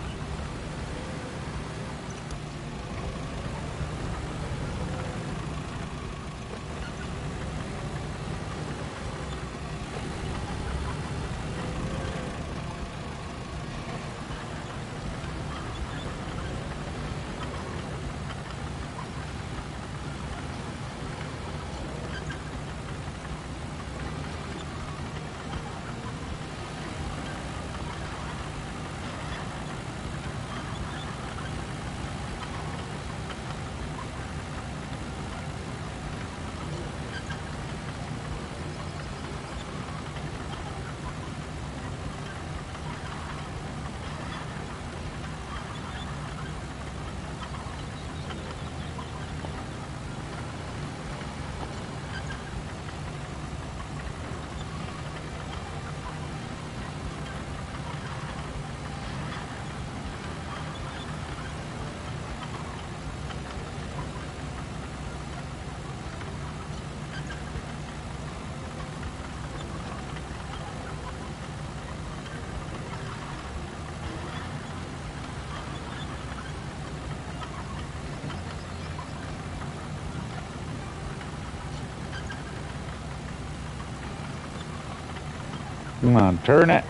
Come on, turn it.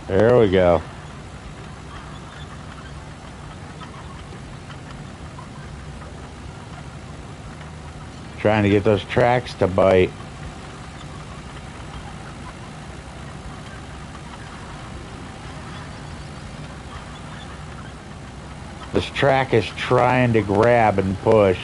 There we go. Trying to get those tracks to bite. This track is trying to grab and push.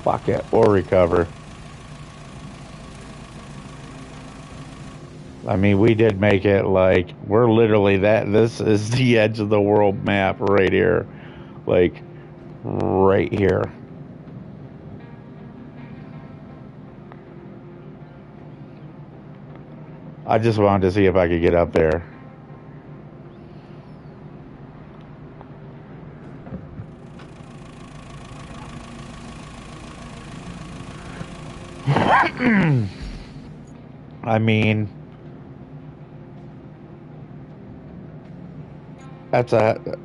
Fuck it, we'll recover. I mean, we did make it like, we're literally this is the edge of the world map right here. Like, right here. I just wanted to see if I could get up there. I mean, that's a...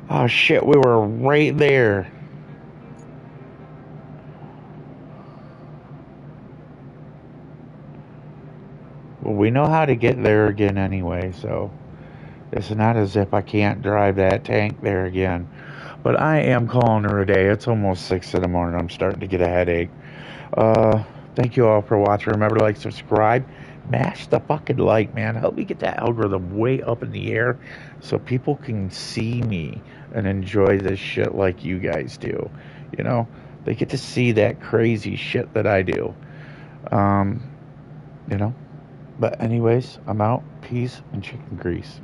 Oh shit, we were right there. Well, we know how to get there again anyway, so it's not as if I can't drive that tank there again. But I am calling her a day. It's almost 6 in the morning. I'm starting to get a headache. Thank you all for watching. Remember to like, subscribe, mash the fucking like, man. Help me get that algorithm way up in the air so people can see me and enjoy this shit like you guys do. You know, they get to see that crazy shit that I do. You know, but anyways, I'm out. Peace and chicken grease.